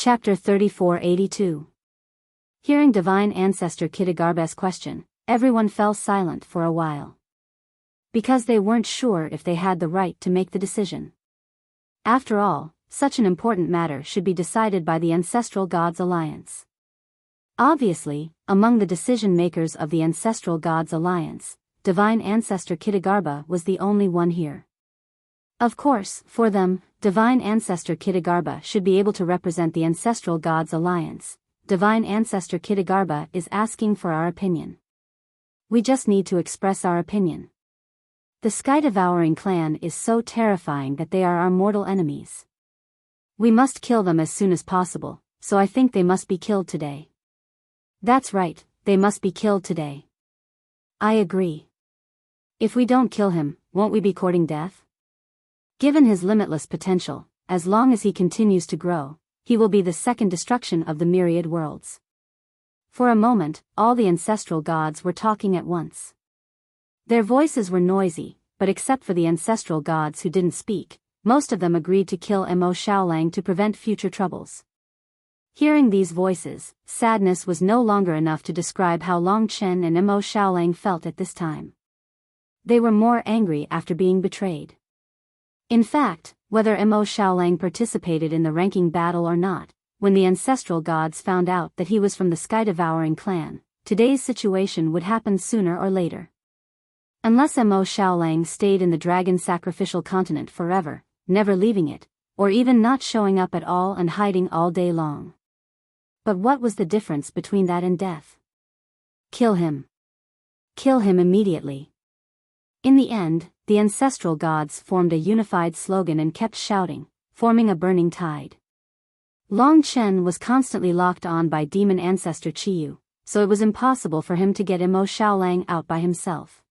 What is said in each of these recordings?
Chapter 3482. Hearing Divine Ancestor Kitagarba's question, everyone fell silent for a while. Because they weren't sure if they had the right to make the decision. After all, such an important matter should be decided by the Ancestral Gods Alliance. Obviously, among the decision-makers of the Ancestral Gods Alliance, Divine Ancestor Kitagarba was the only one here. Of course, for them, Divine Ancestor Kitagarba should be able to represent the Ancestral Gods Alliance. Divine Ancestor Kitagarba is asking for our opinion. We just need to express our opinion. The Sky-Devouring clan is so terrifying that they are our mortal enemies. We must kill them as soon as possible, so I think they must be killed today. That's right, they must be killed today. I agree. If we don't kill him, won't we be courting death? Given his limitless potential, as long as he continues to grow, he will be the second destruction of the myriad worlds. For a moment, all the ancestral gods were talking at once. Their voices were noisy, but except for the ancestral gods who didn't speak, most of them agreed to kill Mo Xiaolang to prevent future troubles. Hearing these voices, sadness was no longer enough to describe how Long Chen and Mo Xiaolang felt at this time. They were more angry after being betrayed. In fact, whether Mo Xiaolang participated in the ranking battle or not, when the ancestral gods found out that he was from the Sky-Devouring clan, today's situation would happen sooner or later. Unless Mo Xiaolang stayed in the dragon sacrificial continent forever, never leaving it, or even not showing up at all and hiding all day long. But what was the difference between that and death? Kill him. Kill him immediately. In the end, the ancestral gods formed a unified slogan and kept shouting, forming a burning tide. Long Chen was constantly locked on by demon ancestor Qiyu, so it was impossible for him to get Mo Xiaolang out by himself.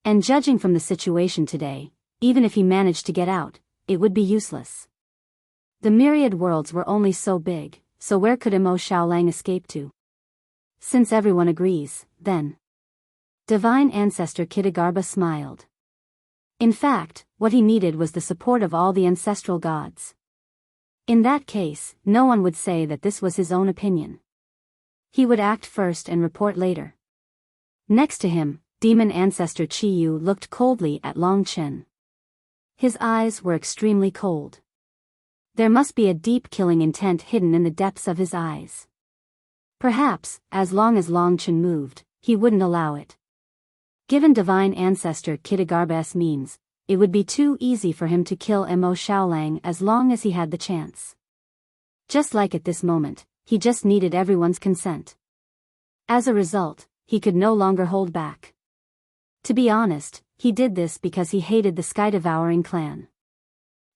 And judging from the situation today, even if he managed to get out, it would be useless. The myriad worlds were only so big, so where could Mo Xiaolang escape to? Since everyone agrees, then. Divine Ancestor Kitagarba smiled. In fact, what he needed was the support of all the ancestral gods. In that case, no one would say that this was his own opinion. He would act first and report later. Next to him, Demon Ancestor Qiyu looked coldly at Long Chen. His eyes were extremely cold. There must be a deep killing intent hidden in the depths of his eyes. Perhaps, as long as Long Chen moved, he wouldn't allow it. Given Divine Ancestor Kitagarba's means, it would be too easy for him to kill Mo Xiaolang as long as he had the chance. Just like at this moment, he just needed everyone's consent. As a result, he could no longer hold back. To be honest, he did this because he hated the Sky-Devouring clan.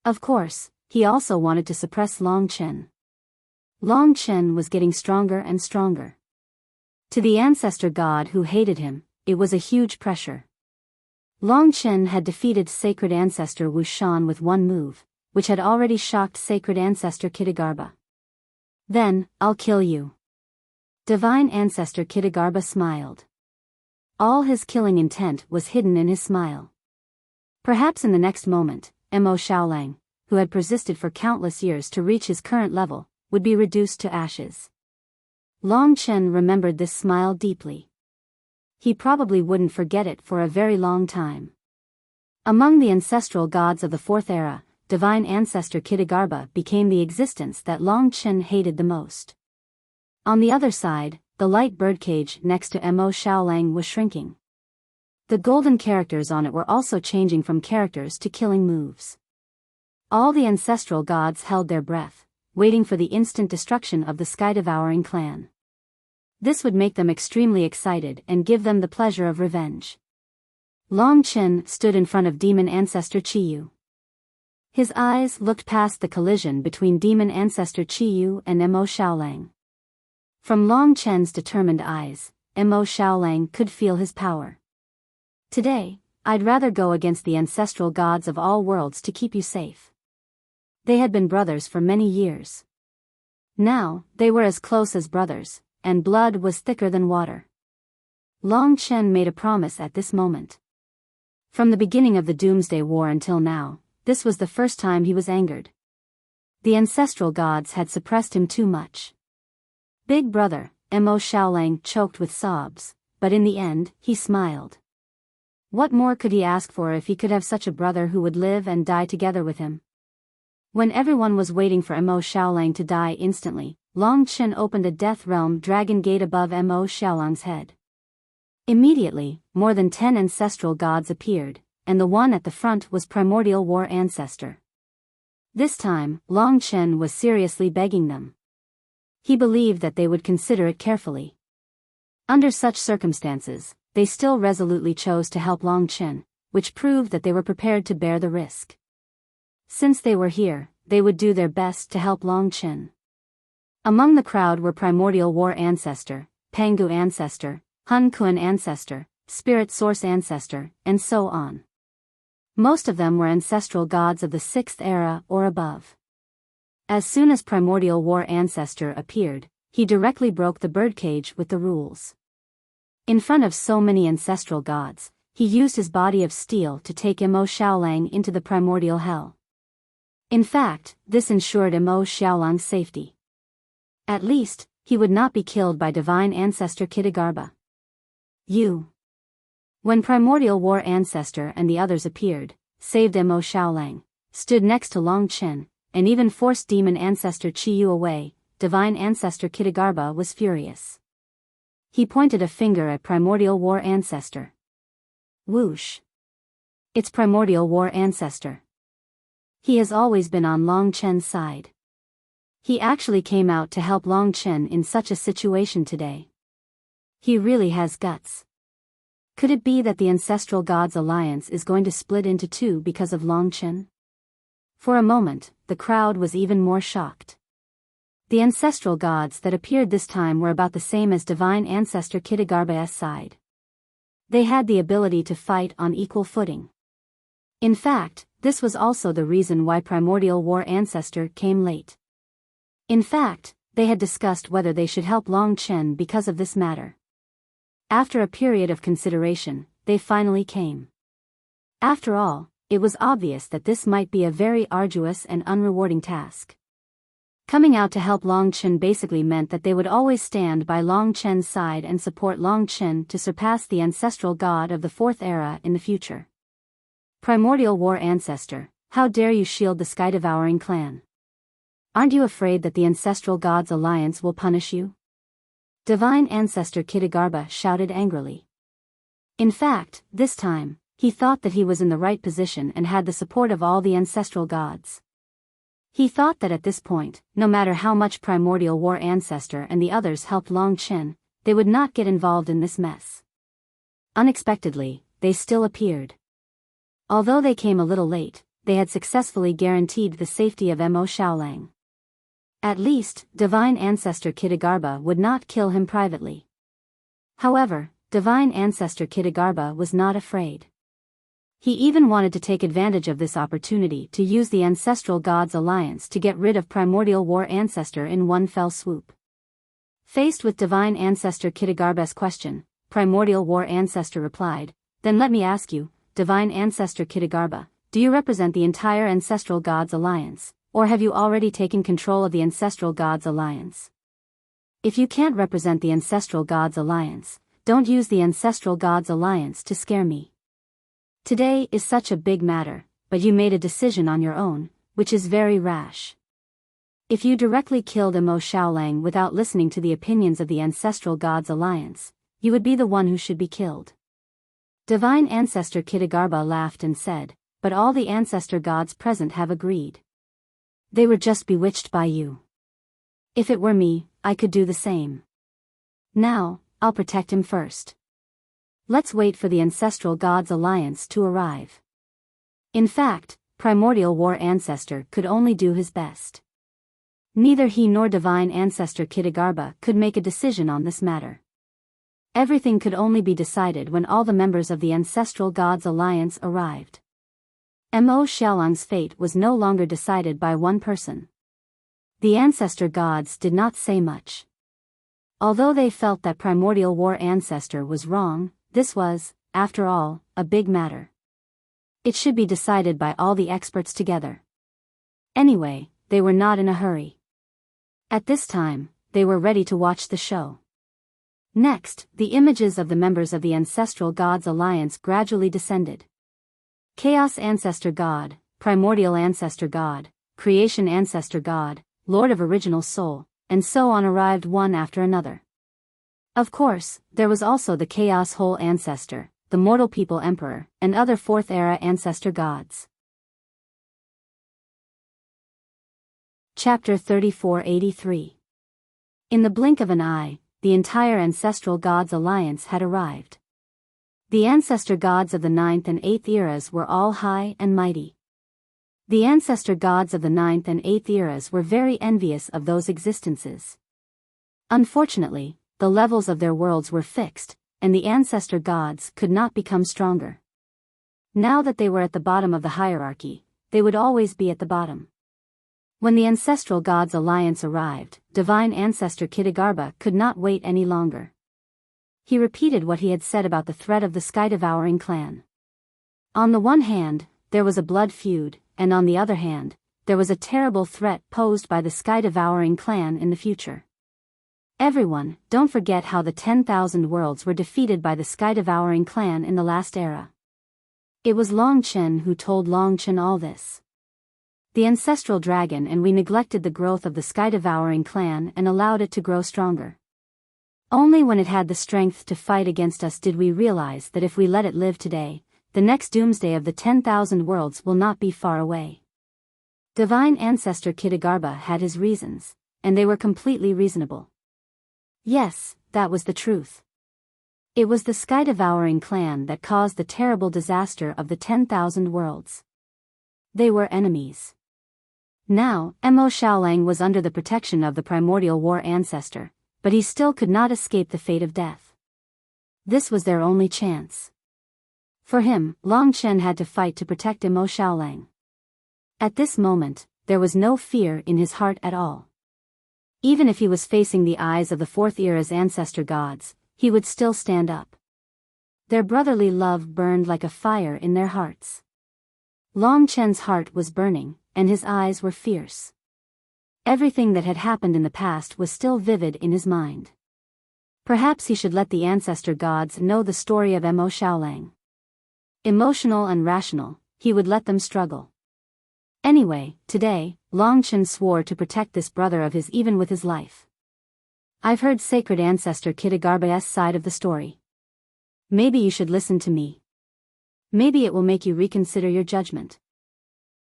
Of course, he also wanted to suppress Long Chen. Long Chen was getting stronger and stronger. To the ancestor god who hated him, it was a huge pressure. Long Chen had defeated Sacred Ancestor Wu Shan with one move, which had already shocked Sacred Ancestor Kitagarba. Then, I'll kill you. Divine Ancestor Kitagarba smiled. All his killing intent was hidden in his smile. Perhaps in the next moment, Mo Xiaolang, who had persisted for countless years to reach his current level, would be reduced to ashes. Long Chen remembered this smile deeply. He probably wouldn't forget it for a very long time. Among the ancestral gods of the Fourth Era, Divine Ancestor Kitagarba became the existence that Long Chen hated the most. On the other side, the light birdcage next to Mo Xiaolang was shrinking. The golden characters on it were also changing from characters to killing moves. All the ancestral gods held their breath, waiting for the instant destruction of the Sky-Devouring clan. This would make them extremely excited and give them the pleasure of revenge. Long Chen stood in front of Demon Ancestor Qiyu. His eyes looked past the collision between Demon Ancestor Qiyu and Mo Xiaolang. From Long Chen's determined eyes, Mo Xiaolang could feel his power. Today, I'd rather go against the ancestral gods of all worlds to keep you safe. They had been brothers for many years. Now, they were as close as brothers, and blood was thicker than water. Long Chen made a promise at this moment. From the beginning of the Doomsday War until now, this was the first time he was angered. The ancestral gods had suppressed him too much. Big brother, Mo Xiaolang choked with sobs, but in the end, he smiled. What more could he ask for if he could have such a brother who would live and die together with him? When everyone was waiting for Mo Xiaolang to die instantly, Long Chen opened a Death Realm dragon gate above Mo Xiaolang's head. Immediately, more than 10 ancestral gods appeared, and the one at the front was Primordial War Ancestor. This time, Long Chen was seriously begging them. He believed that they would consider it carefully. Under such circumstances, they still resolutely chose to help Long Chen, which proved that they were prepared to bear the risk. Since they were here, they would do their best to help Long Chen. Among the crowd were Primordial War Ancestor, Pangu Ancestor, Hun Kun Ancestor, Spirit Source Ancestor, and so on. Most of them were ancestral gods of the 6th era or above. As soon as Primordial War Ancestor appeared, he directly broke the birdcage with the rules. In front of so many ancestral gods, he used his body of steel to take Mo Xiaolang into the primordial hell. In fact, this ensured Mo Xiaolang's safety. At least, he would not be killed by Divine Ancestor Kitagarbha. When Primordial War Ancestor and the others appeared, saved Mo Xiaolang, stood next to Long Chen, and even forced Demon Ancestor Qi Yu away, Divine Ancestor Kitagarbha was furious. He pointed a finger at Primordial War Ancestor. Whoosh! It's Primordial War Ancestor. He has always been on Long Chen's side. He actually came out to help Long Chen in such a situation today. He really has guts. Could it be that the Ancestral Gods Alliance is going to split into two because of Long Chen? For a moment, the crowd was even more shocked. The ancestral gods that appeared this time were about the same as Divine Ancestor Kitagarbha's side. They had the ability to fight on equal footing. In fact, this was also the reason why Primordial War Ancestor came late. In fact, they had discussed whether they should help Long Chen because of this matter. After a period of consideration, they finally came. After all, it was obvious that this might be a very arduous and unrewarding task. Coming out to help Long Chen basically meant that they would always stand by Long Chen's side and support Long Chen to surpass the ancestral god of the 4th era in the future. Primordial War Ancestor, how dare you shield the Sky-devouring clan? Aren't you afraid that the Ancestral Gods Alliance will punish you? Divine Ancestor Kitagarbha shouted angrily. In fact, this time, he thought that he was in the right position and had the support of all the ancestral gods. He thought that at this point, no matter how much Primordial War Ancestor and the others helped Long Chen, they would not get involved in this mess. Unexpectedly, they still appeared. Although they came a little late, they had successfully guaranteed the safety of Mo Xiaolang. At least, Divine Ancestor Kitagarbha would not kill him privately. However, Divine Ancestor Kitagarbha was not afraid. He even wanted to take advantage of this opportunity to use the Ancestral Gods Alliance to get rid of Primordial War Ancestor in one fell swoop. Faced with Divine Ancestor Kitagarbha's question, Primordial War Ancestor replied, "Then let me ask you, Divine Ancestor Kitagarbha, do you represent the entire Ancestral Gods Alliance, or have you already taken control of the Ancestral Gods Alliance? If you can't represent the Ancestral Gods Alliance, don't use the Ancestral Gods Alliance to scare me. Today is such a big matter, but you made a decision on your own, which is very rash. If you directly killed Mo Xiaolang without listening to the opinions of the Ancestral Gods Alliance, you would be the one who should be killed." Divine Ancestor Kitagarbha laughed and said, "But all the ancestor gods present have agreed. They were just bewitched by you. If it were me, I could do the same. Now, I'll protect him first. Let's wait for the Ancestral Gods Alliance to arrive." In fact, Primordial War Ancestor could only do his best. Neither he nor Divine Ancestor Kitagarbha could make a decision on this matter. Everything could only be decided when all the members of the Ancestral Gods Alliance arrived. Mo Xiaolang's fate was no longer decided by one person. The ancestor gods did not say much. Although they felt that Primordial War Ancestor was wrong, this was, after all, a big matter. It should be decided by all the experts together. Anyway, they were not in a hurry. At this time, they were ready to watch the show. Next, the images of the members of the Ancestral Gods Alliance gradually descended. Chaos Ancestor God, Primordial Ancestor God, Creation Ancestor God, Lord of Original Soul, and so on arrived one after another. Of course, there was also the Chaos Whole Ancestor, the Mortal People Emperor, and other Fourth-era Ancestor Gods. Chapter 3483. In the blink of an eye, the entire Ancestral Gods Alliance had arrived. The Ancestor Gods of the 9th and 8th eras were all high and mighty. The Ancestor Gods of the 9th and 8th eras were very envious of those existences. Unfortunately, the levels of their worlds were fixed, and the Ancestor Gods could not become stronger. Now that they were at the bottom of the hierarchy, they would always be at the bottom. When the Ancestral Gods Alliance arrived, Divine Ancestor Kitagarbha could not wait any longer. He repeated what he had said about the threat of the Sky-devouring clan. On the one hand, there was a blood feud, and on the other hand, there was a terrible threat posed by the Sky-devouring clan in the future. Everyone, don't forget how the 10,000 worlds were defeated by the Sky-devouring clan in the last era. It was Long Chen who told Long Chen all this. The ancestral dragon, and we neglected the growth of the Sky-devouring clan and allowed it to grow stronger. Only when it had the strength to fight against us did we realize that if we let it live today, the next doomsday of the 10,000 worlds will not be far away. Divine Ancestor Kitagarbha had his reasons, and they were completely reasonable. Yes, that was the truth. It was the Sky-devouring clan that caused the terrible disaster of the 10,000 worlds. They were enemies. Now, Mo Xiaolang was under the protection of the Primordial War Ancestor, but he still could not escape the fate of death. This was their only chance. For him, Long Chen had to fight to protect Mo Xiaolang. At this moment, there was no fear in his heart at all. Even if he was facing the eyes of the Fourth Era's Ancestor Gods, he would still stand up. Their brotherly love burned like a fire in their hearts. Long Chen's heart was burning, and his eyes were fierce. Everything that had happened in the past was still vivid in his mind. Perhaps he should let the Ancestor Gods know the story of Mo Xiaolang. Emotional and rational, he would let them struggle. Anyway, today, Long Chen swore to protect this brother of his even with his life. I've heard Sacred Ancestor Kitagarbha's side of the story. Maybe you should listen to me. Maybe it will make you reconsider your judgment.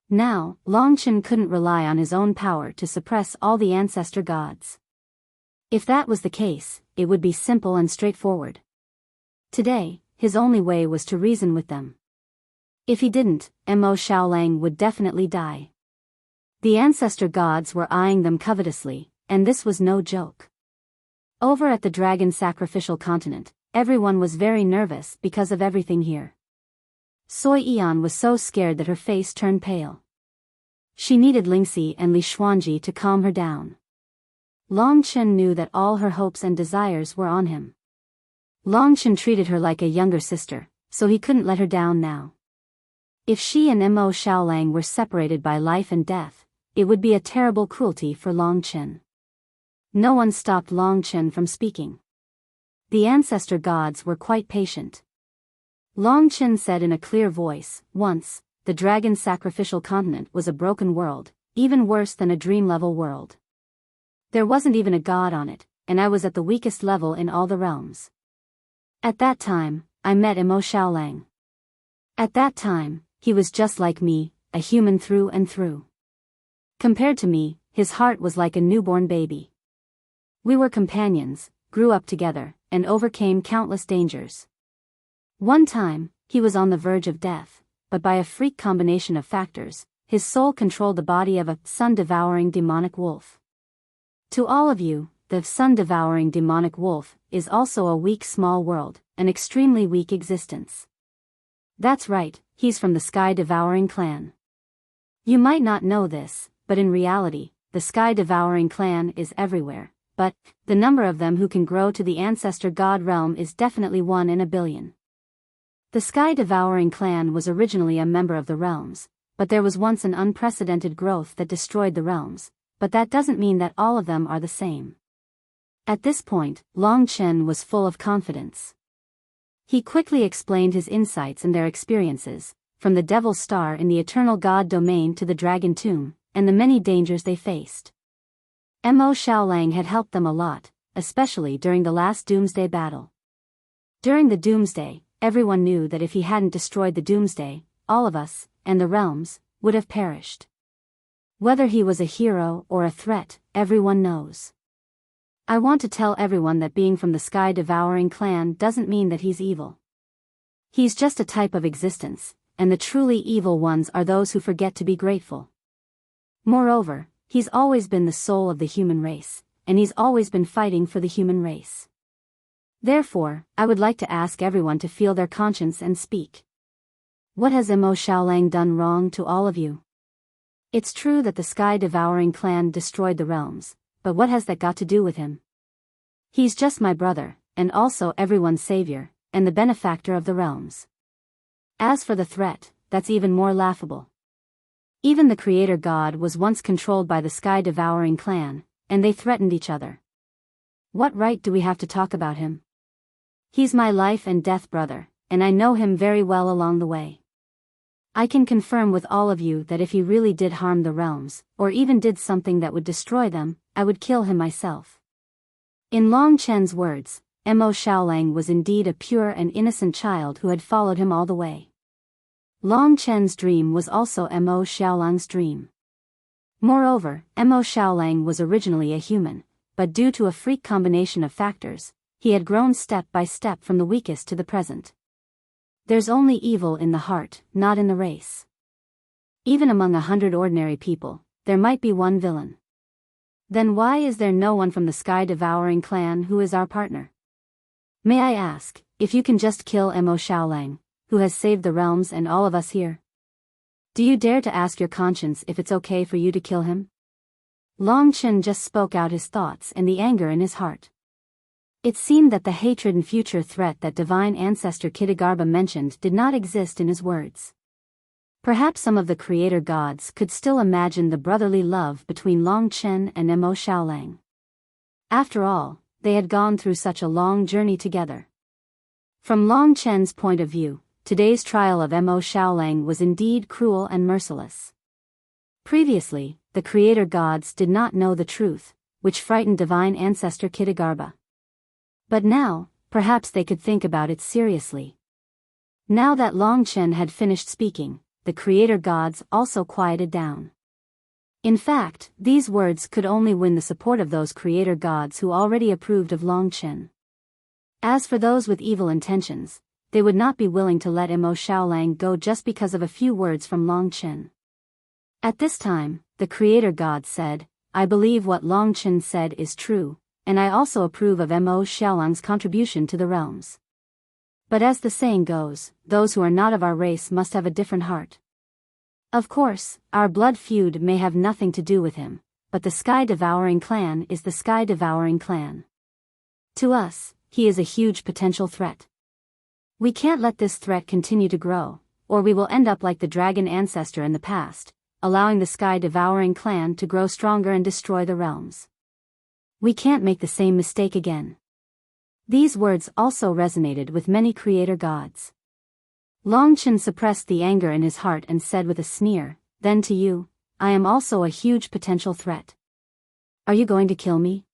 Now, Long Chen couldn't rely on his own power to suppress all the Ancestor Gods. If that was the case, it would be simple and straightforward. Today, his only way was to reason with them. If he didn't, Mo Xiaolang would definitely die. The Ancestor Gods were eyeing them covetously, and this was no joke. Over at the Dragon Sacrificial Continent, everyone was very nervous because of everything here. Soi Yan was so scared that her face turned pale. She needed Lingxi and Li Xuanji to calm her down. Long Chen knew that all her hopes and desires were on him. Long Chen treated her like a younger sister, so he couldn't let her down now. If she and Mo Xiaolang were separated by life and death, it would be a terrible cruelty for Long Chen. No one stopped Long Chen from speaking. The Ancestor Gods were quite patient. Long Chen said in a clear voice, once, the Dragon Sacrificial Continent was a broken world, even worse than a dream-level world. There wasn't even a god on it, and I was at the weakest level in all the realms. At that time, I met Mo Xiaolang. At that time, he was just like me, a human through and through. Compared to me, his heart was like a newborn baby. We were companions, grew up together, and overcame countless dangers. One time, he was on the verge of death, but by a freak combination of factors, his soul controlled the body of a sun-devouring demonic wolf. To all of you, the sun-devouring demonic wolf is also a weak small world, an extremely weak existence. That's right, he's from the Sky-devouring clan. You might not know this, but in reality, the Sky-devouring clan is everywhere, but the number of them who can grow to the Ancestor God realm is definitely 1 in a billion. The Sky-devouring clan was originally a member of the realms, but there was once an unprecedented growth that destroyed the realms, but that doesn't mean that all of them are the same. At this point, Long Chen was full of confidence. He quickly explained his insights and their experiences, from the Devil's Star in the Eternal God domain to the Dragon Tomb, and the many dangers they faced. Mo Xiaolang had helped them a lot, especially during the last Doomsday battle. During the Doomsday, everyone knew that if he hadn't destroyed the Doomsday, all of us, and the realms, would have perished. Whether he was a hero or a threat, everyone knows. I want to tell everyone that being from the Sky-Devouring clan doesn't mean that he's evil. He's just a type of existence, and the truly evil ones are those who forget to be grateful. Moreover, he's always been the soul of the human race, and he's always been fighting for the human race. Therefore, I would like to ask everyone to feel their conscience and speak. What has Mo Xiaolang done wrong to all of you? It's true that the Sky-Devouring clan destroyed the realms, but what has that got to do with him? He's just my brother, and also everyone's savior, and the benefactor of the realms. As for the threat, that's even more laughable. Even the Creator God was once controlled by the Sky-Devouring clan, and they threatened each other. What right do we have to talk about him? He's my life and death brother, and I know him very well along the way. I can confirm with all of you that if he really did harm the realms, or even did something that would destroy them, I would kill him myself. In Long Chen's words, Mo Xiaolang was indeed a pure and innocent child who had followed him all the way. Long Chen's dream was also Mo Xiaolang's dream. Moreover, Mo Xiaolang was originally a human, but due to a freak combination of factors, he had grown step by step from the weakest to the present. There's only evil in the heart, not in the race. Even among 100 ordinary people, there might be one villain. Then why is there no one from the Sky-Devouring clan who is our partner? May I ask, if you can just kill Mo Xiaolang, who has saved the realms and all of us here? Do you dare to ask your conscience if it's okay for you to kill him? Long Chen just spoke out his thoughts and the anger in his heart. It seemed that the hatred and future threat that divine ancestor Kitagarbha mentioned did not exist in his words. Perhaps some of the creator gods could still imagine the brotherly love between Long Chen and Mo Xiaolang. After all, they had gone through such a long journey together. From Long Chen's point of view, today's trial of Mo Xiaolang was indeed cruel and merciless. Previously, the creator gods did not know the truth, which frightened divine ancestor Kitagarbha. But now, perhaps they could think about it seriously. Now that Long Chen had finished speaking, the creator gods also quieted down. In fact, these words could only win the support of those creator gods who already approved of Long Chen. As for those with evil intentions, they would not be willing to let Mo Xiaolang go just because of a few words from Long Chen. At this time, the creator god said, I believe what Long Chen said is true, and I also approve of Mo Xiaolang's contribution to the realms. But as the saying goes, those who are not of our race must have a different heart. Of course, our blood feud may have nothing to do with him, but the Sky-Devouring clan is the Sky-Devouring clan. To us, he is a huge potential threat. We can't let this threat continue to grow, or we will end up like the dragon ancestor in the past, allowing the Sky-Devouring clan to grow stronger and destroy the realms. We can't make the same mistake again. These words also resonated with many creator gods. Long Chen suppressed the anger in his heart and said with a sneer, then to you, I am also a huge potential threat. Are you going to kill me?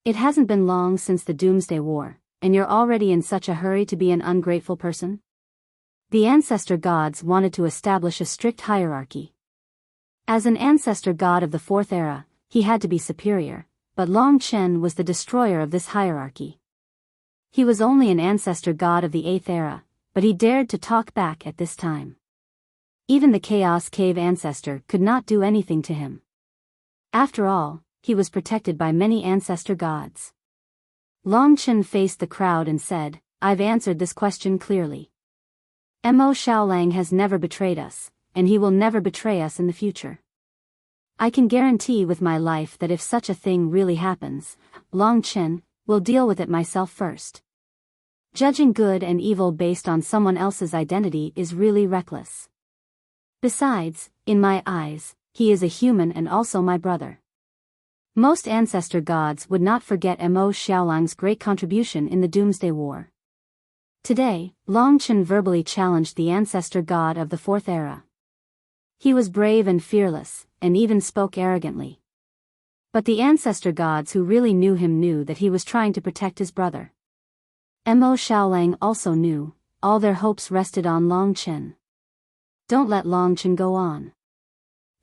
It hasn't been long since the Doomsday War, and you're already in such a hurry to be an ungrateful person? The ancestor gods wanted to establish a strict hierarchy. As an ancestor god of the Fourth Era, he had to be superior, but Long Chen was the destroyer of this hierarchy. He was only an ancestor god of the Eighth Era, but he dared to talk back at this time. Even the Chaos Cave ancestor could not do anything to him. After all, he was protected by many ancestor gods. Long Chen faced the crowd and said, I've answered this question clearly. Mo Xiaolang has never betrayed us, and he will never betray us in the future. I can guarantee with my life that if such a thing really happens, Long Chen will deal with it myself first. Judging good and evil based on someone else's identity is really reckless. Besides, in my eyes, he is a human and also my brother. Most ancestor gods would not forget Mo Xiaolang's great contribution in the Doomsday War. Today, Long Chen verbally challenged the ancestor god of the Fourth Era. He was brave and fearless, and even spoke arrogantly. But the ancestor gods who really knew him knew that he was trying to protect his brother. Mo Xiaolang also knew, all their hopes rested on Long Chen. Don't let Long Chen go on.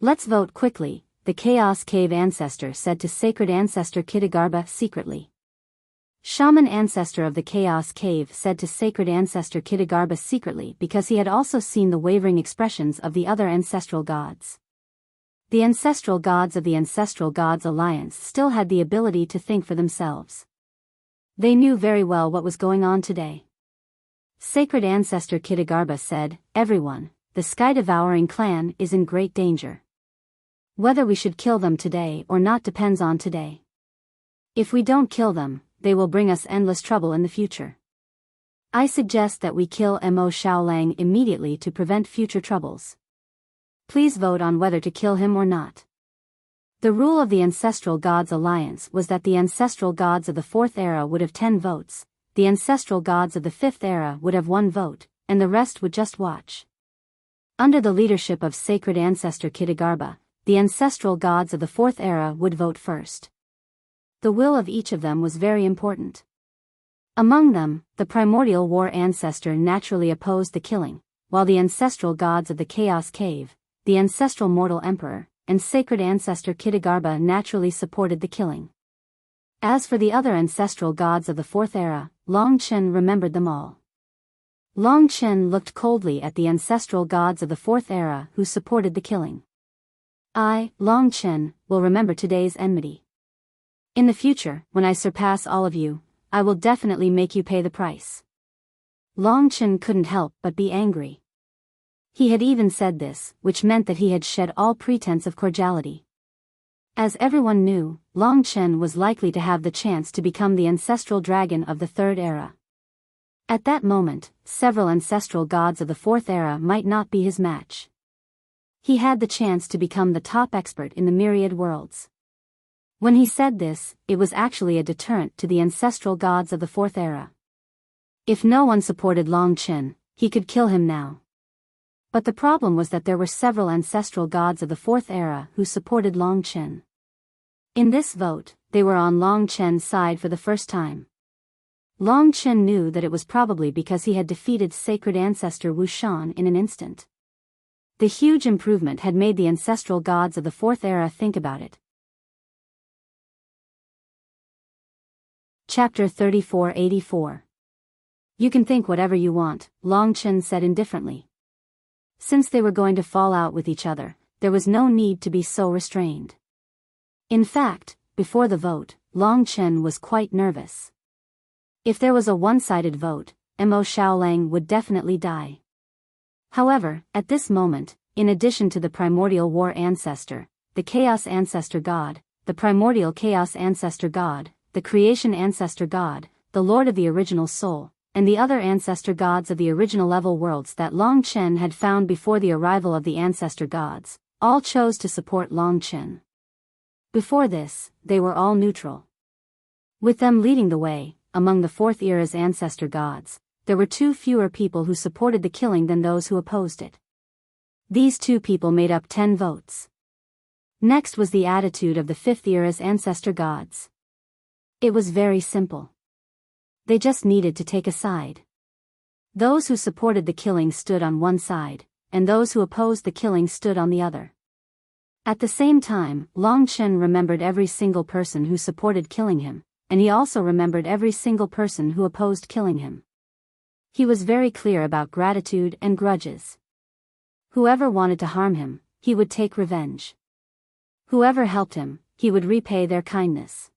Let's vote quickly, the Chaos Cave ancestor said to sacred ancestor Kitagarbha secretly. Shaman ancestor of the Chaos Cave said to sacred ancestor Kitagarbha secretly because he had also seen the wavering expressions of the other ancestral gods. The ancestral gods of the Ancestral Gods Alliance still had the ability to think for themselves. They knew very well what was going on today. Sacred ancestor Kitagarbha said, "Everyone, the sky-devouring clan is in great danger. Whether we should kill them today or not depends on today. If we don't kill them, they will bring us endless trouble in the future. I suggest that we kill Mo Xiaolang immediately to prevent future troubles. Please vote on whether to kill him or not." The rule of the Ancestral Gods Alliance was that the ancestral gods of the Fourth Era would have 10 votes, the ancestral gods of the Fifth Era would have 1 vote, and the rest would just watch. Under the leadership of sacred ancestor Kitagarbha, the ancestral gods of the Fourth Era would vote first. The will of each of them was very important. Among them, the primordial war ancestor naturally opposed the killing, while the ancestral gods of the Chaos Cave, the ancestral mortal emperor, and sacred ancestor Kitagarbha naturally supported the killing. As for the other ancestral gods of the Fourth Era, Long Chen remembered them all. Long Chen looked coldly at the ancestral gods of the Fourth Era who supported the killing. I, Long Chen, will remember today's enmity. In the future, when I surpass all of you, I will definitely make you pay the price. Long Chen couldn't help but be angry. He had even said this, which meant that he had shed all pretense of cordiality. As everyone knew, Long Chen was likely to have the chance to become the ancestral dragon of the Third Era. At that moment, several ancestral gods of the Fourth Era might not be his match. He had the chance to become the top expert in the myriad worlds. When he said this, it was actually a deterrent to the ancestral gods of the Fourth Era. If no one supported Long Chen, he could kill him now. But the problem was that there were several ancestral gods of the Fourth Era who supported Long Chen. In this vote, they were on Long Chen's side for the first time. Long Chen knew that it was probably because he had defeated sacred ancestor Wuxian in an instant. The huge improvement had made the ancestral gods of the Fourth Era think about it. Chapter 3484. You can think whatever you want, Long Chen said indifferently. Since they were going to fall out with each other, there was no need to be so restrained. In fact, before the vote, Long Chen was quite nervous. If there was a one-sided vote, Mo Xiaolang would definitely die. However, at this moment, in addition to the primordial war ancestor, the chaos ancestor god, the primordial chaos ancestor god, the creation ancestor god, the lord of the original soul, and the other ancestor gods of the original level worlds that Long Chen had found before the arrival of the ancestor gods, all chose to support Long Chen. Before this, they were all neutral. With them leading the way, among the Fourth Era's ancestor gods, there were 2 fewer people who supported the killing than those who opposed it. These 2 people made up 10 votes. Next was the attitude of the Fifth Era's ancestor gods. It was very simple. They just needed to take a side. Those who supported the killing stood on one side, and those who opposed the killing stood on the other. At the same time, Long Chen remembered every single person who supported killing him, and he also remembered every single person who opposed killing him. He was very clear about gratitude and grudges. Whoever wanted to harm him, he would take revenge. Whoever helped him, he would repay their kindness.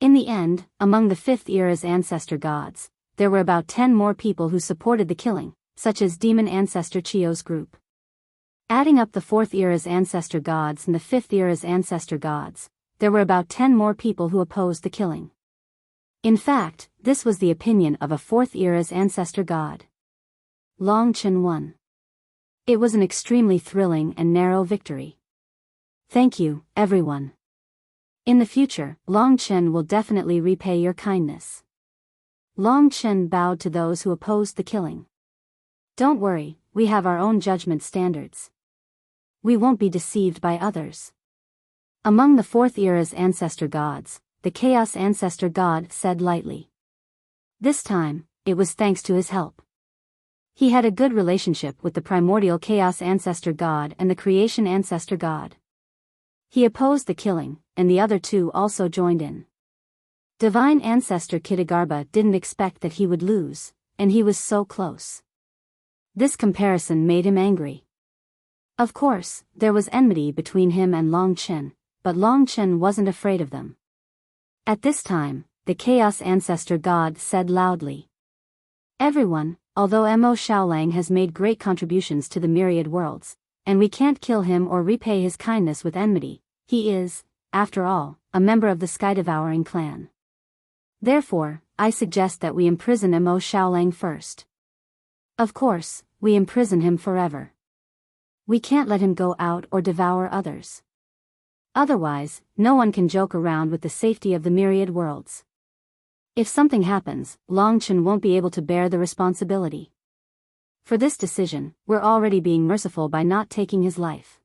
In the end, among the Fifth Era's ancestor gods, there were about 10 more people who supported the killing, such as demon ancestor Chio's group. Adding up the Fourth Era's ancestor gods and the Fifth Era's ancestor gods, there were about 10 more people who opposed the killing. In fact, this was the opinion of a Fourth Era's ancestor god. Long Chen won. It was an extremely thrilling and narrow victory. Thank you, everyone. In the future, Long Chen will definitely repay your kindness. Long Chen bowed to those who opposed the killing. Don't worry, we have our own judgment standards. We won't be deceived by others. Among the Fourth Era's ancestor gods, the Chaos Ancestor God said lightly. This time, it was thanks to his help. He had a good relationship with the primordial Chaos Ancestor God and the Creation Ancestor God. He opposed the killing, and the other two also joined in. Divine Ancestor Kitagarbha didn't expect that he would lose, and he was so close. This comparison made him angry. Of course, there was enmity between him and Long Chen, but Long Chen wasn't afraid of them. At this time, the Chaos Ancestor God said loudly. Everyone, although Mo Xiaolang has made great contributions to the myriad worlds, and we can't kill him or repay his kindness with enmity, he is, after all, a member of the Sky-Devouring clan. Therefore, I suggest that we imprison Mo Xiaolang first. Of course, we imprison him forever. We can't let him go out or devour others. Otherwise, no one can joke around with the safety of the myriad worlds. If something happens, Long Chen won't be able to bear the responsibility. For this decision, we're already being merciful by not taking his life.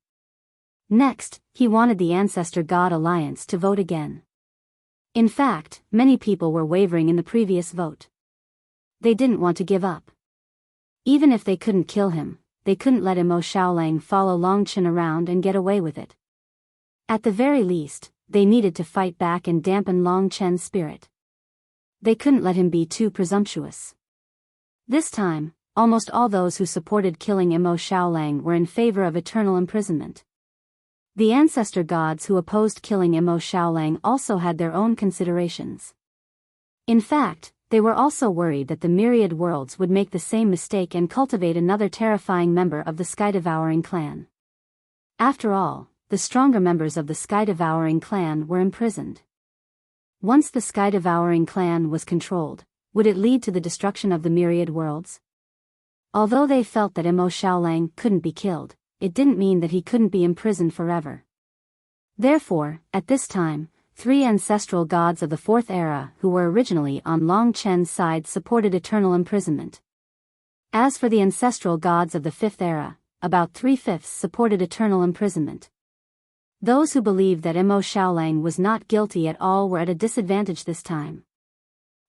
Next, he wanted the Ancestor God Alliance to vote again. In fact, many people were wavering in the previous vote. They didn't want to give up. Even if they couldn't kill him, they couldn't let Mo Xiaolang follow Long Chen around and get away with it. At the very least, they needed to fight back and dampen Long Chen's spirit. They couldn't let him be too presumptuous. This time, almost all those who supported killing Mo Xiaolang were in favor of eternal imprisonment. The ancestor gods who opposed killing Mo Xiaolang also had their own considerations. In fact, they were also worried that the myriad worlds would make the same mistake and cultivate another terrifying member of the Sky-Devouring clan. After all, the stronger members of the Sky-Devouring clan were imprisoned. Once the Sky-Devouring clan was controlled, would it lead to the destruction of the myriad worlds? Although they felt that Mo Xiaolang couldn't be killed, it didn't mean that he couldn't be imprisoned forever. Therefore, at this time, 3 ancestral gods of the Fourth Era who were originally on Long Chen's side supported eternal imprisonment. As for the ancestral gods of the Fifth Era, about 3/5 supported eternal imprisonment. Those who believed that Mo Xiaolang was not guilty at all were at a disadvantage this time.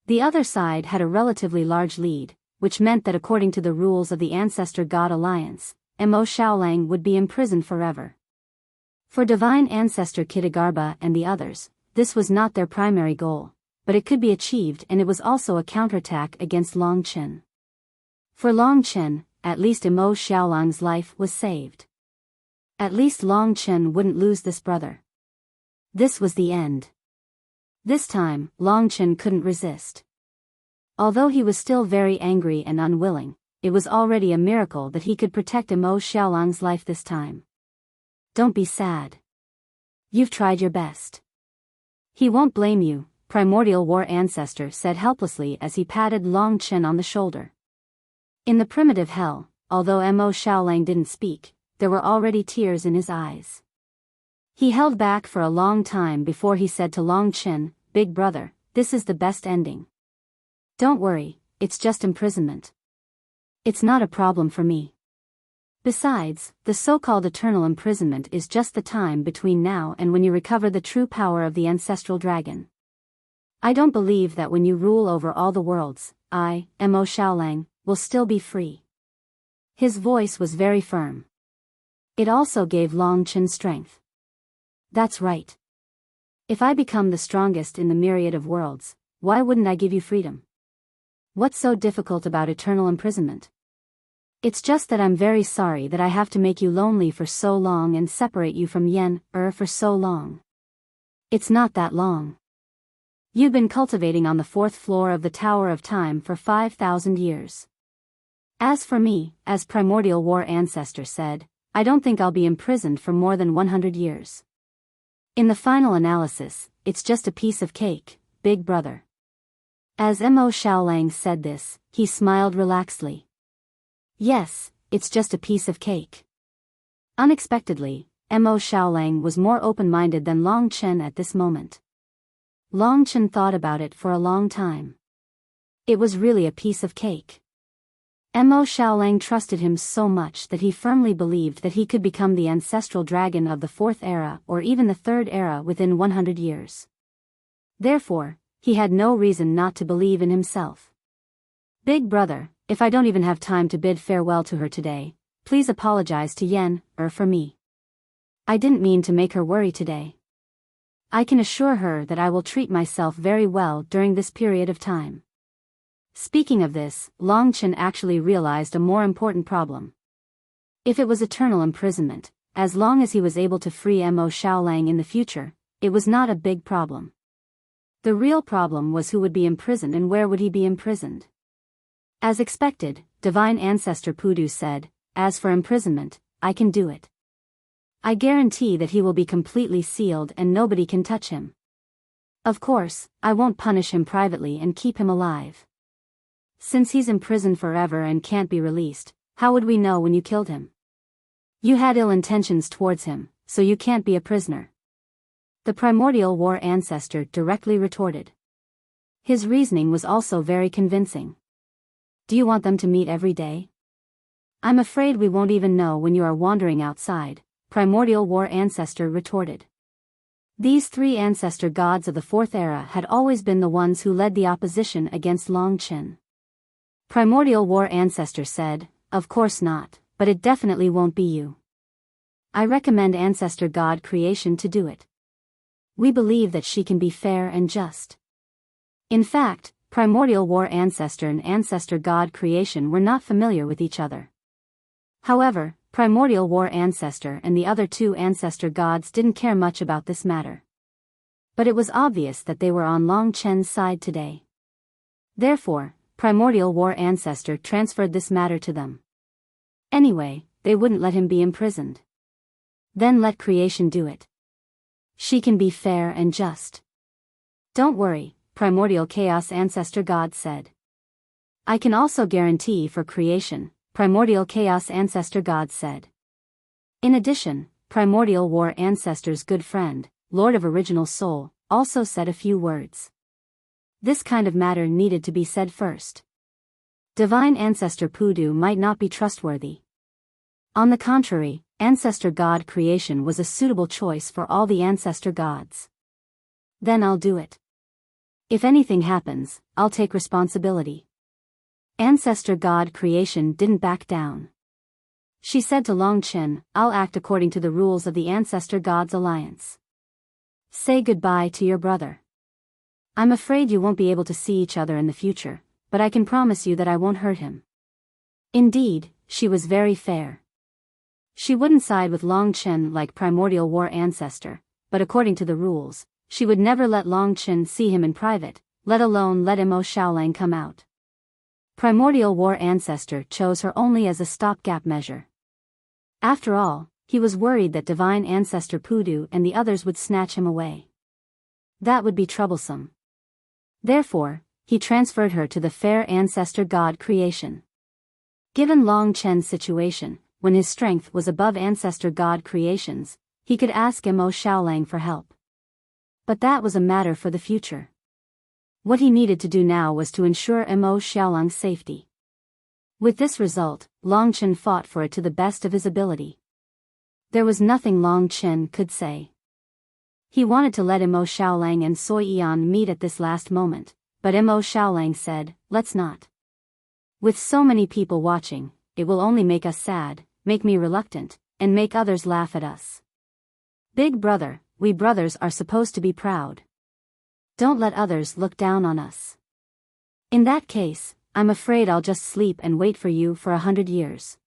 The other side had a relatively large lead, which meant that according to the rules of the Ancestor God Alliance, Mo Xiaolang would be imprisoned forever. For Divine Ancestor Kitagarbha and the others, this was not their primary goal, but it could be achieved, and it was also a counterattack against Long Chen. For Long Chen, at least Mo Xiaolang's life was saved. At least Long Chen wouldn't lose this brother. This was the end. This time, Long Chen couldn't resist. Although he was still very angry and unwilling, it was already a miracle that he could protect Mo Xiaolang's life this time. Don't be sad. You've tried your best. He won't blame you, Primordial War Ancestor said helplessly as he patted Long Chen on the shoulder. In the primitive hell, although Mo Xiaolang didn't speak, there were already tears in his eyes. He held back for a long time before he said to Long Chen, "Big brother, this is the best ending. Don't worry, it's just imprisonment. It's not a problem for me. Besides, the so-called eternal imprisonment is just the time between now and when you recover the true power of the ancestral dragon. I don't believe that when you rule over all the worlds, I, Mo Xiaolang, will still be free." His voice was very firm. It also gave Long Chen strength. That's right. If I become the strongest in the myriad of worlds, why wouldn't I give you freedom? What's so difficult about eternal imprisonment? It's just that I'm very sorry that I have to make you lonely for so long and separate you from for so long. It's not that long. You've been cultivating on the 4th floor of the Tower of Time for 5,000 years. As for me, as Primordial War Ancestor said, I don't think I'll be imprisoned for more than 100 years. In the final analysis, it's just a piece of cake, big brother. As Mo Xiaolang said this, he smiled relaxedly. Yes, it's just a piece of cake. Unexpectedly, Mo Xiaolang was more open-minded than Long Chen at this moment. Long Chen thought about it for a long time. It was really a piece of cake. Mo Xiaolang trusted him so much that he firmly believed that he could become the ancestral dragon of the 4th era or even the 3rd era within 100 years. Therefore, he had no reason not to believe in himself. Big brother, if I don't even have time to bid farewell to her today, please apologize to Yen, for me. I didn't mean to make her worry today. I can assure her that I will treat myself very well during this period of time. Speaking of this, Long Chen actually realized a more important problem. If it was eternal imprisonment, as long as he was able to free Mo Xiaolang in the future, it was not a big problem. The real problem was who would be imprisoned and where would he be imprisoned. As expected, Divine Ancestor Pudu said, "As for imprisonment, I can do it. I guarantee that he will be completely sealed and nobody can touch him. Of course, I won't punish him privately and keep him alive. Since he's imprisoned forever and can't be released, how would we know when you killed him? You had ill intentions towards him, so you can't be a prisoner." The primordial war ancestor directly retorted. His reasoning was also very convincing. Do you want them to meet every day? I'm afraid we won't even know when you are wandering outside, primordial war ancestor retorted. These 3 ancestor gods of the 4th era had always been the ones who led the opposition against Long Chen. Primordial war ancestor said, "Of course not, but it definitely won't be you. I recommend ancestor god creation to do it. We believe that she can be fair and just." In fact, primordial war ancestor and ancestor god creation were not familiar with each other. However, primordial war ancestor and the other 2 ancestor gods didn't care much about this matter. But it was obvious that they were on Long Chen's side today. Therefore, primordial war ancestor transferred this matter to them. Anyway, they wouldn't let him be imprisoned. Then let creation do it. She can be fair and just. Don't worry, primordial chaos ancestor god said. I can also guarantee for creation, primordial chaos ancestor god said. In addition, primordial war ancestor's good friend, Lord of Original Soul, also said a few words. This kind of matter needed to be said first. Divine Ancestor Pudu might not be trustworthy. On the contrary, ancestor god creation was a suitable choice for all the ancestor gods. Then I'll do it. If anything happens, I'll take responsibility. Ancestor god creation didn't back down. She said to Long Chen, "I'll act according to the rules of the Ancestor Gods Alliance. Say goodbye to your brother. I'm afraid you won't be able to see each other in the future, but I can promise you that I won't hurt him." Indeed, she was very fair. She wouldn't side with Long Chen like primordial war ancestor, but according to the rules, she would never let Long Chen see him in private, let alone let Mo Xiaolang come out. Primordial war ancestor chose her only as a stopgap measure. After all, he was worried that Divine Ancestor Pudu and the others would snatch him away. That would be troublesome. Therefore, he transferred her to the fair ancestor god creation. Given Long Chen's situation, when his strength was above ancestor god creations, he could ask Mo Xiaolang for help. But that was a matter for the future. What he needed to do now was to ensure Mo Xiaolang's safety. With this result, Long Chen fought for it to the best of his ability. There was nothing Long Chen could say. He wanted to let Mo Xiaolang and Soi Yan meet at this last moment, but Mo Xiaolang said, "Let's not. With so many people watching, it will only make us sad, make me reluctant, and make others laugh at us. Big brother, we brothers are supposed to be proud. Don't let others look down on us. In that case, I'm afraid I'll just sleep and wait for you for 100 years.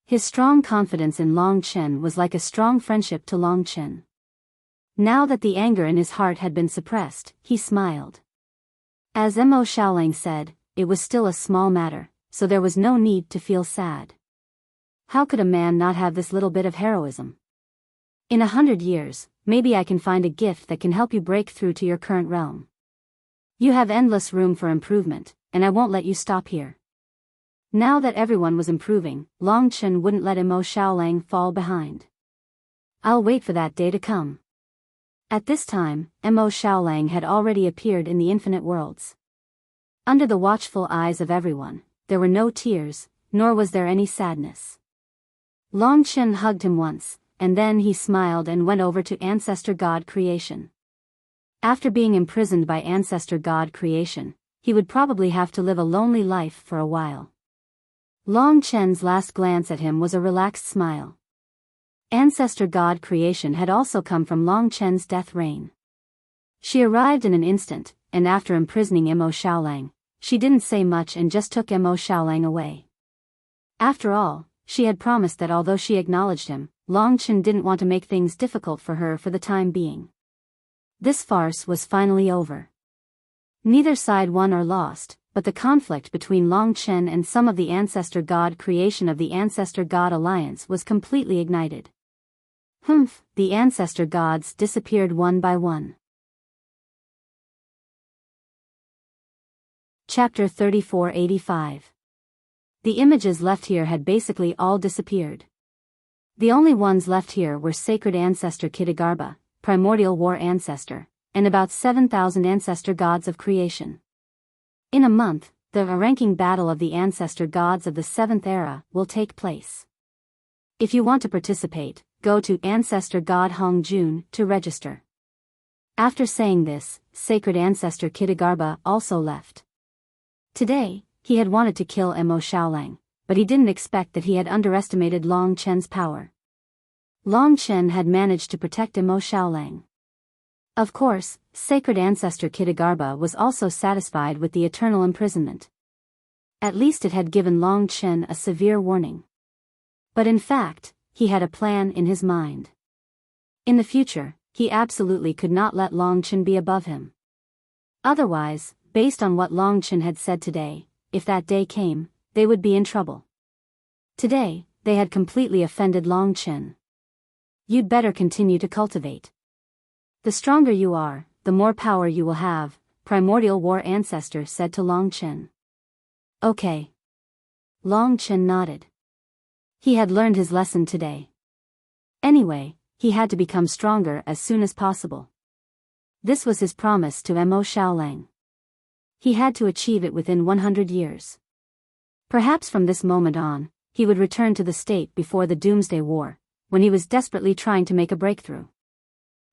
His strong confidence in Long Chen was like a strong friendship to Long Chen. Now that the anger in his heart had been suppressed, he smiled. As Mo Xiaolang said, it was still a small matter, so there was no need to feel sad. How could a man not have this little bit of heroism? In 100 years, maybe I can find a gift that can help you break through to your current realm. You have endless room for improvement, and I won't let you stop here. Now that everyone was improving, Long Chen wouldn't let Mo Xiaolang fall behind. I'll wait for that day to come. At this time, Mo Xiaolang had already appeared in the infinite worlds. Under the watchful eyes of everyone, there were no tears, nor was there any sadness. Long Chen hugged him once, and then he smiled and went over to Ancestor God Creation. After being imprisoned by Ancestor God Creation, he would probably have to live a lonely life for a while. Long Chen's last glance at him was a relaxed smile. Ancestor God Creation had also come from Long Chen's death reign. She arrived in an instant, and after imprisoning Mo Xiaolang, she didn't say much and just took Mo Xiaolang away. After all, she had promised that although she acknowledged him, Long Chen didn't want to make things difficult for her for the time being. This farce was finally over. Neither side won or lost, but the conflict between Long Chen and some of the Ancestor God Creation of the Ancestor God Alliance was completely ignited. The Ancestor Gods disappeared one by one. Chapter 3485. The images left here had basically all disappeared. The only ones left here were Sacred Ancestor Kitagarba, Primordial War Ancestor, and about 7,000 Ancestor Gods of Creation. In a month, the ranking battle of the Ancestor Gods of the 7th Era will take place. If you want to participate, go to Ancestor God Hongjun to register. After saying this, Sacred Ancestor Kitagarba also left. Today, he had wanted to kill Mo Xiaolang, but he didn't expect that he had underestimated Long Chen's power. Long Chen had managed to protect Mo Xiaolang. Of course, Sacred Ancestor Kitagarba was also satisfied with the eternal imprisonment. At least it had given Long Chen a severe warning. But in fact, he had a plan in his mind. In the future, he absolutely could not let Long Chen be above him. Otherwise, based on what Long Chen had said today, if that day came, they would be in trouble. Today, they had completely offended Long Chen. You'd better continue to cultivate. The stronger you are, the more power you will have, Primordial War Ancestor said to Long Chen. Okay. Long Chen nodded. He had learned his lesson today. Anyway, he had to become stronger as soon as possible. This was his promise to Mo Xiaolang. He had to achieve it within 100 years. Perhaps from this moment on, he would return to the state before the Doomsday War, when he was desperately trying to make a breakthrough.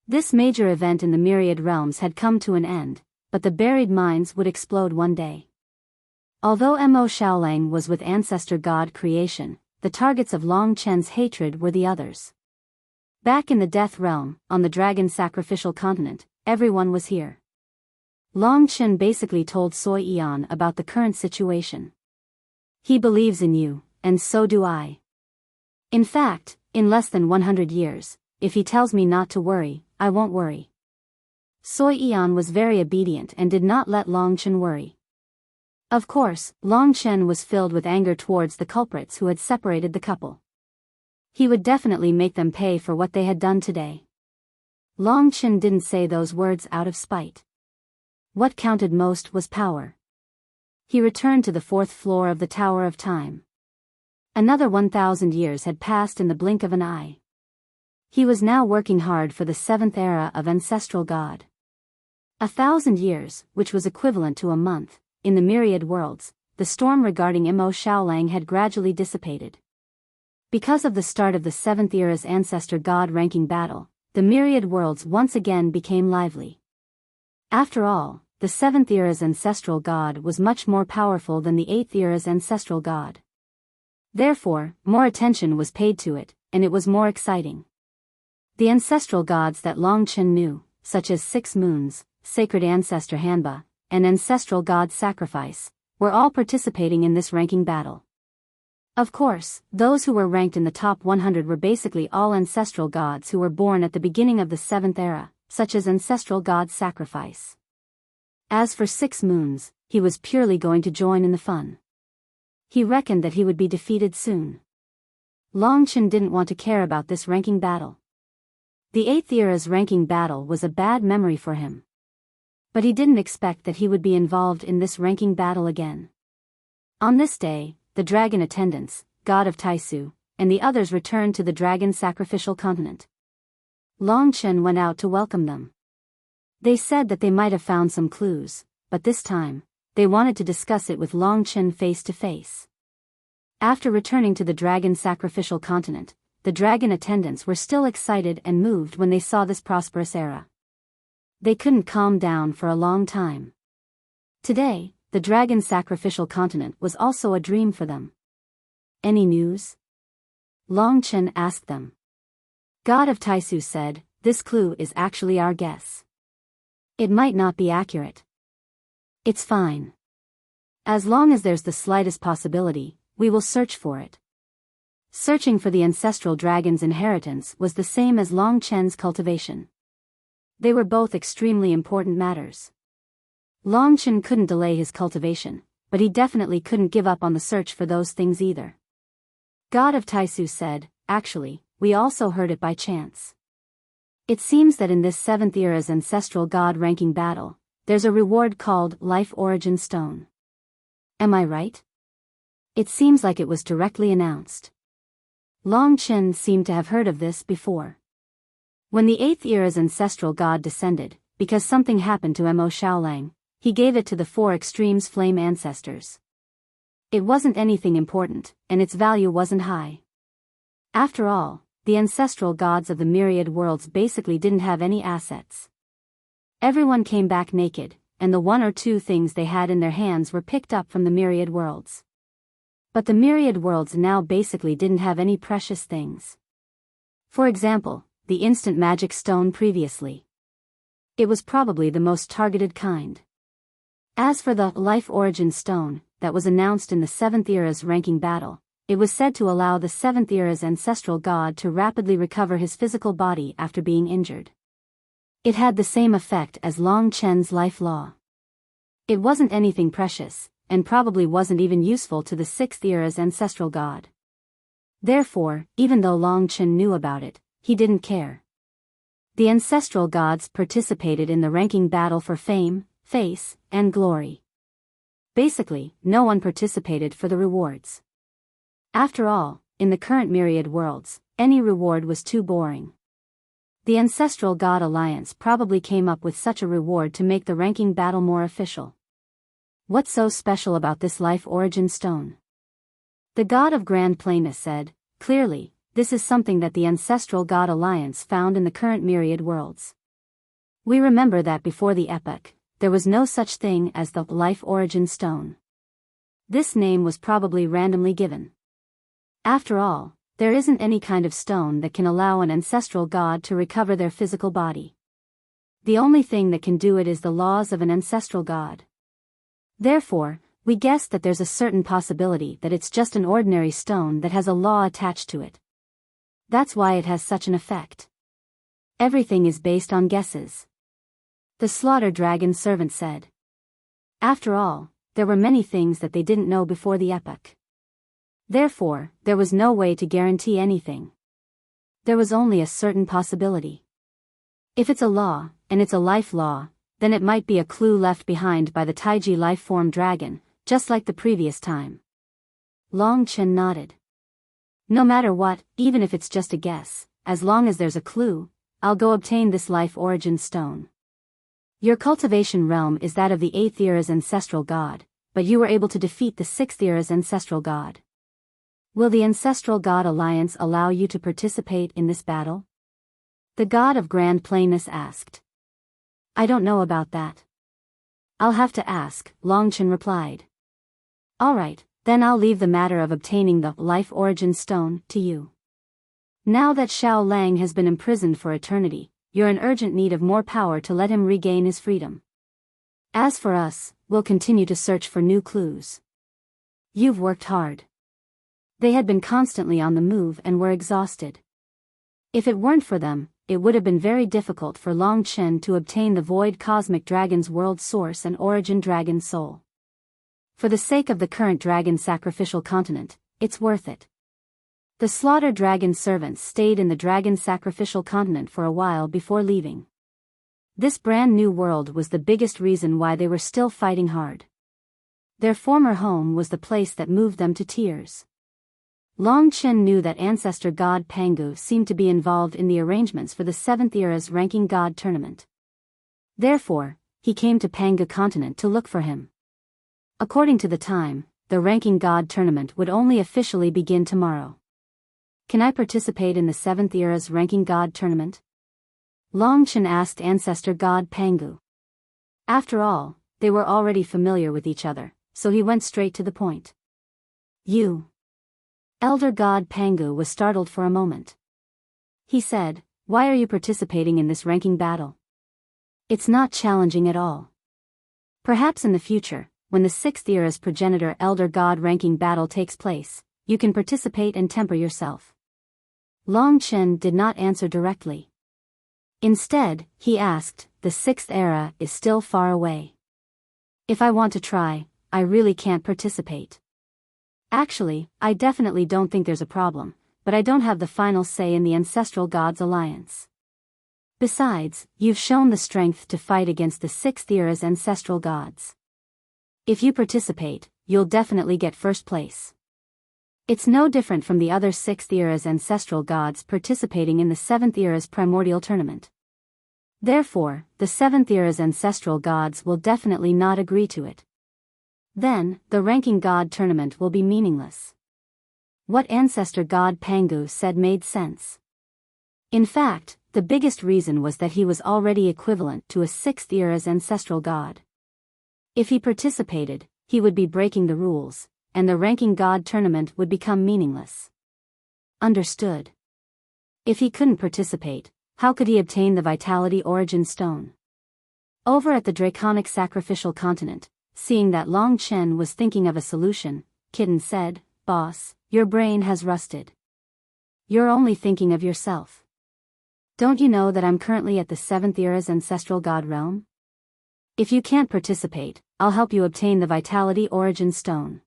This major event in the myriad realms had come to an end, but the buried mines would explode one day. Although Mo Xiaolang was with Ancestor God Creation, the targets of Long Chen's hatred were the others. Back in the Death Realm, on the Dragon Sacrificial Continent, everyone was here. Long Chen basically told Soi Eon about the current situation. He believes in you, and so do I. In fact, in less than 100 years, if he tells me not to worry, I won't worry. Soi Eon was very obedient and did not let Long Chen worry. Of course, Long Chen was filled with anger towards the culprits who had separated the couple. He would definitely make them pay for what they had done today. Long Chen didn't say those words out of spite. What counted most was power. He returned to the 4th floor of the Tower of Time. Another 1,000 years had passed in the blink of an eye. He was now working hard for the 7th era of Ancestral God. 1,000 years, which was equivalent to a month, in the myriad worlds, the storm regarding Mo Xiaolang had gradually dissipated. Because of the start of the 7th era's Ancestor God ranking battle, the myriad worlds once again became lively. After all, the 7th era's Ancestral God was much more powerful than the 8th era's Ancestral God. Therefore, more attention was paid to it, and it was more exciting. The Ancestral Gods that Long Chen knew, such as 6 Moons, Sacred Ancestor Hanba, and Ancestral God Sacrifice, were all participating in this ranking battle. Of course, those who were ranked in the top 100 were basically all Ancestral Gods who were born at the beginning of the 7th era, such as Ancestral God Sacrifice. As for 6 Moons, he was purely going to join in the fun. He reckoned that he would be defeated soon. Long Chen didn't want to care about this ranking battle. The 8th era's ranking battle was a bad memory for him. But he didn't expect that he would be involved in this ranking battle again. On this day, the dragon attendants, god of Taisu, and the others returned to the dragon sacrificial continent. Long Chen went out to welcome them. They said that they might have found some clues, but this time, they wanted to discuss it with Long Chen face to face. After returning to the dragon sacrificial continent, the dragon attendants were still excited and moved when they saw this prosperous era. They couldn't calm down for a long time. Today, the dragon sacrificial continent was also a dream for them. Any news? Long Chen asked them. God of Taisu said, this clue is actually our guess. It might not be accurate. It's fine. As long as there's the slightest possibility, we will search for it. Searching for the ancestral dragon's inheritance was the same as Long Chen's cultivation. They were both extremely important matters. Long Chen couldn't delay his cultivation, but he definitely couldn't give up on the search for those things either. God of Taisu said, actually, we also heard it by chance. It seems that in this 7th era's ancestral god ranking battle, there's a reward called Life Origin Stone. Am I right? It seems like it was directly announced. Long Chen seemed to have heard of this before. When the 8th era's ancestral god descended, because something happened to Mo Xiaolang, he gave it to the 4 extremes flame ancestors. It wasn't anything important, and its value wasn't high. After all, the ancestral gods of the myriad worlds basically didn't have any assets. Everyone came back naked, and the 1 or 2 things they had in their hands were picked up from the myriad worlds. But the myriad worlds now basically didn't have any precious things. For example, the instant magic stone previously. It was probably the most targeted kind. As for the Life Origin Stone, that was announced in the 7th era's ranking battle, it was said to allow the 7th era's ancestral god to rapidly recover his physical body after being injured. It had the same effect as Long Chen's life law. It wasn't anything precious, and probably wasn't even useful to the 6th era's ancestral god. Therefore, even though Long Chen knew about it, he didn't care. The ancestral gods participated in the ranking battle for fame, face, and glory. Basically, no one participated for the rewards. After all, in the current myriad worlds, any reward was too boring. The Ancestral God Alliance probably came up with such a reward to make the ranking battle more official. What's so special about this Life Origin Stone? The God of Grand Plainness said, clearly, this is something that the Ancestral God Alliance found in the current myriad worlds. We remember that before the epoch, there was no such thing as the Life Origin Stone. This name was probably randomly given. After all, there isn't any kind of stone that can allow an ancestral god to recover their physical body. The only thing that can do it is the laws of an ancestral god. Therefore, we guess that there's a certain possibility that it's just an ordinary stone that has a law attached to it. That's why it has such an effect. Everything is based on guesses. The Slaughter Dragon servant said. After all, there were many things that they didn't know before the epoch. Therefore, there was no way to guarantee anything. There was only a certain possibility. If it's a law, and it's a life law, then it might be a clue left behind by the Taiji life-form dragon, just like the previous time. Long Chen nodded. No matter what, even if it's just a guess, as long as there's a clue, I'll go obtain this Life Origin Stone. Your cultivation realm is that of the 8th era's ancestral god, but you were able to defeat the 6th era's ancestral god. Will the Ancestral God Alliance allow you to participate in this battle? The God of Grand Plainness asked. I don't know about that. I'll have to ask, Long Chen replied. Alright, then I'll leave the matter of obtaining the Life Origin Stone to you. Now that Xiao Lang has been imprisoned for eternity, you're in urgent need of more power to let him regain his freedom. As for us, we'll continue to search for new clues. You've worked hard. They had been constantly on the move and were exhausted. If it weren't for them, it would have been very difficult for Long Chen to obtain the Void Cosmic Dragon's world source and origin dragon soul. For the sake of the current dragon sacrificial continent, it's worth it. The Slaughter Dragon servants stayed in the dragon sacrificial continent for a while before leaving. This brand new world was the biggest reason why they were still fighting hard. Their former home was the place that moved them to tears. Long Chen knew that ancestor god Pangu seemed to be involved in the arrangements for the 7th era's ranking god tournament. Therefore, he came to Pangu continent to look for him. According to the time, the ranking god tournament would only officially begin tomorrow. Can I participate in the 7th era's ranking god tournament? Long Chen asked ancestor god Pangu. After all, they were already familiar with each other, so he went straight to the point. You. Elder god Pangu was startled for a moment. He said, "Why are you participating in this ranking battle? It's not challenging at all. Perhaps in the future, when the 6th era's progenitor elder god ranking battle takes place, you can participate and temper yourself." Long Chen did not answer directly. Instead, he asked, "The 6th era is still far away. If I want to try, I really can't participate. Actually, I definitely don't think there's a problem, but I don't have the final say in the Ancestral Gods Alliance. Besides, you've shown the strength to fight against the 6th era's ancestral gods. If you participate, you'll definitely get first place. It's no different from the other 6th era's ancestral gods participating in the 7th era's primordial tournament. Therefore, the 7th era's ancestral gods will definitely not agree to it. Then, the ranking god tournament will be meaningless." What ancestor god Pangu said made sense. In fact, the biggest reason was that he was already equivalent to a 6th era's ancestral god. If he participated, he would be breaking the rules, and the ranking god tournament would become meaningless. Understood. If he couldn't participate, how could he obtain the Vitality Origin Stone? Over at the Draconic Sacrificial Continent, seeing that Long Chen was thinking of a solution, Kitten said, "Boss, your brain has rusted. You're only thinking of yourself. Don't you know that I'm currently at the 7th era's ancestral god realm? If you can't participate, I'll help you obtain the Vitality Origin Stone."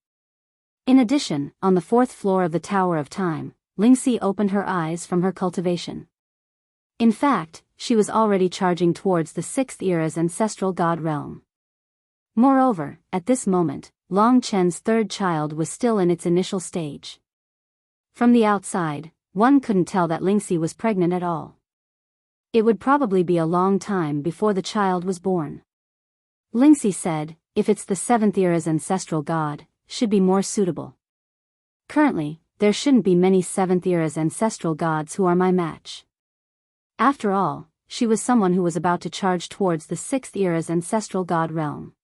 In addition, on the 4th floor of the Tower of Time, Lingxi opened her eyes from her cultivation. In fact, she was already charging towards the 6th era's ancestral god realm. Moreover, at this moment, Long Chen's 3rd child was still in its initial stage. From the outside, one couldn't tell that Lingxi was pregnant at all. It would probably be a long time before the child was born. Lingxi said, "If it's the 7th era's ancestral god, should be more suitable. Currently, there shouldn't be many 7th era's ancestral gods who are my match." After all, she was someone who was about to charge towards the 6th era's ancestral god realm.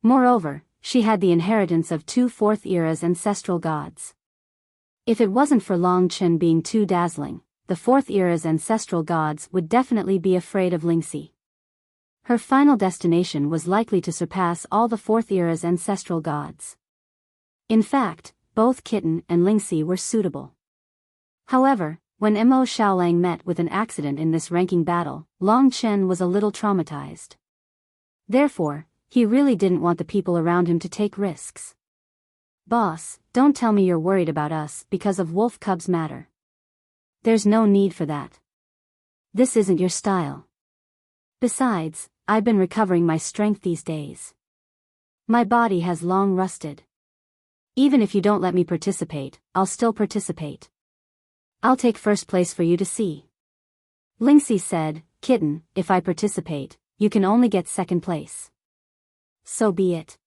Moreover, she had the inheritance of 2 4th era's ancestral gods. If it wasn't for Long Chen being too dazzling, the 4th era's ancestral gods would definitely be afraid of Lingxi. Her final destination was likely to surpass all the 4th era's ancestral gods. In fact, both Kitten and Lingxi were suitable. However, when Mo Xiaolang met with an accident in this ranking battle, Long Chen was a little traumatized. Therefore, he really didn't want the people around him to take risks. "Boss, don't tell me you're worried about us because of Wolf Cub's matter. There's no need for that. This isn't your style. Besides, I've been recovering my strength these days. My body has long rusted. Even if you don't let me participate, I'll still participate. I'll take first place for you to see." Lingxi said, "Kitten, if I participate, you can only get 2nd place. So be it.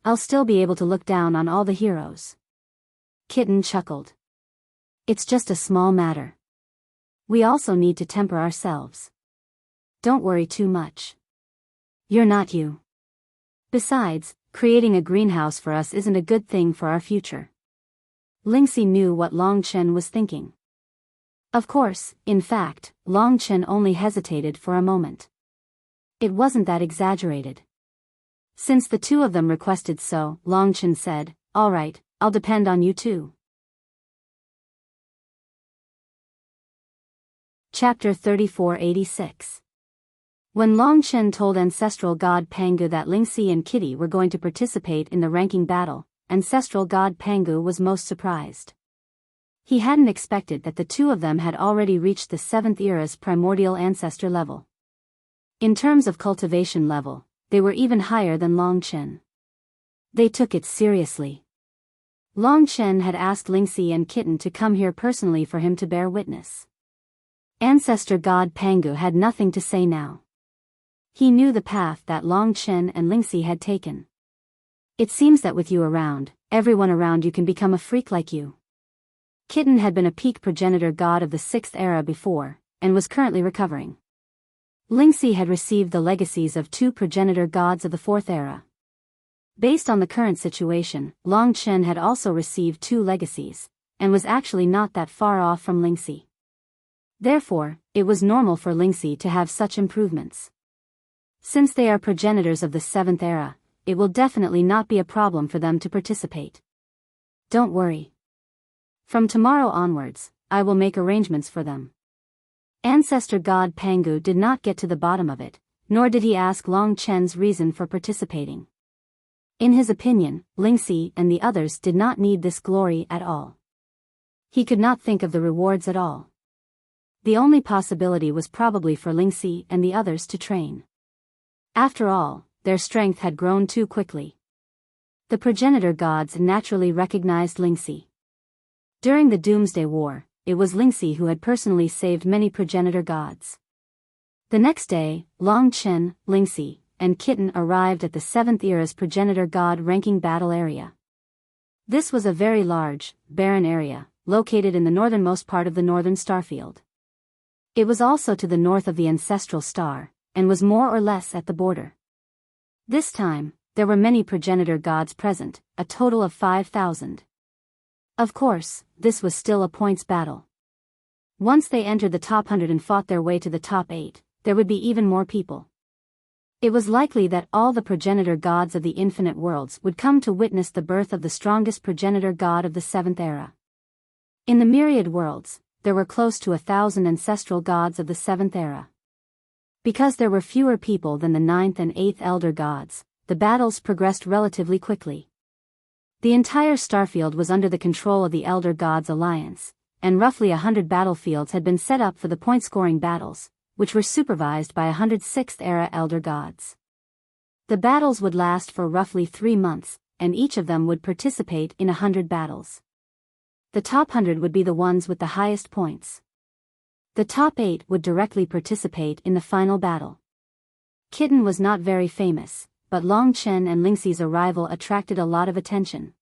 I'll still be able to look down on all the heroes." Kitten chuckled. "It's just a small matter. We also need to temper ourselves. Don't worry too much. You're not you. Besides, creating a greenhouse for us isn't a good thing for our future." Lingxi knew what Long Chen was thinking. Of course, in fact, Long Chen only hesitated for a moment. It wasn't that exaggerated. Since the two of them requested so, Long Chen said, "All right, I'll depend on you too." Chapter 3486. When Long Chen told ancestral god Pangu that Lingxi and Kitty were going to participate in the ranking battle, ancestral god Pangu was most surprised. He hadn't expected that the two of them had already reached the 7th era's primordial ancestor level. In terms of cultivation level, they were even higher than Long Chen. They took it seriously. Long Chen had asked Lingxi and Kitten to come here personally for him to bear witness. Ancestor God Pangu had nothing to say now. He knew the path that Long Chen and Lingxi had taken. It seems that with you around, everyone around you can become a freak like you. Kitten had been a peak progenitor god of the 6th era before, and was currently recovering. Lingxi had received the legacies of 2 progenitor gods of the 4th era. Based on the current situation, Long Chen had also received 2 legacies, and was actually not that far off from Lingxi. Therefore, it was normal for Lingxi to have such improvements. Since they are progenitors of the 7th era, it will definitely not be a problem for them to participate. Don't worry. From tomorrow onwards, I will make arrangements for them. Ancestor God Pangu did not get to the bottom of it, nor did he ask Long Chen's reason for participating. In his opinion, Lingxi and the others did not need this glory at all. He could not think of the rewards at all. The only possibility was probably for Lingxi and the others to train. After all, their strength had grown too quickly. The progenitor gods naturally recognized Lingxi. During the Doomsday War, it was Lingxi who had personally saved many progenitor gods. The next day, Long Chen, Lingxi, and Kitten arrived at the 7th era's progenitor god ranking battle area. This was a very large, barren area, located in the northernmost part of the northern starfield. It was also to the north of the Ancestral star, and was more or less at the border. This time, there were many progenitor gods present, a total of 5,000. Of course, this was still a points battle. Once they entered the top 100 and fought their way to the top 8, there would be even more people. It was likely that all the progenitor gods of the infinite worlds would come to witness the birth of the strongest progenitor god of the 7th era. In the myriad worlds, there were close to 1,000 ancestral gods of the 7th era. Because there were fewer people than the 9th and 8th elder gods, the battles progressed relatively quickly. The entire starfield was under the control of the Elder Gods Alliance, and roughly 100 battlefields had been set up for the point-scoring battles, which were supervised by 106th-era Elder Gods. The battles would last for roughly 3 months, and each of them would participate in 100 battles. The top 100 would be the ones with the highest points. The top 8 would directly participate in the final battle. Kitten was not very famous, but Long Chen and Lingxi's arrival attracted a lot of attention.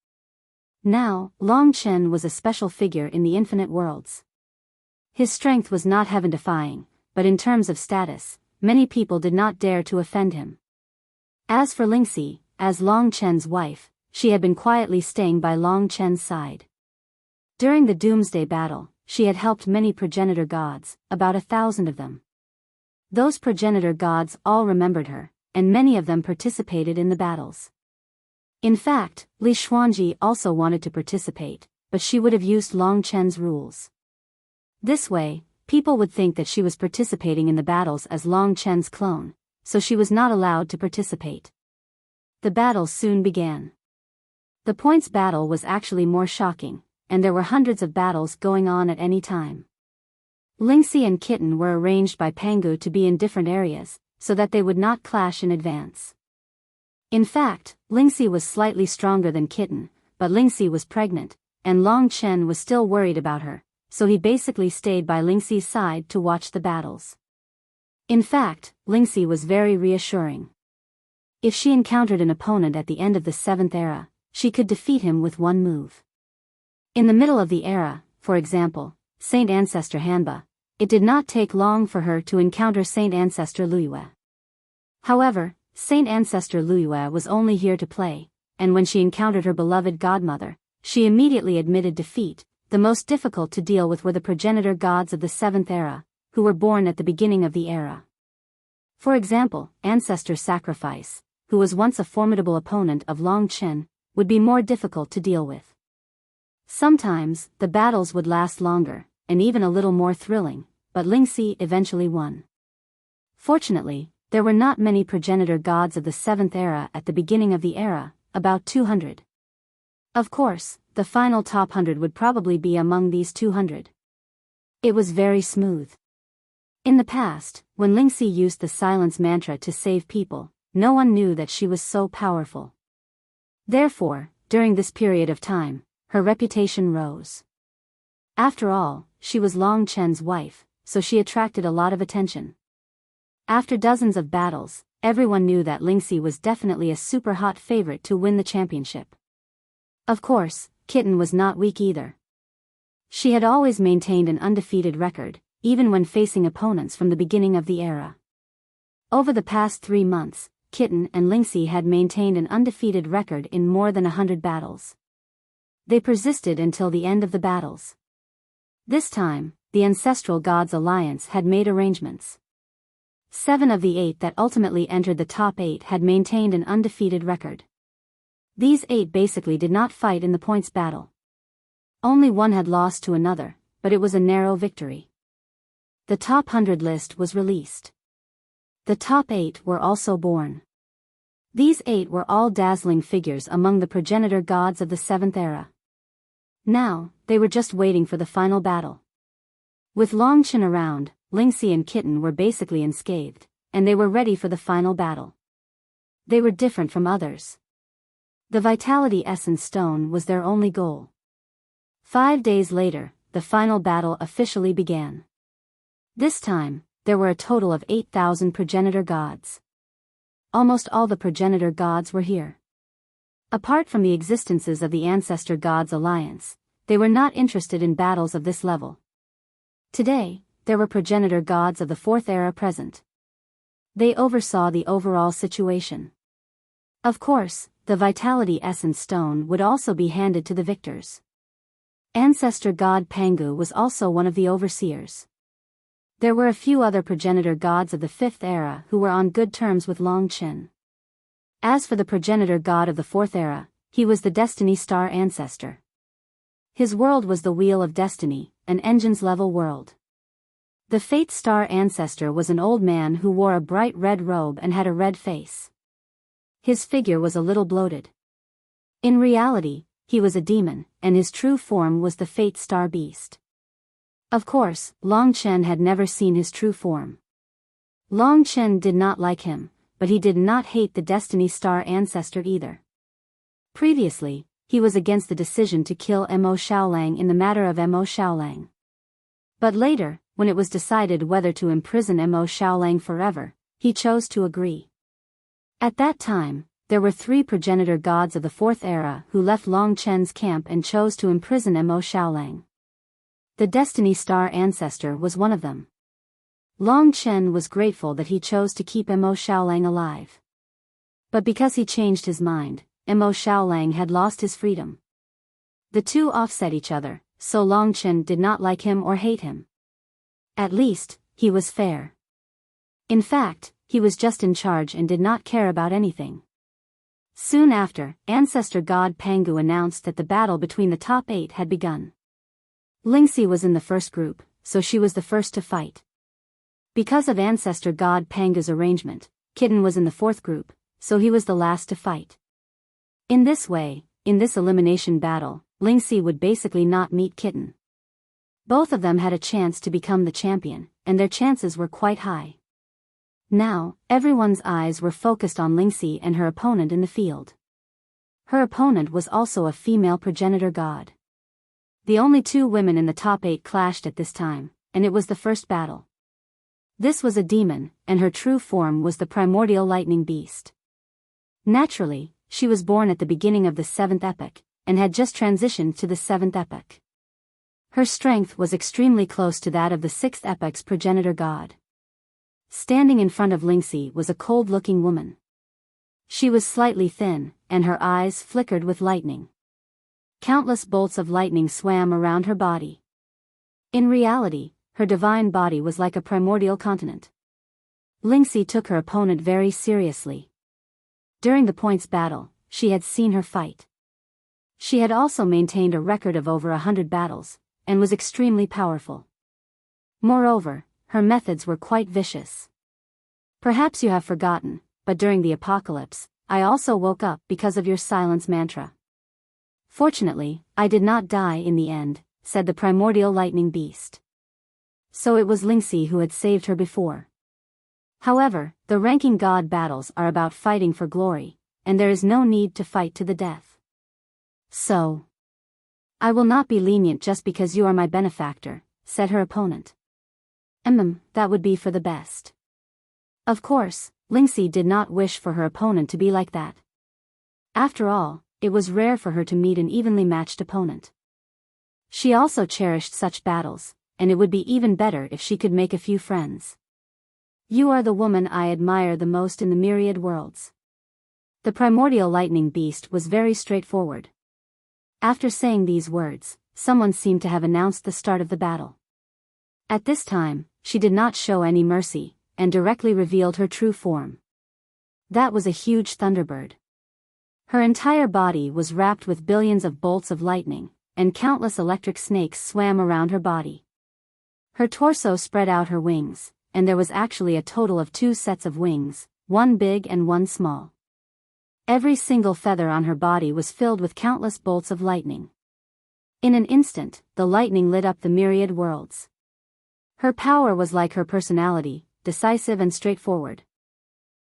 Now, Long Chen was a special figure in the infinite worlds. His strength was not heaven-defying, but in terms of status, many people did not dare to offend him. As for Lingxi, as Long Chen's wife, she had been quietly staying by Long Chen's side. During the Doomsday Battle, she had helped many progenitor gods, about 1,000 of them. Those progenitor gods all remembered her, and many of them participated in the battles. In fact, Li Xuanji also wanted to participate, but she would have used Long Chen's rules. This way, people would think that she was participating in the battles as Long Chen's clone, so she was not allowed to participate. The battle soon began. The points battle was actually more shocking, and there were hundreds of battles going on at any time. Lingxi and Kitten were arranged by Pangu to be in different areas, so that they would not clash in advance. In fact, Lingxi was slightly stronger than Kitten, but Lingxi was pregnant, and Long Chen was still worried about her, so he basically stayed by Lingxi's side to watch the battles. In fact, Lingxi was very reassuring. If she encountered an opponent at the end of the 7th era, she could defeat him with one move. In the middle of the era, for example, Saint Ancestor Hanba, it did not take long for her to encounter Saint Ancestor Luyue. However, Saint Ancestor Luyue was only here to play, and when she encountered her beloved godmother, she immediately admitted defeat. The most difficult to deal with were the progenitor gods of the 7th era, who were born at the beginning of the era. For example, Ancestor Sacrifice, who was once a formidable opponent of Long Chen, would be more difficult to deal with. Sometimes, the battles would last longer, and even a little more thrilling, but Lingxi eventually won. Fortunately, there were not many progenitor gods of the 7th era at the beginning of the era, about 200. Of course, the final top 100 would probably be among these 200. It was very smooth. In the past, when Lingxi used the silence mantra to save people, no one knew that she was so powerful. Therefore, during this period of time, her reputation rose. After all, she was Long Chen's wife, so she attracted a lot of attention. After dozens of battles, everyone knew that Lingxi was definitely a super hot favorite to win the championship. Of course, Kitten was not weak either. She had always maintained an undefeated record, even when facing opponents from the beginning of the era. Over the past 3 months, Kitten and Lingxi had maintained an undefeated record in more than 100 battles. They persisted until the end of the battles. This time, the Ancestral Gods Alliance had made arrangements. 7 of the 8 that ultimately entered the top 8 had maintained an undefeated record. These 8 basically did not fight in the points battle. Only one had lost to another, but it was a narrow victory. The top 100 list was released. The top 8 were also born. These 8 were all dazzling figures among the progenitor gods of the 7th era. Now, they were just waiting for the final battle. With Long Chen around, Lingxi and Kitten were basically unscathed, and they were ready for the final battle. They were different from others. The Vitality Essence Stone was their only goal. 5 days later, the final battle officially began. This time, there were a total of 8,000 progenitor gods. Almost all the progenitor gods were here. Apart from the existences of the Ancestor Gods Alliance, they were not interested in battles of this level. Today, there were progenitor gods of the 4th era present. They oversaw the overall situation. Of course, the Vitality Essence Stone would also be handed to the victors. Ancestor God Pangu was also one of the overseers. There were a few other progenitor gods of the 5th era who were on good terms with Long Chen. As for the progenitor god of the 4th era, he was the Destiny Star Ancestor. His world was the Wheel of Destiny, an Engines-level world. The Fate Star Ancestor was an old man who wore a bright red robe and had a red face. His figure was a little bloated. In reality, he was a demon, and his true form was the Fate Star Beast. Of course, Long Chen had never seen his true form. Long Chen did not like him, but he did not hate the Destiny Star Ancestor either. Previously, he was against the decision to kill Mo Xiaolang in the matter of Mo Xiaolang. But later, when it was decided whether to imprison Mo Xiaolang forever, he chose to agree. At that time, there were 3 progenitor gods of the 4th era who left Long Chen's camp and chose to imprison Mo Xiaolang. The Destiny Star Ancestor was one of them. Long Chen was grateful that he chose to keep Mo Xiaolang alive. But because he changed his mind, Mo Xiaolang had lost his freedom. The two offset each other, so Long Chen did not like him or hate him. At least, he was fair. In fact, he was just in charge and did not care about anything. Soon after, Ancestor God Pangu announced that the battle between the top 8 had begun. Lingxi was in the first group, so she was the first to fight. Because of Ancestor God Pangu's arrangement, Kitten was in the 4th group, so he was the last to fight. In this way, in this elimination battle, Lingxi would basically not meet Kitten. Both of them had a chance to become the champion, and their chances were quite high. Now, everyone's eyes were focused on Lingxi and her opponent in the field. Her opponent was also a female progenitor god. The only 2 women in the top 8 clashed at this time, and it was the first battle. This was a demon, and her true form was the primordial lightning beast. Naturally, she was born at the beginning of the 7th epoch, and had just transitioned to the 7th epoch. Her strength was extremely close to that of the 6th epoch's progenitor god. Standing in front of Lingxi was a cold-looking woman. She was slightly thin, and her eyes flickered with lightning. Countless bolts of lightning swam around her body. In reality, her divine body was like a primordial continent. Lingxi took her opponent very seriously. During the points battle, she had seen her fight. She had also maintained a record of over 100 battles, and was extremely powerful. Moreover, her methods were quite vicious. Perhaps you have forgotten, but during the apocalypse, I also woke up because of your silence mantra. Fortunately, I did not die in the end, said the primordial lightning beast. So it was Lingxi who had saved her before. However, the ranking god battles are about fighting for glory, and there is no need to fight to the death. So, I will not be lenient just because you are my benefactor, said her opponent. That would be for the best. Of course, Lingxi did not wish for her opponent to be like that. After all, it was rare for her to meet an evenly matched opponent. She also cherished such battles, and it would be even better if she could make a few friends. You are the woman I admire the most in the myriad worlds. The primordial lightning beast was very straightforward. After saying these words, someone seemed to have announced the start of the battle. At this time, she did not show any mercy, and directly revealed her true form. That was a huge thunderbird. Her entire body was wrapped with billions of bolts of lightning, and countless electric snakes swam around her body. Her torso spread out her wings, and there was actually a total of 2 sets of wings, one big and one small. Every single feather on her body was filled with countless bolts of lightning. In an instant, the lightning lit up the myriad worlds. Her power was like her personality, decisive and straightforward.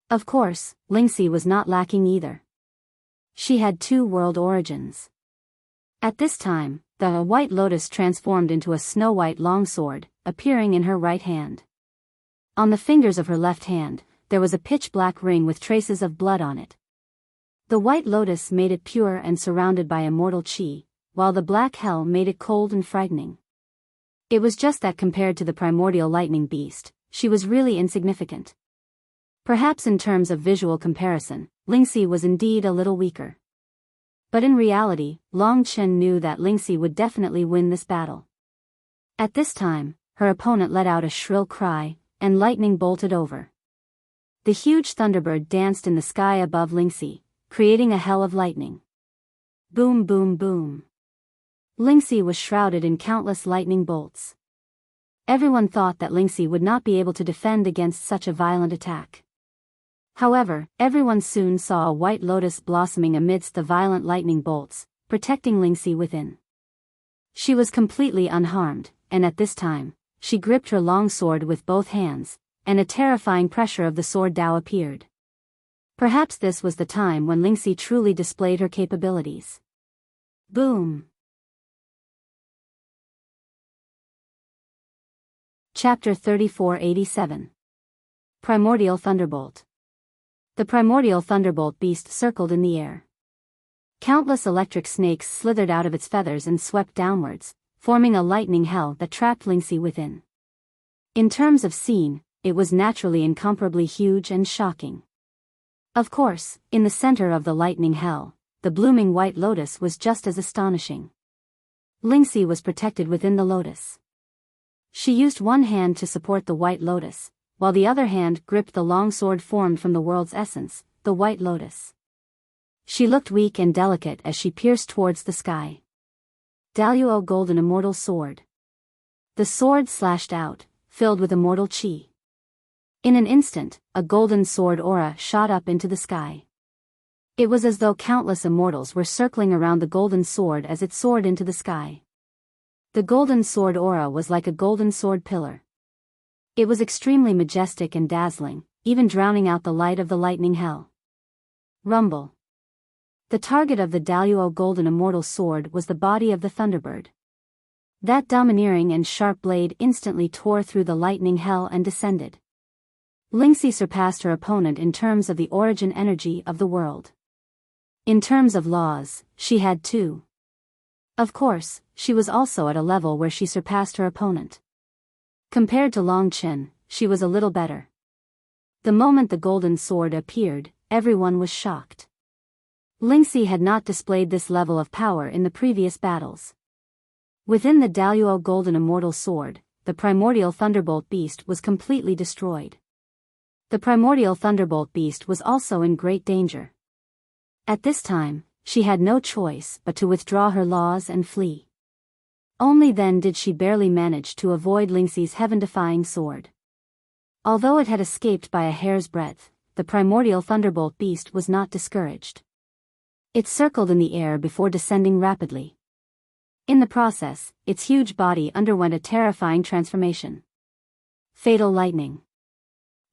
Of course, Lingxi was not lacking either. She had 2 world origins. At this time, the white lotus transformed into a snow-white longsword, appearing in her right hand. On the fingers of her left hand, there was a pitch-black ring with traces of blood on it. The white lotus made it pure and surrounded by immortal chi, while the black hell made it cold and frightening. It was just that compared to the primordial lightning beast, she was really insignificant. Perhaps in terms of visual comparison, Lingxi was indeed a little weaker. But in reality, Long Chen knew that Lingxi would definitely win this battle. At this time, her opponent let out a shrill cry, and lightning bolted over. The huge thunderbird danced in the sky above Lingxi, creating a hell of lightning. Boom boom boom. Lingxi was shrouded in countless lightning bolts. Everyone thought that Lingxi would not be able to defend against such a violent attack. However, everyone soon saw a white lotus blossoming amidst the violent lightning bolts, protecting Lingxi within. She was completely unharmed, and at this time, she gripped her long sword with both hands, and a terrifying pressure of the sword Dao appeared. Perhaps this was the time when Lingxi truly displayed her capabilities. Boom! Chapter 3487. Primordial Thunderbolt. The primordial thunderbolt beast circled in the air. Countless electric snakes slithered out of its feathers and swept downwards, forming a lightning hell that trapped Lingxi within. In terms of scene, it was naturally incomparably huge and shocking. Of course, in the center of the lightning hell, the blooming white lotus was just as astonishing. Lingxi was protected within the lotus. She used one hand to support the white lotus, while the other hand gripped the long sword formed from the world's essence, the white lotus. She looked weak and delicate as she pierced towards the sky. Daluo Golden Immortal Sword. The sword slashed out, filled with immortal chi. In an instant, a golden sword aura shot up into the sky. It was as though countless immortals were circling around the golden sword as it soared into the sky. The golden sword aura was like a golden sword pillar. It was extremely majestic and dazzling, even drowning out the light of the lightning hell. Rumble. The target of the Daluo Golden Immortal Sword was the body of the Thunderbird. That domineering and sharp blade instantly tore through the lightning hell and descended. Lingxi surpassed her opponent in terms of the origin energy of the world. In terms of laws, she had 2. Of course, she was also at a level where she surpassed her opponent. Compared to Long Chen, she was a little better. The moment the golden sword appeared, everyone was shocked. Lingxi had not displayed this level of power in the previous battles. Within the Daluo Golden Immortal Sword, the primordial thunderbolt beast was completely destroyed. The primordial thunderbolt beast was also in great danger. At this time, she had no choice but to withdraw her laws and flee. Only then did she barely manage to avoid Lingxi's heaven-defying sword. Although it had escaped by a hair's breadth, the primordial thunderbolt beast was not discouraged. It circled in the air before descending rapidly. In the process, its huge body underwent a terrifying transformation. Fatal lightning.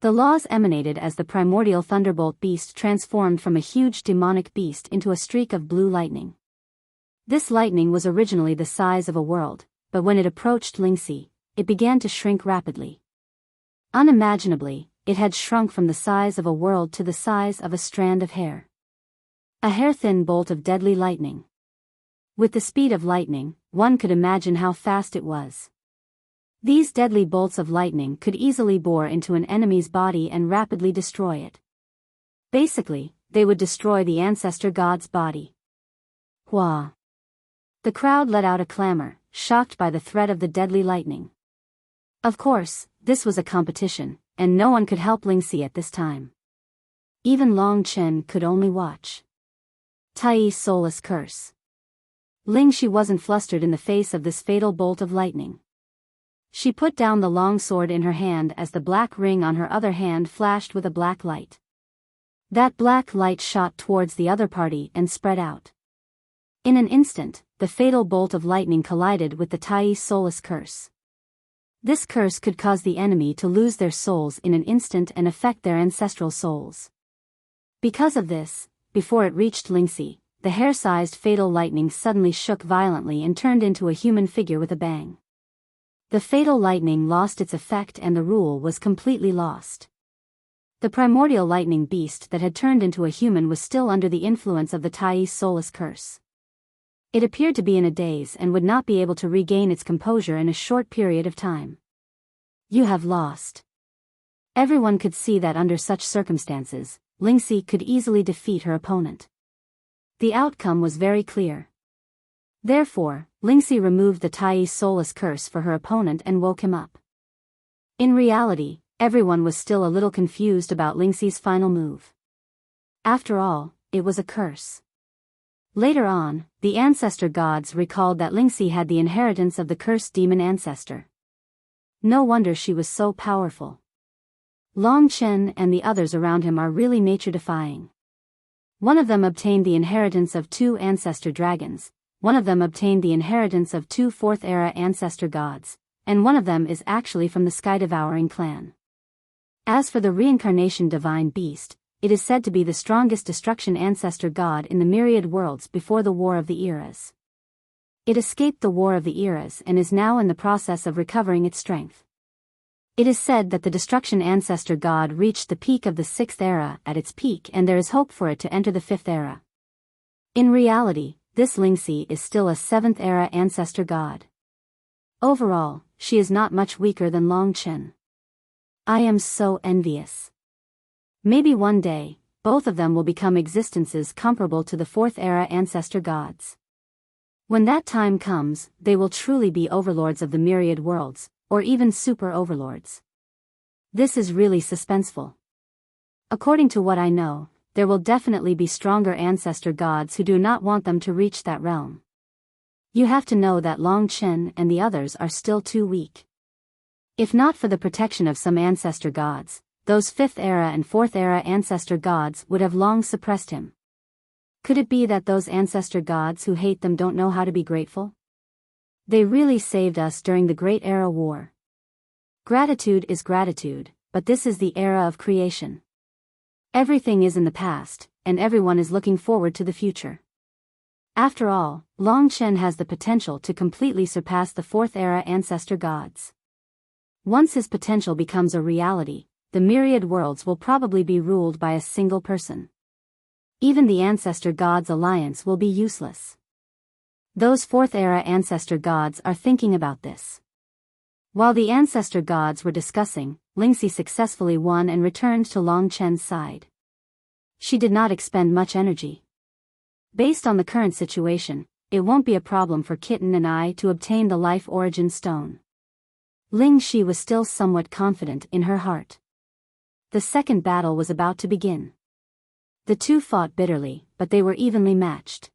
The laws emanated as the primordial thunderbolt beast transformed from a huge demonic beast into a streak of blue lightning. This lightning was originally the size of a world, but when it approached Lingxi, it began to shrink rapidly. Unimaginably, it had shrunk from the size of a world to the size of a strand of hair. A hair-thin bolt of deadly lightning. With the speed of lightning, one could imagine how fast it was. These deadly bolts of lightning could easily bore into an enemy's body and rapidly destroy it. Basically, they would destroy the ancestor god's body. Hua! The crowd let out a clamor, shocked by the threat of the deadly lightning. Of course, this was a competition, and no one could help Lingxi at this time. Even Long Chen could only watch. Tai's soulless curse. Lingxi wasn't flustered in the face of this fatal bolt of lightning. She put down the long sword in her hand as the black ring on her other hand flashed with a black light. That black light shot towards the other party and spread out. In an instant, the fatal bolt of lightning collided with the Tai's soulless curse. This curse could cause the enemy to lose their souls in an instant and affect their ancestral souls. Because of this, before it reached Lingxi, the hair-sized fatal lightning suddenly shook violently and turned into a human figure with a bang. The fatal lightning lost its effect and the rule was completely lost. The primordial lightning beast that had turned into a human was still under the influence of the Tai's soulless curse. It appeared to be in a daze and would not be able to regain its composure in a short period of time. You have lost. Everyone could see that under such circumstances, Lingxi could easily defeat her opponent. The outcome was very clear. Therefore, Lingxi removed the Tai's soulless curse for her opponent and woke him up. In reality, everyone was still a little confused about Lingxi's final move. After all, it was a curse. Later on, the ancestor gods recalled that Lingxi had the inheritance of the cursed demon ancestor. No wonder she was so powerful. Long Chen and the others around him are really nature-defying. One of them obtained the inheritance of 2 ancestor dragons, one of them obtained the inheritance of 2 fourth-era ancestor gods, and one of them is actually from the Sky-Devouring clan. As for the reincarnation divine beast, it is said to be the strongest destruction ancestor god in the myriad worlds before the War of the Eras. It escaped the War of the Eras and is now in the process of recovering its strength. It is said that the destruction ancestor god reached the peak of the 6th era at its peak and there is hope for it to enter the 5th era. In reality, this Lingxi is still a 7th era ancestor god. Overall, she is not much weaker than Long Chen. I am so envious. Maybe one day, both of them will become existences comparable to the 4th era ancestor gods. When that time comes, they will truly be overlords of the myriad worlds, or even super overlords. This is really suspenseful. According to what I know, there will definitely be stronger ancestor gods who do not want them to reach that realm. You have to know that Long Chen and the others are still too weak. If not for the protection of some ancestor gods, those 5th era and 4th era ancestor gods would have long suppressed him. Could it be that those ancestor gods who hate them don't know how to be grateful? They really saved us during the Great Era War. Gratitude is gratitude, but this is the era of creation. Everything is in the past, and everyone is looking forward to the future. After all, Long Chen has the potential to completely surpass the 4th era ancestor gods. Once his potential becomes a reality, the myriad worlds will probably be ruled by a single person. Even the ancestor gods' alliance will be useless. Those 4th era ancestor gods are thinking about this. While the ancestor gods were discussing, Lingxi successfully won and returned to Long Chen's side. She did not expend much energy. Based on the current situation, it won't be a problem for Kitten and I to obtain the Life Origin Stone. Lingxi was still somewhat confident in her heart. The second battle was about to begin. The two fought bitterly, but they were evenly matched.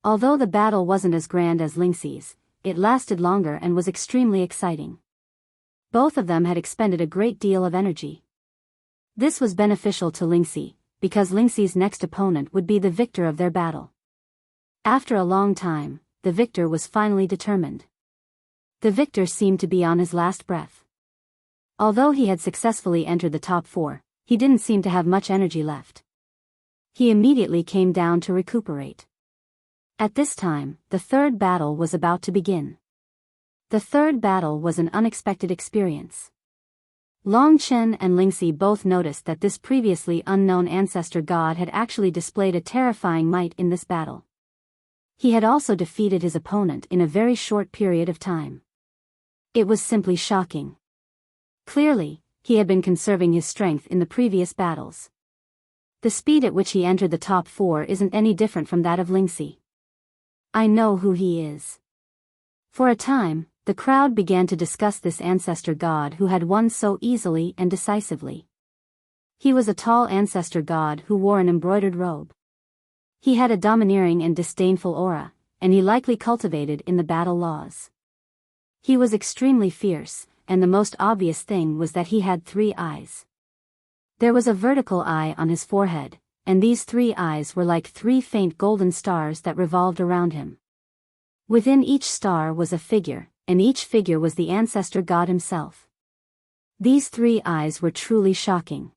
Although the battle wasn't as grand as Lingxi's, it lasted longer and was extremely exciting. Both of them had expended a great deal of energy. This was beneficial to Lingxi, because Lingxi's next opponent would be the victor of their battle. After a long time, the victor was finally determined. The victor seemed to be on his last breath. Although he had successfully entered the top 4, he didn't seem to have much energy left. He immediately came down to recuperate. At this time, the third battle was about to begin. The third battle was an unexpected experience. Long Chen and Lingxi both noticed that this previously unknown ancestor god had actually displayed a terrifying might in this battle. He had also defeated his opponent in a very short period of time. It was simply shocking. Clearly, he had been conserving his strength in the previous battles. The speed at which he entered the top 4 isn't any different from that of Lingxi. I know who he is. For a time, the crowd began to discuss this ancestor god who had won so easily and decisively. He was a tall ancestor god who wore an embroidered robe. He had a domineering and disdainful aura, and he likely cultivated in the battle laws. He was extremely fierce, and the most obvious thing was that he had 3 eyes. There was a vertical eye on his forehead, and these 3 eyes were like 3 faint golden stars that revolved around him. Within each star was a figure, and each figure was the ancestor god himself. These 3 eyes were truly shocking.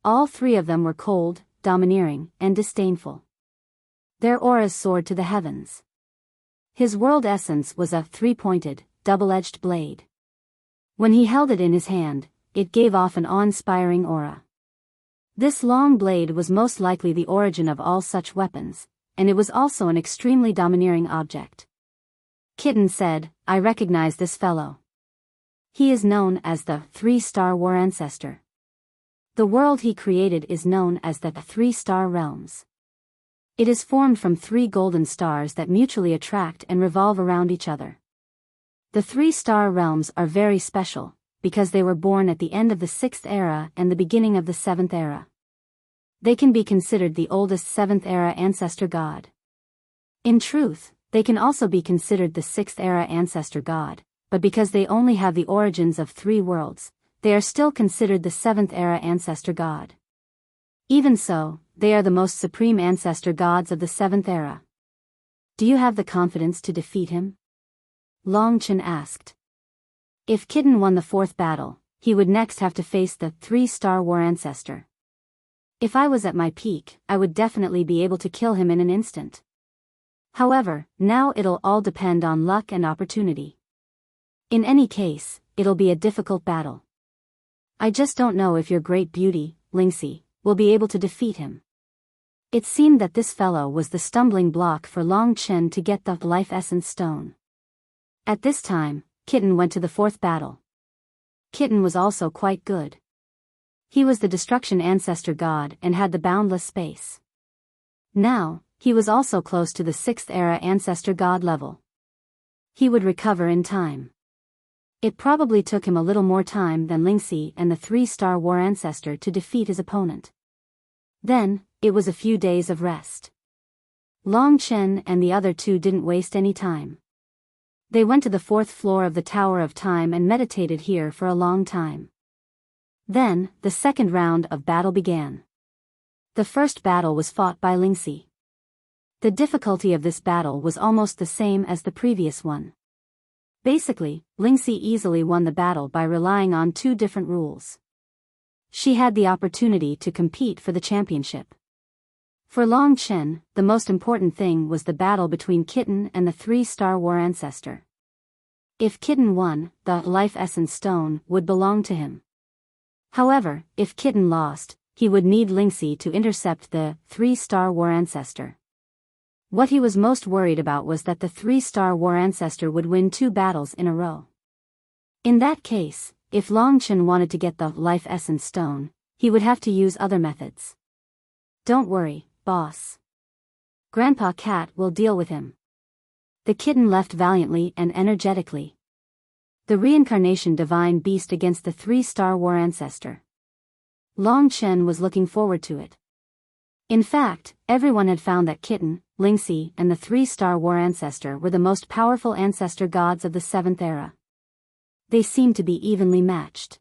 All 3 of them were cold, domineering, and disdainful. Their auras soared to the heavens. His world essence was a 3-pointed, double-edged blade. When he held it in his hand, it gave off an awe-inspiring aura. This long blade was most likely the origin of all such weapons, and it was also an extremely domineering object. Kitten said, "I recognize this fellow. He is known as the 3-star war ancestor. The world he created is known as the 3-star realms. It is formed from 3 golden stars that mutually attract and revolve around each other. The 3-star realms are very special, because they were born at the end of the 6th era and the beginning of the 7th era. They can be considered the oldest 7th era ancestor god. In truth, they can also be considered the 6th era ancestor god, but because they only have the origins of 3 worlds, they are still considered the 7th era ancestor god. Even so, they are the most supreme ancestor gods of the 7th era. Do you have the confidence to defeat him?" Long Chen asked. If Kitten won the 4th battle, he would next have to face the 3-star war ancestor. If I was at my peak, I would definitely be able to kill him in an instant. However, now it'll all depend on luck and opportunity. In any case, it'll be a difficult battle. I just don't know if your great beauty, Lingxi, will be able to defeat him. It seemed that this fellow was the stumbling block for Long Chen to get the life essence stone. At this time, Kitten went to the 4th battle. Kitten was also quite good. He was the destruction ancestor god and had the boundless space. Now, he was also close to the 6th era ancestor god level. He would recover in time. It probably took him a little more time than Lingxi and the 3-star war ancestor to defeat his opponent. Then, it was a few days of rest. Long Chen and the other 2 didn't waste any time. They went to the 4th floor of the Tower of Time and meditated here for a long time. Then, the 2nd round of battle began. The first battle was fought by Lingxi. The difficulty of this battle was almost the same as the previous one. Basically, Lingxi easily won the battle by relying on 2 different rules. She had the opportunity to compete for the championship. For Long Chen, the most important thing was the battle between Kitten and the 3-star war ancestor. If Kitten won, the life essence stone would belong to him. However, if Kitten lost, he would need Lingxi to intercept the 3-star war ancestor. What he was most worried about was that the 3-star war ancestor would win 2 battles in a row. In that case, if Long Chen wanted to get the life essence stone, he would have to use other methods. Don't worry, boss. Grandpa Cat will deal with him. The kitten left valiantly and energetically. The reincarnation divine beast against the 3-star war ancestor. Long Chen was looking forward to it. In fact, everyone had found that Kitten, Lingxi and the 3-star war ancestor were the most powerful ancestor gods of the 7th era. They seemed to be evenly matched.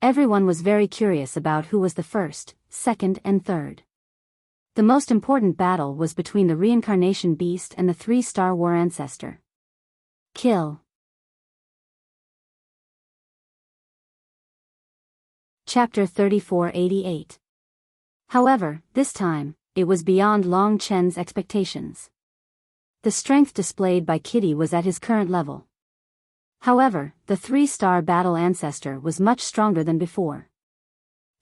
Everyone was very curious about who was the 1st, 2nd and 3rd. The most important battle was between the reincarnation beast and the 3-star war ancestor. Kill. Chapter 3488. However, this time, it was beyond Long Chen's expectations. The strength displayed by Kitty was at his current level. However, the 3-star battle ancestor was much stronger than before.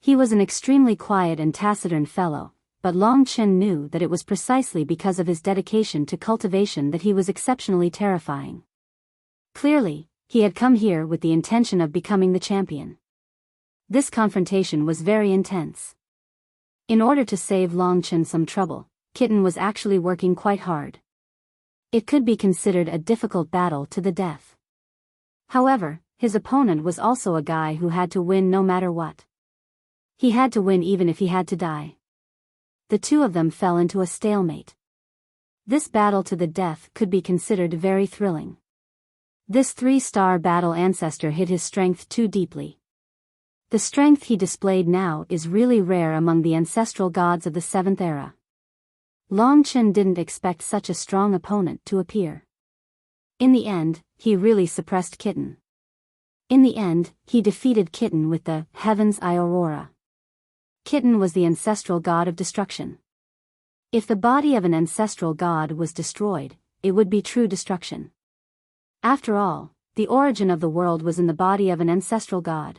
He was an extremely quiet and taciturn fellow, but Long Chen knew that it was precisely because of his dedication to cultivation that he was exceptionally terrifying. Clearly, he had come here with the intention of becoming the champion. This confrontation was very intense. In order to save Long Chen some trouble, Kitten was actually working quite hard. It could be considered a difficult battle to the death. However, his opponent was also a guy who had to win no matter what. He had to win even if he had to die. The two of them fell into a stalemate. This battle to the death could be considered very thrilling. This 3-star battle ancestor hid his strength too deeply. The strength he displayed now is really rare among the ancestral gods of the 7th era. Long Chen didn't expect such a strong opponent to appear. In the end, he really suppressed Kitten. In the end, he defeated Kitten with the Heaven's Eye Aurora. Kitten was the ancestral god of destruction. If the body of an ancestral god was destroyed, it would be true destruction. After all, the origin of the world was in the body of an ancestral god.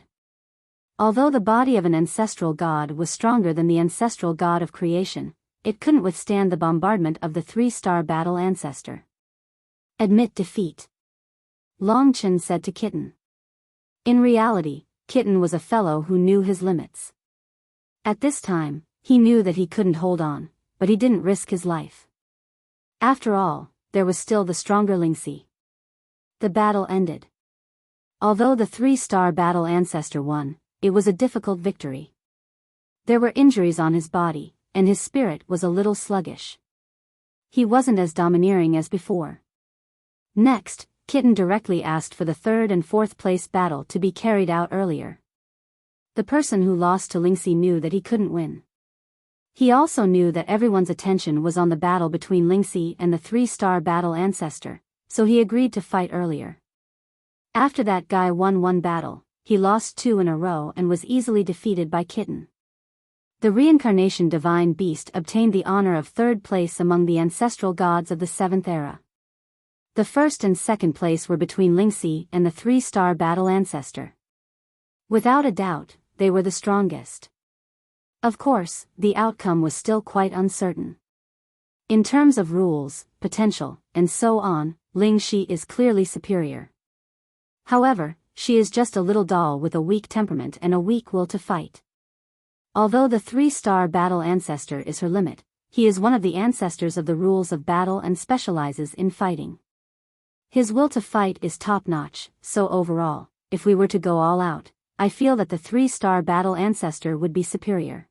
Although the body of an ancestral god was stronger than the ancestral god of creation, it couldn't withstand the bombardment of the 3-star battle ancestor. Admit defeat, Long Chen said to Kitten. In reality, Kitten was a fellow who knew his limits. At this time, he knew that he couldn't hold on, but he didn't risk his life. After all, there was still the stronger Lingxi. The battle ended. Although the 3-star battle ancestor won, it was a difficult victory. There were injuries on his body, and his spirit was a little sluggish. He wasn't as domineering as before. Next, Kitten directly asked for the 3rd and 4th place battle to be carried out earlier. The person who lost to Lingxi knew that he couldn't win. He also knew that everyone's attention was on the battle between Lingxi and the 3-star battle ancestor, so he agreed to fight earlier. After that guy won one battle, he lost 2 in a row and was easily defeated by Kitten. The reincarnation divine beast obtained the honor of 3rd place among the ancestral gods of the 7th era. The 1st and 2nd place were between Lingxi and the 3-star battle ancestor. Without a doubt, they were the strongest. Of course, the outcome was still quite uncertain. In terms of rules, potential, and so on, Lingxi is clearly superior. However, she is just a little doll with a weak temperament and a weak will to fight. Although the 3-star battle ancestor is her limit, he is one of the ancestors of the rules of battle and specializes in fighting. His will to fight is top-notch, so overall, if we were to go all out, I feel that the 3-star battle ancestor would be superior.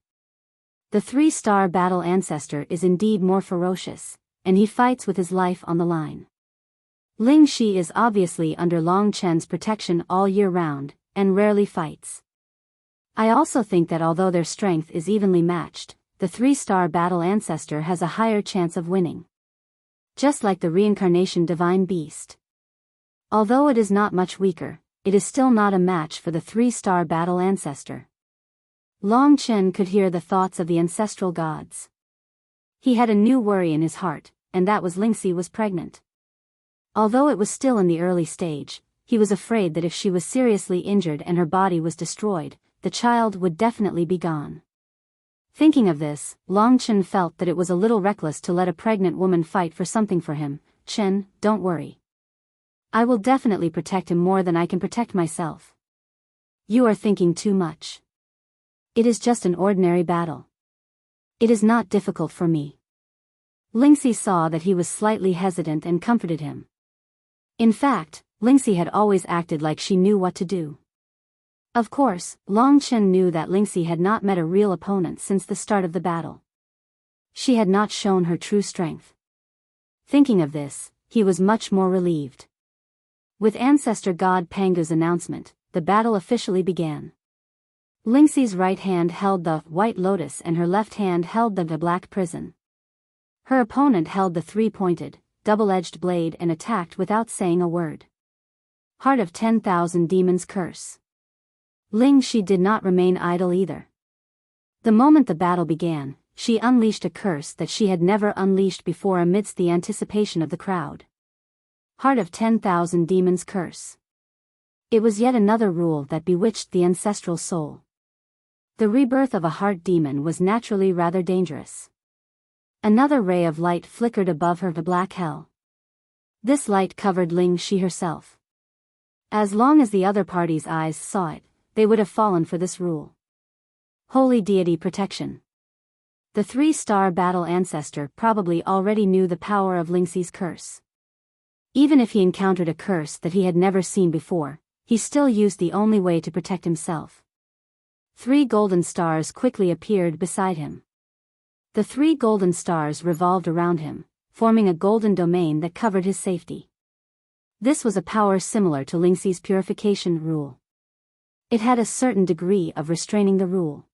The 3-star battle ancestor is indeed more ferocious, and he fights with his life on the line. Lingxi is obviously under Long Chen's protection all year round, and rarely fights. I also think that although their strength is evenly matched, the 3-star battle ancestor has a higher chance of winning. Just like the reincarnation divine beast. Although it is not much weaker, it is still not a match for the 3-star battle ancestor. Long Chen could hear the thoughts of the ancestral gods. He had a new worry in his heart, and that was Lingxi was pregnant. Although it was still in the early stage, he was afraid that if she was seriously injured and her body was destroyed, the child would definitely be gone. Thinking of this, Long Chen felt that it was a little reckless to let a pregnant woman fight for something for him. Chen, don't worry. I will definitely protect him more than I can protect myself. You are thinking too much. It is just an ordinary battle. It is not difficult for me. Lingxi saw that he was slightly hesitant and comforted him. In fact, Lingxi had always acted like she knew what to do. Of course, Long Chen knew that Lingxi had not met a real opponent since the start of the battle. She had not shown her true strength. Thinking of this, he was much more relieved. With Ancestor God Pangu's announcement, the battle officially began. Lingxi's right hand held the White Lotus and her left hand held the Black Prison. Her opponent held the 3-pointed, double-edged blade and attacked without saying a word. Heart of 10,000 Demons Curse. Ling Shi did not remain idle either. The moment the battle began, she unleashed a curse that she had never unleashed before amidst the anticipation of the crowd. Heart of 10,000 Demons Curse. It was yet another rule that bewitched the ancestral soul. The rebirth of a heart demon was naturally rather dangerous. Another ray of light flickered above her, the black hell. This light covered Ling Shi herself. As long as the other party's eyes saw it, they would have fallen for this rule. Holy Deity Protection. The 3-star battle ancestor probably already knew the power of Ling Xi's curse. Even if he encountered a curse that he had never seen before, he still used the only way to protect himself. 3 golden stars quickly appeared beside him. The 3 golden stars revolved around him, forming a golden domain that covered his safety. This was a power similar to Ling Xi's purification rule. It had a certain degree of restraining the rule.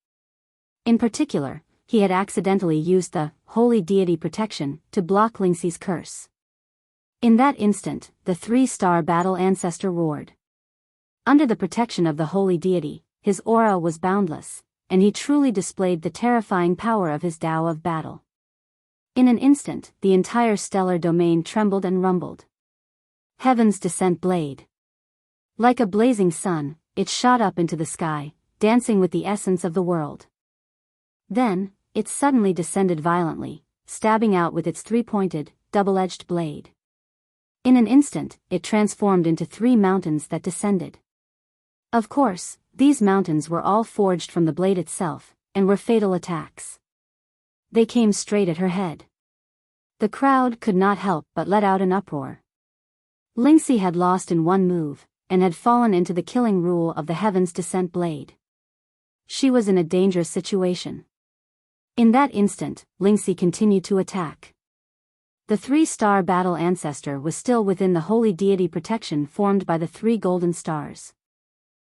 In particular, he had accidentally used the Holy Deity Protection to block Ling Xi's curse. In that instant, the 3-star battle ancestor roared. Under the protection of the Holy Deity, his aura was boundless, and he truly displayed the terrifying power of his Tao of battle. In an instant, the entire stellar domain trembled and rumbled. Heaven's Descent Blade. Like a blazing sun, it shot up into the sky, dancing with the essence of the world. Then, it suddenly descended violently, stabbing out with its 3-pointed, double-edged blade. In an instant, it transformed into 3 mountains that descended. Of course, these mountains were all forged from the blade itself, and were fatal attacks. They came straight at her head. The crowd could not help but let out an uproar. Ling Xi had lost in one move, and had fallen into the killing rule of the Heaven's Descent Blade. She was in a dangerous situation. In that instant, Ling Xi continued to attack. The 3-star battle ancestor was still within the Holy Deity protection formed by the 3 golden stars.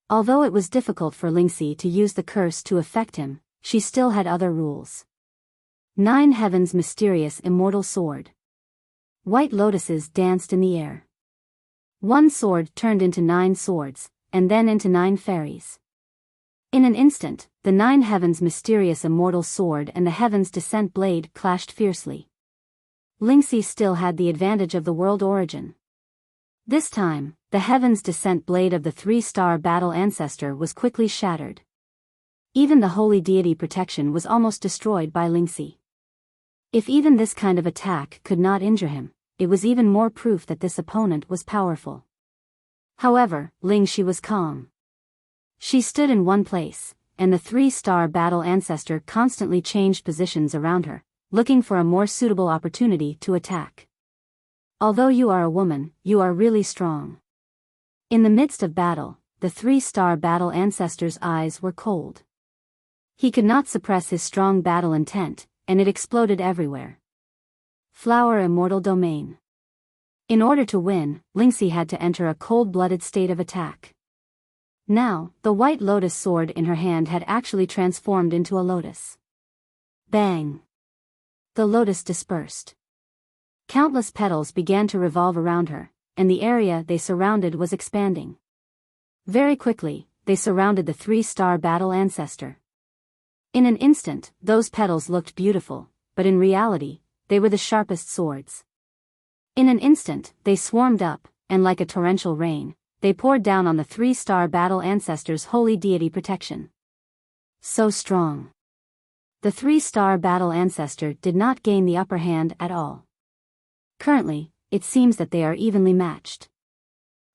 Although it was difficult for Ling Xi to use the curse to affect him, she still had other rules. 9 Heaven's Mysterious Immortal Sword. White lotuses danced in the air. 1 sword turned into 9 swords, and then into 9 fairies. In an instant, the 9 Heaven's Mysterious Immortal Sword and the Heaven's Descent Blade clashed fiercely. Ling Xi still had the advantage of the world origin. This time, the Heaven's Descent Blade of the 3-star battle ancestor was quickly shattered. Even the Holy Deity protection was almost destroyed by Ling Xi. If even this kind of attack could not injure him, it was even more proof that this opponent was powerful. However, Ling Xi was calm. She stood in one place, and the 3-star battle ancestor constantly changed positions around her, looking for a more suitable opportunity to attack. Although you are a woman, you are really strong. In the midst of battle, the 3-star battle ancestor's eyes were cold. He could not suppress his strong battle intent, and it exploded everywhere. Flower Immortal Domain. In order to win, Ling Xi had to enter a cold-blooded state of attack. Now, the white lotus sword in her hand had actually transformed into a lotus. Bang! The lotus dispersed. Countless petals began to revolve around her, and the area they surrounded was expanding. Very quickly, they surrounded the 3-star battle ancestor. In an instant, those petals looked beautiful, but in reality, they were the sharpest swords. In an instant, they swarmed up, and like a torrential rain, they poured down on the 3-star battle ancestor's Holy Deity protection. So strong. The 3-star battle ancestor did not gain the upper hand at all. Currently, it seems that they are evenly matched.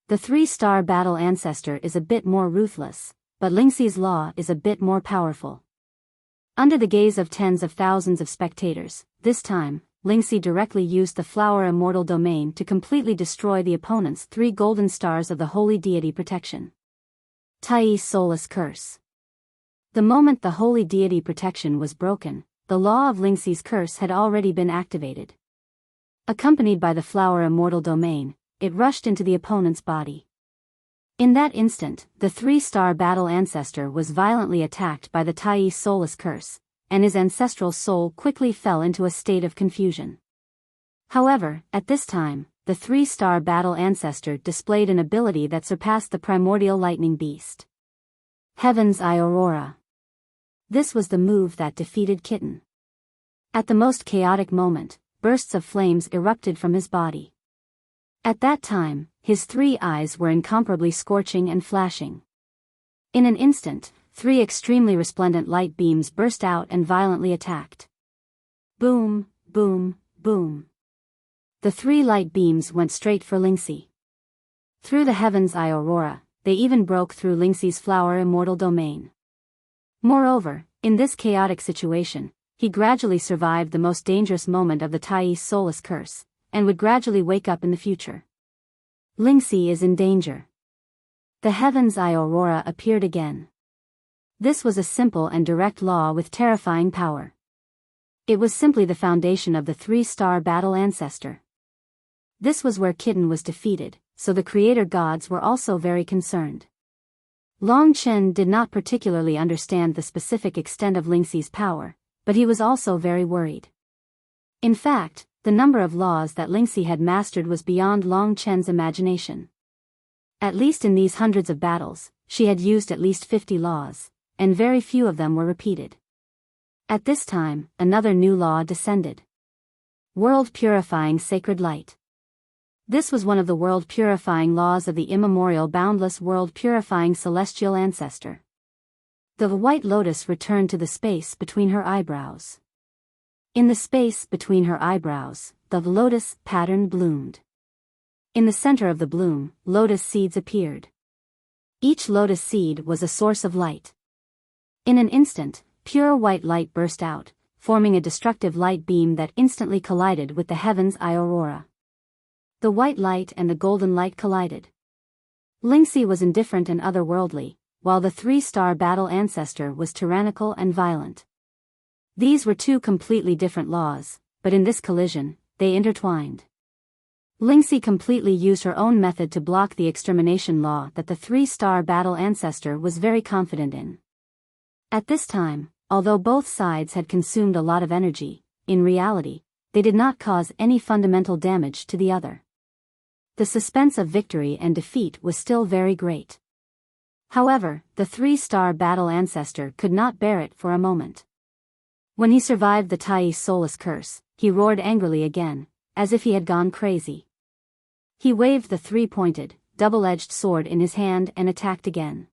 The 3-star battle ancestor is a bit more ruthless, but Ling Xi's law is a bit more powerful. Under the gaze of tens of thousands of spectators, this time, Ling Xi directly used the Flower Immortal Domain to completely destroy the opponent's 3 golden stars of the Holy Deity protection. Tai's Soulless Curse. The moment the Holy Deity protection was broken, the law of Ling Xi's curse had already been activated. Accompanied by the Flower Immortal Domain, it rushed into the opponent's body. In that instant, the 3-star battle ancestor was violently attacked by the Tai's Soulless Curse, and his ancestral soul quickly fell into a state of confusion. However, at this time, the 3-star battle ancestor displayed an ability that surpassed the primordial lightning beast. Heaven's Eye Aurora. This was the move that defeated Kitten. At the most chaotic moment, bursts of flames erupted from his body. At that time, his 3 eyes were incomparably scorching and flashing. In an instant, 3 extremely resplendent light beams burst out and violently attacked. Boom, boom, boom. The 3 light beams went straight for Lingxi. Through the Heaven's Eye Aurora, they even broke through Lingxi's flower immortal domain. Moreover, in this chaotic situation, he gradually survived the most dangerous moment of the Tai's soulless curse, and would gradually wake up in the future. Lingxi is in danger. The Heaven's Eye Aurora appeared again. This was a simple and direct law with terrifying power. It was simply the foundation of the 3-star battle ancestor. This was where Kitten was defeated, so the creator gods were also very concerned. Long Chen did not particularly understand the specific extent of Lingxi's power, but he was also very worried. In fact, the number of laws that Lingxi had mastered was beyond Long Chen's imagination. At least in these hundreds of battles, she had used at least 50 laws, and very few of them were repeated. At this time, another new law descended. World Purifying Sacred Light. This was one of the world-purifying laws of the immemorial boundless world-purifying celestial ancestor. The white lotus returned to the space between her eyebrows. In the space between her eyebrows, the lotus pattern bloomed. In the center of the bloom, lotus seeds appeared. Each lotus seed was a source of light. In an instant, pure white light burst out, forming a destructive light beam that instantly collided with the Heaven's Eye Aurora. The white light and the golden light collided. Lingxi was indifferent and otherworldly, while the 3-star battle ancestor was tyrannical and violent. These were 2 completely different laws, but in this collision, they intertwined. Lingxi completely used her own method to block the extermination law that the 3-star battle ancestor was very confident in. At this time, although both sides had consumed a lot of energy, in reality, they did not cause any fundamental damage to the other. The suspense of victory and defeat was still very great. However, the 3-star battle ancestor could not bear it for a moment. When he survived the Tai's soulless curse, he roared angrily again, as if he had gone crazy. He waved the 3-pointed, double-edged sword in his hand and attacked again.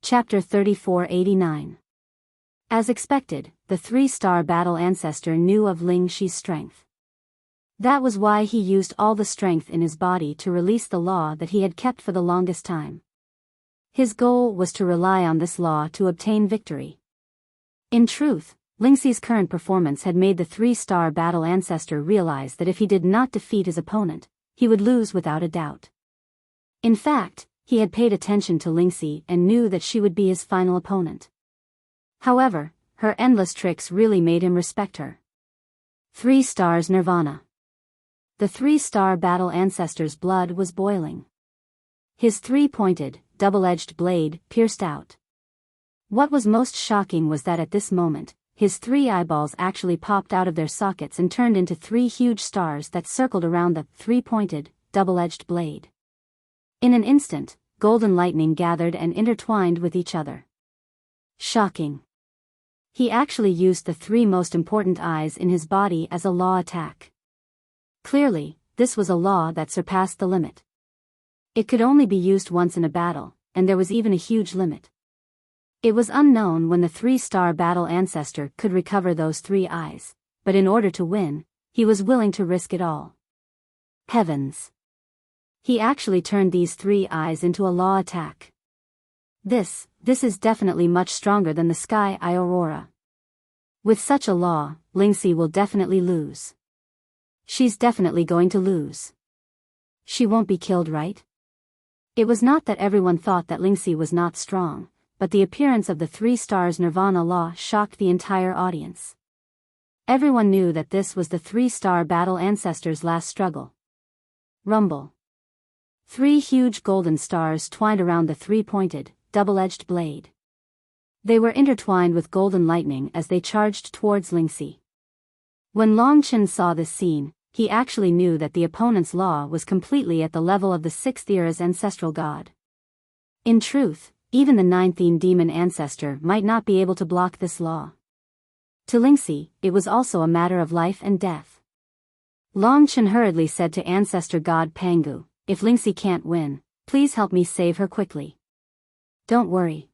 Chapter 3489. As expected, the 3-star battle ancestor knew of Lingxi's strength. That was why he used all the strength in his body to release the law that he had kept for the longest time. His goal was to rely on this law to obtain victory. In truth, Lingxi's current performance had made the 3-star battle ancestor realize that if he did not defeat his opponent, he would lose without a doubt. In fact, he had paid attention to Lingxi and knew that she would be his final opponent. However, her endless tricks really made him respect her. 3 stars Nirvana. The 3-star battle ancestor's blood was boiling. His 3-pointed, double-edged blade pierced out. What was most shocking was that at this moment, his 3 eyeballs actually popped out of their sockets and turned into 3 huge stars that circled around the 3-pointed, double-edged blade. In an instant, golden lightning gathered and intertwined with each other. Shocking. He actually used the 3 most important eyes in his body as a law attack. Clearly, this was a law that surpassed the limit. It could only be used once in a battle, and there was even a huge limit. It was unknown when the 3-star battle ancestor could recover those 3 eyes, but in order to win, he was willing to risk it all. Heavens! He actually turned these 3 eyes into a law attack. This is definitely much stronger than the Sky Eye Aurora. With such a law, Lingxi will definitely lose. She's definitely going to lose. She won't be killed, right? It was not that everyone thought that Lingxi was not strong, but the appearance of the 3 stars Nirvana law shocked the entire audience. Everyone knew that this was the 3-star battle ancestor's last struggle. Rumble. 3 huge golden stars twined around the 3-pointed, double-edged blade. They were intertwined with golden lightning as they charged towards Lingxi. When Long Chen saw this scene, he actually knew that the opponent's law was completely at the level of the 6th era's ancestral god. In truth, even the 9th demon ancestor might not be able to block this law. To Lingxi, it was also a matter of life and death. Long Chen hurriedly said to ancestor god Pangu, "If Lingxi can't win, please help me save her quickly." "Don't worry."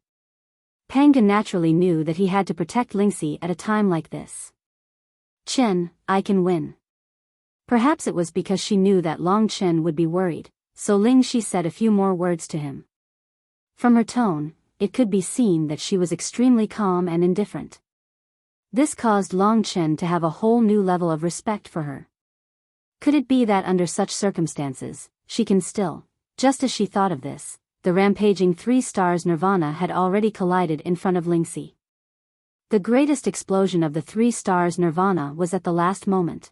Pangu naturally knew that he had to protect Lingxi at a time like this. "Chen, I can win." Perhaps it was because she knew that Long Chen would be worried, so Lingxi said a few more words to him. From her tone, it could be seen that she was extremely calm and indifferent. This caused Long Chen to have a whole new level of respect for her. Could it be that under such circumstances, she can still, just as she thought of this, the rampaging 3 stars Nirvana had already collided in front of Lingxi. The greatest explosion of the 3 stars Nirvana was at the last moment.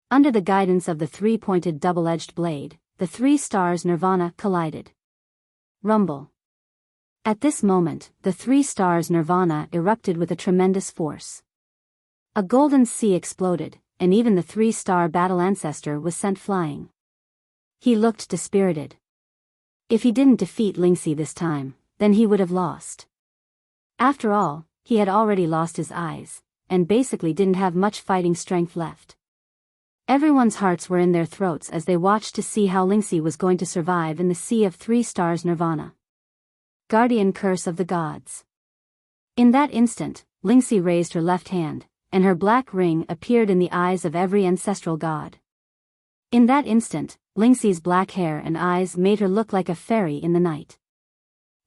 Under the guidance of the 3-pointed double-edged blade, the 3 stars Nirvana collided. Rumble. At this moment, the 3 stars Nirvana erupted with a tremendous force. A golden sea exploded, and even the 3-star battle ancestor was sent flying. He looked dispirited. If he didn't defeat Lingxi this time, then he would have lost. After all, he had already lost his eyes, and basically didn't have much fighting strength left. Everyone's hearts were in their throats as they watched to see how Lingxi was going to survive in the sea of 3 stars Nirvana. Guardian Curse of the Gods. In that instant, Lingxi raised her left hand, and her black ring appeared in the eyes of every ancestral god. In that instant, Lingxi's black hair and eyes made her look like a fairy in the night.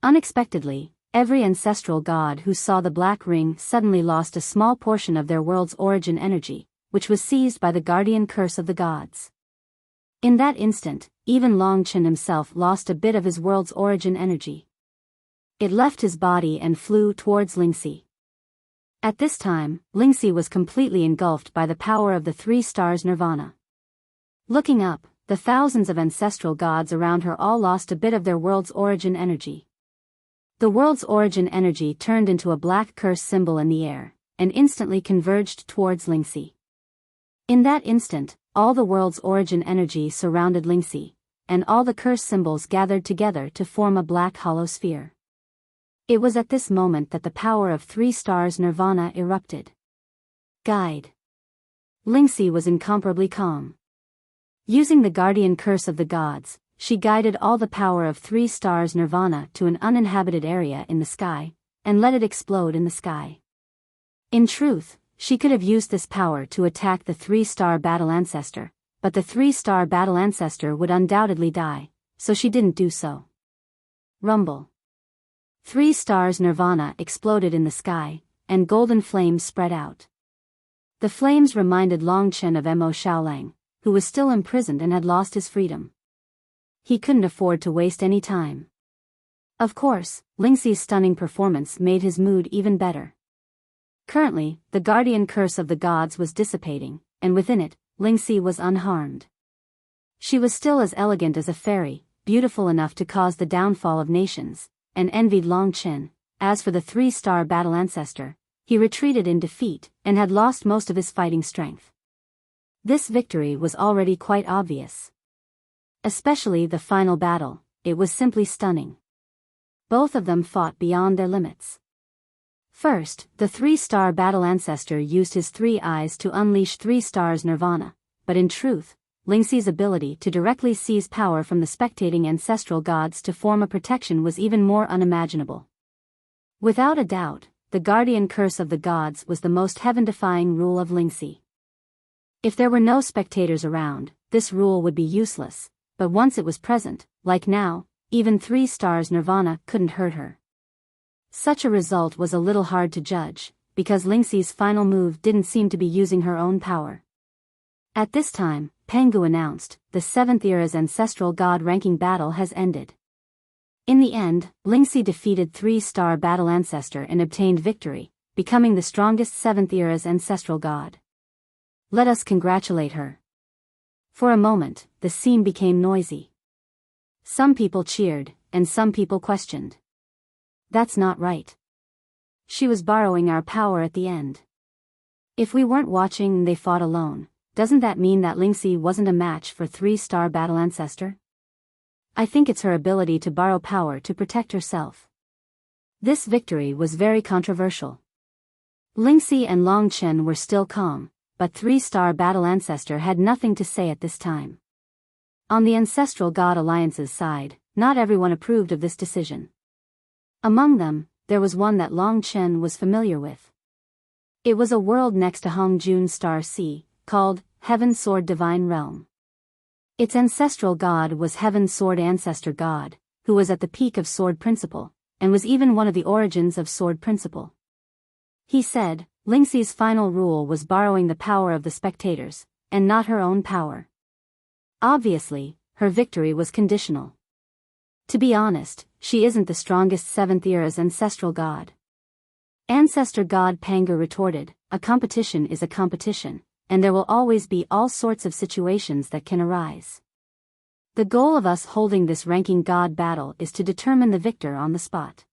Unexpectedly, every ancestral god who saw the black ring suddenly lost a small portion of their world's origin energy, which was seized by the Guardian Curse of the Gods. In that instant, even Long Chen himself lost a bit of his world's origin energy. It left his body and flew towards Lingxi. At this time, Lingxi was completely engulfed by the power of the 3 stars Nirvana. Looking up, the thousands of ancestral gods around her all lost a bit of their world's origin energy. The world's origin energy turned into a black curse symbol in the air, and instantly converged towards Lingxi. In that instant, all the world's origin energy surrounded Lingxi, and all the curse symbols gathered together to form a black hollow sphere. It was at this moment that the power of 3 stars Nirvana erupted. Guide. Lingxi was incomparably calm. Using the Guardian Curse of the Gods, she guided all the power of 3 stars Nirvana to an uninhabited area in the sky, and let it explode in the sky. In truth, she could have used this power to attack the 3-star battle ancestor, but the 3-star battle ancestor would undoubtedly die, so she didn't do so. Rumble. 3 stars Nirvana exploded in the sky, and golden flames spread out. The flames reminded Long Chen of Mo Xiaolang, who was still imprisoned and had lost his freedom. He couldn't afford to waste any time. Of course, Lingxi's stunning performance made his mood even better. Currently, the Guardian Curse of the Gods was dissipating, and within it, Lingxi was unharmed. She was still as elegant as a fairy, beautiful enough to cause the downfall of nations, and envied Long Chen. As for the 3-star battle ancestor, he retreated in defeat, and had lost most of his fighting strength. This victory was already quite obvious. Especially the final battle, it was simply stunning. Both of them fought beyond their limits. First, the 3-star battle ancestor used his 3 eyes to unleash 3 stars Nirvana, but in truth, Lingxi's ability to directly seize power from the spectating ancestral gods to form a protection was even more unimaginable. Without a doubt, the Guardian Curse of the Gods was the most heaven-defying rule of Lingxi. If there were no spectators around, this rule would be useless, but once it was present, like now, even 3 stars Nirvana couldn't hurt her. Such a result was a little hard to judge, because Lingxi's final move didn't seem to be using her own power. At this time, Pangu announced, the 7th era's ancestral god ranking battle has ended. In the end, Lingxi defeated 3-star battle ancestor and obtained victory, becoming the strongest 7th era's ancestral god. Let us congratulate her. For a moment, the scene became noisy. Some people cheered, and some people questioned. That's not right. She was borrowing our power at the end. If we weren't watching and they fought alone, doesn't that mean that Lingxi wasn't a match for 3-star battle ancestor? I think it's her ability to borrow power to protect herself. This victory was very controversial. Lingxi and Long Chen were still calm, but 3-star battle ancestor had nothing to say at this time. On the Ancestral God Alliance's side, not everyone approved of this decision. Among them, there was one that Long Chen was familiar with. It was a world next to Hongjun Star Sea, called Heaven Sword Divine Realm. Its ancestral god was Heaven Sword Ancestor God, who was at the peak of Sword Principle, and was even one of the origins of Sword Principle. He said, Lingxi's final rule was borrowing the power of the spectators, and not her own power. Obviously, her victory was conditional. To be honest, she isn't the strongest 7th era's ancestral god. Ancestor God Pangu retorted, a competition is a competition, and there will always be all sorts of situations that can arise. The goal of us holding this ranking god battle is to determine the victor on the spot.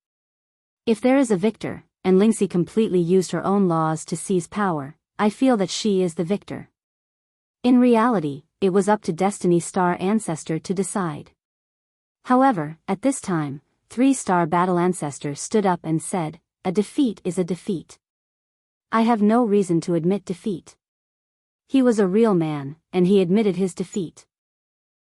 If there is a victor, and Lingxi completely used her own laws to seize power, I feel that she is the victor. In reality, it was up to Destiny Star Ancestor to decide. However, at this time, 3-star battle ancestor stood up and said, a defeat is a defeat. I have no reason to admit defeat. He was a real man, and he admitted his defeat.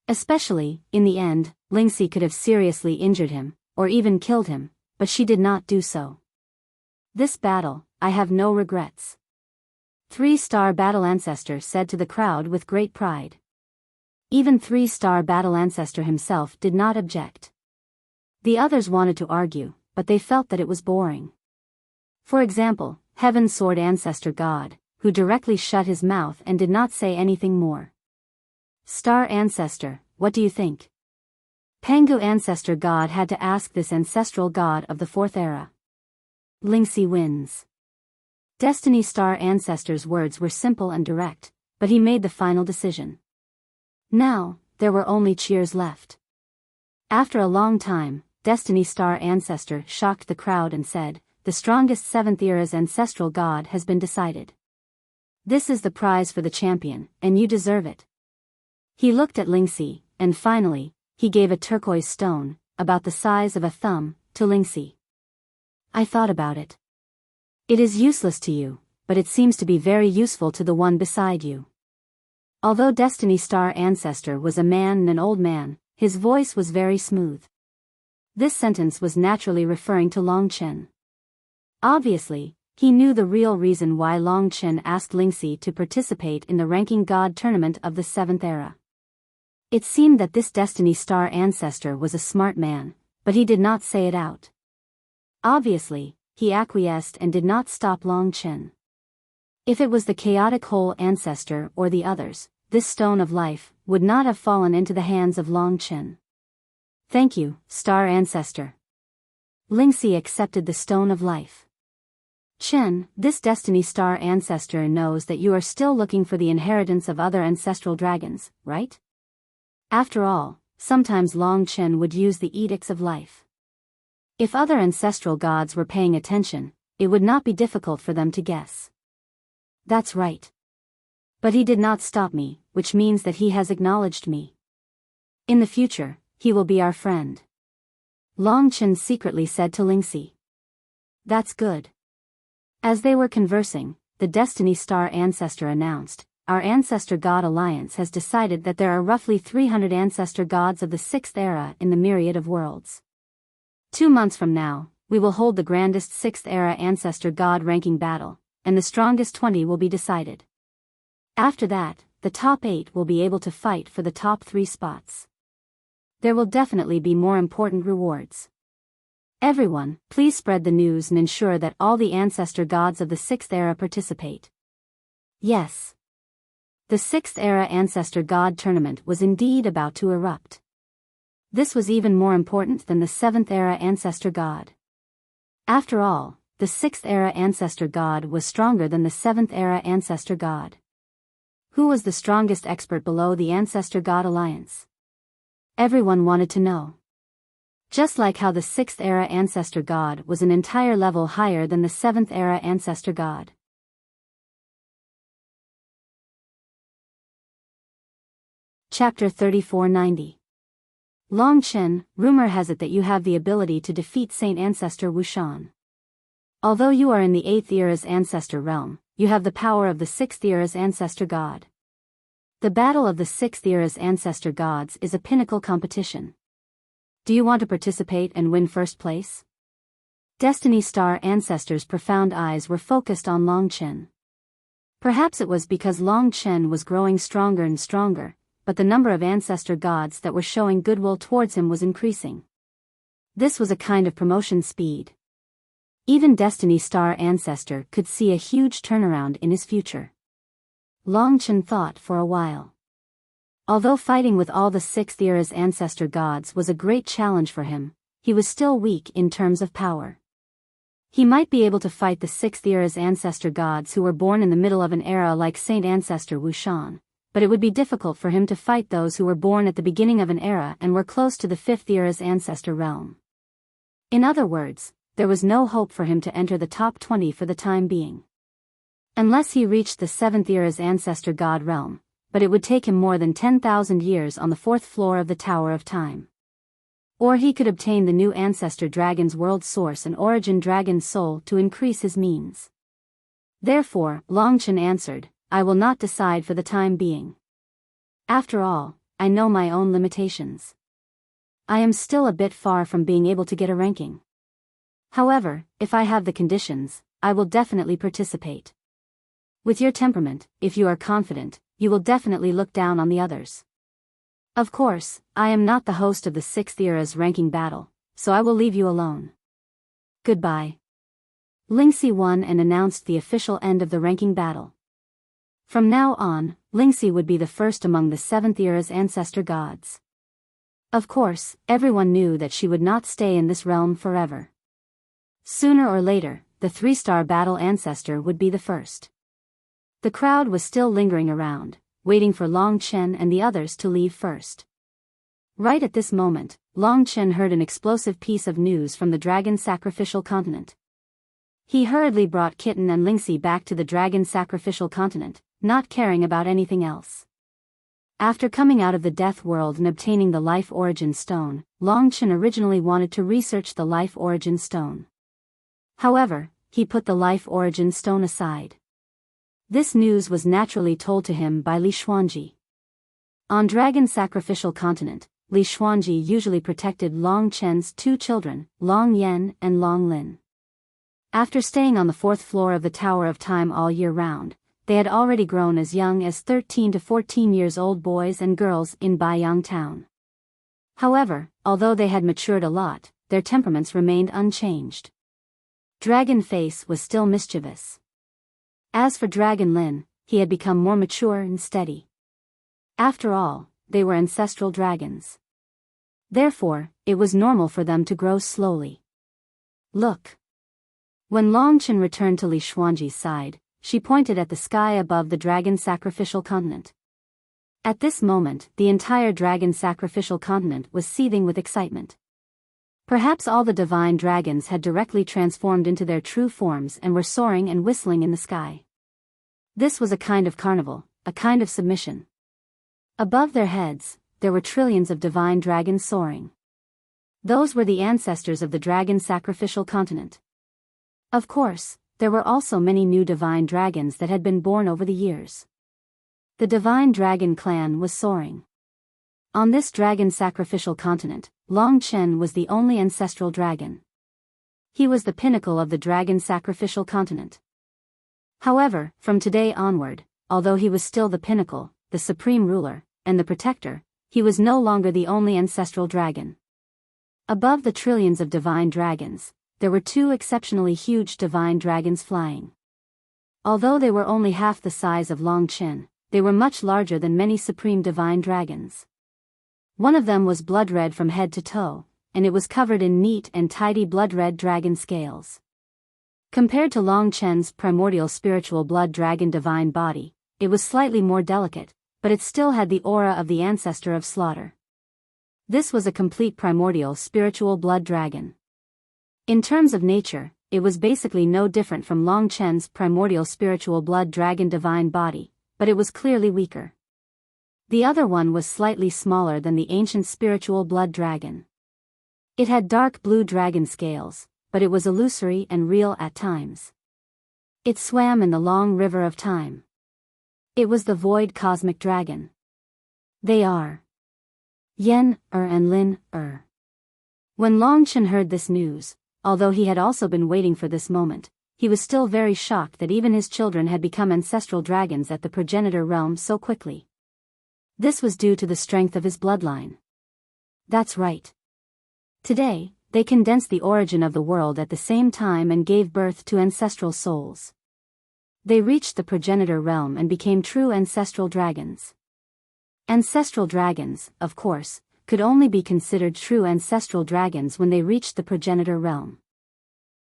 Especially, in the end, Lingxi could have seriously injured him, or even killed him, but she did not do so. This battle, I have no regrets. 3-star battle ancestor said to the crowd with great pride. Even 3-star battle ancestor himself did not object. The others wanted to argue, but they felt that it was boring. For example, Heaven Sword Ancestor God, who directly shut his mouth and did not say anything more. Star Ancestor, what do you think? Pangu Ancestor God had to ask this ancestral god of the 4th era. Lingxi wins. Destiny Star Ancestor's words were simple and direct, but he made the final decision. Now, there were only cheers left. After a long time, Destiny Star Ancestor shocked the crowd and said, the strongest 7th era's ancestral god has been decided. This is the prize for the champion, and you deserve it. He looked at Lingxi, and finally, he gave a turquoise stone, about the size of a thumb, to Lingxi. I thought about it. It is useless to you, but it seems to be very useful to the one beside you. Although Destiny Star Ancestor was a man and an old man, his voice was very smooth. This sentence was naturally referring to Long Chen. Obviously, he knew the real reason why Long Chen asked Lingxi to participate in the Ranking God tournament of the 7th era. It seemed that this Destiny Star Ancestor was a smart man, but he did not say it out. Obviously, he acquiesced and did not stop Long Chen. If it was the chaotic whole ancestor or the others, this stone of life would not have fallen into the hands of Long Chen. Thank you, Star Ancestor. Lingxi accepted the stone of life. Chen, this Destiny Star Ancestor knows that you are still looking for the inheritance of other ancestral dragons, right? After all, sometimes Long Chen would use the edicts of life. If other ancestral gods were paying attention, it would not be difficult for them to guess. That's right. But he did not stop me, which means that he has acknowledged me. In the future, he will be our friend. Long Chen secretly said to Lingxi. That's good. As they were conversing, the Destiny Star Ancestor announced, our Ancestor God Alliance has decided that there are roughly 300 ancestor gods of the 6th era in the myriad of worlds. 2 months from now, we will hold the grandest 6th era ancestor god ranking battle, and the strongest 20 will be decided. After that, the top 8 will be able to fight for the top 3 spots. There will definitely be more important rewards. Everyone, please spread the news and ensure that all the ancestor gods of the 6th era participate. Yes. The 6th era ancestor god tournament was indeed about to erupt. This was even more important than the 7th era ancestor god. After all, the 6th era ancestor god was stronger than the 7th era ancestor god. Who was the strongest expert below the Ancestor God Alliance? Everyone wanted to know. Just like how the 6th era ancestor god was an entire level higher than the 7th era ancestor god. Chapter 3490. Long Chen, rumor has it that you have the ability to defeat Saint Ancestor Wuxian. Although you are in the 8th era's Ancestor realm, you have the power of the 6th era's Ancestor God. The battle of the 6th era's Ancestor Gods is a pinnacle competition. Do you want to participate and win first place? Destiny Star Ancestor's profound eyes were focused on Long Chen. Perhaps it was because Long Chen was growing stronger and stronger, but the number of Ancestor Gods that were showing goodwill towards him was increasing. This was a kind of promotion speed. Even Destiny Star Ancestor could see a huge turnaround in his future. Long Chen thought for a while. Although fighting with all the 6th era's Ancestor Gods was a great challenge for him, he was still weak in terms of power. He might be able to fight the 6th era's Ancestor Gods who were born in the middle of an era like Saint Ancestor Wuxian, but it would be difficult for him to fight those who were born at the beginning of an era and were close to the 5th era's Ancestor realm. In other words, there was no hope for him to enter the top 20 for the time being. Unless he reached the 7th era's Ancestor God realm, but it would take him more than 10,000 years on the 4th floor of the Tower of Time. Or he could obtain the new Ancestor Dragon's world source and origin dragon soul to increase his means. Therefore, Long Chen answered, I will not decide for the time being. After all, I know my own limitations. I am still a bit far from being able to get a ranking. However, if I have the conditions, I will definitely participate. With your temperament, if you are confident, you will definitely look down on the others. Of course, I am not the host of the 6th era's ranking battle, so I will leave you alone. Goodbye. Lingxi won and announced the official end of the ranking battle. From now on, Lingxi would be the first among the 7th era's Ancestor Gods. Of course, everyone knew that she would not stay in this realm forever. Sooner or later, the 3-star battle Ancestor would be the first. The crowd was still lingering around, waiting for Long Chen and the others to leave first. Right at this moment, Long Chen heard an explosive piece of news from the Dragon Sacrificial Continent. He hurriedly brought Kitten and Lingxi back to the Dragon Sacrificial Continent, not caring about anything else. After coming out of the Death World and obtaining the Life Origin Stone, Long Chen originally wanted to research the Life Origin Stone. However, he put the Life Origin Stone aside. This news was naturally told to him by Li Xuanji. On Dragon Sacrificial Continent, Li Xuanji usually protected Long Chen's 2 children, Long Yan and Long Lin. After staying on the 4th floor of the Tower of Time all year round, they had already grown as young as 13 to 14 years old boys and girls in Biyao town. However, although they had matured a lot, their temperaments remained unchanged. Dragon Face was still mischievous. As for Dragon Lin, he had become more mature and steady. After all, they were ancestral dragons. Therefore, it was normal for them to grow slowly. Look. When Long Chen returned to Li Xuanji's side, she pointed at the sky above the Dragon Sacrificial Continent. At this moment, the entire Dragon Sacrificial Continent was seething with excitement. Perhaps all the divine dragons had directly transformed into their true forms and were soaring and whistling in the sky. This was a kind of carnival, a kind of submission. Above their heads, there were trillions of divine dragons soaring. Those were the ancestors of the Dragon Sacrificial Continent. Of course, there were also many new divine dragons that had been born over the years. The divine dragon clan was soaring. On this Dragon Sacrificial Continent, Long Chen was the only ancestral dragon. He was the pinnacle of the Dragon Sacrificial Continent. However, from today onward, although he was still the pinnacle, the supreme ruler, and the protector, he was no longer the only ancestral dragon. Above the trillions of divine dragons, there were 2 exceptionally huge divine dragons flying. Although they were only half the size of Long Chen, they were much larger than many supreme divine dragons. One of them was blood red from head to toe, and it was covered in neat and tidy blood red dragon scales. Compared to Long Chen's primordial spiritual blood dragon divine body, it was slightly more delicate, but it still had the aura of the ancestor of slaughter. This was a complete primordial spiritual blood dragon. In terms of nature, it was basically no different from Long Chen's primordial spiritual blood dragon divine body, but it was clearly weaker. The other one was slightly smaller than the ancient spiritual blood dragon. It had dark blue dragon scales, but it was illusory and real at times. It swam in the long river of time. It was the void cosmic dragon. They are Yen, and Lin, When Longchen heard this news, although he had also been waiting for this moment, he was still very shocked that even his children had become ancestral dragons at the progenitor realm so quickly. This was due to the strength of his bloodline. That's right. Today, they condensed the origin of the world at the same time and gave birth to ancestral souls. They reached the progenitor realm and became true ancestral dragons. Ancestral dragons, of course, could only be considered true ancestral dragons when they reached the progenitor realm.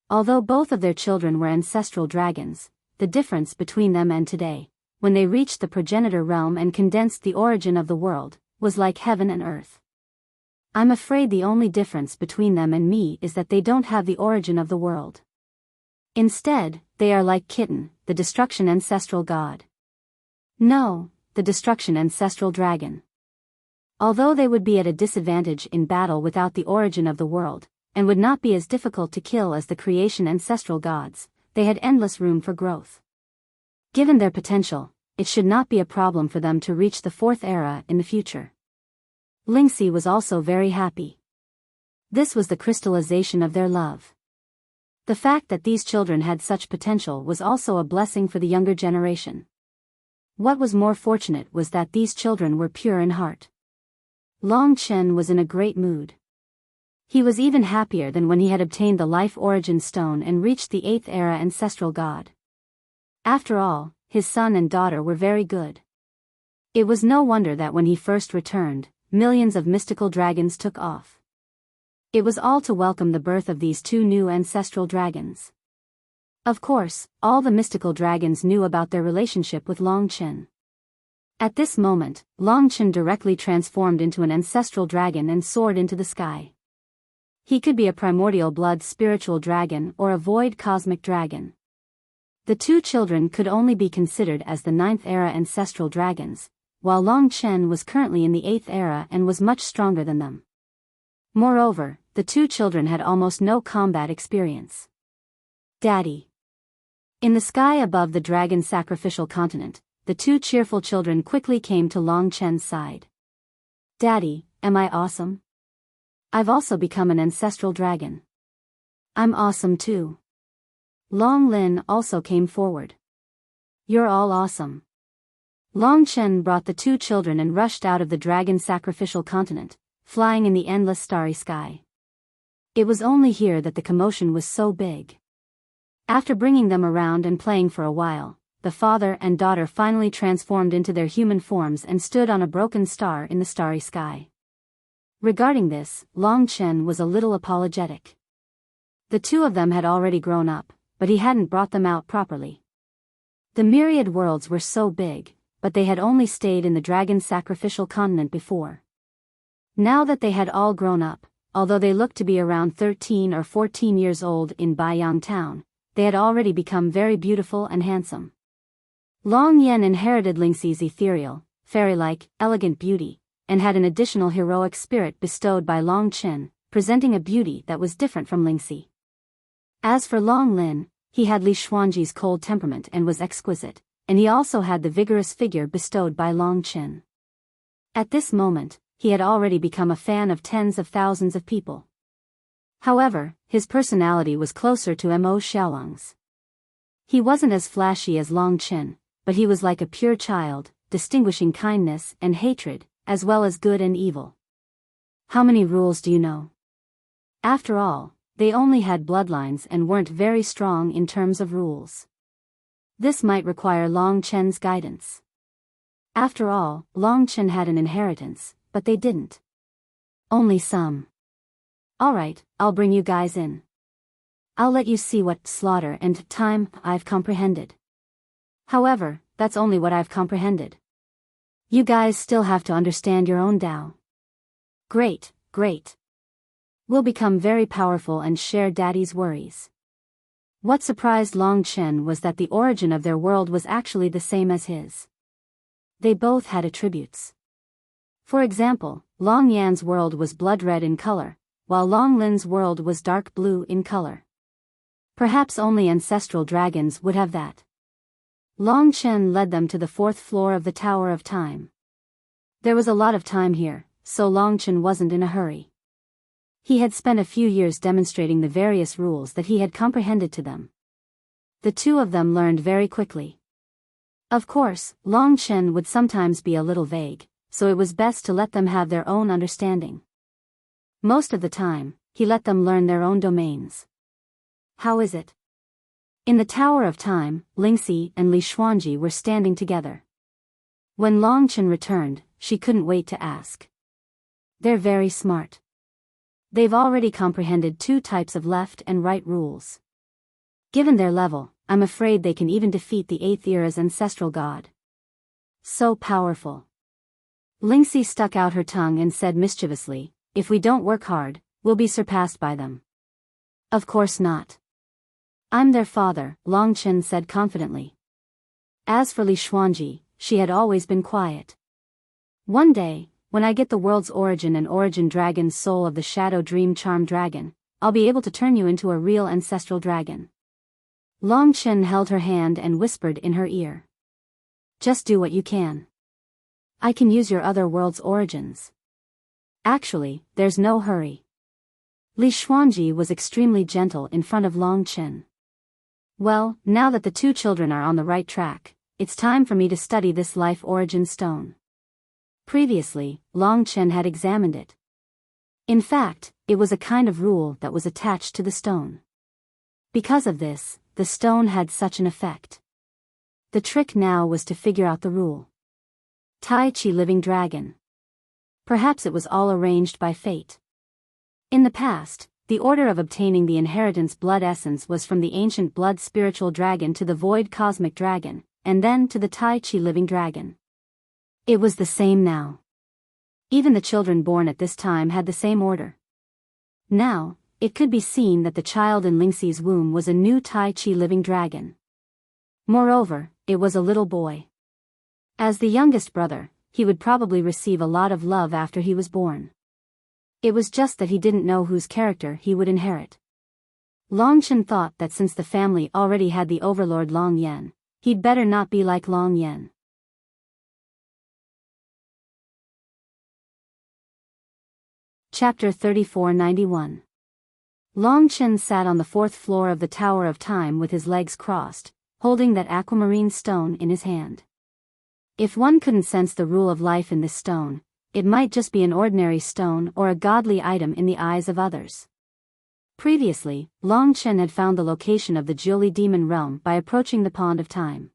Although both of their children were ancestral dragons, the difference between them and today, when they reached the progenitor realm and condensed the origin of the world, was like heaven and earth. I'm afraid the only difference between them and me is that they don't have the origin of the world. Instead, they are like Kitten, the destruction ancestral god. No, the destruction ancestral dragon. Although they would be at a disadvantage in battle without the origin of the world, and would not be as difficult to kill as the creation ancestral gods, they had endless room for growth. Given their potential, it should not be a problem for them to reach the fourth era in the future. Lingxi was also very happy. This was the crystallization of their love. The fact that these children had such potential was also a blessing for the younger generation. What was more fortunate was that these children were pure in heart. Long Chen was in a great mood. He was even happier than when he had obtained the life origin stone and reached the 8th era ancestral god. After all, his son and daughter were very good. It was no wonder that when he first returned, millions of mystical dragons took off. It was all to welcome the birth of these two new ancestral dragons. Of course, all the mystical dragons knew about their relationship with Long Chen. At this moment, Long Chen directly transformed into an ancestral dragon and soared into the sky. He could be a primordial blood spiritual dragon or a void cosmic dragon. The two children could only be considered as the 9th era ancestral dragons, while Long Chen was currently in the 8th era and was much stronger than them. Moreover, the two children had almost no combat experience. Daddy. In the sky above the dragon sacrificial continent, the two cheerful children quickly came to Long Chen's side. Daddy, am I awesome? I've also become an ancestral dragon. I'm awesome too. Long Lin also came forward. You're all awesome. Long Chen brought the two children and rushed out of the dragon sacrificial continent, flying in the endless starry sky. It was only here that the commotion was so big. After bringing them around and playing for a while, the father and daughter finally transformed into their human forms and stood on a broken star in the starry sky. Regarding this, Long Chen was a little apologetic. The two of them had already grown up, but he hadn't brought them out properly. The myriad worlds were so big, but they had only stayed in the dragon sacrificial continent before. Now that they had all grown up, although they looked to be around 13 or 14 years old in Biyao town, they had already become very beautiful and handsome. Long Yen inherited Lingxi's ethereal, fairy-like, elegant beauty, and had an additional heroic spirit bestowed by Long Chen, presenting a beauty that was different from Lingxi. As for Long Lin, he had Li Xuanji's cold temperament and was exquisite, and he also had the vigorous figure bestowed by Long Chen. At this moment, he had already become a fan of tens of thousands of people. However, his personality was closer to Mo Xiaolang's. He wasn't as flashy as Long Chen, but he was like a pure child, distinguishing kindness and hatred, as well as good and evil. How many rules do you know? After all, they only had bloodlines and weren't very strong in terms of rules. This might require Long Chen's guidance. After all, Long Chen had an inheritance, but they didn't. Only some. Alright, I'll bring you guys in. I'll let you see what slaughter and time I've comprehended. However, that's only what I've comprehended. You guys still have to understand your own Tao. Great, great. We'll become very powerful and share Daddy's worries. What surprised Long Chen was that the origin of their world was actually the same as his. They both had attributes. For example, Long Yan's world was blood red in color, while Long Lin's world was dark blue in color. Perhaps only ancestral dragons would have that. Long Chen led them to the 4th floor of the Tower of Time. There was a lot of time here, so Long Chen wasn't in a hurry. He had spent a few years demonstrating the various rules that he had comprehended to them. The two of them learned very quickly. Of course, Long Chen would sometimes be a little vague, so it was best to let them have their own understanding. Most of the time, he let them learn their own domains. How is it? In the Tower of Time, Lingxi and Li Xuanji were standing together. When Long Chen returned, she couldn't wait to ask. They're very smart. They've already comprehended 2 types of left and right rules. Given their level, I'm afraid they can even defeat the 8th era's ancestral god. So powerful. Lingxi stuck out her tongue and said mischievously, if we don't work hard, we'll be surpassed by them. Of course not. I'm their father, Long Chen said confidently. As for Li Xuanji, she had always been quiet. One day, when I get the world's origin and origin dragon's soul of the shadow dream charm dragon, I'll be able to turn you into a real ancestral dragon. Long Chen held her hand and whispered in her ear. Just do what you can. I can use your other world's origins. Actually, there's no hurry. Li Xuanji was extremely gentle in front of Long Chen. Well, now that the 2 children are on the right track, it's time for me to study this life origin stone. Previously, Long Chen had examined it. In fact, it was a kind of rule that was attached to the stone. Because of this, the stone had such an effect. The trick now was to figure out the rule. Tai Chi living dragon. Perhaps it was all arranged by fate. In the past, the order of obtaining the inheritance blood essence was from the ancient blood spiritual dragon to the void cosmic dragon, and then to the Tai Chi living dragon. It was the same now. Even the children born at this time had the same order. Now, it could be seen that the child in Lingxi's womb was a new Tai Chi living dragon. Moreover, it was a little boy. As the youngest brother, he would probably receive a lot of love after he was born. It was just that he didn't know whose character he would inherit. Long Chen thought that since the family already had the overlord Long Yan, he'd better not be like Long Yan. Chapter 3491. Long Chen sat on the 4th floor of the Tower of Time with his legs crossed, holding that aquamarine stone in his hand. If one couldn't sense the rule of life in this stone, it might just be an ordinary stone or a godly item in the eyes of others. Previously, Long Chen had found the location of the Jiuli demon realm by approaching the Pond of Time.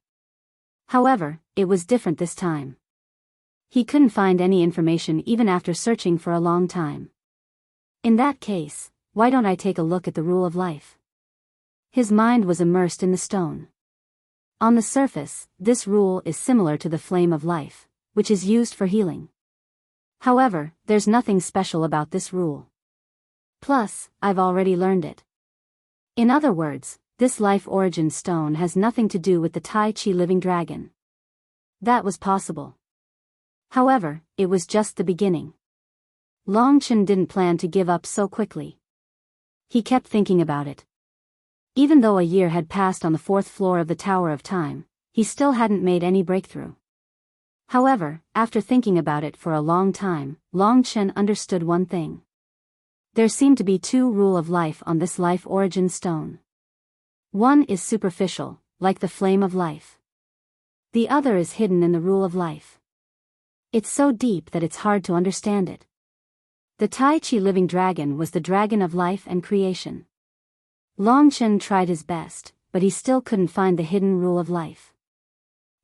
However, it was different this time. He couldn't find any information even after searching for a long time. In that case, why don't I take a look at the rule of life? His mind was immersed in the stone. On the surface, this rule is similar to the flame of life, which is used for healing. However, there's nothing special about this rule. Plus, I've already learned it. In other words, this life origin stone has nothing to do with the Tai Chi living dragon. That was possible. However, it was just the beginning. Long Chen didn't plan to give up so quickly. He kept thinking about it. Even though a year had passed on the 4th floor of the Tower of Time, he still hadn't made any breakthrough. However, after thinking about it for a long time, Long Chen understood one thing. There seemed to be 2 rules of life on this life origin stone. One is superficial, like the flame of life. The other is hidden in the rule of life. It's so deep that it's hard to understand it. The Tai Chi living dragon was the dragon of life and creation. Long Chen tried his best, but he still couldn't find the hidden rule of life.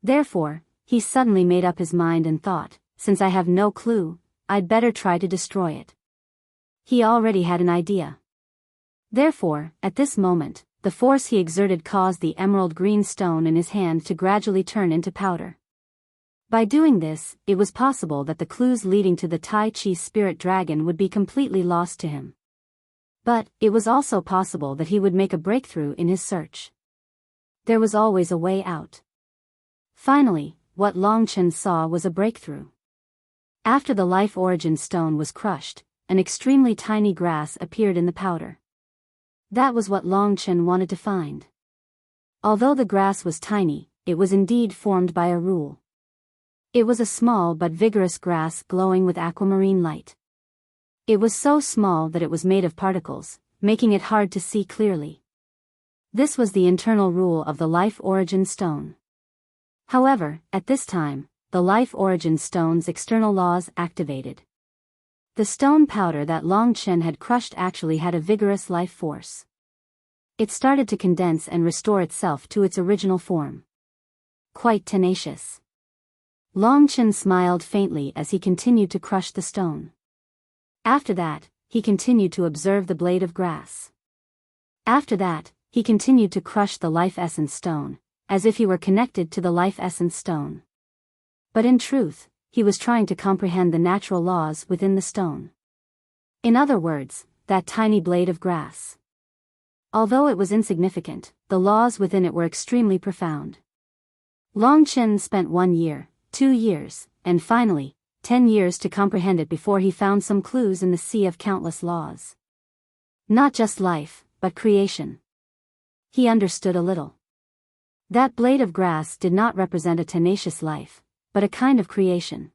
Therefore, he suddenly made up his mind and thought, since I have no clue, I'd better try to destroy it. He already had an idea. Therefore, at this moment, the force he exerted caused the emerald green stone in his hand to gradually turn into powder. By doing this, it was possible that the clues leading to the Tai Chi spirit dragon would be completely lost to him. But, it was also possible that he would make a breakthrough in his search. There was always a way out. Finally, what Long Chen saw was a breakthrough. After the life origin stone was crushed, an extremely tiny grass appeared in the powder. That was what Long Chen wanted to find. Although the grass was tiny, it was indeed formed by a rule. It was a small but vigorous grass glowing with aquamarine light. It was so small that it was made of particles, making it hard to see clearly. This was the internal rule of the life origin stone. However, at this time, the life origin stone's external laws activated. The stone powder that Long Chen had crushed actually had a vigorous life force. It started to condense and restore itself to its original form. Quite tenacious. Long Chen smiled faintly as he continued to crush the stone. After that, he continued to observe the blade of grass. After that, he continued to crush the life essence stone, as if he were connected to the life essence stone. But in truth, he was trying to comprehend the natural laws within the stone. In other words, that tiny blade of grass. Although it was insignificant, the laws within it were extremely profound. Long Chen spent 1 year, 2 years, and finally, 10 years to comprehend it before he found some clues in the sea of countless laws. Not just life, but creation. He understood a little. That blade of grass did not represent a tenacious life, but a kind of creation.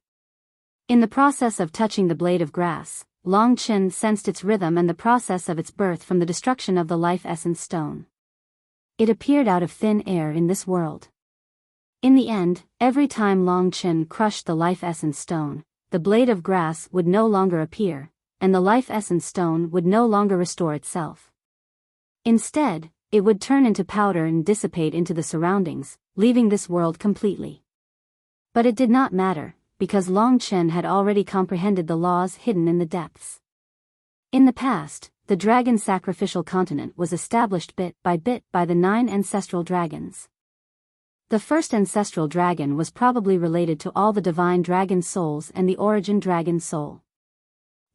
In the process of touching the blade of grass, Long Chen sensed its rhythm and the process of its birth from the destruction of the life essence stone. It appeared out of thin air in this world. In the end, every time Long Chen crushed the life essence stone, the blade of grass would no longer appear, and the life essence stone would no longer restore itself. Instead, it would turn into powder and dissipate into the surroundings, leaving this world completely. But it did not matter, because Long Chen had already comprehended the laws hidden in the depths. In the past, the dragon sacrificial continent was established bit by the 9 ancestral dragons. The first ancestral dragon was probably related to all the divine dragon souls and the origin dragon soul.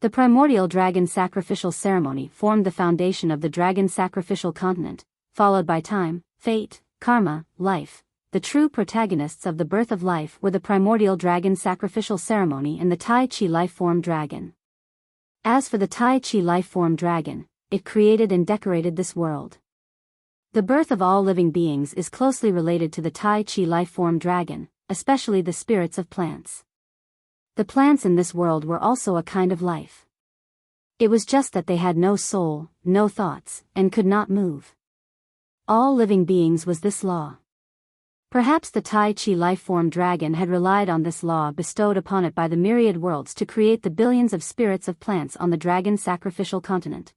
The primordial dragon sacrificial ceremony formed the foundation of the dragon sacrificial continent, followed by time, fate, karma, life. The true protagonists of the birth of life were the primordial dragon sacrificial ceremony and the Tai Chi life-form dragon. As for the Tai Chi life-form dragon, it created and decorated this world. The birth of all living beings is closely related to the Tai Chi life-form dragon, especially the spirits of plants. The plants in this world were also a kind of life. It was just that they had no soul, no thoughts, and could not move. All living beings was this law. Perhaps the Tai Chi life-form dragon had relied on this law bestowed upon it by the myriad worlds to create the billions of spirits of plants on the dragon sacrificial continent.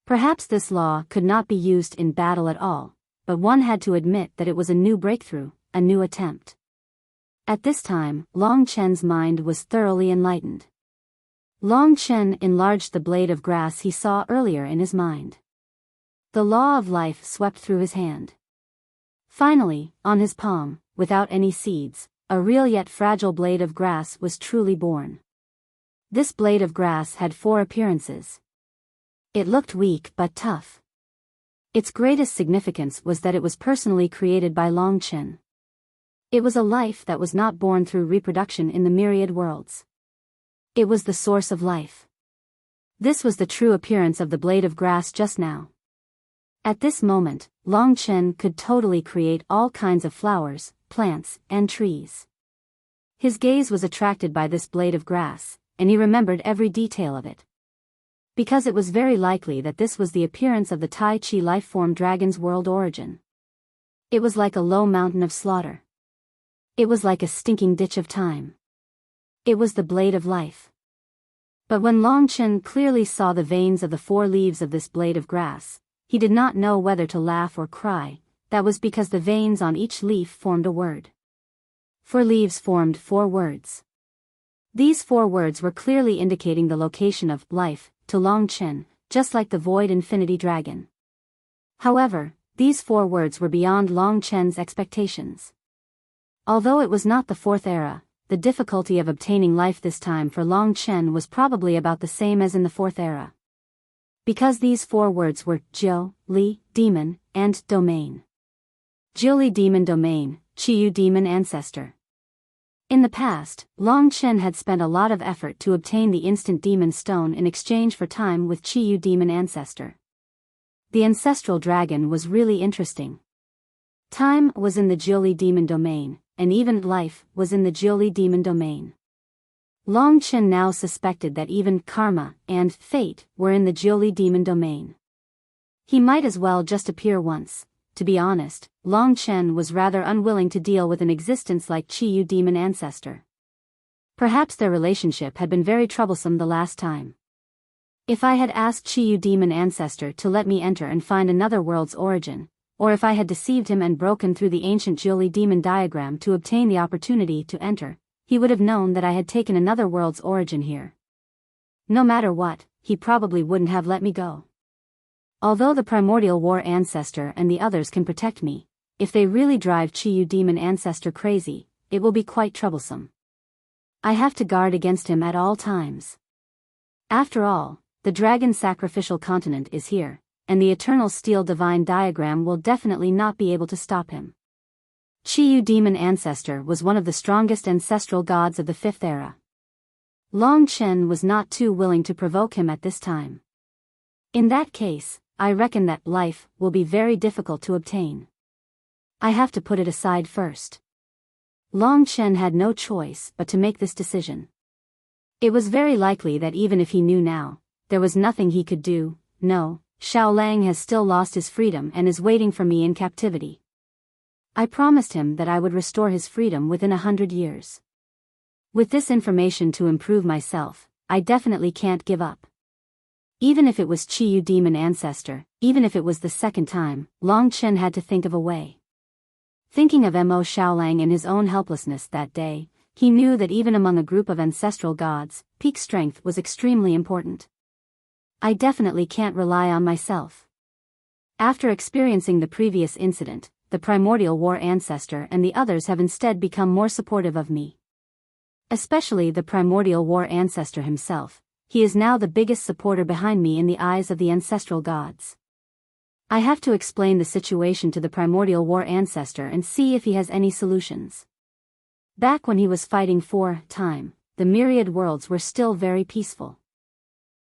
Perhaps this law could not be used in battle at all, but one had to admit that it was a new breakthrough, a new attempt. At this time, Long Chen's mind was thoroughly enlightened. Long Chen enlarged the blade of grass he saw earlier in his mind. The law of life swept through his hand. Finally, on his palm, without any seeds, a real yet fragile blade of grass was truly born. This blade of grass had 4 appearances. It looked weak but tough. Its greatest significance was that it was personally created by Long Chen. It was a life that was not born through reproduction in the myriad worlds. It was the source of life. This was the true appearance of the blade of grass just now. At this moment, Long Chen could totally create all kinds of flowers, plants, and trees. His gaze was attracted by this blade of grass, and he remembered every detail of it. Because it was very likely that this was the appearance of the Tai Chi life-form dragon's world origin. It was like a low mountain of slaughter. It was like a stinking ditch of time. It was the blade of life. But when Long Chen clearly saw the veins of the 4 leaves of this blade of grass, he did not know whether to laugh or cry. That was because the veins on each leaf formed a word. 4 leaves formed 4 words. These 4 words were clearly indicating the location of life to Long Chen, just like the void infinity dragon. However, these 4 words were beyond Long Chen's expectations. Although it was not the 4th era, the difficulty of obtaining life this time for Long Chen was probably about the same as in the 4th era. Because these 4 words were Jiu, Li, demon, and domain. Jiu Li demon domain, Qiyu demon ancestor. In the past, Long Chen had spent a lot of effort to obtain the instant demon stone in exchange for time with Qiyu demon ancestor. The ancestral dragon was really interesting. Time was in the Jiuli demon domain, and even life was in the Jiuli demon domain. Long Chen now suspected that even karma and fate were in the Jiuli demon domain. He might as well just appear once. To be honest, Long Chen was rather unwilling to deal with an existence like Qiyu demon ancestor. Perhaps their relationship had been very troublesome the last time. If I had asked Qiyu demon ancestor to let me enter and find another world's origin, or if I had deceived him and broken through the ancient Jiuli demon diagram to obtain the opportunity to enter, he would have known that I had taken another world's origin here. No matter what, he probably wouldn't have let me go. Although the primordial war ancestor and the others can protect me, if they really drive Qiyu demon ancestor crazy, it will be quite troublesome. I have to guard against him at all times. After all, the dragon sacrificial continent is here, and the eternal steel divine diagram will definitely not be able to stop him. Qiyu demon ancestor was one of the strongest ancestral gods of the fifth era. Long Chen was not too willing to provoke him at this time. In that case, I reckon that life will be very difficult to obtain. I have to put it aside first. Long Chen had no choice but to make this decision. It was very likely that even if he knew now, there was nothing he could do. No, Xiao Lang has still lost his freedom and is waiting for me in captivity. I promised him that I would restore his freedom within 100 years. With this information to improve myself, I definitely can't give up. Even if it was Qiyu demon ancestor, even if it was the second time, Long Chen had to think of a way. Thinking of Mo Xiaolang and his own helplessness that day, he knew that even among a group of ancestral gods, peak strength was extremely important. I definitely can't rely on myself. After experiencing the previous incident, the primordial war ancestor and the others have instead become more supportive of me. Especially the primordial war ancestor himself. He is now the biggest supporter behind me in the eyes of the ancestral gods. I have to explain the situation to the primordial war ancestor and see if he has any solutions. Back when he was fighting for time, the myriad worlds were still very peaceful.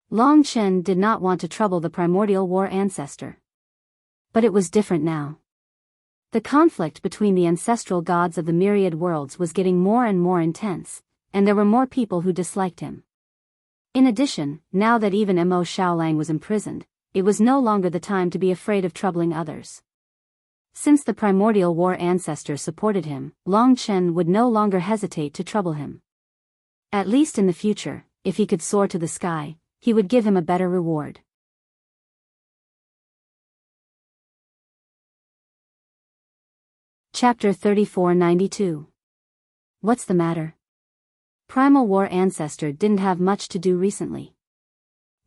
Long Chen did not want to trouble the primordial war ancestor. But it was different now. The conflict between the ancestral gods of the myriad worlds was getting more and more intense, and there were more people who disliked him. In addition, now that even Mo Xiaolang was imprisoned, it was no longer the time to be afraid of troubling others. Since the primordial war ancestor supported him, Long Chen would no longer hesitate to trouble him. At least in the future, if he could soar to the sky, he would give him a better reward. Chapter 3492. What's the matter? Primal War Ancestor didn't have much to do recently.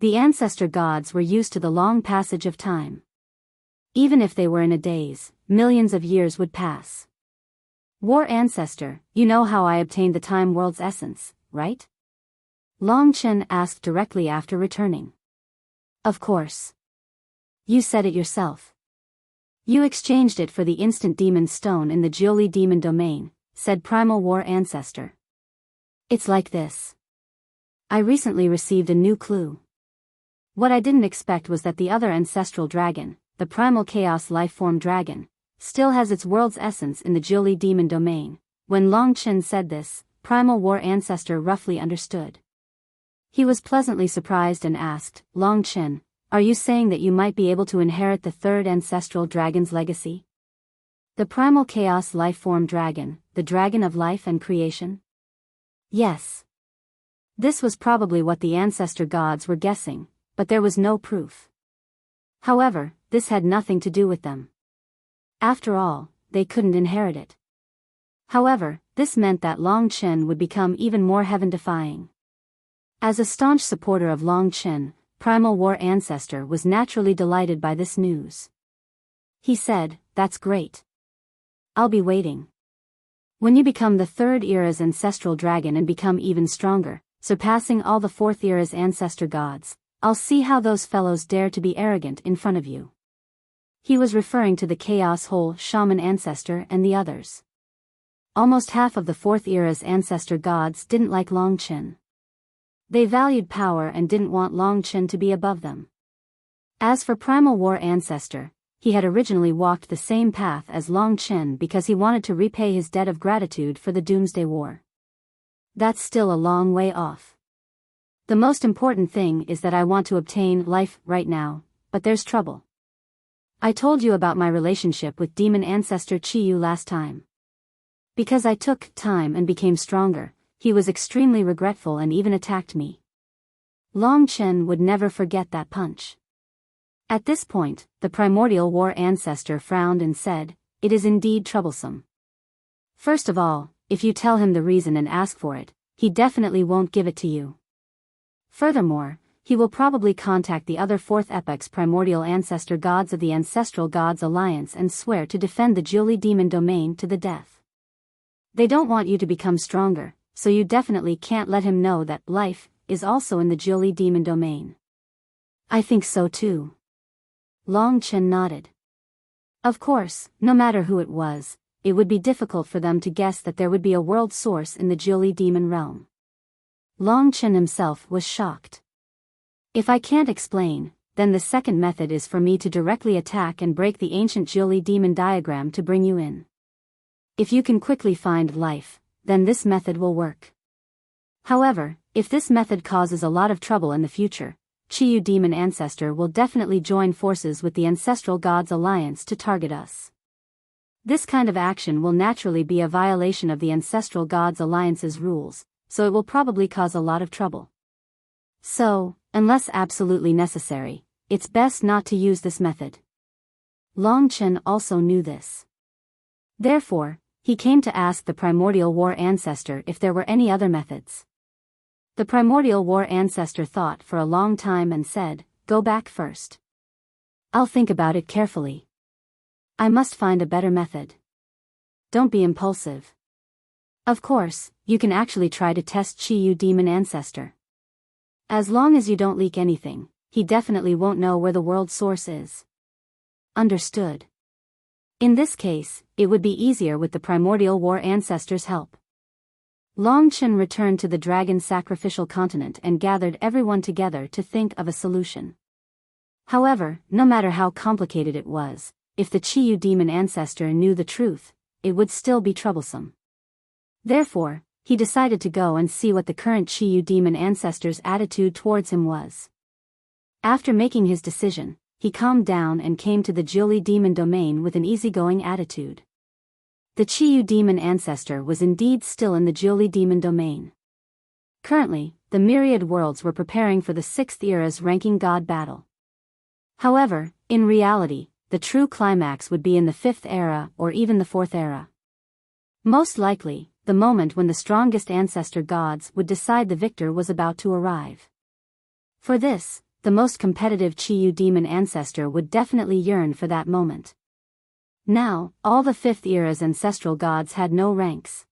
The ancestor gods were used to the long passage of time. Even if they were in a daze, millions of years would pass. War Ancestor, you know how I obtained the Time World's essence, right? Long Chen asked directly after returning. Of course. You said it yourself. You exchanged it for the instant demon stone in the Jiuli demon domain, said Primal War Ancestor. It's like this. I recently received a new clue. What I didn't expect was that the other ancestral dragon, the primal chaos lifeform dragon, still has its world's essence in the Jiuli demon domain. When Long Chen said this, Primal War Ancestor roughly understood. He was pleasantly surprised and asked, Long Chen, are you saying that you might be able to inherit the third ancestral dragon's legacy? The primal chaos lifeform dragon, the dragon of life and creation? Yes. This was probably what the ancestor gods were guessing, but there was no proof. However, this had nothing to do with them. After all, they couldn't inherit it. However, this meant that Long Chen would become even more heaven-defying. As a staunch supporter of Long Chen, Primal War Ancestor was naturally delighted by this news. He said, that's great. I'll be waiting. When you become the third era's ancestral dragon and become even stronger, surpassing all the fourth era's ancestor gods, I'll see how those fellows dare to be arrogant in front of you. He was referring to the Chaos Hole Shaman ancestor and the others. Almost half of the Fourth Era's ancestor gods didn't like Long Chen. They valued power and didn't want Long Chen to be above them. As for Primal War Ancestor, he had originally walked the same path as Long Chen because he wanted to repay his debt of gratitude for the Doomsday War. That's still a long way off. The most important thing is that I want to obtain life right now, but there's trouble. I told you about my relationship with demon ancestor Qiyu last time. Because I took time and became stronger, he was extremely regretful and even attacked me. Long Chen would never forget that punch. At this point, the Primordial War Ancestor frowned and said, "It is indeed troublesome. First of all, if you tell him the reason and ask for it, he definitely won't give it to you. Furthermore, he will probably contact the other Fourth Epoch's primordial ancestor gods of the Ancestral Gods Alliance and swear to defend the Jiuli Demon Domain to the death. They don't want you to become stronger, so you definitely can't let him know that life is also in the Jiuli Demon Domain." "I think so too." Long Chen nodded. Of course, no matter who it was, it would be difficult for them to guess that there would be a world source in the Jiuli Demon realm. Long Chen himself was shocked. "If I can't explain, then the second method is for me to directly attack and break the ancient Jiuli Demon diagram to bring you in. If you can quickly find life, then this method will work. However, if this method causes a lot of trouble in the future, Qiyu Demon Ancestor will definitely join forces with the Ancestral Gods Alliance to target us. This kind of action will naturally be a violation of the Ancestral Gods Alliance's rules, so it will probably cause a lot of trouble. So, unless absolutely necessary, it's best not to use this method." Long Chen also knew this. Therefore, he came to ask the Primordial War Ancestor if there were any other methods. The Primordial War Ancestor thought for a long time and said, "Go back first. I'll think about it carefully. I must find a better method. Don't be impulsive. Of course, you can actually try to test Qiyu Demon Ancestor. As long as you don't leak anything, he definitely won't know where the world source is." Understood. In this case, it would be easier with the Primordial War Ancestor's help. Long Chen returned to the dragon sacrificial continent and gathered everyone together to think of a solution. However, no matter how complicated it was, if the Qiyu Demon Ancestor knew the truth, it would still be troublesome. Therefore, he decided to go and see what the current Qiyu Demon Ancestor's attitude towards him was. After making his decision, he calmed down and came to the Jiuli Demon Domain with an easygoing attitude. The Qiyu Demon Ancestor was indeed still in the Jiuli Demon Domain. Currently, the myriad worlds were preparing for the Sixth Era's ranking god battle. However, in reality, the true climax would be in the Fifth Era or even the Fourth Era. Most likely, the moment when the strongest ancestor gods would decide the victor was about to arrive. For this, the most competitive Qiyu Demon Ancestor would definitely yearn for that moment. Now, all the Fifth Era's ancestral gods had no ranks.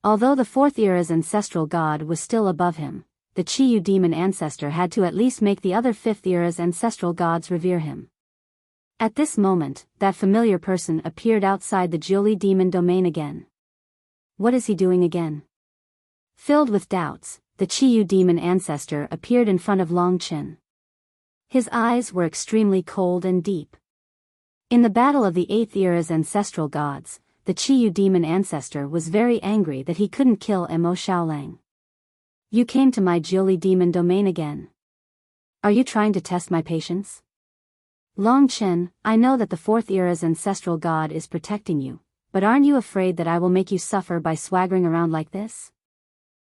Although the Fourth Era's ancestral god was still above him, the Qiyu Demon Ancestor had to at least make the other Fifth Era's ancestral gods revere him. At this moment, that familiar person appeared outside the Jiuli Demon Domain again. What is he doing again? Filled with doubts, the Qiyu Demon Ancestor appeared in front of Long Chen. His eyes were extremely cold and deep. In the battle of the Eighth Era's ancestral gods, the Qiyu Demon Ancestor was very angry that he couldn't kill Mo Xiaolang. "You came to my Jiuli Demon Domain again. Are you trying to test my patience?" "Long Chen, I know that the Fourth Era's ancestral god is protecting you, but aren't you afraid that I will make you suffer by swaggering around like this?"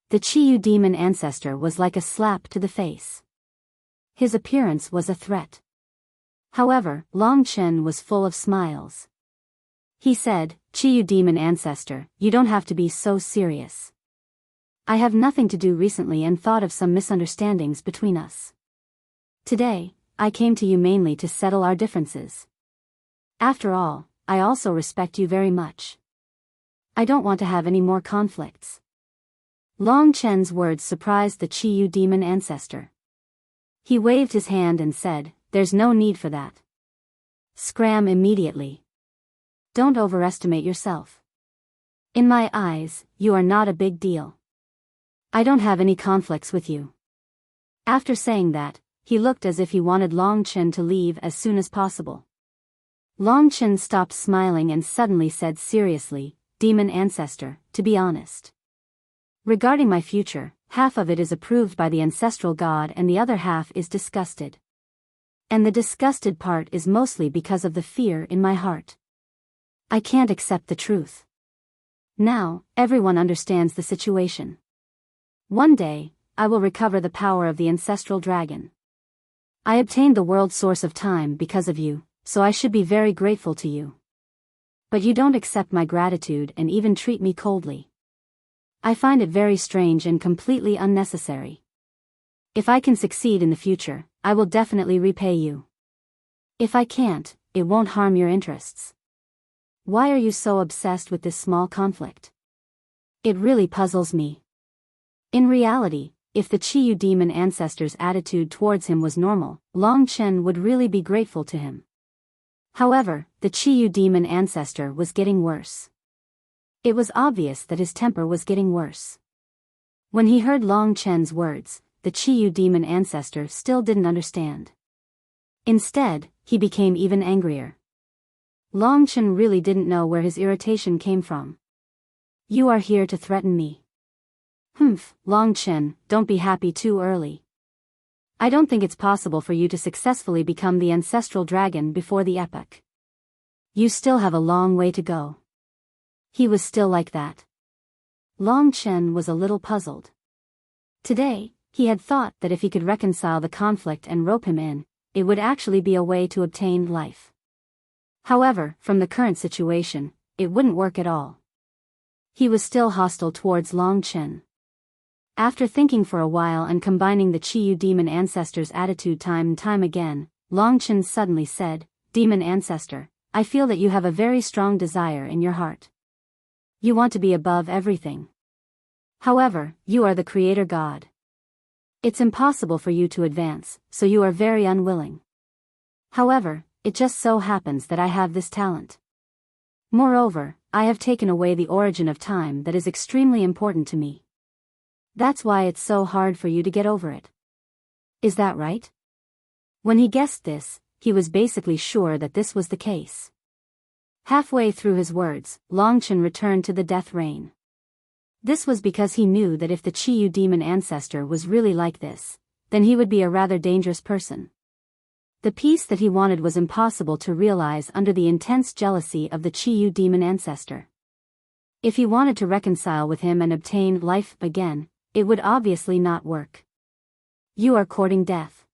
The Qiyu Demon Ancestor was like a slap to the face. His appearance was a threat. However, Long Chen was full of smiles. He said, "Qiyu Demon Ancestor, you don't have to be so serious. I have nothing to do recently and thought of some misunderstandings between us. Today, I came to you mainly to settle our differences. After all, I also respect you very much. I don't want to have any more conflicts." Long Chen's words surprised the Qiyu Demon Ancestor. He waved his hand and said, "There's no need for that. Scram immediately. Don't overestimate yourself. In my eyes, you are not a big deal. I don't have any conflicts with you. After saying that, he looked as if he wanted Long Chen to leave as soon as possible. Long Chen stopped smiling and suddenly said seriously, Demon Ancestor, to be honest. Regarding my future, half of it is approved by the Ancestral God and the other half is disgusted. And the disgusted part is mostly because of the fear in my heart. I can't accept the truth. Now, everyone understands the situation. One day, I will recover the power of the Ancestral Dragon. I obtained the world source of time because of you, so I should be very grateful to you. But you don't accept my gratitude and even treat me coldly. I find it very strange and completely unnecessary. If I can succeed in the future, I will definitely repay you. If I can't, it won't harm your interests. Why are you so obsessed with this small conflict? It really puzzles me. In reality, if the Qiyu demon ancestor's attitude towards him was normal, Long Chen would really be grateful to him. However, the Qiyu demon ancestor was getting worse. It was obvious that his temper was getting worse. When he heard Long Chen's words, the Qiyu demon ancestor still didn't understand. Instead, he became even angrier. Long Chen really didn't know where his irritation came from. You are here to threaten me. Humph, Long Chen, don't be happy too early. I don't think it's possible for you to successfully become the Ancestral Dragon before the epoch. You still have a long way to go. He was still like that. Long Chen was a little puzzled. Today, he had thought that if he could reconcile the conflict and rope him in, it would actually be a way to obtain life. However, from the current situation, it wouldn't work at all. He was still hostile towards Long Chen. After thinking for a while and combining the Qiyu demon ancestor's attitude time and time again, Long Chen suddenly said, Demon Ancestor, I feel that you have a very strong desire in your heart. You want to be above everything. However, you are the Creator God. It's impossible for you to advance, so you are very unwilling. However, it just so happens that I have this talent. Moreover, I have taken away the origin of time that is extremely important to me. That's why it's so hard for you to get over it. Is that right? When he guessed this, he was basically sure that this was the case. Halfway through his words, Long Chen returned to the death rain. This was because he knew that if the Qiyu demon ancestor was really like this, then he would be a rather dangerous person. The peace that he wanted was impossible to realize under the intense jealousy of the Qiyu demon ancestor. If he wanted to reconcile with him and obtain life again, it would obviously not work. You are courting death.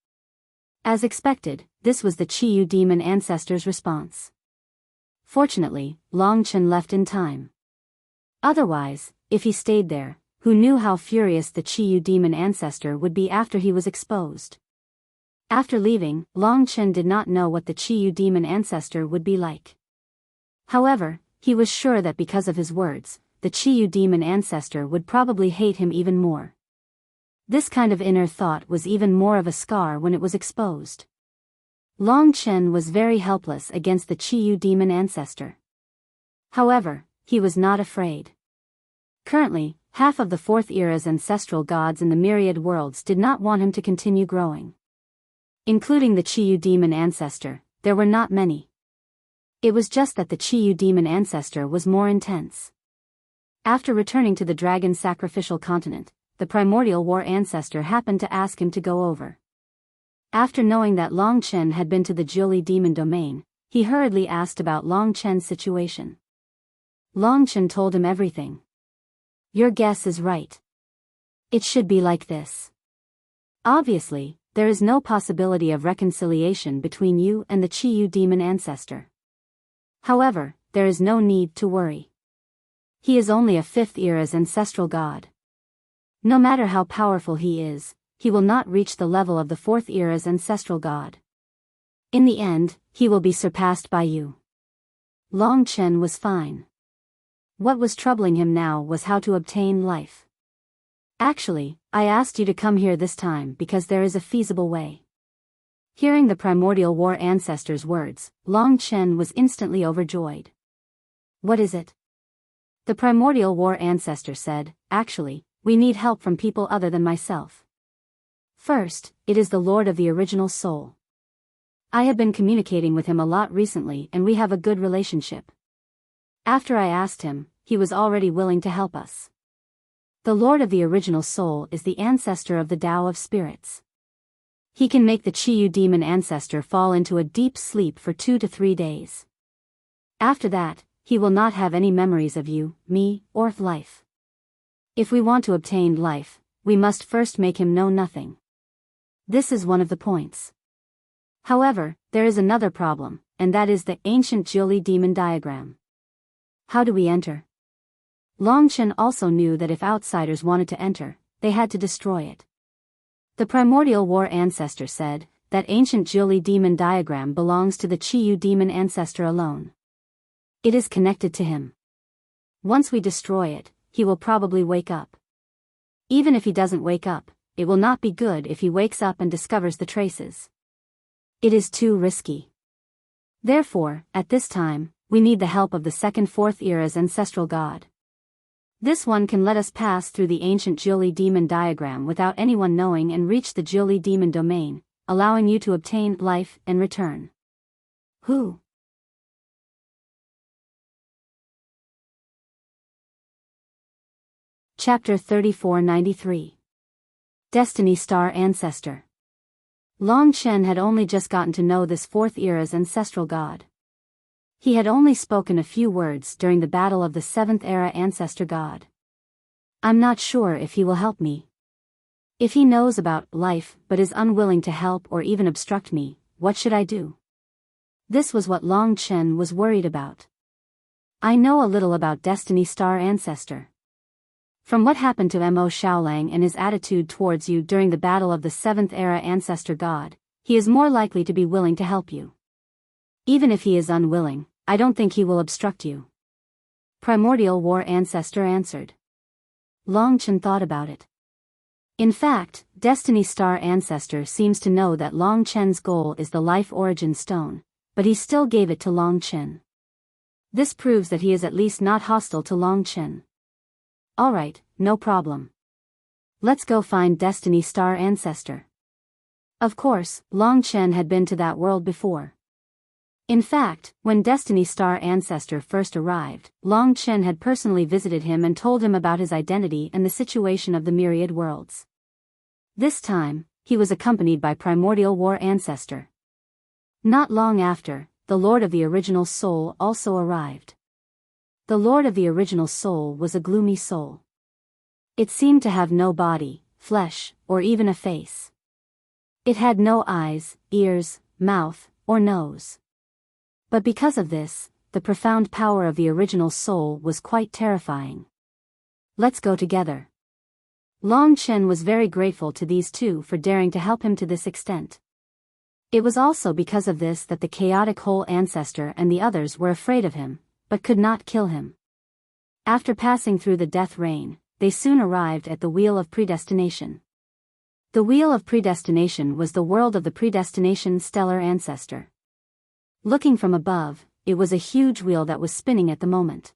As expected, this was the Qiyu demon ancestor's response. Fortunately, Long Chen left in time. Otherwise, if he stayed there, who knew how furious the Qiyu demon ancestor would be after he was exposed. After leaving, Long Chen did not know what the Qiyu demon ancestor would be like. However, he was sure that because of his words, the Qiyu demon ancestor would probably hate him even more. This kind of inner thought was even more of a scar when it was exposed. Long Chen was very helpless against the Qiyu demon ancestor. However, he was not afraid. Currently, half of the Fourth Era's ancestral gods in the myriad worlds did not want him to continue growing. Including the Qiyu demon ancestor, there were not many. It was just that the Qiyu demon ancestor was more intense. After returning to the dragon sacrificial continent, the primordial war ancestor happened to ask him to go over. After knowing that Long Chen had been to the Jiuli demon domain, he hurriedly asked about Long Chen's situation. Long Chen told him everything. Your guess is right. It should be like this. Obviously, there is no possibility of reconciliation between you and the Qiyu demon ancestor. However, there is no need to worry. He is only a fifth era's ancestral god. No matter how powerful he is, he will not reach the level of the fourth era's ancestral god. In the end, he will be surpassed by you. Long Chen was fine. What was troubling him now was how to obtain life. Actually, I asked you to come here this time because there is a feasible way. Hearing the primordial war ancestor's words, Long Chen was instantly overjoyed. What is it? The primordial war ancestor said, "Actually, we need help from people other than myself. First, it is the Lord of the original soul. I have been communicating with him a lot recently and we have a good relationship. After I asked him, he was already willing to help us. The Lord of the original soul is the ancestor of the Tao of spirits. He can make the Chiyu demon ancestor fall into a deep sleep for 2 to 3 days. After that, he will not have any memories of you, me, or life. If we want to obtain life, we must first make him know nothing. This is one of the points. However, there is another problem, and that is the ancient Jiuli demon diagram. How do we enter?" Longchen also knew that if outsiders wanted to enter, they had to destroy it. The primordial war ancestor said, that ancient Jiuli demon diagram belongs to the Chiyu demon ancestor alone. It is connected to him. Once we destroy it, he will probably wake up. Even if he doesn't wake up, it will not be good if he wakes up and discovers the traces. It is too risky. Therefore, at this time, we need the help of the second fourth era's ancestral god. This one can let us pass through the ancient Jiuli demon diagram without anyone knowing and reach the Jiuli demon domain, allowing you to obtain life and return. Who? Chapter 3493. Destiny Star Ancestor. Long Chen had only just gotten to know this fourth era's ancestral god. He had only spoken a few words during the battle of the seventh era ancestor god. "I'm not sure if he will help me. If he knows about life but is unwilling to help or even obstruct me, what should I do?" This was what Long Chen was worried about. "I know a little about Destiny Star Ancestor. From what happened to Mo Shaolang and his attitude towards you during the battle of the 7th era ancestor god, he is more likely to be willing to help you. Even if he is unwilling, I don't think he will obstruct you." Primordial war ancestor answered. Long Chen thought about it. In fact, Destiny Star Ancestor seems to know that Long Chen's goal is the life origin stone, but he still gave it to Long Chen. This proves that he is at least not hostile to Long Chen. "Alright, no problem. Let's go find Destiny Star Ancestor." Of course, Long Chen had been to that world before. In fact, when Destiny Star Ancestor first arrived, Long Chen had personally visited him and told him about his identity and the situation of the myriad worlds. This time, he was accompanied by Primordial War Ancestor. Not long after, the Lord of the Original Soul also arrived. The Lord of the Original Soul was a gloomy soul. It seemed to have no body, flesh, or even a face. It had no eyes, ears, mouth, or nose. But because of this, the profound power of the Original Soul was quite terrifying. "Let's go together." Long Chen was very grateful to these two for daring to help him to this extent. It was also because of this that the chaotic whole ancestor and the others were afraid of him, but could not kill him. After passing through the death rain, they soon arrived at the Wheel of Predestination. The Wheel of Predestination was the world of the Predestination stellar ancestor. Looking from above, it was a huge wheel that was spinning at the moment.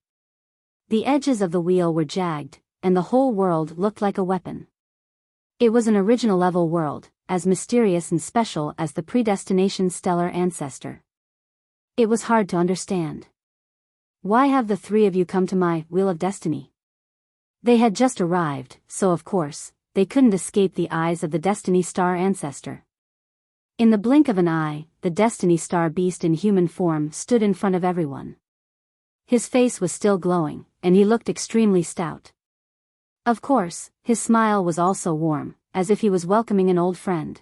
The edges of the wheel were jagged, and the whole world looked like a weapon. It was an original level world, as mysterious and special as the Predestination stellar ancestor. It was hard to understand. "Why have the three of you come to my Wheel of Destiny?" They had just arrived, so of course, they couldn't escape the eyes of the Destiny Star Ancestor. In the blink of an eye, the Destiny Star beast in human form stood in front of everyone. His face was still glowing, and he looked extremely stout. Of course, his smile was also warm, as if he was welcoming an old friend.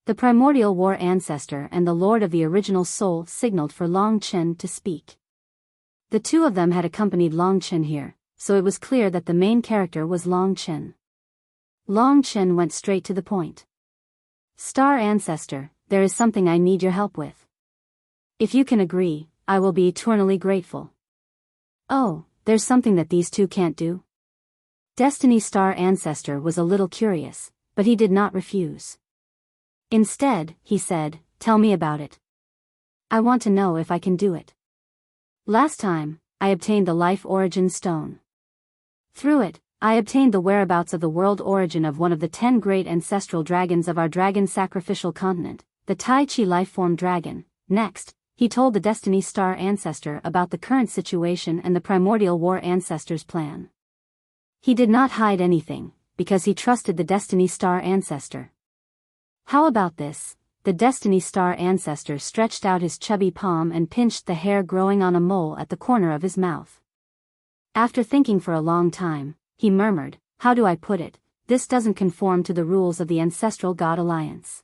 The Primordial War Ancestor and the Lord of the Original Soul signaled for Long Chen to speak. The two of them had accompanied Long Chen here, so it was clear that the main character was Long Chen. Long Chen went straight to the point. "Star Ancestor, there is something I need your help with. If you can agree, I will be eternally grateful." "Oh, there's something that these two can't do?" Destiny Star Ancestor was a little curious, but he did not refuse. Instead, he said, "Tell me about it. I want to know if I can do it. Last time, I obtained the life origin stone. Through it, I obtained the whereabouts of the world origin of one of the 10 great ancestral dragons of our dragon sacrificial continent, the Tai Chi life-form dragon. Next, he told the Destiny Star Ancestor about the current situation and the Primordial War Ancestor's plan. He did not hide anything, because he trusted the Destiny Star Ancestor. How about this? The Destiny Star Ancestor stretched out his chubby palm and pinched the hair growing on a mole at the corner of his mouth. After thinking for a long time, he murmured, "How do I put it? This doesn't conform to the rules of the Ancestral God Alliance.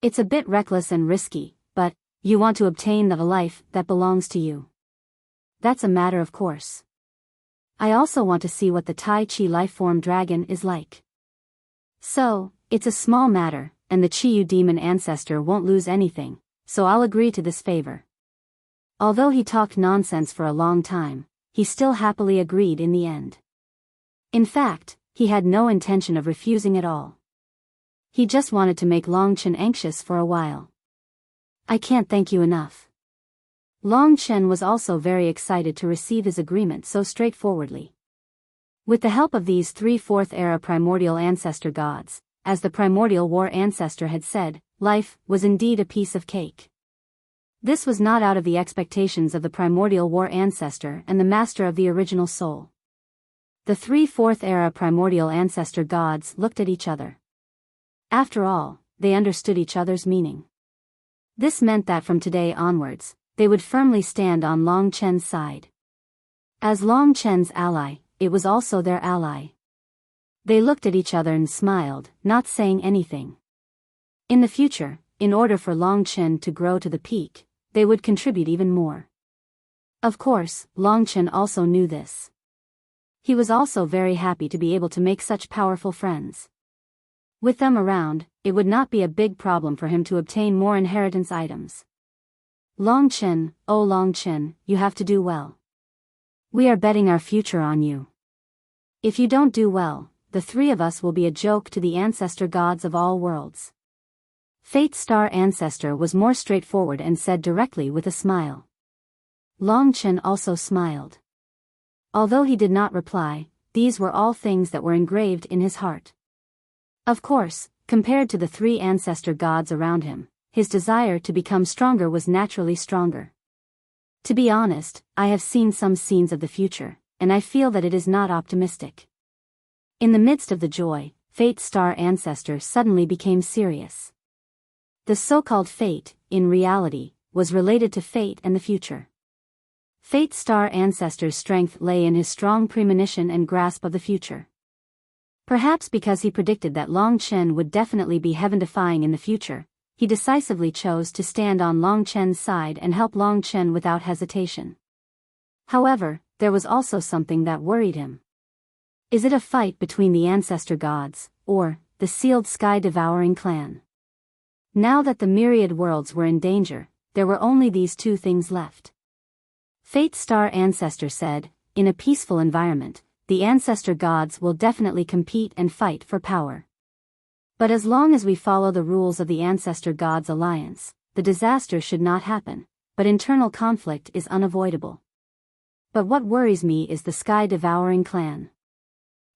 It's a bit reckless and risky, but you want to obtain the life that belongs to you. That's a matter of course. I also want to see what the Tai Chi life-form dragon is like. So, it's a small matter, and the Chiyu demon ancestor won't lose anything, so I'll agree to this favor." Although he talked nonsense for a long time, he still happily agreed in the end. In fact, he had no intention of refusing at all. He just wanted to make Long Chen anxious for a while. "I can't thank you enough." Long Chen was also very excited to receive his agreement so straightforwardly. With the help of these 3 4th-era primordial ancestor gods, as the primordial war ancestor had said, life was indeed a piece of cake. This was not out of the expectations of the primordial war ancestor and the master of the original soul. The 3 4th-era primordial ancestor gods looked at each other. After all, they understood each other's meaning. This meant that from today onwards, they would firmly stand on Long Chen's side. As Long Chen's ally, it was also their ally. They looked at each other and smiled, not saying anything. In the future, in order for Long Chen to grow to the peak, they would contribute even more. Of course, Long Chen also knew this. He was also very happy to be able to make such powerful friends. With them around, it would not be a big problem for him to obtain more inheritance items. "Long Chen, oh Long Chen, you have to do well. We are betting our future on you. If you don't do well, the 3 of us will be a joke to the ancestor gods of all worlds." Fate Star Ancestor was more straightforward and said directly with a smile. Long Chen also smiled. Although he did not reply, these were all things that were engraved in his heart. Of course, compared to the 3 ancestor gods around him, his desire to become stronger was naturally stronger. To be honest, I have seen some scenes of the future, and I feel that it is not optimistic. In the midst of the joy, Fate Star Ancestor suddenly became serious. The so-called fate, in reality, was related to fate and the future. Fate Star Ancestor's strength lay in his strong premonition and grasp of the future. Perhaps because he predicted that Long Chen would definitely be heaven-defying in the future, he decisively chose to stand on Long Chen's side and help Long Chen without hesitation. However, there was also something that worried him. Is it a fight between the ancestor gods, or the sealed sky-devouring clan? Now that the myriad worlds were in danger, there were only these 2 things left. Fate Star Ancestor said, "In a peaceful environment, the ancestor gods will definitely compete and fight for power. But as long as we follow the rules of the Ancestor Gods Alliance, the disaster should not happen, but internal conflict is unavoidable. But what worries me is the sky-devouring clan.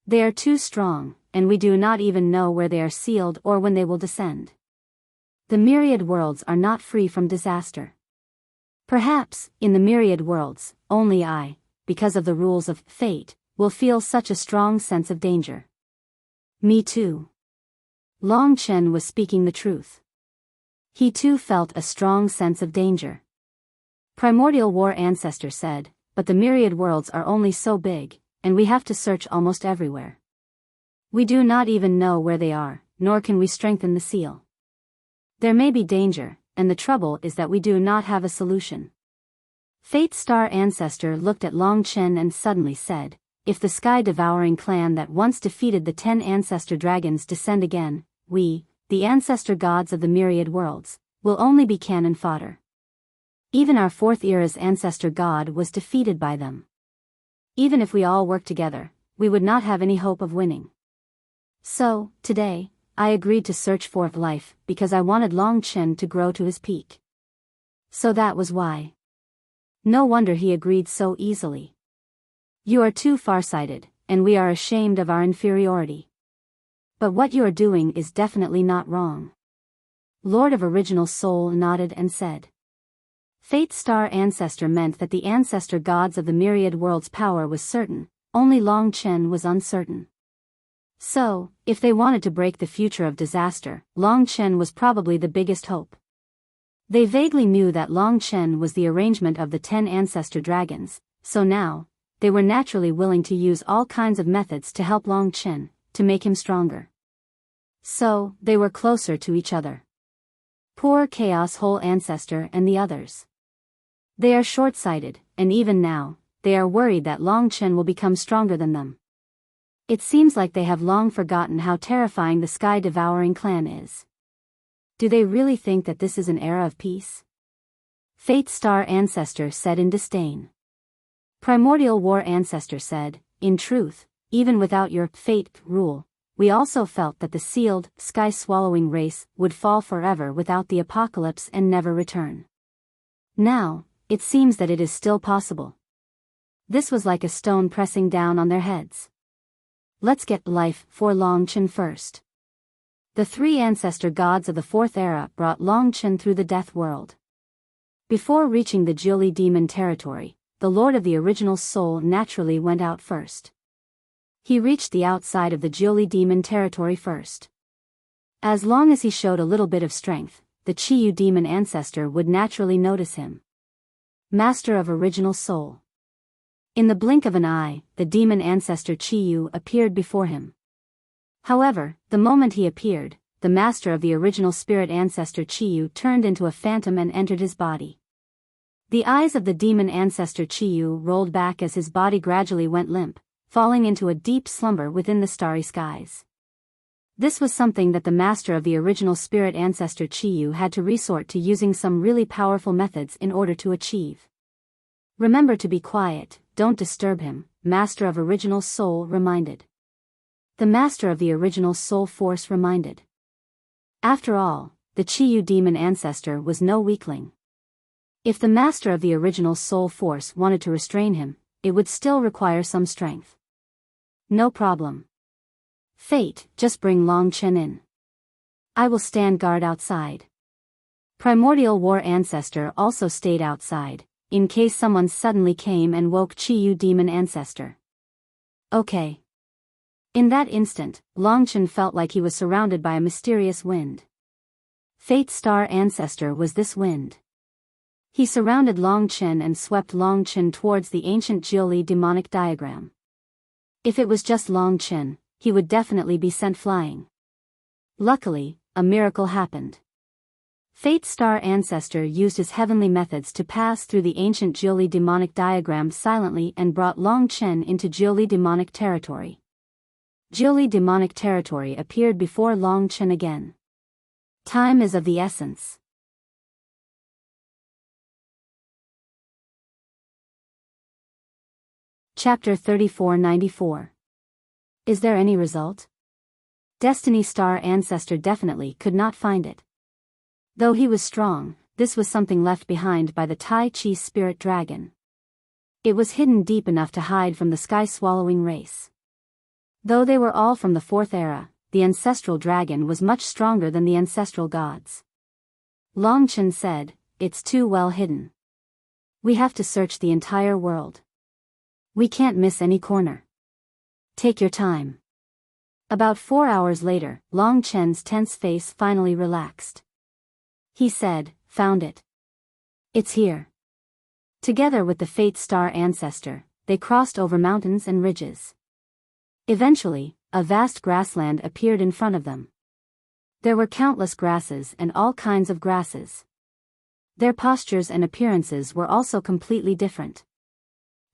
They are too strong, and we do not even know where they are sealed or when they will descend. The myriad worlds are not free from disaster. Perhaps, in the myriad worlds, only I, because of the rules of fate, will feel such a strong sense of danger." "Me too." Long Chen was speaking the truth. He too felt a strong sense of danger. Primordial War Ancestor said, "But the myriad worlds are only so big, and we have to search almost everywhere. We do not even know where they are, nor can we strengthen the seal. There may be danger, and the trouble is that we do not have a solution." Fate Star Ancestor looked at Long Chen and suddenly said, "If the sky-devouring clan that once defeated the 10 ancestor dragons descend again, we, the ancestor gods of the myriad worlds, will only be cannon fodder. Even our 4th era's ancestor god was defeated by them. Even if we all work together, we would not have any hope of winning. So, today, I agreed to search for life because I wanted Long Chen to grow to his peak. So that was why." No wonder he agreed so easily. You are too farsighted, and we are ashamed of our inferiority. But what you are doing is definitely not wrong. Lord of Original Soul nodded and said. Fate's star ancestor meant that the ancestor gods of the myriad world's power was certain, only Long Chen was uncertain. So, if they wanted to break the future of disaster, Long Chen was probably the biggest hope. They vaguely knew that Long Chen was the arrangement of the 10 ancestor dragons, so now, they were naturally willing to use all kinds of methods to help Long Chen, to make him stronger. So, they were closer to each other. Poor Chaos Whole Ancestor and the others. They are short-sighted, and even now, they are worried that Long Chen will become stronger than them. It seems like they have long forgotten how terrifying the sky-devouring clan is. Do they really think that this is an era of peace? Fate's star ancestor said in disdain. Primordial War Ancestor said, in truth, even without your fate rule, we also felt that the sealed, sky-swallowing race would fall forever without the apocalypse and never return. Now, it seems that it is still possible. This was like a stone pressing down on their heads. Let's get life for Long Chen first. The 3 ancestor gods of the 4th era brought Long Chen through the death world. Before reaching the Jiuli demon territory, the Lord of the Original Soul naturally went out first. He reached the outside of the Jiuli demon territory first. As long as he showed a little bit of strength, the Chiyu demon ancestor would naturally notice him. Master of Original Soul. In the blink of an eye, the demon ancestor Chiyu appeared before him. However, the moment he appeared, the master of the original spirit ancestor Chiyu turned into a phantom and entered his body. The eyes of the demon ancestor Chiyu rolled back as his body gradually went limp, falling into a deep slumber within the starry skies. This was something that the master of the original spirit ancestor Chiyu had to resort to, using some really powerful methods in order to achieve. Remember to be quiet, don't disturb him, Master of Original Soul reminded. The Master of the Original Soul Force reminded. After all, the Chiyu demon ancestor was no weakling. If the Master of the Original Soul Force wanted to restrain him, it would still require some strength. No problem. Fate, just bring Long Chen in. I will stand guard outside. Primordial War Ancestor also stayed outside, in case someone suddenly came and woke Chiyu demon ancestor. Okay. In that instant, Long Chen felt like he was surrounded by a mysterious wind. Fate's star ancestor was this wind. He surrounded Long Chen and swept Long Chen towards the ancient Jiuli demonic diagram. If it was just Long Chen, he would definitely be sent flying. Luckily, a miracle happened. Fate's star ancestor used his heavenly methods to pass through the ancient Jiuli demonic diagram silently and brought Long Chen into Jiuli demonic territory. Jiuli demonic territory appeared before Long Chen again. Time is of the essence. Chapter 3494. Is there any result? Destiny Star Ancestor definitely could not find it. Though he was strong, this was something left behind by the Tai Chi Spirit Dragon. It was hidden deep enough to hide from the sky-swallowing race. Though they were all from the 4th era, the Ancestral Dragon was much stronger than the Ancestral Gods. Long Chen said, "It's too well hidden. We have to search the entire world. We can't miss any corner. Take your time." About 4 hours later, Long Chen's tense face finally relaxed. He said, "Found it. It's here." Together with the Fate Star Ancestor, they crossed over mountains and ridges. Eventually, a vast grassland appeared in front of them. There were countless grasses and all kinds of grasses. Their postures and appearances were also completely different.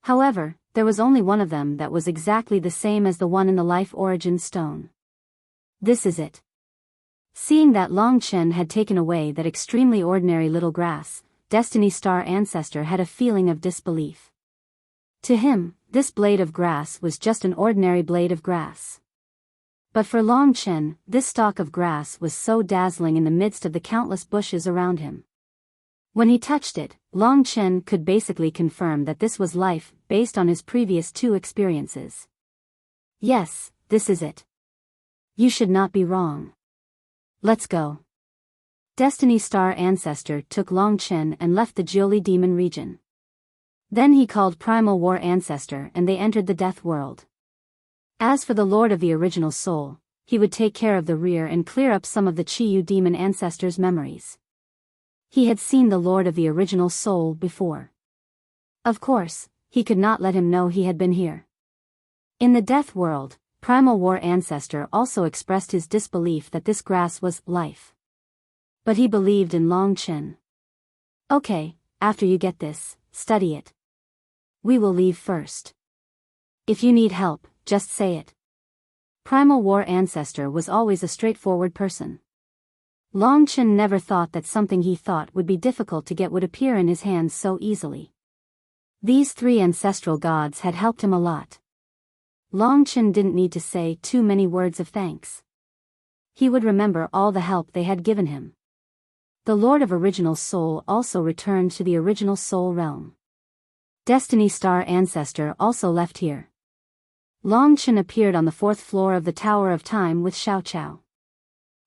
However, there was only one of them that was exactly the same as the one in the Life Origin Stone. This is it. Seeing that Long Chen had taken away that extremely ordinary little grass, Destiny Star Ancestor had a feeling of disbelief. To him, this blade of grass was just an ordinary blade of grass. But for Long Chen, this stalk of grass was so dazzling in the midst of the countless bushes around him. When he touched it, Long Chen could basically confirm that this was life, based on his previous 2 experiences. Yes, this is it. You should not be wrong. Let's go. Destiny Star Ancestor took Long Chen and left the Jiuli Demon region. Then he called Primal War Ancestor and they entered the Death World. As for the Lord of the Original Soul, he would take care of the rear and clear up some of the Chiyu Demon Ancestor's memories. He had seen the Lord of the Original Soul before. Of course, he could not let him know he had been here. In the Death World, Primal War Ancestor also expressed his disbelief that this grass was life. But he believed in Long Chen. Okay, after you get this, study it. We will leave first. If you need help, just say it. Primal War Ancestor was always a straightforward person. Long Chen never thought that something he thought would be difficult to get would appear in his hands so easily. These 3 ancestral gods had helped him a lot. Long Chen didn't need to say too many words of thanks. He would remember all the help they had given him. The Lord of Original Soul also returned to the Original Soul realm. Destiny Star Ancestor also left here. Long Chen appeared on the 4th floor of the Tower of Time with Xiao Chao.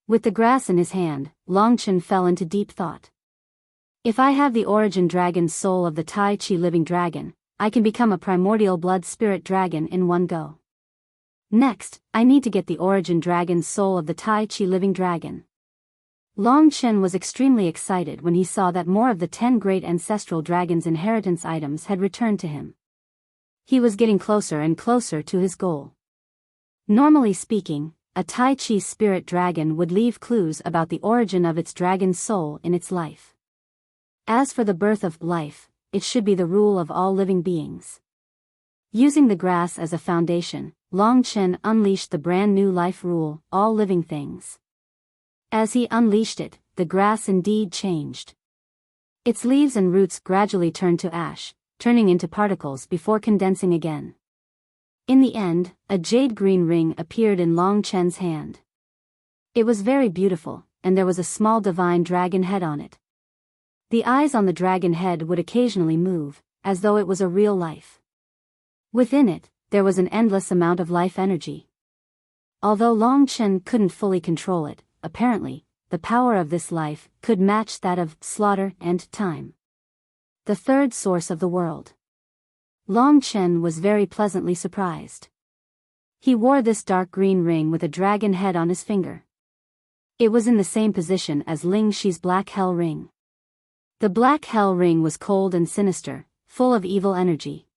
With the grass in his hand, Long Chen fell into deep thought. If I have the origin dragon soul of the Tai Chi living dragon, I can become a primordial blood spirit dragon in one go. Next, I need to get the origin dragon soul of the Tai Chi living dragon. Long Chen was extremely excited when he saw that more of the 10 great ancestral dragons' inheritance items had returned to him. He was getting closer and closer to his goal. Normally speaking, a Tai Chi spirit dragon would leave clues about the origin of its dragon soul in its life. As for the birth of life, it should be the rule of all living beings. Using the grass as a foundation, Long Chen unleashed the brand new life rule, all living things. As he unleashed it, the grass indeed changed. Its leaves and roots gradually turned to ash, turning into particles before condensing again. In the end, a jade green ring appeared in Long Chen's hand. It was very beautiful, and there was a small divine dragon head on it. The eyes on the dragon head would occasionally move, as though it was a real life. Within it, there was an endless amount of life energy. Although Long Chen couldn't fully control it, apparently, the power of this life could match that of slaughter and time. The 3rd source of the world. Long Chen was very pleasantly surprised. He wore this dark green ring with a dragon head on his finger. It was in the same position as Ling Shi's black hell ring. The black hell ring was cold and sinister, full of evil energy.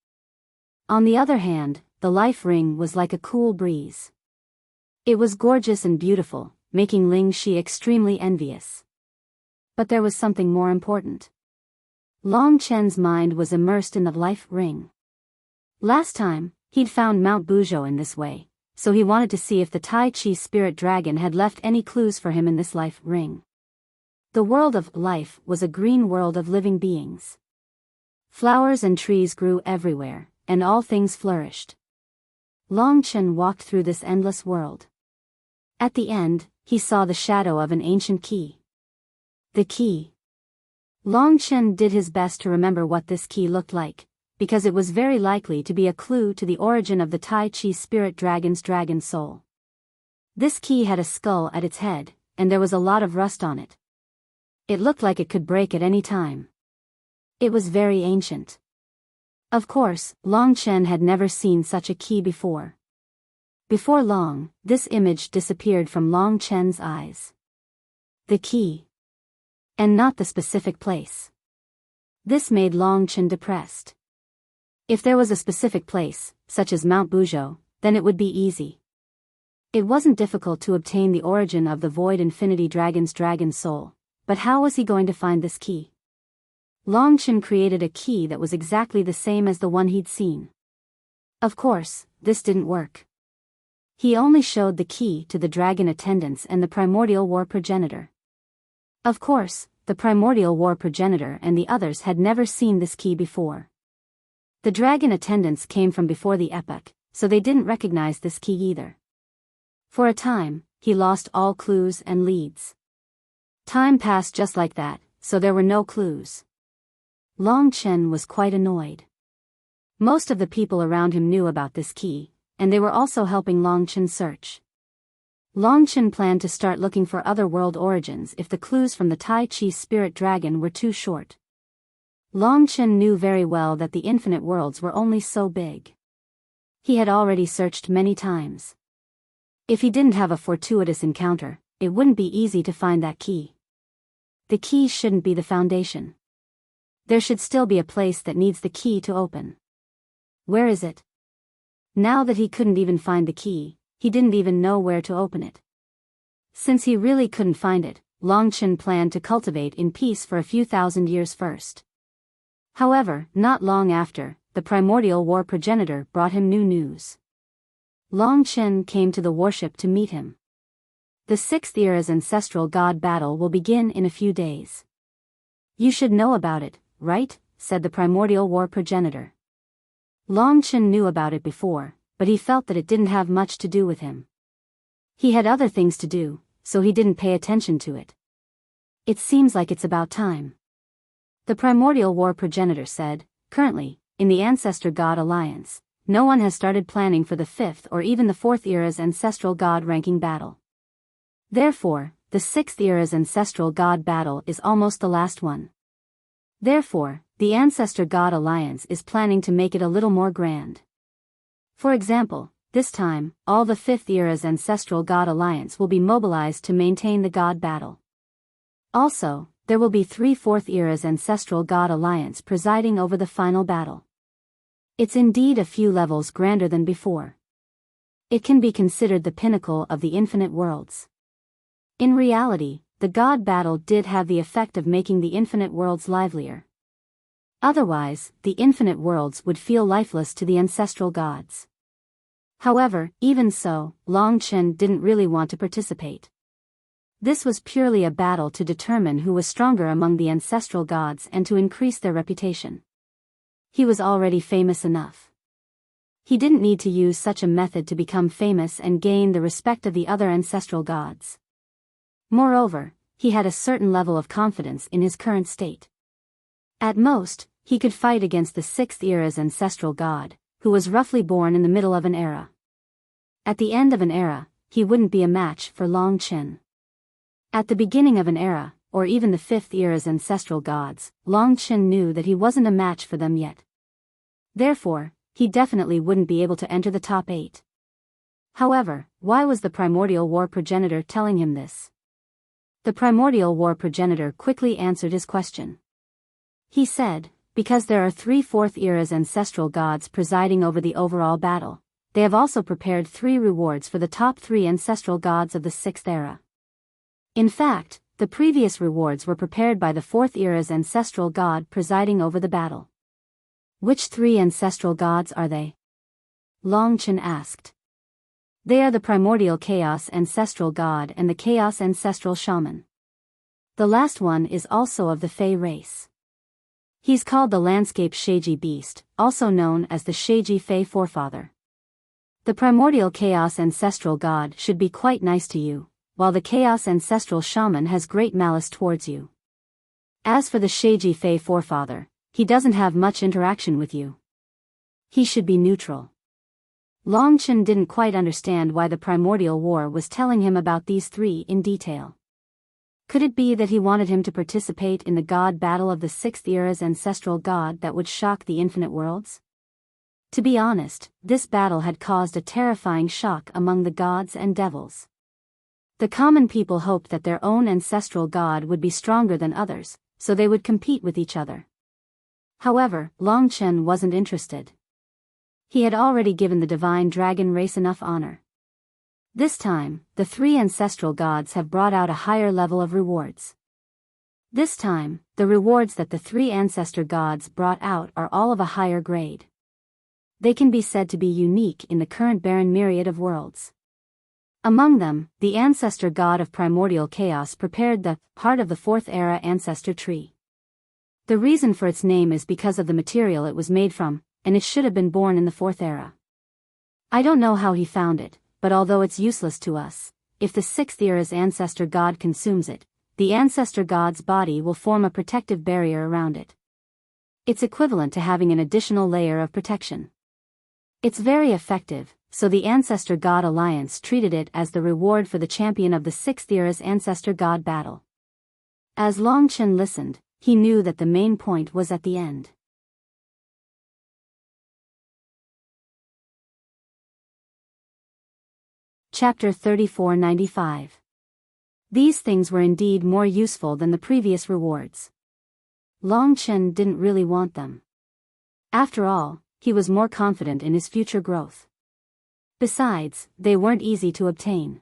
On the other hand, the life ring was like a cool breeze. It was gorgeous and beautiful, making Ling Shi extremely envious. But there was something more important. Long Chen's mind was immersed in the life ring. Last time, he'd found Mount Buzhou in this way, so he wanted to see if the Tai Chi spirit dragon had left any clues for him in this life ring. The world of life was a green world of living beings. Flowers and trees grew everywhere, and all things flourished. Long Chen walked through this endless world. At the end, he saw the shadow of an ancient key. The key. Long Chen did his best to remember what this key looked like, because it was very likely to be a clue to the origin of the Tai Chi spirit dragon's dragon soul. This key had a skull at its head, and there was a lot of rust on it. It looked like it could break at any time. It was very ancient. Of course, Long Chen had never seen such a key before. Before long, this image disappeared from Long Chen's eyes. The key. And not the specific place. This made Long Chen depressed. If there was a specific place, such as Mount Buzhou, then it would be easy. It wasn't difficult to obtain the origin of the Void Infinity Dragon's dragon soul, but how was he going to find this key? Long Chen created a key that was exactly the same as the one he'd seen. Of course, this didn't work. He only showed the key to the dragon attendants and the primordial war progenitor. Of course, the primordial war progenitor and the others had never seen this key before. The dragon attendants came from before the epoch, so they didn't recognize this key either. For a time, he lost all clues and leads. Time passed just like that, so there were no clues. Long Chen was quite annoyed. Most of the people around him knew about this key, and they were also helping Long Chen search. Long Chen planned to start looking for other world origins if the clues from the Tai Chi spirit dragon were too short. Long Chen knew very well that the infinite worlds were only so big. He had already searched many times. If he didn't have a fortuitous encounter, it wouldn't be easy to find that key. The key shouldn't be the foundation. There should still be a place that needs the key to open. Where is it? Now that he couldn't even find the key, he didn't even know where to open it. Since he really couldn't find it, Long Chen planned to cultivate in peace for a few thousand years first. However, not long after, the primordial war progenitor brought him new news. Long Chen came to the warship to meet him. The 6th era's ancestral god battle will begin in a few days. You should know about it, right? Said the primordial war progenitor. Long Chen knew about it before, but he felt that it didn't have much to do with him. He had other things to do, so he didn't pay attention to it. It seems like it's about time. The primordial war progenitor said, currently, in the Ancestor God Alliance, no one has started planning for the 5th or even the 4th era's ancestral god ranking battle. Therefore, the 6th era's ancestral god battle is almost the last one. Therefore, the Ancestor God Alliance is planning to make it a little more grand. For example, this time, all the 5th era's Ancestral God Alliance will be mobilized to maintain the God battle. Also, there will be 3 4th era's Ancestral God Alliance presiding over the final battle. It's indeed a few levels grander than before. It can be considered the pinnacle of the infinite worlds. In reality, the God battle did have the effect of making the infinite worlds livelier. Otherwise, the infinite worlds would feel lifeless to the ancestral gods. However, even so, Long Chen didn't really want to participate. This was purely a battle to determine who was stronger among the ancestral gods and to increase their reputation. He was already famous enough. He didn't need to use such a method to become famous and gain the respect of the other ancestral gods. Moreover, he had a certain level of confidence in his current state. At most, he could fight against the 6th era's ancestral god, who was roughly born in the middle of an era. At the end of an era, he wouldn't be a match for Long Chen. At the beginning of an era, or even the 5th era's ancestral gods, Long Chen knew that he wasn't a match for them yet. Therefore, he definitely wouldn't be able to enter the top 8. However, why was the primordial war progenitor telling him this? The primordial war progenitor quickly answered his question. He said, because there are 3 4th era's ancestral gods presiding over the overall battle, they have also prepared 3 rewards for the top 3 ancestral gods of the 6th era. In fact, the previous rewards were prepared by the 4th era's ancestral god presiding over the battle. Which 3 ancestral gods are they? Long Chen asked. They are the primordial chaos ancestral god and the chaos ancestral shaman. The last one is also of the Fey race. He's called the landscape Sheiji beast, also known as the Sheiji Fey forefather. The primordial chaos ancestral god should be quite nice to you, while the chaos ancestral shaman has great malice towards you. As for the Sheiji Fey forefather, he doesn't have much interaction with you. He should be neutral. Long Chen didn't quite understand why the primordial war was telling him about these 3 in detail. Could it be that he wanted him to participate in the god battle of the 6th era's ancestral god that would shock the infinite worlds? To be honest, this battle had caused a terrifying shock among the gods and devils. The common people hoped that their own ancestral god would be stronger than others, so they would compete with each other. However, Long Chen wasn't interested. He had already given the divine dragon race enough honor. This time, the 3 ancestral gods have brought out a higher level of rewards. This time, the rewards that the 3 ancestor gods brought out are all of a higher grade. They can be said to be unique in the current barren myriad of worlds. Among them, the ancestor god of primordial chaos prepared the part of the 4th era ancestor tree. The reason for its name is because of the material it was made from, and it should have been born in the 4th era. I don't know how he found it, but although it's useless to us, if the 6th era's ancestor god consumes it, the ancestor god's body will form a protective barrier around it. It's equivalent to having an additional layer of protection. It's very effective, so the Ancestor God Alliance treated it as the reward for the champion of the 6th era's Ancestor God battle. As Long Chen listened, he knew that the main point was at the end. Chapter 3495. These things were indeed more useful than the previous rewards. Long Chen didn't really want them. After all, he was more confident in his future growth. Besides, they weren't easy to obtain.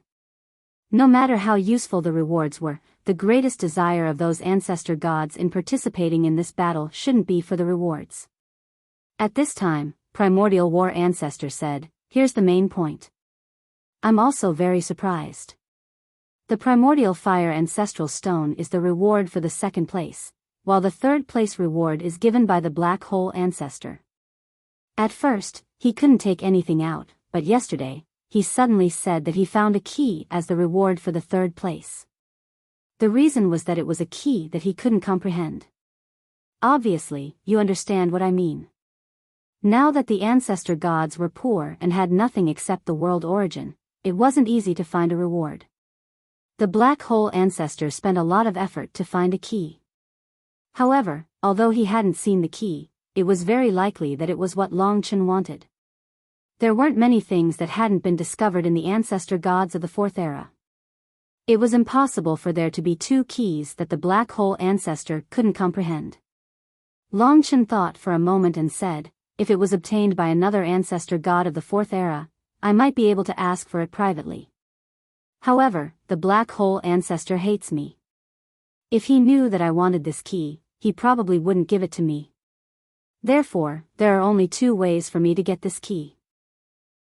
No matter how useful the rewards were, the greatest desire of those ancestor gods in participating in this battle shouldn't be for the rewards. At this time, Primordial War Ancestor said, "Here's the main point. I'm also very surprised. The Primordial Fire Ancestral Stone is the reward for the 2nd place, while the 3rd place reward is given by the Black Hole Ancestor." At first, he couldn't take anything out, but yesterday, he suddenly said that he found a key as the reward for the 3rd place. The reason was that it was a key that he couldn't comprehend. Obviously, you understand what I mean. Now that the ancestor gods were poor and had nothing except the world origin, it wasn't easy to find a reward. The Black Hole Ancestor spent a lot of effort to find a key. However, although he hadn't seen the key, it was very likely that it was what Long Chen wanted. There weren't many things that hadn't been discovered in the ancestor gods of the 4th era. It was impossible for there to be 2 keys that the Black Hole Ancestor couldn't comprehend. Long Chen thought for a moment and said, "If it was obtained by another ancestor god of the 4th era, I might be able to ask for it privately. However, the Black Hole Ancestor hates me. If he knew that I wanted this key, he probably wouldn't give it to me. Therefore, there are only 2 ways for me to get this key.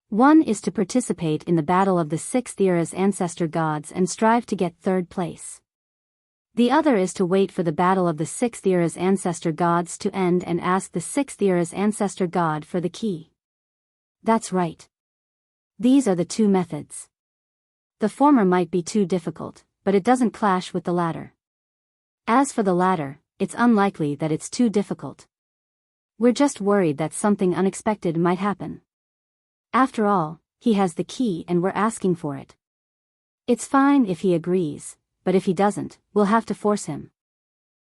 One is to participate in the battle of the 6th era's ancestor gods and strive to get 3rd place. The other is to wait for the battle of the 6th era's ancestor gods to end and ask the 6th era's ancestor god for the key." That's right. These are the 2 methods. The former might be too difficult, but it doesn't clash with the latter. As for the latter, it's unlikely that it's too difficult. We're just worried that something unexpected might happen. After all, he has the key and we're asking for it. It's fine if he agrees, but if he doesn't, we'll have to force him.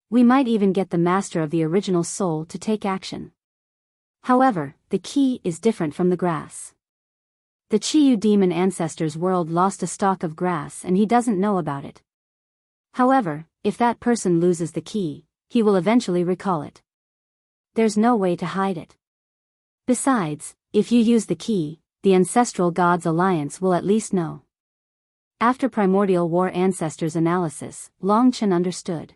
We might even get the master of the original soul to take action. However, the key is different from the grass. The Chiyu demon ancestor's world lost a stalk of grass and he doesn't know about it. However, if that person loses the key, he will eventually recall it. There's no way to hide it. Besides, if you use the key, the Ancestral Gods Alliance will at least know. After Primordial War Ancestor's analysis, Long Chen understood.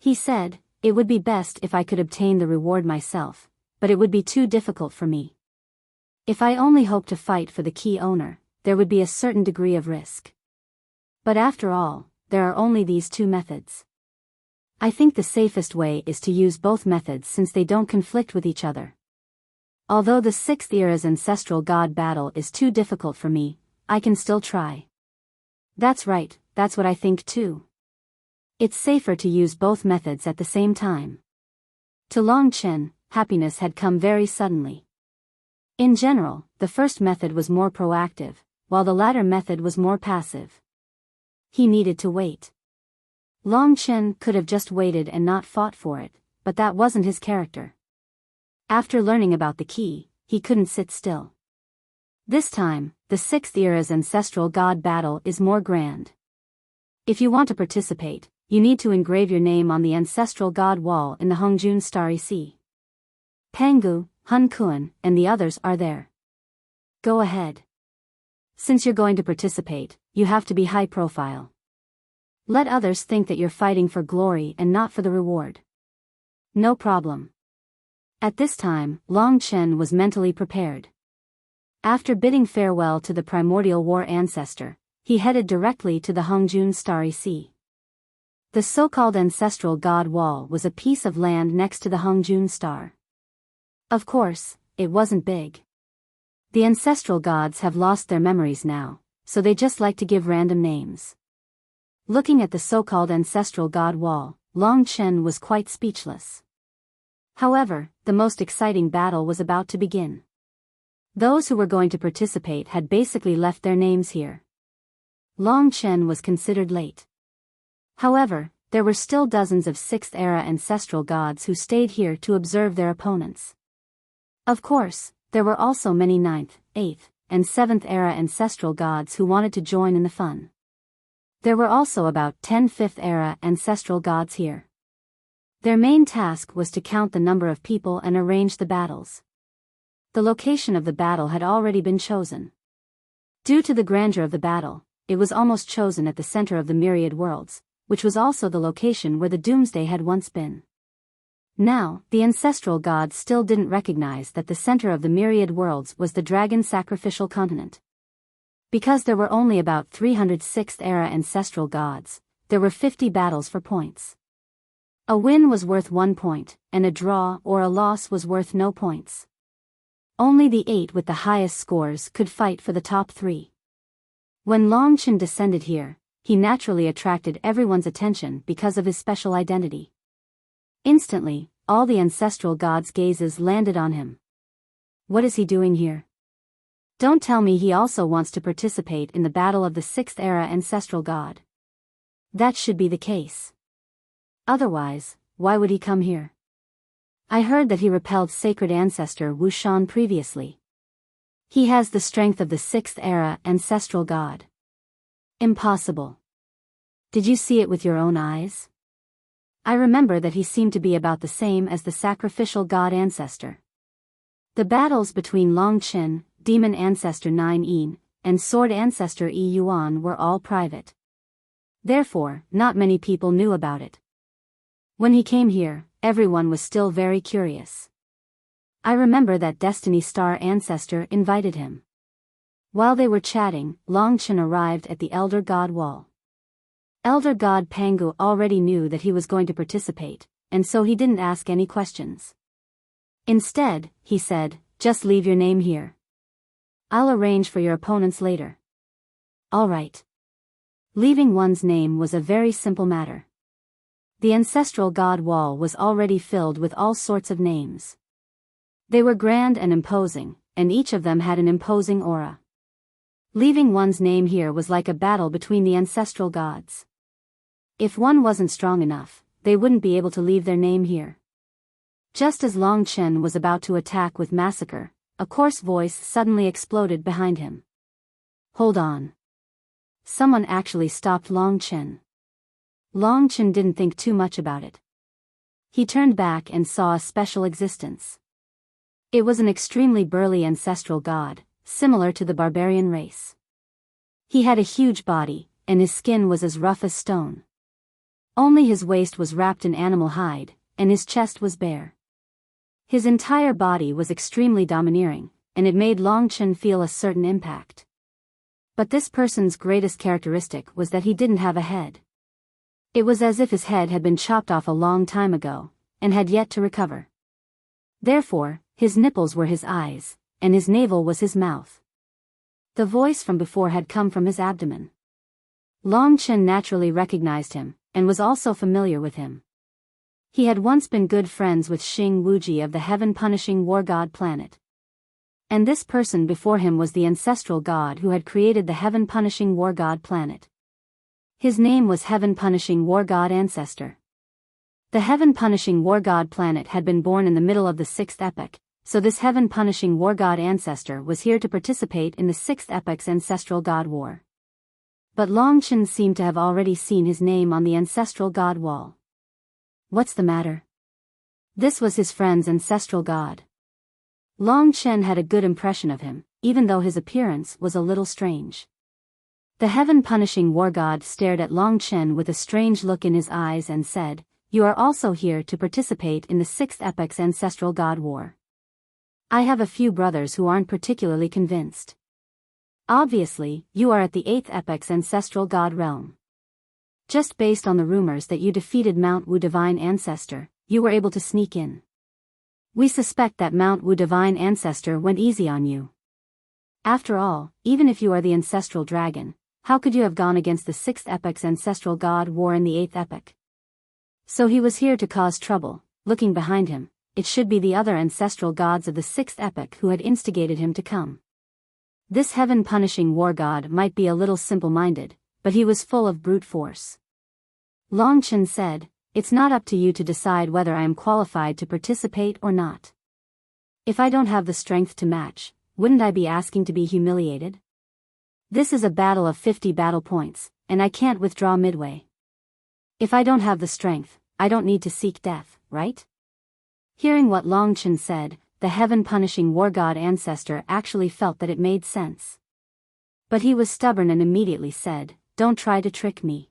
He said, "It would be best if I could obtain the reward myself, but it would be too difficult for me. If I only hope to fight for the key owner, there would be a certain degree of risk. But after all, there are only these 2 methods. I think the safest way is to use both methods since they don't conflict with each other. Although the 6th era's ancestral god battle is too difficult for me, I can still try." That's right, that's what I think too. It's safer to use both methods at the same time. To Long Chen, happiness had come very suddenly. In general, the first method was more proactive, while the latter method was more passive. He needed to wait. Long Chen could have just waited and not fought for it, but that wasn't his character. After learning about the key, he couldn't sit still. This time, the 6th era's ancestral god battle is more grand. If you want to participate, you need to engrave your name on the ancestral god wall in the Hongjun Starry Sea. Pangu, Hun Kuan, and the others are there. Go ahead. Since you're going to participate, you have to be high profile. Let others think that you're fighting for glory and not for the reward. No problem. At this time, Long Chen was mentally prepared. After bidding farewell to the Primordial War Ancestor, he headed directly to the Hongjun Starry Sea. The so-called Ancestral God Wall was a piece of land next to the Hongjun Star. Of course, it wasn't big. The ancestral gods have lost their memories now, so they just like to give random names. Looking at the so-called ancestral god wall, Long Chen was quite speechless. However, the most exciting battle was about to begin. Those who were going to participate had basically left their names here. Long Chen was considered late. However, there were still dozens of 6th-era ancestral gods who stayed here to observe their opponents. Of course, there were also many 9th, 8th, and 7th-era ancestral gods who wanted to join in the fun. There were also about 10 5th-era ancestral gods here. Their main task was to count the number of people and arrange the battles. The location of the battle had already been chosen. Due to the grandeur of the battle, it was almost chosen at the center of the myriad worlds, which was also the location where the Doomsday had once been. Now, the ancestral gods still didn't recognize that the center of the myriad worlds was the dragon sacrificial continent. Because there were only about 300 6th-era ancestral gods, there were 50 battles for points. A win was worth 1 point, and a draw or a loss was worth no points. Only the 8 with the highest scores could fight for the top 3. When Long Chen descended here, he naturally attracted everyone's attention because of his special identity. Instantly, all the ancestral gods' gazes landed on him. What is he doing here? Don't tell me he also wants to participate in the battle of the 6th-era ancestral god. That should be the case. Otherwise, why would he come here? I heard that he repelled sacred ancestor Wuxian previously. He has the strength of the 6th-era ancestral god. Impossible. Did you see it with your own eyes? I remember that he seemed to be about the same as the sacrificial god ancestor. The battles between Long Chen, demon ancestor 9 Yin, and sword ancestor Yi Yuan were all private. Therefore, not many people knew about it. When he came here, everyone was still very curious. I remember that Destiny Star ancestor invited him. While they were chatting, Long Chen arrived at the Elder God Wall. Elder God Pangu already knew that he was going to participate, and so he didn't ask any questions. Instead, he said, "Just leave your name here. I'll arrange for your opponents later." All right. Leaving one's name was a very simple matter. The ancestral god wall was already filled with all sorts of names. They were grand and imposing, and each of them had an imposing aura. Leaving one's name here was like a battle between the ancestral gods. If one wasn't strong enough, they wouldn't be able to leave their name here. Just as Long Chen was about to attack with massacre, a coarse voice suddenly exploded behind him. Hold on. Someone actually stopped Long Chen. Long Chen didn't think too much about it. He turned back and saw a special existence. It was an extremely burly ancestral god, similar to the barbarian race. He had a huge body, and his skin was as rough as stone. Only his waist was wrapped in animal hide, and his chest was bare. His entire body was extremely domineering, and it made Long Chen feel a certain impact. But this person's greatest characteristic was that he didn't have a head. It was as if his head had been chopped off a long time ago, and had yet to recover. Therefore, his nipples were his eyes, and his navel was his mouth. The voice from before had come from his abdomen. Long Chen naturally recognized him, and was also familiar with him. He had once been good friends with Xing Wuji of the heaven-punishing war god planet. And this person before him was the ancestral god who had created the heaven-punishing war god planet. His name was heaven-punishing war god ancestor. The heaven-punishing war god planet had been born in the middle of the 6th epoch, so this heaven-punishing war god ancestor was here to participate in the 6th epoch's ancestral god war. But Long Chen seemed to have already seen his name on the ancestral god wall. What's the matter? This was his friend's ancestral god. Long Chen had a good impression of him, even though his appearance was a little strange. The heaven-punishing war god stared at Long Chen with a strange look in his eyes and said, "You are also here to participate in the 6th epoch's ancestral god war. I have a few brothers who aren't particularly convinced. Obviously, you are at the 8th epoch's ancestral god realm. Just based on the rumors that you defeated Mount Wu Divine Ancestor, you were able to sneak in. We suspect that Mount Wu Divine Ancestor went easy on you. After all, even if you are the ancestral dragon, how could you have gone against the 6th epoch's ancestral god war in the 8th epoch? So he was here to cause trouble. Looking behind him, it should be the other ancestral gods of the 6th epoch who had instigated him to come. This heaven-punishing war god might be a little simple-minded, but he was full of brute force. Long Chen said, "It's not up to you to decide whether I am qualified to participate or not. If I don't have the strength to match, wouldn't I be asking to be humiliated? This is a battle of 50 battle points, and I can't withdraw midway. If I don't have the strength, I don't need to seek death, right?" Hearing what Long Chen said, the heaven-punishing war god ancestor actually felt that it made sense. But he was stubborn and immediately said, "Don't try to trick me.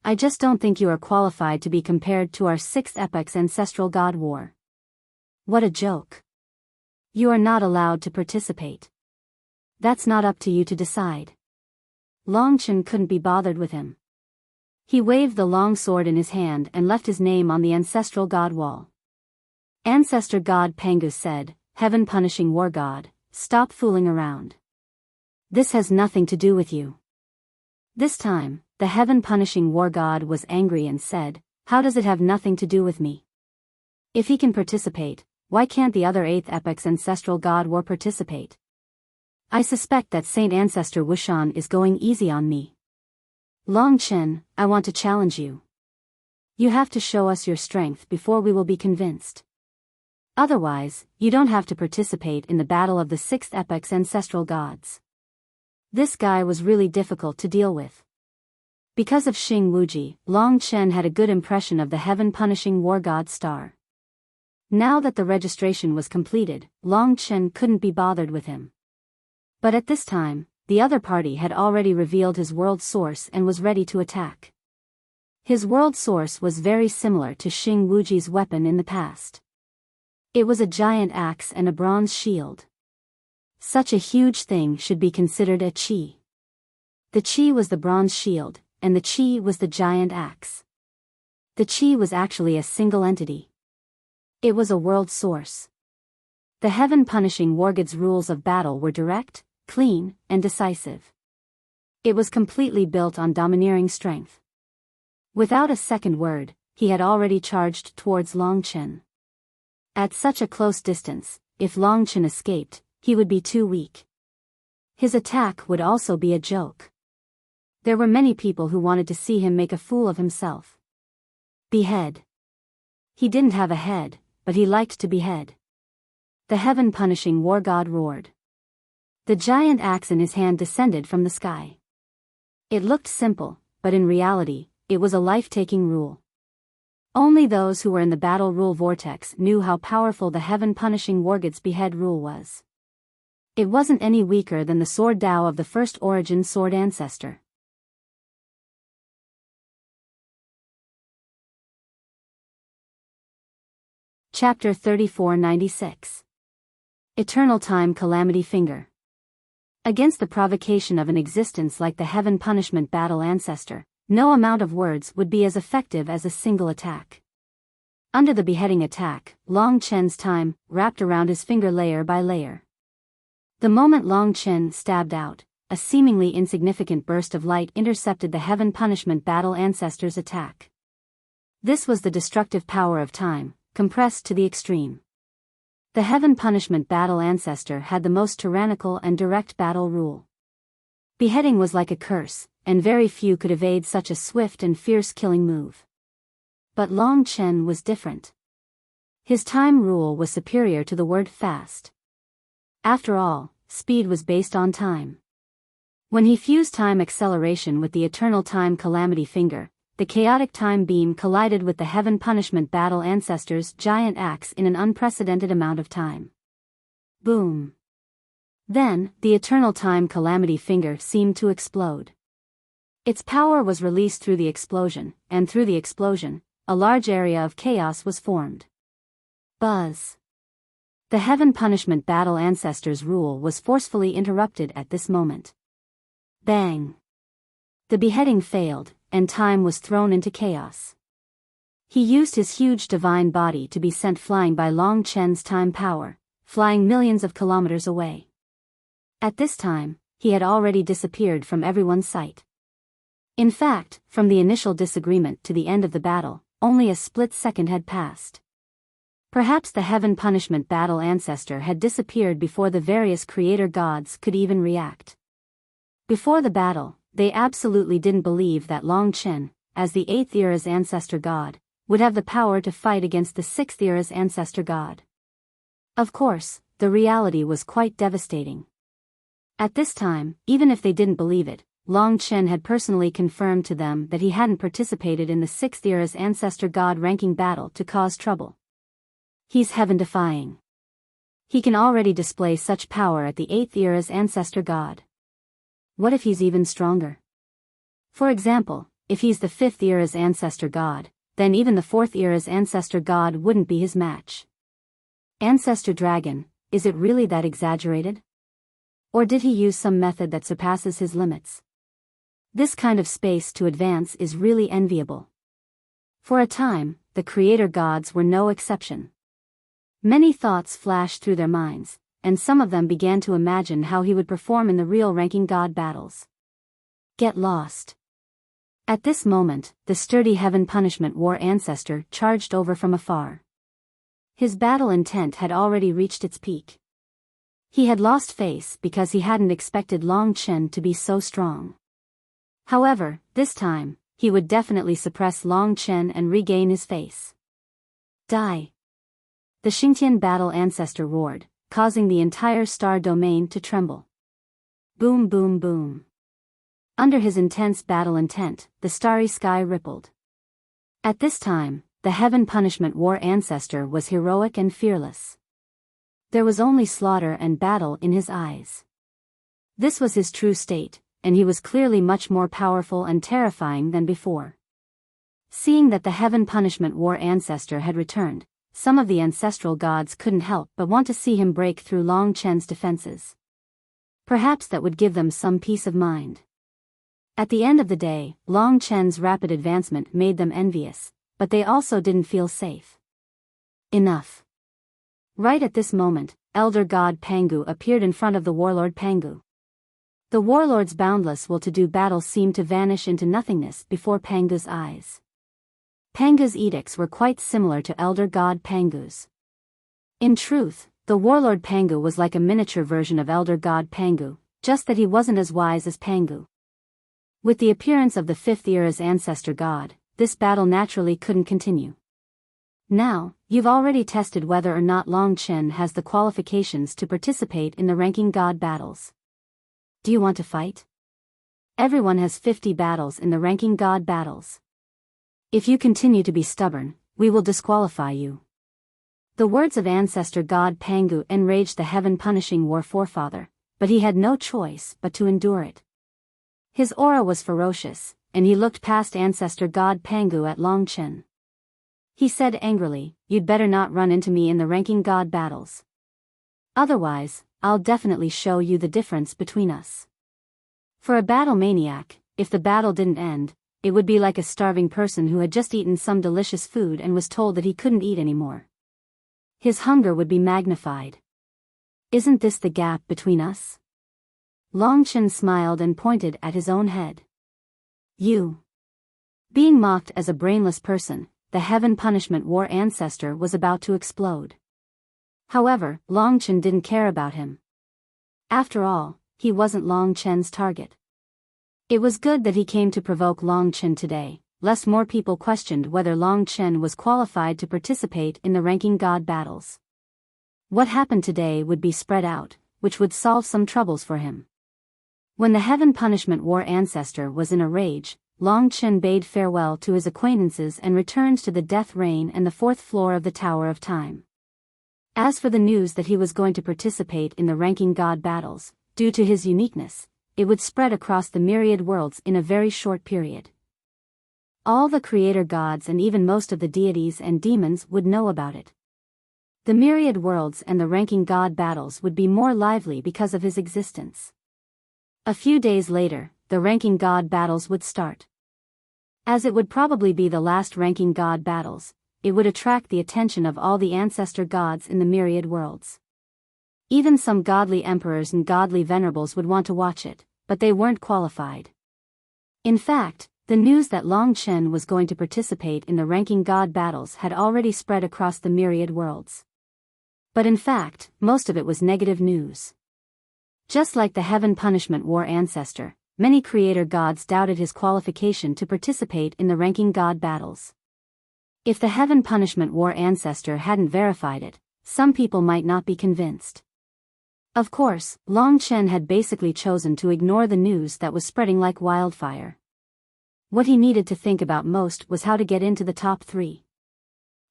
I just don't think you are qualified to be compared to our 6th epoch's ancestral god war. What a joke. You are not allowed to participate. That's not up to you to decide." Long Chen couldn't be bothered with him. He waved the long sword in his hand and left his name on the ancestral god wall. Ancestor God Pangu said, "Heaven-punishing war god, stop fooling around. This has nothing to do with you." This time, the heaven-punishing war god was angry and said, "How does it have nothing to do with me? If he can participate, why can't the other 8th epoch's ancestral god war participate? I suspect that Saint Ancestor Wushan is going easy on me. Long Chen, I want to challenge you. You have to show us your strength before we will be convinced. Otherwise, you don't have to participate in the battle of the 6th epoch's ancestral gods." This guy was really difficult to deal with. Because of Xing Wuji, Long Chen had a good impression of the heaven-punishing war god star. Now that the registration was completed, Long Chen couldn't be bothered with him. But at this time, the other party had already revealed his world source and was ready to attack. His world source was very similar to Xing Wuji's weapon in the past. It was a giant axe and a bronze shield. Such a huge thing should be considered a qi. The qi was the bronze shield, and the qi was the giant axe. The qi was actually a single entity. It was a world source. The heaven-punishing war god's rules of battle were direct, clean, and decisive. It was completely built on domineering strength. Without a second word, he had already charged towards Long Chen. At such a close distance, if Long Chen escaped, he would be too weak. His attack would also be a joke. There were many people who wanted to see him make a fool of himself. Behead. He didn't have a head, but he liked to behead. The heaven-punishing war god roared. The giant axe in his hand descended from the sky. It looked simple, but in reality, it was a life-taking rule. Only those who were in the battle rule vortex knew how powerful the heaven-punishing war god's behead rule was. It wasn't any weaker than the sword Dao of the first origin sword ancestor. Chapter 3496. Eternal Time Calamity Finger. Against the provocation of an existence like the heaven punishment battle ancestor, no amount of words would be as effective as a single attack. Under the beheading attack, Long Chen's time wrapped around his finger layer by layer. The moment Long Chen stabbed out, a seemingly insignificant burst of light intercepted the heaven punishment battle ancestor's attack. This was the destructive power of time, compressed to the extreme. The heaven punishment battle ancestor had the most tyrannical and direct battle rule. Beheading was like a curse, and very few could evade such a swift and fierce killing move. But Long Chen was different. His time rule was superior to the word fast. After all, speed was based on time. When he fused time acceleration with the eternal time calamity finger, the chaotic time beam collided with the heaven punishment battle ancestor's giant axe in an unprecedented amount of time. Boom. Then, the eternal time calamity finger seemed to explode. Its power was released through the explosion, and through the explosion, a large area of chaos was formed. Buzz. The heaven punishment battle ancestor's rule was forcefully interrupted at this moment. Bang. The beheading failed, and time was thrown into chaos. He used his huge divine body to be sent flying by Long Chen's time power, flying millions of kilometers away. At this time, he had already disappeared from everyone's sight. In fact, from the initial disagreement to the end of the battle, only a split second had passed. Perhaps the heaven punishment battle ancestor had disappeared before the various creator gods could even react. Before the battle, they absolutely didn't believe that Long Chen, as the 8th era's ancestor god, would have the power to fight against the 6th era's ancestor god. Of course, the reality was quite devastating. At this time, even if they didn't believe it, Long Chen had personally confirmed to them that he hadn't participated in the 6th era's ancestor god ranking battle to cause trouble. He's heaven-defying. He can already display such power at the 8th era's ancestor god. What if he's even stronger? For example, if he's the 5th era's ancestor god, then even the 4th era's ancestor god wouldn't be his match. Ancestor dragon, is it really that exaggerated? Or did he use some method that surpasses his limits? This kind of space to advance is really enviable. For a time, the creator gods were no exception. Many thoughts flashed through their minds, and some of them began to imagine how he would perform in the real ranking god battles. Get lost. At this moment, the sturdy heaven punishment war ancestor charged over from afar. His battle intent had already reached its peak. He had lost face because he hadn't expected Long Chen to be so strong. However, this time, he would definitely suppress Long Chen and regain his face. Die! The Xingtian battle ancestor roared, causing the entire star domain to tremble. Boom boom boom. Under his intense battle intent, the starry sky rippled. At this time, the heaven punishment war ancestor was heroic and fearless. There was only slaughter and battle in his eyes. This was his true state, and he was clearly much more powerful and terrifying than before. Seeing that the heaven punishment war ancestor had returned, some of the ancestral gods couldn't help but want to see him break through Long Chen's defenses. Perhaps that would give them some peace of mind. At the end of the day, Long Chen's rapid advancement made them envious, but they also didn't feel safe. Enough. Right at this moment, Elder God Pangu appeared in front of the warlord Pangu. The warlord's boundless will to do battle seemed to vanish into nothingness before Pangu's eyes. Pangu's edicts were quite similar to Elder God Pangu's. In truth, the warlord Pangu was like a miniature version of Elder God Pangu, just that he wasn't as wise as Pangu. With the appearance of the 5th era's ancestor god, this battle naturally couldn't continue. Now, you've already tested whether or not Long Chen has the qualifications to participate in the ranking god battles. Do you want to fight? Everyone has 50 battles in the ranking god battles. If you continue to be stubborn, we will disqualify you. The words of ancestor god Pangu enraged the heaven-punishing war forefather, but he had no choice but to endure it. His aura was ferocious, and he looked past ancestor god Pangu at Long Chen. He said angrily, "You'd better not run into me in the ranking god battles. Otherwise, I'll definitely show you the difference between us." For a battle maniac, if the battle didn't end, it would be like a starving person who had just eaten some delicious food and was told that he couldn't eat anymore. His hunger would be magnified. Isn't this the gap between us? Long Chen smiled and pointed at his own head. You. Being mocked as a brainless person, the heaven punishment war ancestor was about to explode. However, Long Chen didn't care about him. After all, he wasn't Long Chen's target. It was good that he came to provoke Long Chen today, lest more people questioned whether Long Chen was qualified to participate in the ranking god battles. What happened today would be spread out, which would solve some troubles for him. When the heaven punishment war ancestor was in a rage, Long Chen bade farewell to his acquaintances and returned to the death reign and the 4th floor of the Tower of Time. As for the news that he was going to participate in the ranking god battles, due to his uniqueness, it would spread across the myriad worlds in a very short period. All the creator gods and even most of the deities and demons would know about it. The myriad worlds and the ranking god battles would be more lively because of his existence. A few days later, the ranking god battles would start. As it would probably be the last ranking god battles, it would attract the attention of all the ancestor gods in the myriad worlds. Even some godly emperors and godly venerables would want to watch it, but they weren't qualified. In fact, the news that Long Chen was going to participate in the ranking god battles had already spread across the myriad worlds. But in fact, most of it was negative news. Just like the Heaven Punishment War ancestor, many creator gods doubted his qualification to participate in the ranking god battles. If the Heaven Punishment War ancestor hadn't verified it, some people might not be convinced. Of course, Long Chen had basically chosen to ignore the news that was spreading like wildfire. What he needed to think about most was how to get into the top 3.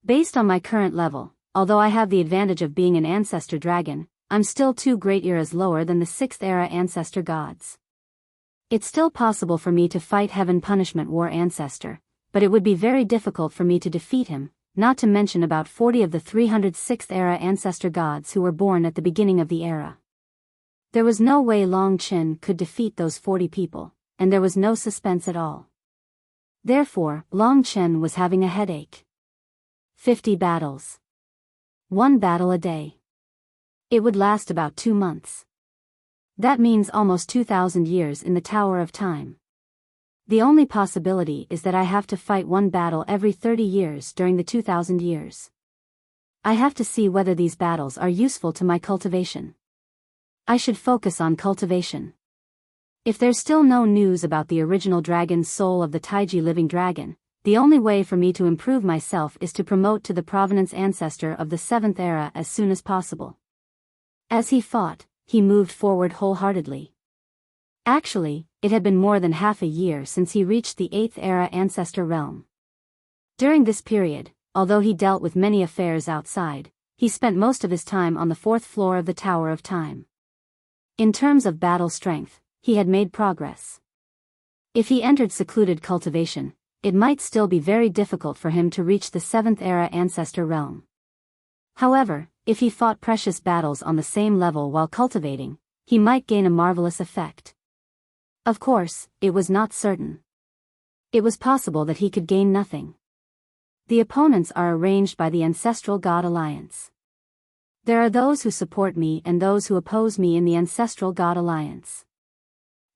Based on my current level, although I have the advantage of being an ancestor dragon, I'm still 2 great eras lower than the 6th era ancestor gods. It's still possible for me to fight Heaven Punishment War ancestor, but it would be very difficult for me to defeat him, not to mention about 40 of the 306th era ancestor gods who were born at the beginning of the era. There was no way Long Chen could defeat those 40 people, and there was no suspense at all. Therefore, Long Chen was having a headache. 50 battles. 1 battle a day. It would last about 2 months. That means almost 2,000 years in the Tower of Time. The only possibility is that I have to fight 1 battle every 30 years during the 2,000 years. I have to see whether these battles are useful to my cultivation. I should focus on cultivation. If there's still no news about the original dragon's soul of the Taiji living dragon, the only way for me to improve myself is to promote to the provenance ancestor of the 7th era as soon as possible. As he fought, he moved forward wholeheartedly. Actually, it had been more than half a year since he reached the 8th era ancestor realm. During this period, although he dealt with many affairs outside, he spent most of his time on the 4th floor of the Tower of Time. In terms of battle strength, he had made progress. If he entered secluded cultivation, it might still be very difficult for him to reach the 7th era ancestor realm. However, if he fought precious battles on the same level while cultivating, he might gain a marvelous effect. Of course, it was not certain. It was possible that he could gain nothing. The opponents are arranged by the Ancestral God Alliance. There are those who support me and those who oppose me in the Ancestral God Alliance.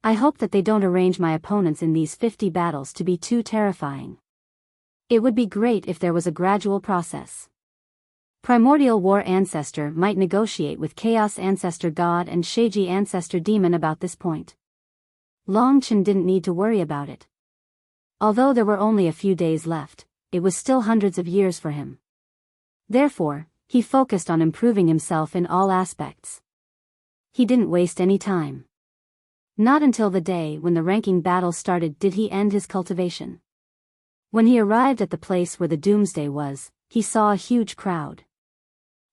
I hope that they don't arrange my opponents in these 50 battles to be too terrifying. It would be great if there was a gradual process. Primordial War Ancestor might negotiate with Chaos Ancestor God and Sheiji Ancestor Demon about this point. Long Chen didn't need to worry about it. Although there were only a few days left, it was still hundreds of years for him. Therefore, he focused on improving himself in all aspects. He didn't waste any time. Not until the day when the ranking battle started did he end his cultivation. When he arrived at the place where the doomsday was, he saw a huge crowd.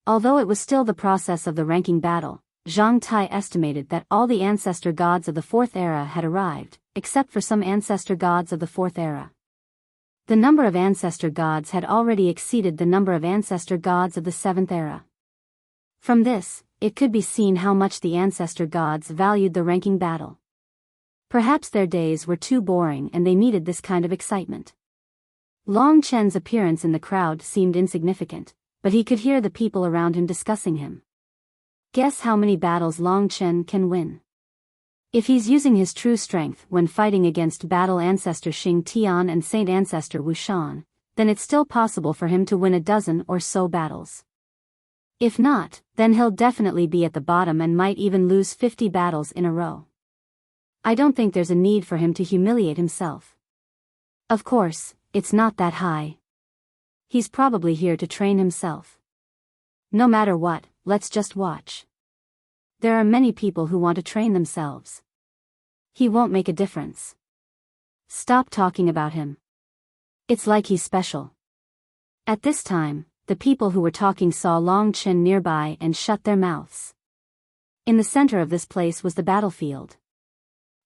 Although it was still the process of the ranking battle, Zhang Tai estimated that all the ancestor gods of the 4th era had arrived, except for some ancestor gods of the 4th era. The number of ancestor gods had already exceeded the number of ancestor gods of the 7th era. From this, it could be seen how much the ancestor gods valued the ranking battle. Perhaps their days were too boring and they needed this kind of excitement. Long Chen's appearance in the crowd seemed insignificant, but he could hear the people around him discussing him. Guess how many battles Long Chen can win? If he's using his true strength when fighting against Battle Ancestor Xing Tian and Saint Ancestor Wu Shan, then it's still possible for him to win a dozen or so battles. If not, then he'll definitely be at the bottom and might even lose 50 battles in a row. I don't think there's a need for him to humiliate himself. Of course, it's not that high. He's probably here to train himself. No matter what, let's just watch. There are many people who want to train themselves. He won't make a difference. Stop talking about him. It's like he's special. At this time, the people who were talking saw Long Chen nearby and shut their mouths. In the center of this place was the battlefield.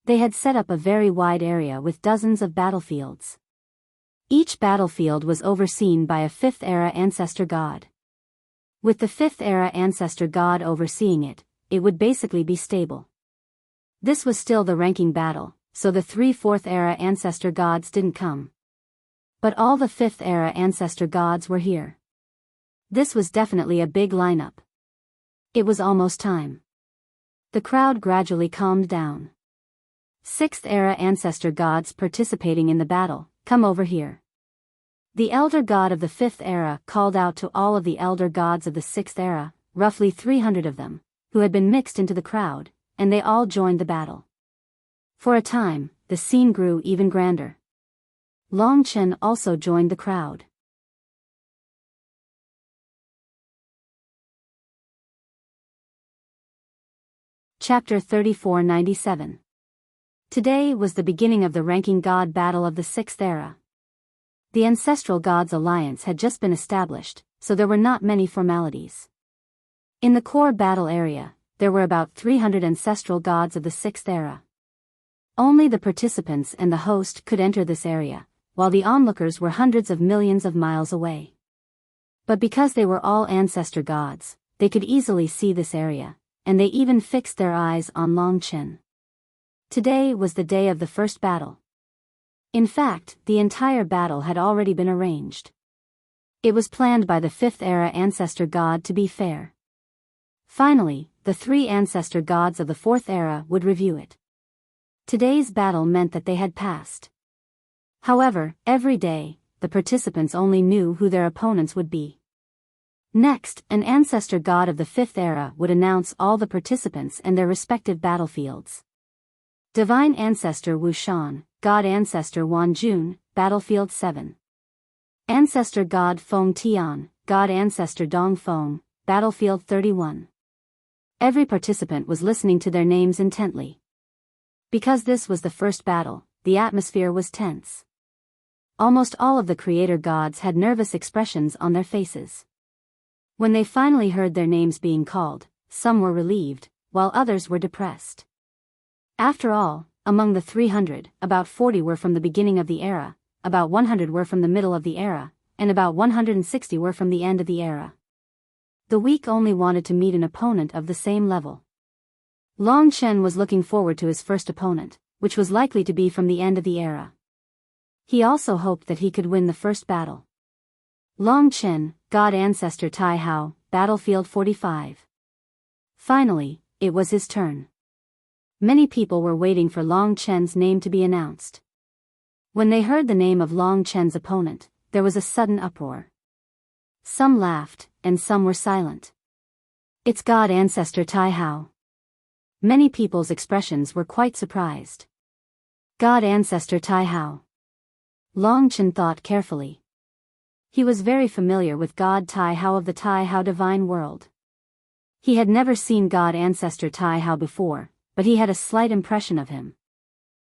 They had set up a very wide area with dozens of battlefields. Each battlefield was overseen by a 5th era ancestor god. With the 5th era ancestor god overseeing it, it would basically be stable. This was still the ranking battle, so the 3 4th era ancestor gods didn't come. But all the 5th era ancestor gods were here. This was definitely a big lineup. It was almost time. The crowd gradually calmed down. 6th era ancestor gods participating in the battle, come over here. The elder god of the 5th era called out to all of the elder gods of the 6th era, roughly 300 of them, who had been mixed into the crowd, and they all joined the battle. For a time, the scene grew even grander. Long Chen also joined the crowd. Chapter 3497. Today was the beginning of the ranking god battle of the 6th era. The Ancestral Gods Alliance had just been established, so there were not many formalities. In the core battle area, there were about 300 Ancestral Gods of the 6th era. Only the participants and the host could enter this area, while the onlookers were hundreds of millions of miles away. But because they were all Ancestor Gods, they could easily see this area, and they even fixed their eyes on Long Chen. Today was the day of the first battle. In fact, the entire battle had already been arranged. It was planned by the 5th era Ancestor God to be fair. Finally, the 3 Ancestor Gods of the 4th era would review it. Today's battle meant that they had passed. However, every day, the participants only knew who their opponents would be. Next, an Ancestor God of the 5th era would announce all the participants and their respective battlefields. Divine Ancestor Wu Shan, God Ancestor Wan Jun, Battlefield 7. Ancestor God Feng Tian, God Ancestor Dong Feng, Battlefield 31. Every participant was listening to their names intently. Because this was the first battle, the atmosphere was tense. Almost all of the creator gods had nervous expressions on their faces. When they finally heard their names being called, some were relieved, while others were depressed. After all, among the 300, about 40 were from the beginning of the era, about 100 were from the middle of the era, and about 160 were from the end of the era. The weak only wanted to meet an opponent of the same level. Long Chen was looking forward to his first opponent, which was likely to be from the end of the era. He also hoped that he could win the first battle. Long Chen, God Ancestor Tai Hao, Battlefield 45. Finally, it was his turn. Many people were waiting for Long Chen's name to be announced. When they heard the name of Long Chen's opponent, there was a sudden uproar. Some laughed, and some were silent. It's God Ancestor Tai Hao. Many people's expressions were quite surprised. God Ancestor Tai Hao. Long Chen thought carefully. He was very familiar with God Tai Hao of the Tai Hao divine world. He had never seen God Ancestor Tai Hao before, but he had a slight impression of him.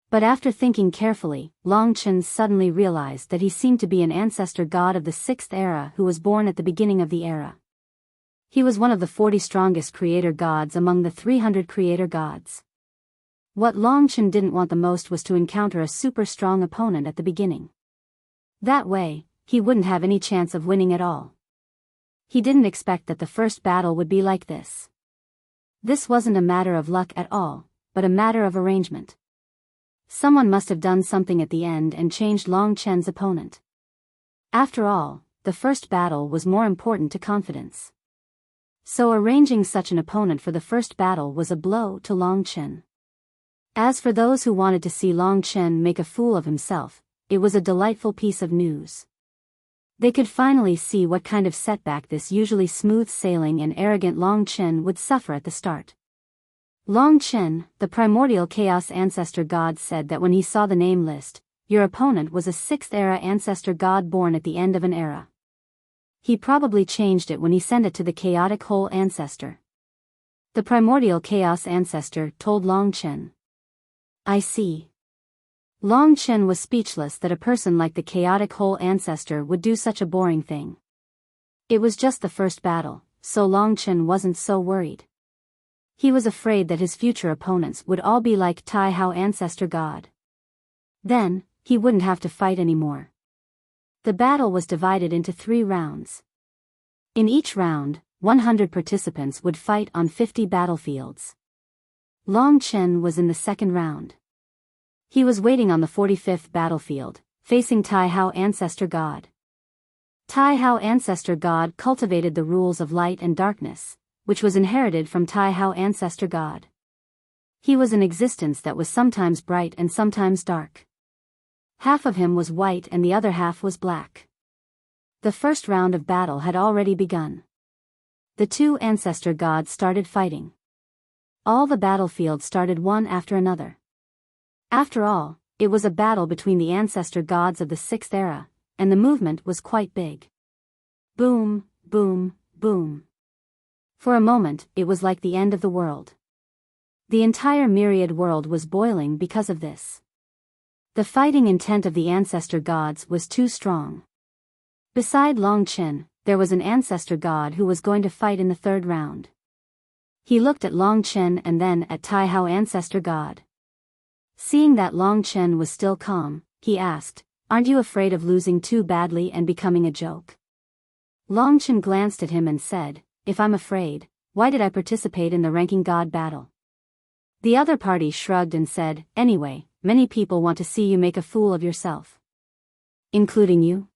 But after thinking carefully, Long Chen suddenly realized that he seemed to be an ancestor god of the 6th era who was born at the beginning of the era. He was one of the 40 strongest creator gods among the 300 creator gods. What Long Chen didn't want the most was to encounter a super strong opponent at the beginning. That way, he wouldn't have any chance of winning at all. He didn't expect that the first battle would be like this. This wasn't a matter of luck at all, but a matter of arrangement. Someone must have done something at the end and changed Long Chen's opponent. After all, the first battle was more important to confidence. So arranging such an opponent for the first battle was a blow to Long Chen. As for those who wanted to see Long Chen make a fool of himself, it was a delightful piece of news. They could finally see what kind of setback this usually smooth-sailing and arrogant Long Chen would suffer at the start. Long Chen, the primordial chaos ancestor god, said that when he saw the name list, your opponent was a 6th era ancestor god born at the end of an era. He probably changed it when he sent it to the chaotic whole ancestor. The primordial chaos ancestor told Long Chen. I see. Long Chen was speechless that a person like the chaotic whole ancestor would do such a boring thing. It was just the first battle, so Long Chen wasn't so worried. He was afraid that his future opponents would all be like Tai Hao ancestor god. Then, he wouldn't have to fight anymore. The battle was divided into 3 rounds. In each round, 100 participants would fight on 50 battlefields. Long Chen was in the second round. He was waiting on the 45th battlefield, facing Tai Hao ancestor god. Tai Hao ancestor god cultivated the rules of light and darkness, which was inherited from Tai Hao ancestor god. He was an existence that was sometimes bright and sometimes dark. Half of him was white and the other half was black. The first round of battle had already begun. The two ancestor gods started fighting. All the battlefields started one after another. After all, it was a battle between the ancestor gods of the Sixth Era, and the movement was quite big. Boom, boom, boom. For a moment, it was like the end of the world. The entire myriad world was boiling because of this. The fighting intent of the ancestor gods was too strong. Beside Long Chen, there was an ancestor god who was going to fight in the third round. He looked at Long Chen and then at Tai Hao ancestor god. Seeing that Long Chen was still calm, he asked, "Aren't you afraid of losing too badly and becoming a joke?" Long Chen glanced at him and said, "If I'm afraid, why did I participate in the ranking god battle?" The other party shrugged and said, "Anyway, many people want to see you make a fool of yourself." "Including you?"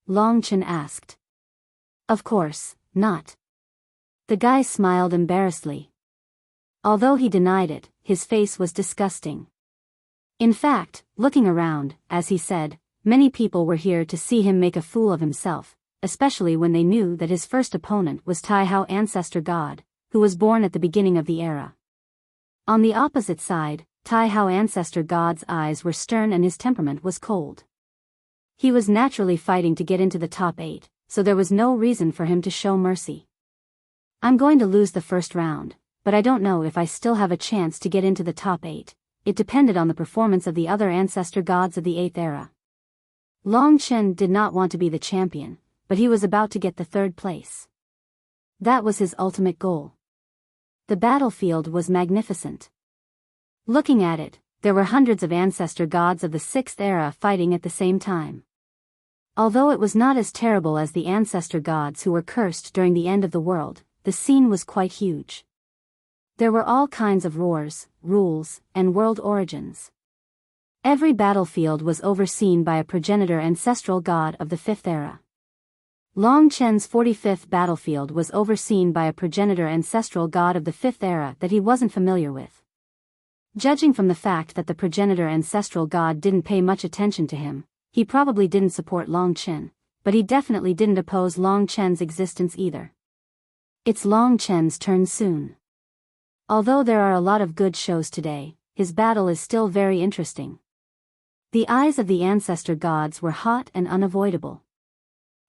Long Chen asked. "Of course, not." The guy smiled embarrassedly. Although he denied it, his face was disgusting. In fact, looking around, as he said, many people were here to see him make a fool of himself, especially when they knew that his first opponent was Tai Hao ancestor god, who was born at the beginning of the era. On the opposite side, Tai Hao ancestor god's eyes were stern and his temperament was cold. He was naturally fighting to get into the top 8, so there was no reason for him to show mercy. "I'm going to lose the first round, but I don't know if I still have a chance to get into the top 8. It depended on the performance of the other ancestor gods of the 8th era." Long Chen did not want to be the champion, but he was about to get the third place. That was his ultimate goal. The battlefield was magnificent. Looking at it, there were hundreds of ancestor gods of the 6th era fighting at the same time. Although it was not as terrible as the ancestor gods who were cursed during the end of the world, the scene was quite huge. There were all kinds of roars, rules, and world origins. Every battlefield was overseen by a progenitor ancestral god of the 5th era. Long Chen's 45th battlefield was overseen by a progenitor ancestral god of the 5th era that he wasn't familiar with. Judging from the fact that the progenitor ancestral god didn't pay much attention to him, he probably didn't support Long Chen, but he definitely didn't oppose Long Chen's existence either. It's Long Chen's turn soon. Although there are a lot of good shows today, his battle is still very interesting. The eyes of the ancestor gods were hot and unavoidable.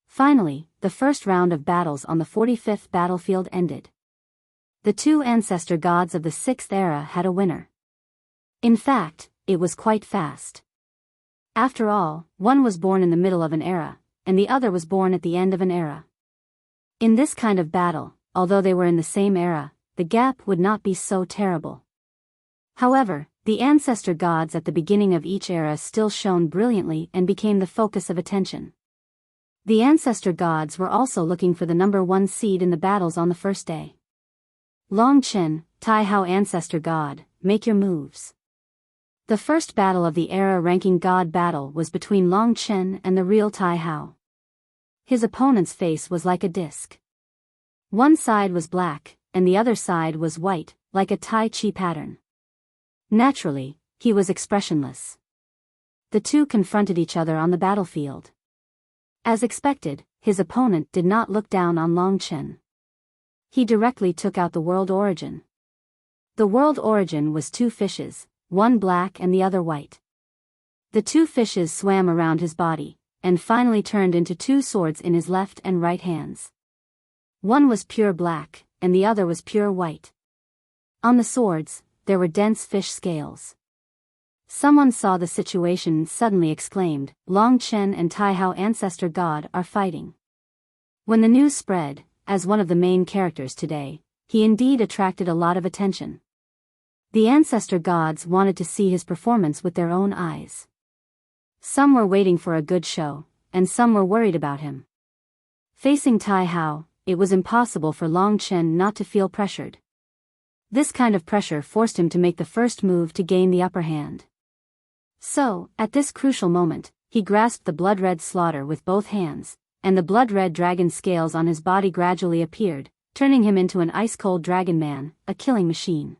Finally, the first round of battles on the 45th battlefield ended. The two ancestor gods of the 6th era had a winner. In fact, it was quite fast. After all, one was born in the middle of an era, and the other was born at the end of an era. In this kind of battle, although they were in the same era, the gap would not be so terrible. However, the ancestor gods at the beginning of each era still shone brilliantly and became the focus of attention. The ancestor gods were also looking for the number 1 seed in the battles on the first day. Long Chen, Tai Hao ancestor god, make your moves. The first battle of the era ranking god battle was between Long Chen and the real Tai Hao. His opponent's face was like a disc. One side was black, and the other side was white, like a Tai Chi pattern. Naturally, he was expressionless. The two confronted each other on the battlefield. As expected, his opponent did not look down on Long Chen. He directly took out the world origin. The world origin was 2 fishes, one black and the other white. The 2 fishes swam around his body, and finally turned into 2 swords in his left and right hands. One was pure black, and the other was pure white. On the swords, there were dense fish scales. Someone saw the situation and suddenly exclaimed, "Long Chen and Tai Hao ancestor god are fighting." When the news spread, as one of the main characters today, he indeed attracted a lot of attention. The ancestor gods wanted to see his performance with their own eyes. Some were waiting for a good show, and some were worried about him. Facing Tai Hao, it was impossible for Long Chen not to feel pressured. This kind of pressure forced him to make the first move to gain the upper hand. So, at this crucial moment, he grasped the blood-red slaughter with both hands, and the blood-red dragon scales on his body gradually appeared, turning him into an ice-cold dragon man, a killing machine.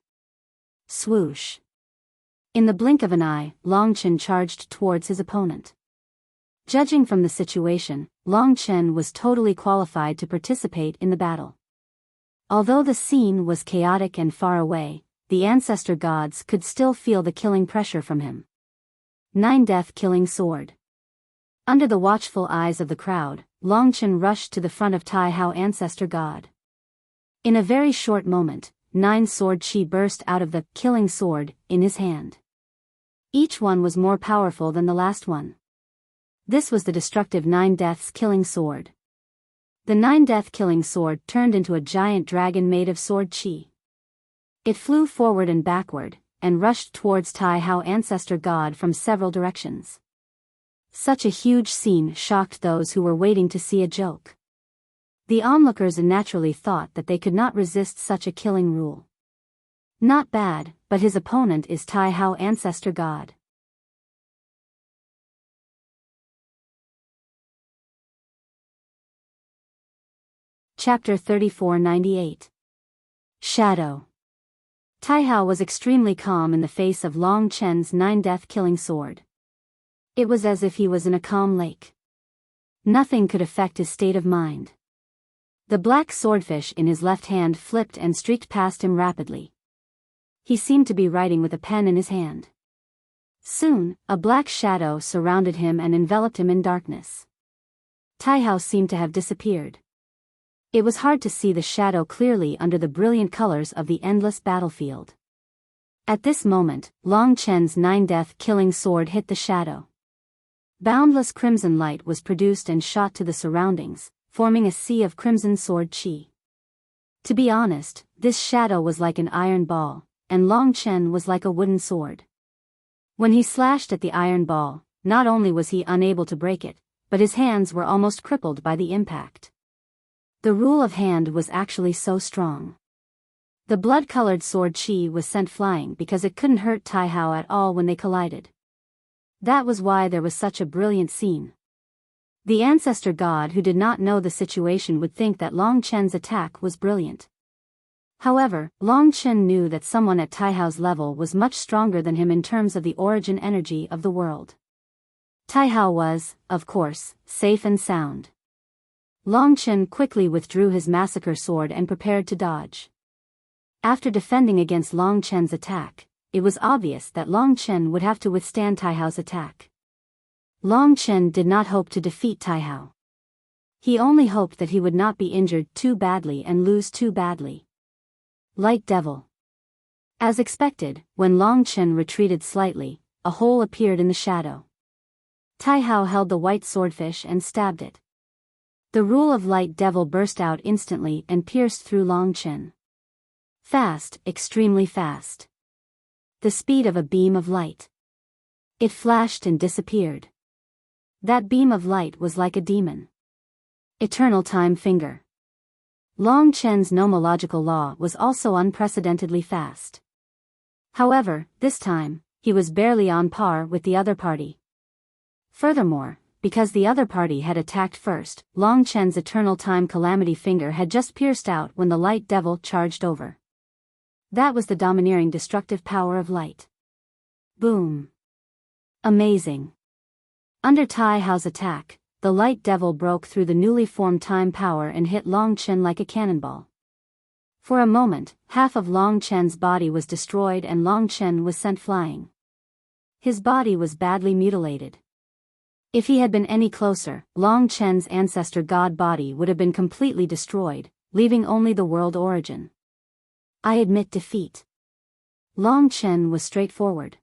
Swoosh. In the blink of an eye, Long Chen charged towards his opponent. Judging from the situation, Long Chen was totally qualified to participate in the battle. Although the scene was chaotic and far away, the ancestor gods could still feel the killing pressure from him. 9 Death Killing Sword. Under the watchful eyes of the crowd, Long Chen rushed to the front of Tai Hao ancestor god. In a very short moment, 9 sword chi burst out of the killing sword in his hand. Each one was more powerful than the last one. This was the destructive 9 Deaths Killing Sword. The 9 Death Killing Sword turned into a giant dragon made of sword chi. It flew forward and backward, and rushed towards Tai Hao ancestor god from several directions. Such a huge scene shocked those who were waiting to see a joke. The onlookers naturally thought that they could not resist such a killing rule. Not bad, but his opponent is Tai Hao ancestor god. Chapter 3498. Shadow. Tai Hao was extremely calm in the face of Long Chen's 9 Death Killing Sword. It was as if he was in a calm lake. Nothing could affect his state of mind. The black swordfish in his left hand flipped and streaked past him rapidly. He seemed to be writing with a pen in his hand. Soon, a black shadow surrounded him and enveloped him in darkness. Tai Hao seemed to have disappeared. It was hard to see the shadow clearly under the brilliant colors of the endless battlefield. At this moment, Long Chen's 9 Death Killing Sword hit the shadow. Boundless crimson light was produced and shot to the surroundings, forming a sea of crimson sword chi. To be honest, this shadow was like an iron ball, and Long Chen was like a wooden sword. When he slashed at the iron ball, not only was he unable to break it, but his hands were almost crippled by the impact. The rule of hand was actually so strong. The blood-colored sword chi was sent flying because it couldn't hurt Tai Hao at all when they collided. That was why there was such a brilliant scene. The ancestor god who did not know the situation would think that Long Chen's attack was brilliant. However, Long Chen knew that someone at Tai Hao's level was much stronger than him in terms of the origin energy of the world. Tai Hao was, of course, safe and sound. Long Chen quickly withdrew his massacre sword and prepared to dodge. After defending against Long Chen's attack, it was obvious that Long Chen would have to withstand Tai Hao's attack. Long Chen did not hope to defeat Tai Hao. He only hoped that he would not be injured too badly and lose too badly. Light Devil. As expected, when Long Chen retreated slightly, a hole appeared in the shadow. Tai Hao held the white swordfish and stabbed it. The rule of Light Devil burst out instantly and pierced through Long Chen. Fast, extremely fast. The speed of a beam of light. It flashed and disappeared. That beam of light was like a demon. Eternal Time Finger. Long Chen's nomological law was also unprecedentedly fast. However, this time, he was barely on par with the other party. Furthermore, because the other party had attacked first, Long Chen's Eternal Time Calamity Finger had just pierced out when the Light Devil charged over. That was the domineering destructive power of light. Boom. Amazing. Under Tai Hao's attack, the Light Devil broke through the newly formed time power and hit Long Chen like a cannonball. For a moment, half of Long Chen's body was destroyed and Long Chen was sent flying. His body was badly mutilated. If he had been any closer, Long Chen's ancestor god body would have been completely destroyed, leaving only the world origin. I admit defeat. Long Chen was straightforward.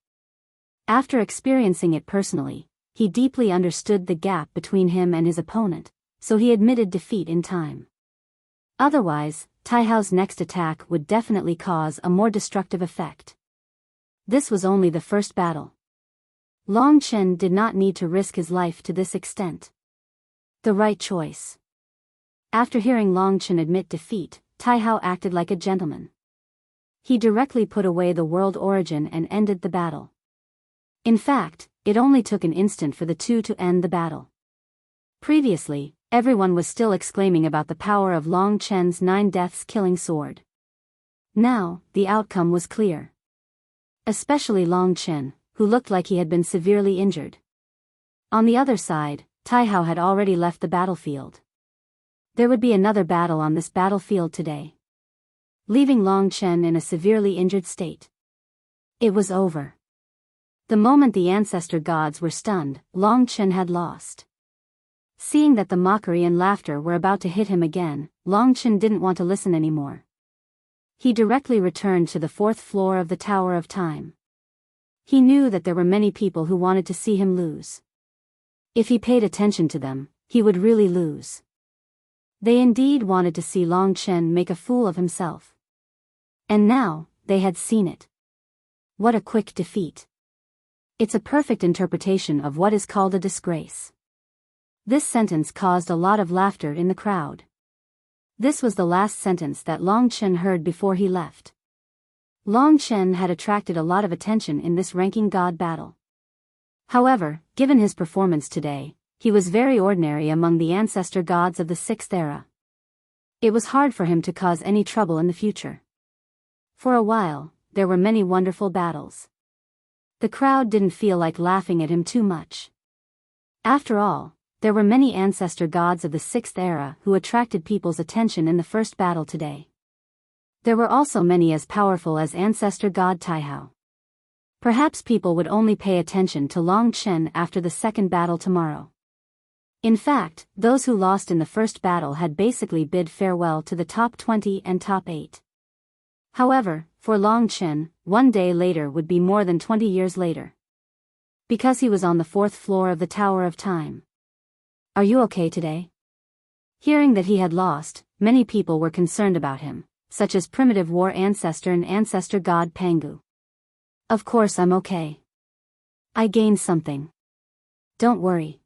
After experiencing it personally, he deeply understood the gap between him and his opponent, so he admitted defeat in time. Otherwise, Tai Hao's next attack would definitely cause a more destructive effect. This was only the first battle. Long Chen did not need to risk his life to this extent. The right choice. After hearing Long Chen admit defeat, Tai Hao acted like a gentleman. He directly put away the world origin and ended the battle. In fact, it only took an instant for the two to end the battle. Previously, everyone was still exclaiming about the power of Long Chen's 9 deaths killing sword. Now, the outcome was clear. Especially Long Chen, who looked like he had been severely injured. On the other side, Taihao had already left the battlefield. There would be another battle on this battlefield today, leaving Long Chen in a severely injured state. It was over. The moment the ancestor gods were stunned, Long Chen had lost. Seeing that the mockery and laughter were about to hit him again, Long Chen didn't want to listen anymore. He directly returned to the 4th floor of the Tower of Time. He knew that there were many people who wanted to see him lose. If he paid attention to them, he would really lose. They indeed wanted to see Long Chen make a fool of himself. And now, they had seen it. What a quick defeat. It's a perfect interpretation of what is called a disgrace. This sentence caused a lot of laughter in the crowd. This was the last sentence that Long Chen heard before he left. Long Chen had attracted a lot of attention in this ranking god battle. However, given his performance today, he was very ordinary among the ancestor gods of the 6th era. It was hard for him to cause any trouble in the future. For a while, there were many wonderful battles. The crowd didn't feel like laughing at him too much. After all, there were many ancestor gods of the 6th era who attracted people's attention in the first battle today. There were also many as powerful as ancestor god Taihao. Perhaps people would only pay attention to Long Chen after the second battle tomorrow. In fact, those who lost in the first battle had basically bid farewell to the top 20 and top 8. However, for Long Chen, one day later would be more than 20 years later. Because he was on the 4th floor of the Tower of Time. Are you okay today? Hearing that he had lost, many people were concerned about him, such as primitive war ancestor and ancestor god Pangu. Of course I'm okay. I gained something. Don't worry.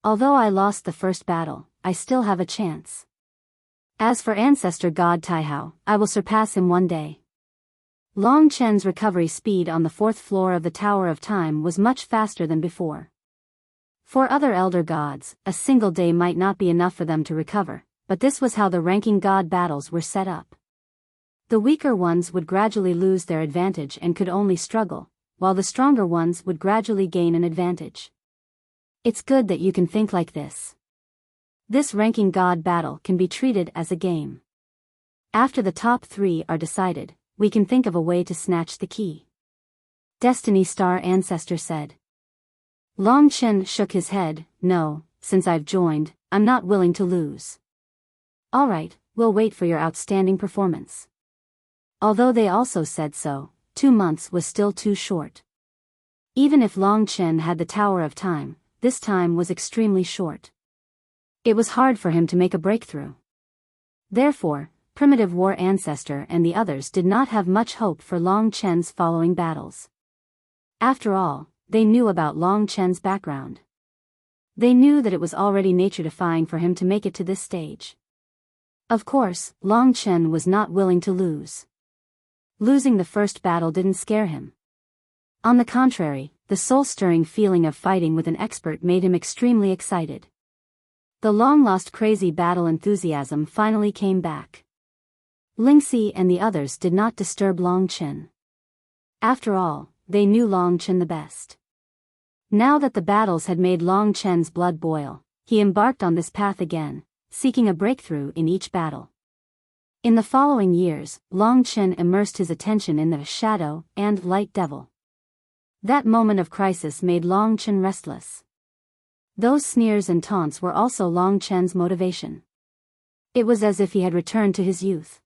Although I lost the first battle, I still have a chance. As for ancestor god Taihao, I will surpass him one day. Long Chen's recovery speed on the 4th floor of the Tower of Time was much faster than before. For other elder gods, a single day might not be enough for them to recover, but this was how the ranking god battles were set up. The weaker ones would gradually lose their advantage and could only struggle, while the stronger ones would gradually gain an advantage. It's good that you can think like this. This ranking god battle can be treated as a game. After the top 3 are decided, we can think of a way to snatch the key. Destiny Star Ancestor said. Long Chen shook his head. No, since I've joined, I'm not willing to lose. Alright, we'll wait for your outstanding performance. Although they also said so, 2 months was still too short. Even if Long Chen had the Tower of Time, this time was extremely short. It was hard for him to make a breakthrough. Therefore, Primitive War Ancestor and the others did not have much hope for Long Chen's following battles. After all, they knew about Long Chen's background. They knew that it was already nature-defying for him to make it to this stage. Of course, Long Chen was not willing to lose. Losing the first battle didn't scare him. On the contrary, the soul-stirring feeling of fighting with an expert made him extremely excited. The long-lost crazy battle enthusiasm finally came back. Lingxi and the others did not disturb Long Chen. After all, they knew Long Chen the best. Now that the battles had made Long Chen's blood boil, he embarked on this path again, seeking a breakthrough in each battle. In the following years, Long Chen immersed his attention in the Shadow and Light Devil. That moment of crisis made Long Chen restless. Those sneers and taunts were also Long Chen's motivation. It was as if he had returned to his youth.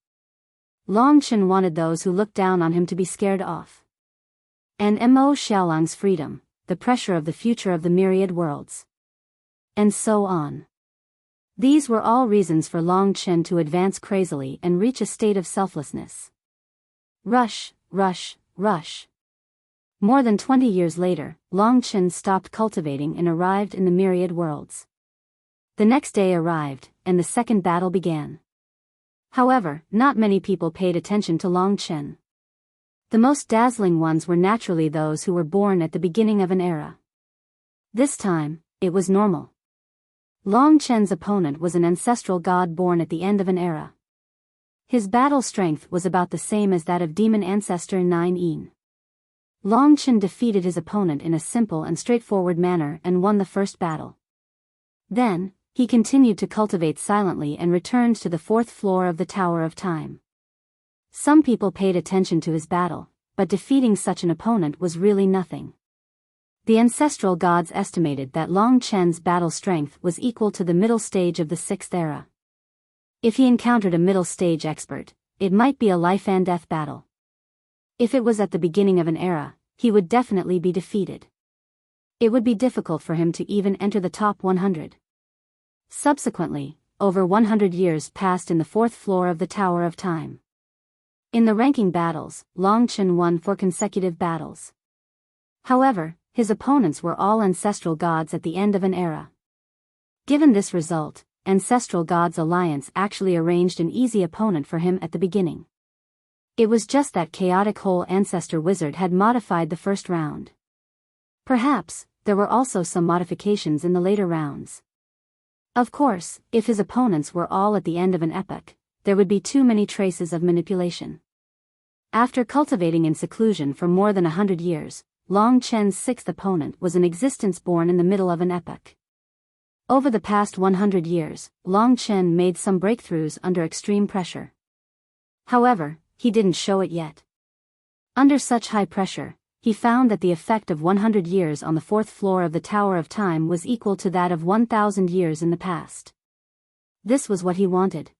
Long Chen wanted those who looked down on him to be scared off. And Mo Xiaolang's freedom, the pressure of the future of the myriad worlds. And so on. These were all reasons for Long Chen to advance crazily and reach a state of selflessness. Rush, rush, rush. More than 20 years later, Long Chen stopped cultivating and arrived in the myriad worlds. The next day arrived, and the second battle began. However, not many people paid attention to Long Chen. The most dazzling ones were naturally those who were born at the beginning of an era. This time, it was normal. Long Chen's opponent was an ancestral god born at the end of an era. His battle strength was about the same as that of demon ancestor 9 Long Chen defeated his opponent in a simple and straightforward manner and won the first battle. Then, he continued to cultivate silently and returned to the fourth floor of the Tower of Time. Some people paid attention to his battle, but defeating such an opponent was really nothing. The ancestral gods estimated that Long Chen's battle strength was equal to the middle stage of the sixth era. If he encountered a middle stage expert, it might be a life and death battle. If it was at the beginning of an era, he would definitely be defeated. It would be difficult for him to even enter the top 100. Subsequently, over 100 years passed in the fourth floor of the Tower of Time. In the ranking battles, Long Chen won 4 consecutive battles. However, his opponents were all ancestral gods at the end of an era. Given this result, Ancestral Gods Alliance actually arranged an easy opponent for him at the beginning. It was just that chaotic whole ancestor wizard had modified the first round. Perhaps, there were also some modifications in the later rounds. Of course, if his opponents were all at the end of an epoch, there would be too many traces of manipulation. After cultivating in seclusion for more than 100 years, Long Chen's sixth opponent was an existence born in the middle of an epoch. Over the past 100 years, Long Chen made some breakthroughs under extreme pressure. However, he didn't show it yet. Under such high pressure, he found that the effect of 100 years on the fourth floor of the Tower of Time was equal to that of 1,000 years in the past. This was what he wanted.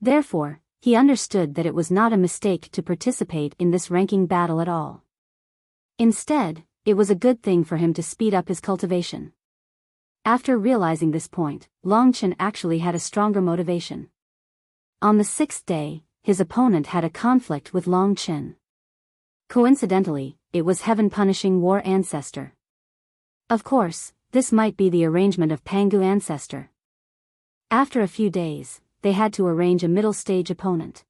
Therefore, he understood that it was not a mistake to participate in this ranking battle at all. Instead, it was a good thing for him to speed up his cultivation. After realizing this point, Long Chen actually had a stronger motivation. On the 6th day, his opponent had a conflict with Long Chen. Coincidentally, it was heaven-punishing war ancestor. Of course, this might be the arrangement of Pangu ancestor. After a few days, they had to arrange a middle-stage opponent.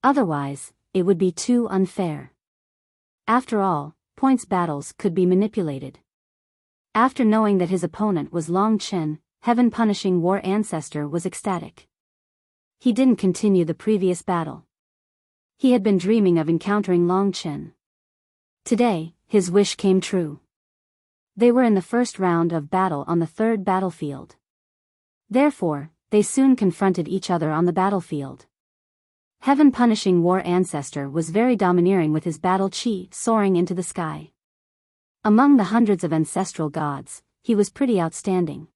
Otherwise, it would be too unfair. After all, points battles could be manipulated. After knowing that his opponent was Long Chen, heaven-punishing war ancestor was ecstatic. He didn't continue the previous battle. He had been dreaming of encountering Long Chen. Today, his wish came true. They were in the first round of battle on the third battlefield. Therefore, they soon confronted each other on the battlefield. Heaven-punishing war ancestor was very domineering with his battle chi soaring into the sky. Among the hundreds of ancestral gods, he was pretty outstanding.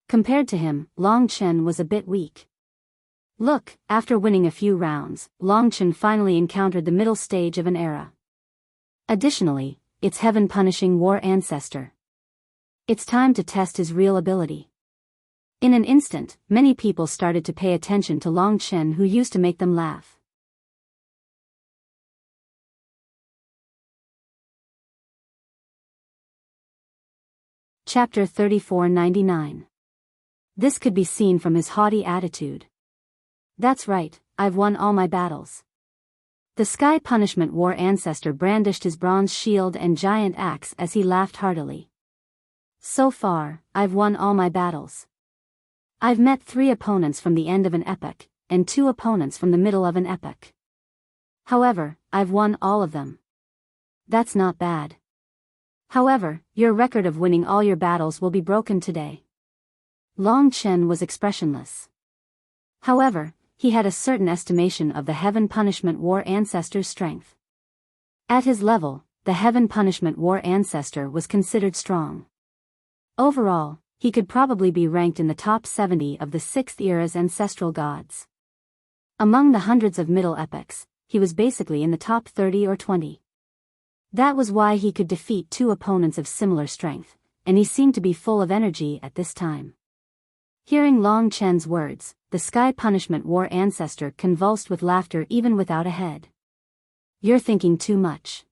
Compared to him, Long Chen was a bit weak. Look, after winning a few rounds, Long Chen finally encountered the middle stage of an era. Additionally, it's heaven-punishing war ancestor. It's time to test his real ability. In an instant, many people started to pay attention to Long Chen, who used to make them laugh. Chapter 3499. This could be seen from his haughty attitude. That's right, I've won all my battles. The Sky Punishment War ancestor brandished his bronze shield and giant axe as he laughed heartily. So far, I've won all my battles. I've met 3 opponents from the end of an epoch, and 2 opponents from the middle of an epoch. However, I've won all of them. That's not bad. However, your record of winning all your battles will be broken today. Long Chen was expressionless. However, he had a certain estimation of the Heaven Punishment War ancestor's strength. At his level, the Heaven Punishment War ancestor was considered strong. Overall, he could probably be ranked in the top 70 of the 6th era's ancestral gods. Among the hundreds of middle epochs, he was basically in the top 30 or 20. That was why he could defeat 2 opponents of similar strength, and he seemed to be full of energy at this time. Hearing Long Chen's words, the Sky Punishment War ancestor convulsed with laughter even without a head. You're thinking too much.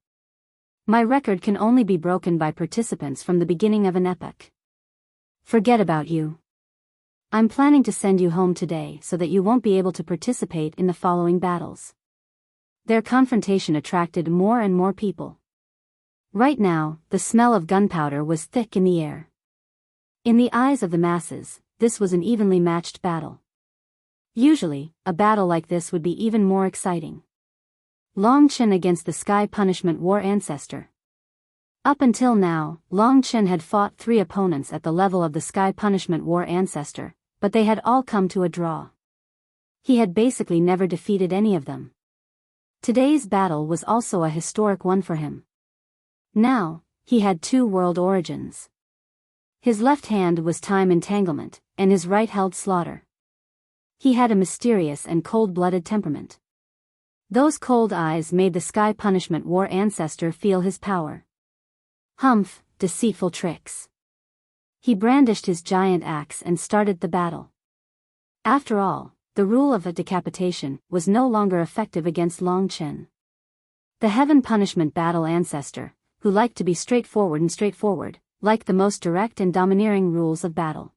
My record can only be broken by participants from the beginning of an epoch. Forget about you. I'm planning to send you home today so that you won't be able to participate in the following battles. Their confrontation attracted more and more people. Right now, the smell of gunpowder was thick in the air. In the eyes of the masses, this was an evenly matched battle. Usually, a battle like this would be even more exciting. Long Chen against the Sky Punishment War Ancestor. Up until now, Long Chen had fought 3 opponents at the level of the Sky Punishment War Ancestor, but they had all come to a draw. He had basically never defeated any of them. Today's battle was also a historic one for him. Now, he had 2 world origins. His left hand was time entanglement, and his right held slaughter. He had a mysterious and cold-blooded temperament. Those cold eyes made the Sky Punishment War Ancestor feel his power. Humph, deceitful tricks. He brandished his giant axe and started the battle. After all, the rule of a decapitation was no longer effective against Long Chen. The Heaven Punishment Battle Ancestor, who liked to be straightforward, liked the most direct and domineering rules of battle.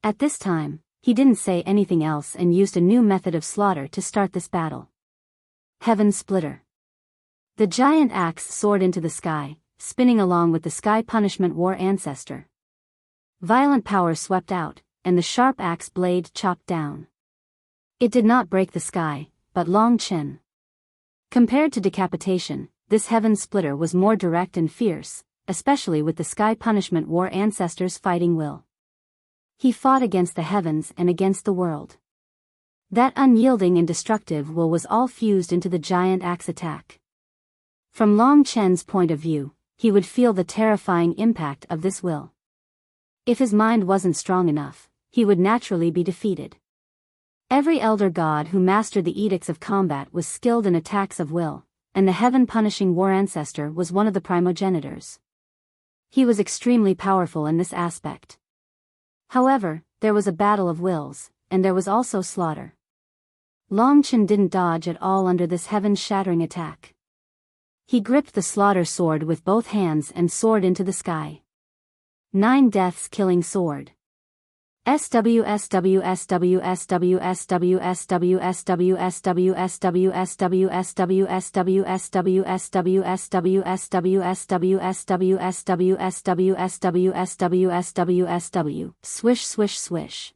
At this time, he didn't say anything else and used a new method of slaughter to start this battle. Heaven Splitter. The giant axe soared into the sky, spinning along with the Sky Punishment War Ancestor. Violent power swept out, and the sharp axe blade chopped down. It did not break the sky, but Long Chen. Compared to decapitation, this Heaven Splitter was more direct and fierce, especially with the Sky Punishment War Ancestor's fighting will. He fought against the heavens and against the world. That unyielding and destructive will was all fused into the giant axe attack. From Long Chen's point of view, he would feel the terrifying impact of this will. If his mind wasn't strong enough, he would naturally be defeated. Every elder god who mastered the edicts of combat was skilled in attacks of will, and the heaven-punishing war ancestor was one of the primogenitors. He was extremely powerful in this aspect. However, there was a battle of wills, and there was also slaughter. Long Chen didn't dodge at all under this heaven-shattering attack. He gripped the slaughter sword with both hands and soared into the sky. 9 deaths killing sword. Swish swish swish.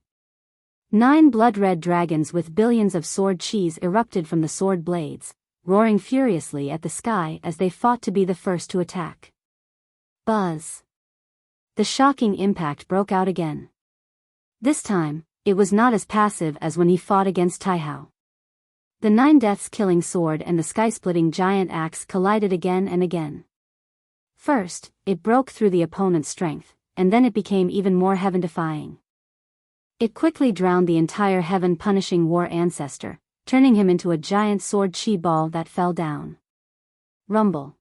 9 blood-red dragons with billions of sword cheese erupted from the sword blades, roaring furiously at the sky as they fought to be the first to attack. Buzz. The shocking impact broke out again. This time, it was not as passive as when he fought against Taihao. The 9 deaths killing sword and the sky-splitting giant axe collided again and again. First, it broke through the opponent's strength, and then it became even more heaven-defying. It quickly drowned the entire heaven-punishing war ancestor, turning him into a giant sword chi ball that fell down. Rumble.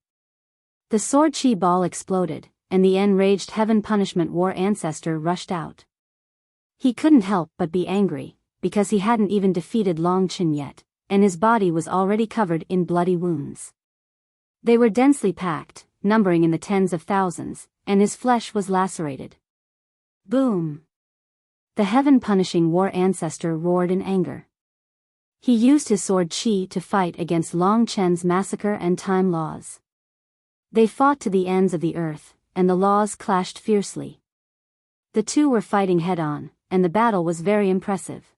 The sword chi ball exploded, and the enraged heaven punishment war ancestor rushed out. He couldn't help but be angry, because he hadn't even defeated Long Chen yet, and his body was already covered in bloody wounds. They were densely packed, numbering in the tens of thousands, and his flesh was lacerated. Boom! The heaven-punishing war ancestor roared in anger. He used his sword chi to fight against Long Chen's massacre and time laws. They fought to the ends of the earth, and the laws clashed fiercely. The two were fighting head-on, and the battle was very impressive.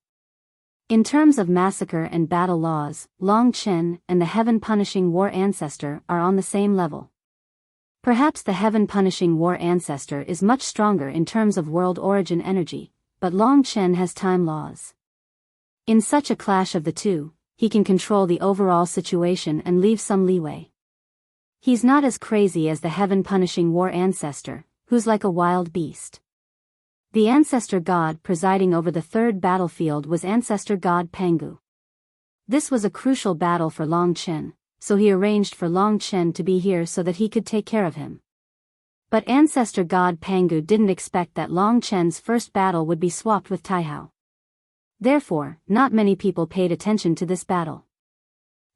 In terms of massacre and battle laws, Long Chen and the heaven-punishing war ancestor are on the same level. Perhaps the heaven-punishing war ancestor is much stronger in terms of world origin energy, but Long Chen has time laws. In such a clash of the two, he can control the overall situation and leave some leeway. He's not as crazy as the heaven-punishing war ancestor, who's like a wild beast. The ancestor god presiding over the third battlefield was ancestor god Pangu. This was a crucial battle for Long Chen, so he arranged for Long Chen to be here so that he could take care of him. But ancestor god Pangu didn't expect that Long Chen's first battle would be swapped with Taihao. Therefore, not many people paid attention to this battle.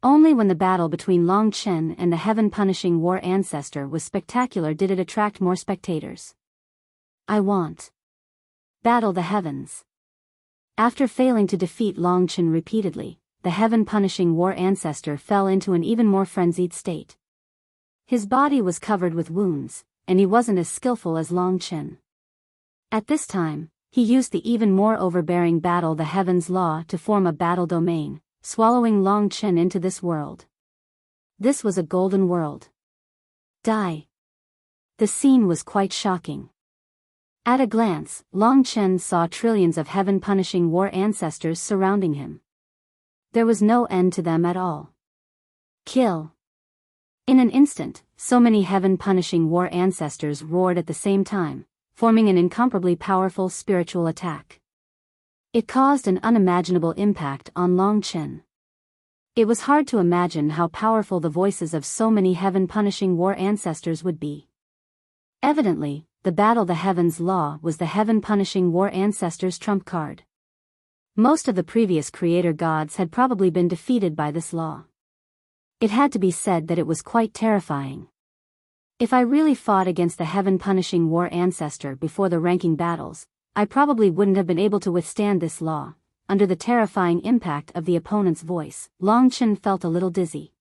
Only when the battle between Long Chen and the heaven-punishing war ancestor was spectacular did it attract more spectators. I want. Battle the heavens. After failing to defeat Long Chen repeatedly, the heaven-punishing war ancestor fell into an even more frenzied state. His body was covered with wounds, and he wasn't as skillful as Long Chen. At this time, he used the even more overbearing battle the heavens law to form a battle domain, swallowing Long Chen into this world. This was a golden world. Die. The scene was quite shocking. At a glance, Long Chen saw trillions of heaven-punishing war ancestors surrounding him. There was no end to them at all. Kill. In an instant, so many heaven-punishing war ancestors roared at the same time, forming an incomparably powerful spiritual attack. It caused an unimaginable impact on Long Chen. It was hard to imagine how powerful the voices of so many heaven-punishing war ancestors would be. Evidently, the battle the heavens law was the heaven-punishing war ancestors' trump card. Most of the previous creator gods had probably been defeated by this law. It had to be said that it was quite terrifying. If I really fought against the heaven-punishing war ancestor before the ranking battles, I probably wouldn't have been able to withstand this law. Under the terrifying impact of the opponent's voice, Long Chen felt a little dizzy.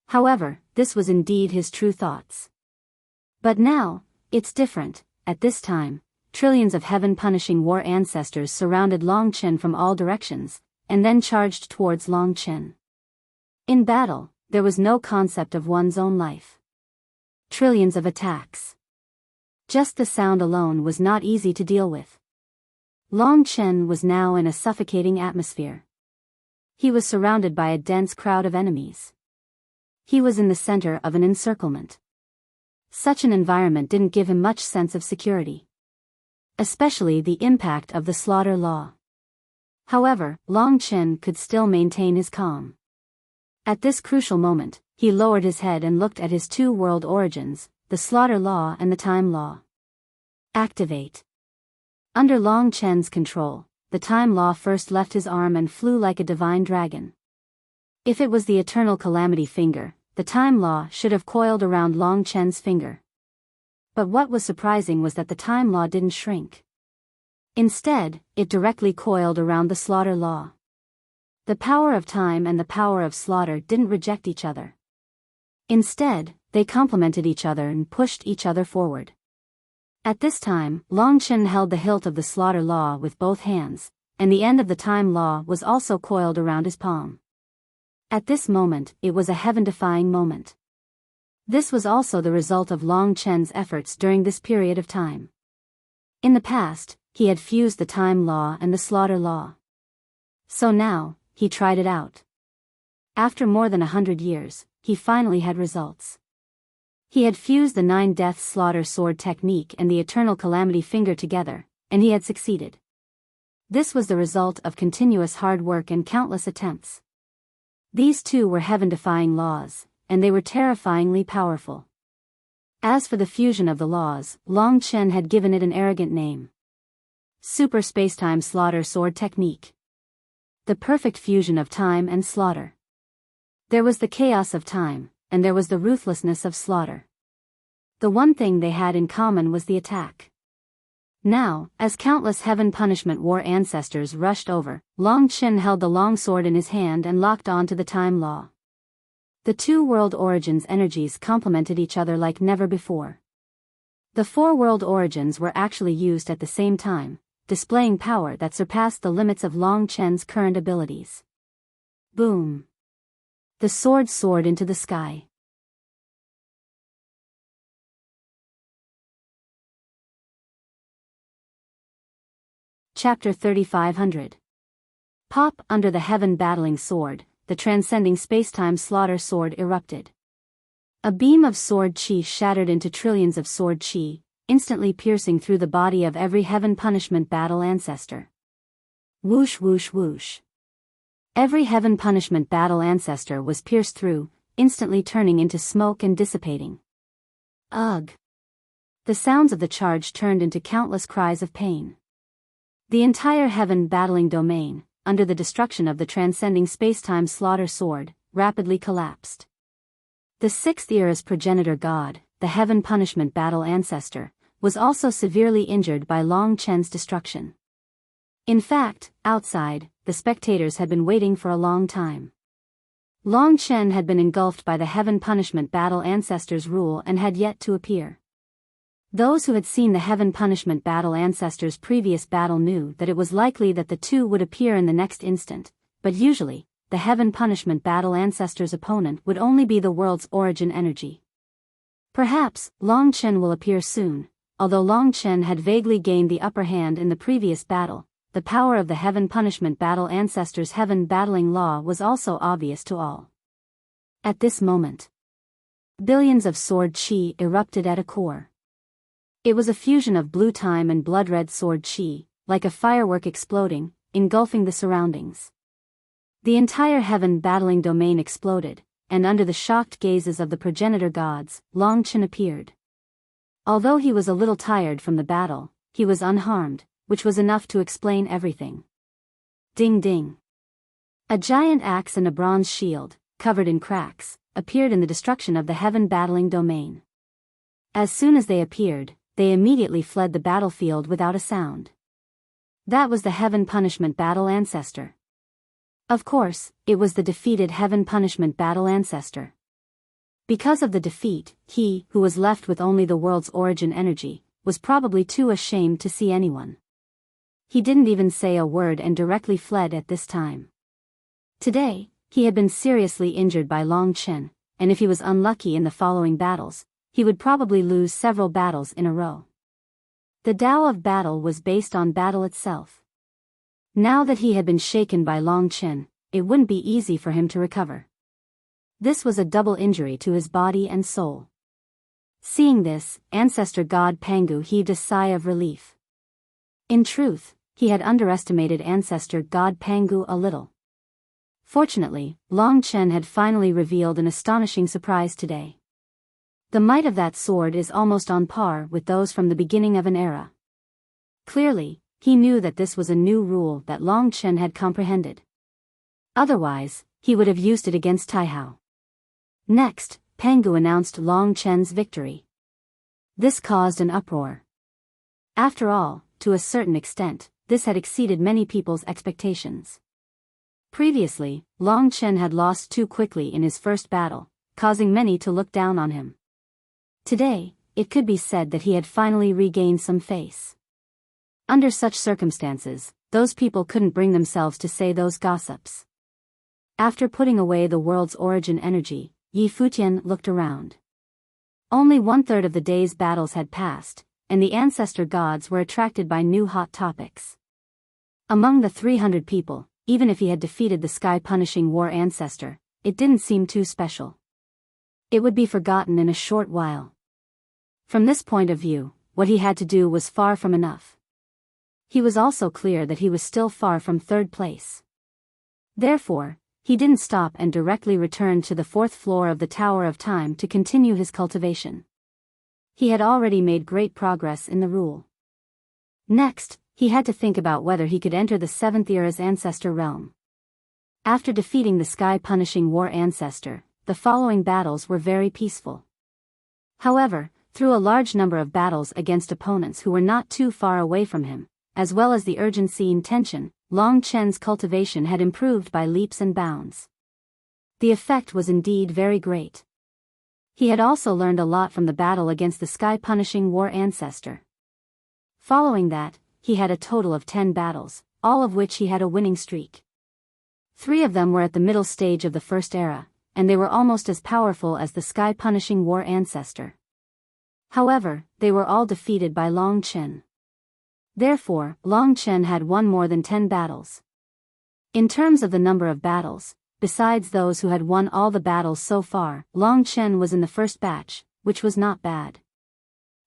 However, this was indeed his true thoughts. But now, it's different. At this time, trillions of heaven-punishing war ancestors surrounded Long Chen from all directions, and then charged towards Long Chen. In battle, there was no concept of one's own life. Trillions of attacks. Just the sound alone was not easy to deal with. Long Chen was now in a suffocating atmosphere. He was surrounded by a dense crowd of enemies. He was in the center of an encirclement. Such an environment didn't give him much sense of security. Especially the impact of the slaughter law. However, Long Chen could still maintain his calm. At this crucial moment, he lowered his head and looked at his two world origins, the slaughter law and the time law. Activate. Under Long Chen's control, the time law first left his arm and flew like a divine dragon. If it was the eternal calamity finger, the time law should have coiled around Long Chen's finger. But what was surprising was that the time law didn't shrink. Instead, it directly coiled around the slaughter law. The power of time and the power of slaughter didn't reject each other. Instead, they complemented each other and pushed each other forward. At this time, Long Chen held the hilt of the slaughter law with both hands, and the end of the time law was also coiled around his palm. At this moment, it was a heaven-defying moment. This was also the result of Long Chen's efforts during this period of time. In the past, he had fused the time law and the slaughter law. So now, he tried it out. After more than 100 years, he finally had results. He had fused the 9 death slaughter sword technique and the eternal calamity finger together, and he had succeeded. This was the result of continuous hard work and countless attempts. These two were heaven-defying laws, and they were terrifyingly powerful. As for the fusion of the laws, Long Chen had given it an arrogant name. Super Spacetime Slaughter Sword Technique. The perfect fusion of time and slaughter. There was the chaos of time, and there was the ruthlessness of slaughter. The one thing they had in common was the attack. Now, as countless heaven punishment war ancestors rushed over, Long Chen held the long sword in his hand and locked on to the time law. The two world origins' energies complemented each other like never before. The 4 world origins were actually used at the same time, displaying power that surpassed the limits of Long Chen's current abilities. Boom! The sword soared into the sky. Chapter 3500. Pop! Under the heaven battling sword, the transcending spacetime slaughter sword erupted. A beam of sword chi shattered into trillions of sword chi, instantly piercing through the body of every heaven punishment battle ancestor. Whoosh whoosh whoosh. Every heaven punishment battle ancestor was pierced through, instantly turning into smoke and dissipating. Ugh! The sounds of the charge turned into countless cries of pain. The entire heaven battling domain, under the destruction of the transcending spacetime slaughter sword, rapidly collapsed. The 6th era's progenitor god, the heaven punishment battle ancestor, was also severely injured by Long Chen's destruction. In fact, outside, the spectators had been waiting for a long time. Long Chen had been engulfed by the heaven punishment battle ancestor's rule and had yet to appear. Those who had seen the Heaven Punishment Battle Ancestors' previous battle knew that it was likely that the two would appear in the next instant, but usually, the Heaven Punishment Battle Ancestors' opponent would only be the world's origin energy. Perhaps, Long Chen will appear soon. Although Long Chen had vaguely gained the upper hand in the previous battle, the power of the Heaven Punishment Battle Ancestors' Heaven Battling Law was also obvious to all. At this moment, billions of sword chi erupted at a core. It was a fusion of blue time and blood-red sword chi, like a firework exploding, engulfing the surroundings. The entire Heaven Battling domain exploded, and under the shocked gazes of the progenitor gods, Long Chen appeared. Although he was a little tired from the battle, he was unharmed, which was enough to explain everything. Ding ding. A giant axe and a bronze shield, covered in cracks, appeared in the destruction of the Heaven Battling domain. As soon as they appeared, they immediately fled the battlefield without a sound. That was the Heaven Punishment Battle Ancestor. Of course, it was the defeated Heaven Punishment Battle Ancestor. Because of the defeat, he, who was left with only the world's origin energy, was probably too ashamed to see anyone. He didn't even say a word and directly fled at this time. Today, he had been seriously injured by Long Chen, and if he was unlucky in the following battles, he would probably lose several battles in a row. The Tao of battle was based on battle itself. Now that he had been shaken by Long Chen, it wouldn't be easy for him to recover. This was a double injury to his body and soul. Seeing this, Ancestor God Pangu heaved a sigh of relief. In truth, he had underestimated Ancestor God Pangu a little. Fortunately, Long Chen had finally revealed an astonishing surprise today. The might of that sword is almost on par with those from the beginning of an era. Clearly, he knew that this was a new rule that Long Chen had comprehended. Otherwise, he would have used it against Taihao. Next, Pangu announced Long Chen's victory. This caused an uproar. After all, to a certain extent, this had exceeded many people's expectations. Previously, Long Chen had lost too quickly in his first battle, causing many to look down on him. Today, it could be said that he had finally regained some face. Under such circumstances, those people couldn't bring themselves to say those gossips. After putting away the world's origin energy, Yi Futian looked around. Only 1/3 of the day's battles had passed, and the ancestor gods were attracted by new hot topics. Among the 300 people, even if he had defeated the sky-punishing war ancestor, it didn't seem too special. It would be forgotten in a short while. From this point of view, what he had to do was far from enough. He was also clear that he was still far from third place. Therefore, he didn't stop and directly returned to the 4th floor of the Tower of Time to continue his cultivation. He had already made great progress in the rule. Next, he had to think about whether he could enter the 7th era's ancestor realm. After defeating the sky-punishing war ancestor, the following battles were very peaceful. However, through a large number of battles against opponents who were not too far away from him, as well as the urgency and tension, Long Chen's cultivation had improved by leaps and bounds. The effect was indeed very great. He had also learned a lot from the battle against the sky-punishing war ancestor. Following that, he had a total of 10 battles, all of which he had a winning streak. 3 of them were at the middle stage of the first era, and they were almost as powerful as the sky-punishing war ancestor. However, they were all defeated by Long Chen. Therefore, Long Chen had won more than 10 battles. In terms of the number of battles, besides those who had won all the battles so far, Long Chen was in the first batch, which was not bad.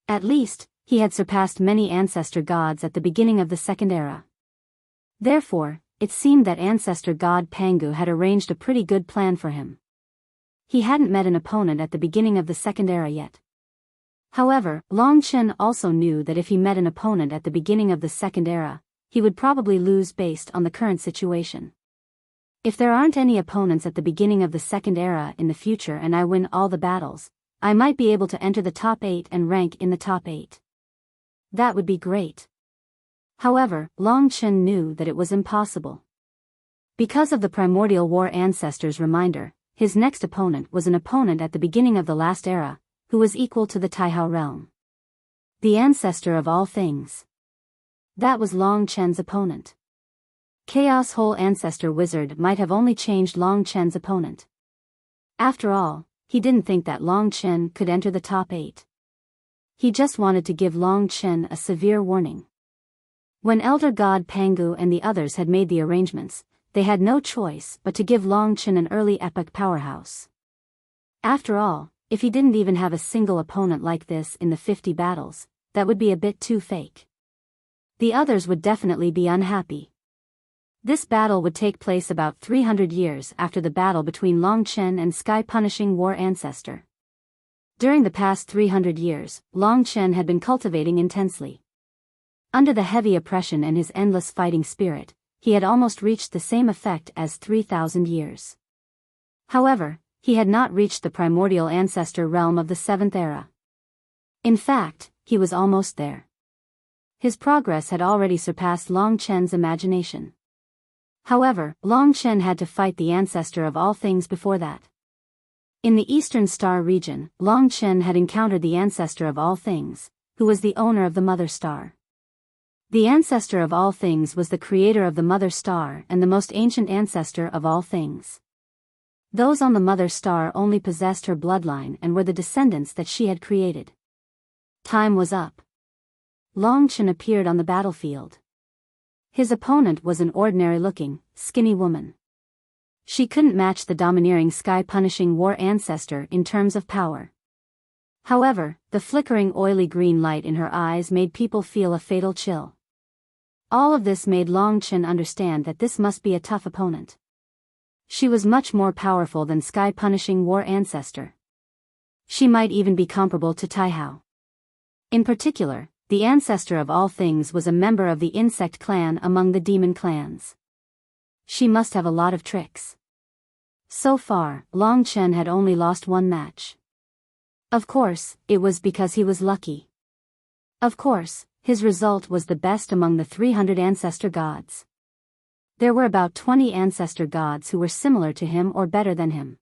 At least, he had surpassed many ancestor gods at the beginning of the second era. Therefore, it seemed that ancestor god Pangu had arranged a pretty good plan for him. He hadn't met an opponent at the beginning of the second era yet. However, Long Chen also knew that if he met an opponent at the beginning of the second era, he would probably lose based on the current situation. If there aren't any opponents at the beginning of the second era in the future and I win all the battles, I might be able to enter the top 8 and rank in the top 8. That would be great. However, Long Chen knew that it was impossible. Because of the primordial war ancestor's reminder, his next opponent was an opponent at the beginning of the last era, who was equal to the Taihao realm. The ancestor of all things. That was Long Chen's opponent. Chaos Whole Ancestor Wizard might have only changed Long Chen's opponent. After all, he didn't think that Long Chen could enter the top 8. He just wanted to give Long Chen a severe warning. When Elder God Pangu and the others had made the arrangements, they had no choice but to give Long Chen an early epic powerhouse. After all, if he didn't even have a single opponent like this in the 50 battles, that would be a bit too fake. The others would definitely be unhappy. This battle would take place about 300 years after the battle between Long Chen and sky-punishing war ancestor. During the past 300 years, Long Chen had been cultivating intensely. Under the heavy oppression and his endless fighting spirit, he had almost reached the same effect as 3,000 years. However, he had not reached the primordial ancestor realm of the 7th era. In fact, he was almost there. His progress had already surpassed Long Chen's imagination. However, Long Chen had to fight the ancestor of all things before that. In the Eastern Star region, Long Chen had encountered the ancestor of all things, who was the owner of the Mother Star. The ancestor of all things was the creator of the Mother Star and the most ancient ancestor of all things. Those on the Mother Star only possessed her bloodline and were the descendants that she had created. Time was up. Long Chen appeared on the battlefield. His opponent was an ordinary-looking, skinny woman. She couldn't match the domineering sky-punishing war ancestor in terms of power. However, the flickering oily green light in her eyes made people feel a fatal chill. All of this made Long Chen understand that this must be a tough opponent. She was much more powerful than sky-punishing war ancestor. She might even be comparable to Taihao. In particular, the ancestor of all things was a member of the insect clan among the demon clans. She must have a lot of tricks. So far, Long Chen had only lost one match. Of course, it was because he was lucky. Of course, his result was the best among the 300 ancestor gods. There were about 20 ancestor gods who were similar to him or better than him.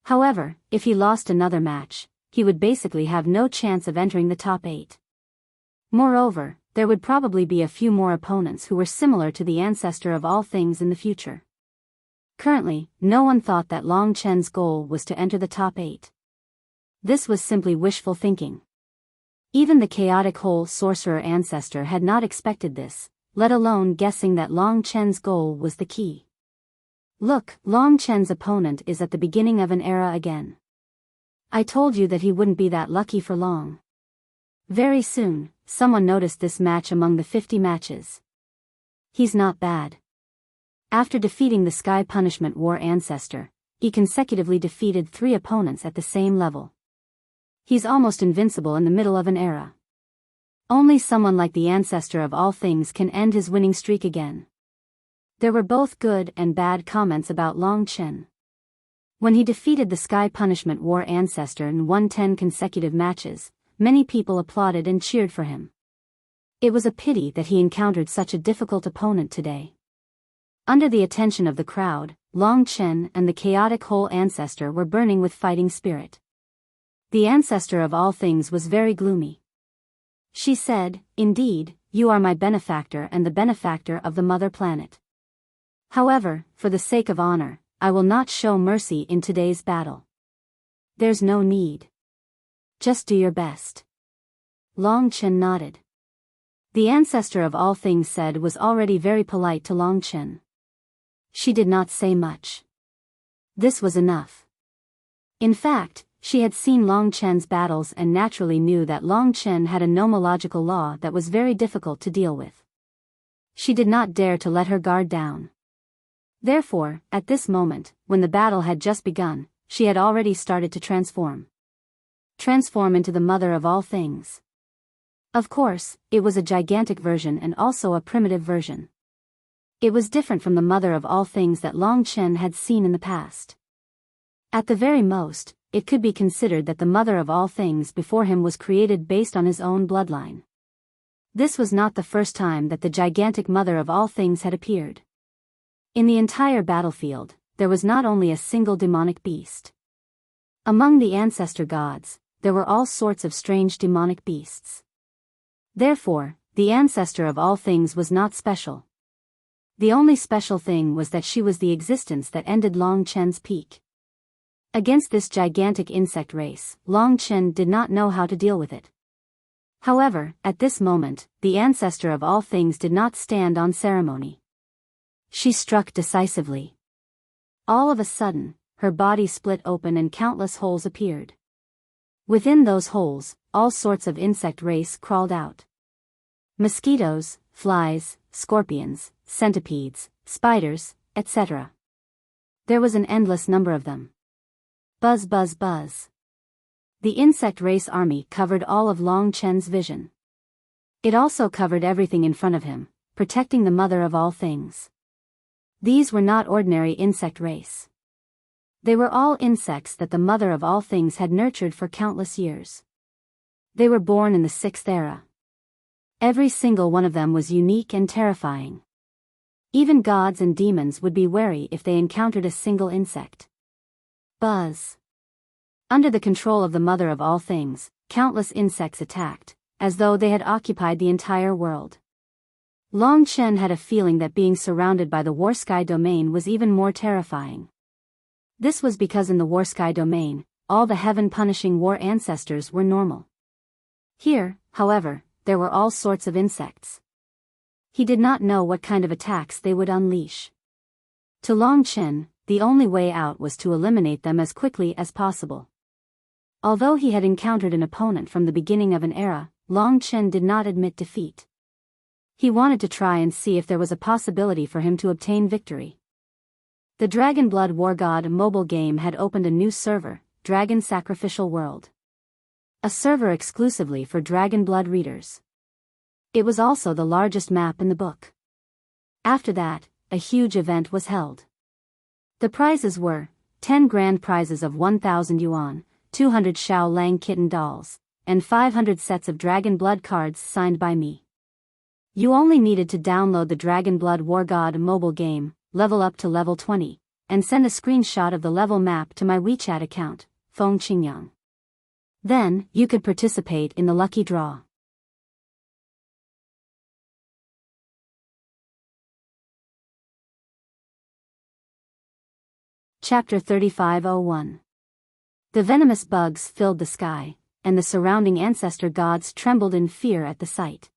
However, if he lost another match, he would basically have no chance of entering the top 8. Moreover, there would probably be a few more opponents who were similar to the ancestor of all things in the future. Currently, no one thought that Long Chen's goal was to enter the top 8. This was simply wishful thinking. Even the chaotic whole sorcerer ancestor had not expected this, let alone guessing that Long Chen's goal was the key. Look, Long Chen's opponent is at the beginning of an era again. I told you that he wouldn't be that lucky for long. Very soon, someone noticed this match among the 50 matches. He's not bad. After defeating the Sky Punishment War ancestor, he consecutively defeated 3 opponents at the same level. He's almost invincible in the middle of an era. Only someone like the ancestor of all things can end his winning streak again. There were both good and bad comments about Long Chen. When he defeated the Sky Punishment War ancestor and won 10 consecutive matches, many people applauded and cheered for him. It was a pity that he encountered such a difficult opponent today. Under the attention of the crowd, Long Chen and the chaotic whole ancestor were burning with fighting spirit. The ancestor of all things was very gloomy. She said, "Indeed, you are my benefactor and the benefactor of the mother planet. However, for the sake of honor, I will not show mercy in today's battle. There's no need. Just do your best." Long Chen nodded. The ancestor of all things said was already very polite to Long Chen. She did not say much. This was enough. In fact, she had seen Long Chen's battles and naturally knew that Long Chen had a nomological law that was very difficult to deal with. She did not dare to let her guard down. Therefore, at this moment, when the battle had just begun, she had already started to transform. Transform into the mother of all things. Of course, it was a gigantic version and also a primitive version. It was different from the mother of all things that Long Chen had seen in the past. At the very most, it could be considered that the mother of all things before him was created based on his own bloodline. This was not the first time that the gigantic mother of all things had appeared. In the entire battlefield, there was not only a single demonic beast. Among the ancestor gods, there were all sorts of strange demonic beasts. Therefore, the ancestor of all things was not special. The only special thing was that she was the existence that ended Long Chen's peak. Against this gigantic insect race, Long Chen did not know how to deal with it. However, at this moment, the ancestor of all things did not stand on ceremony. She struck decisively. All of a sudden, her body split open and countless holes appeared. Within those holes, all sorts of insect race crawled out. Mosquitoes, flies, scorpions, centipedes, spiders, etc. There was an endless number of them. Buzz buzz buzz. The insect race army covered all of Long Chen's vision. It also covered everything in front of him, protecting the mother of all things. These were not ordinary insect race. They were all insects that the mother of all things had nurtured for countless years. They were born in the 6th era. Every single one of them was unique and terrifying. Even gods and demons would be wary if they encountered a single insect. Buzz. Under the control of the mother of all things, countless insects attacked, as though they had occupied the entire world. Long Chen had a feeling that being surrounded by the War Sky domain was even more terrifying. This was because in the War Sky domain, all the heaven-punishing war ancestors were normal. Here, however, there were all sorts of insects. He did not know what kind of attacks they would unleash. To Long Chen, the only way out was to eliminate them as quickly as possible. Although he had encountered an opponent from the beginning of an era, Long Chen did not admit defeat. He wanted to try and see if there was a possibility for him to obtain victory. The Dragon Blood War God mobile game had opened a new server, Dragon Sacrificial World. A server exclusively for Dragon Blood readers. It was also the largest map in the book. After that, a huge event was held. The prizes were 10 grand prizes of 1,000 yuan, 200 Xiao Lang kitten dolls, and 500 sets of Dragon Blood cards signed by me. You only needed to download the Dragon Blood War God mobile game, level up to level 20, and send a screenshot of the level map to my WeChat account, Feng Qingyang. Then, you could participate in the lucky draw. Chapter 3501. The venomous bugs filled the sky, and the surrounding ancestor gods trembled in fear at the sight.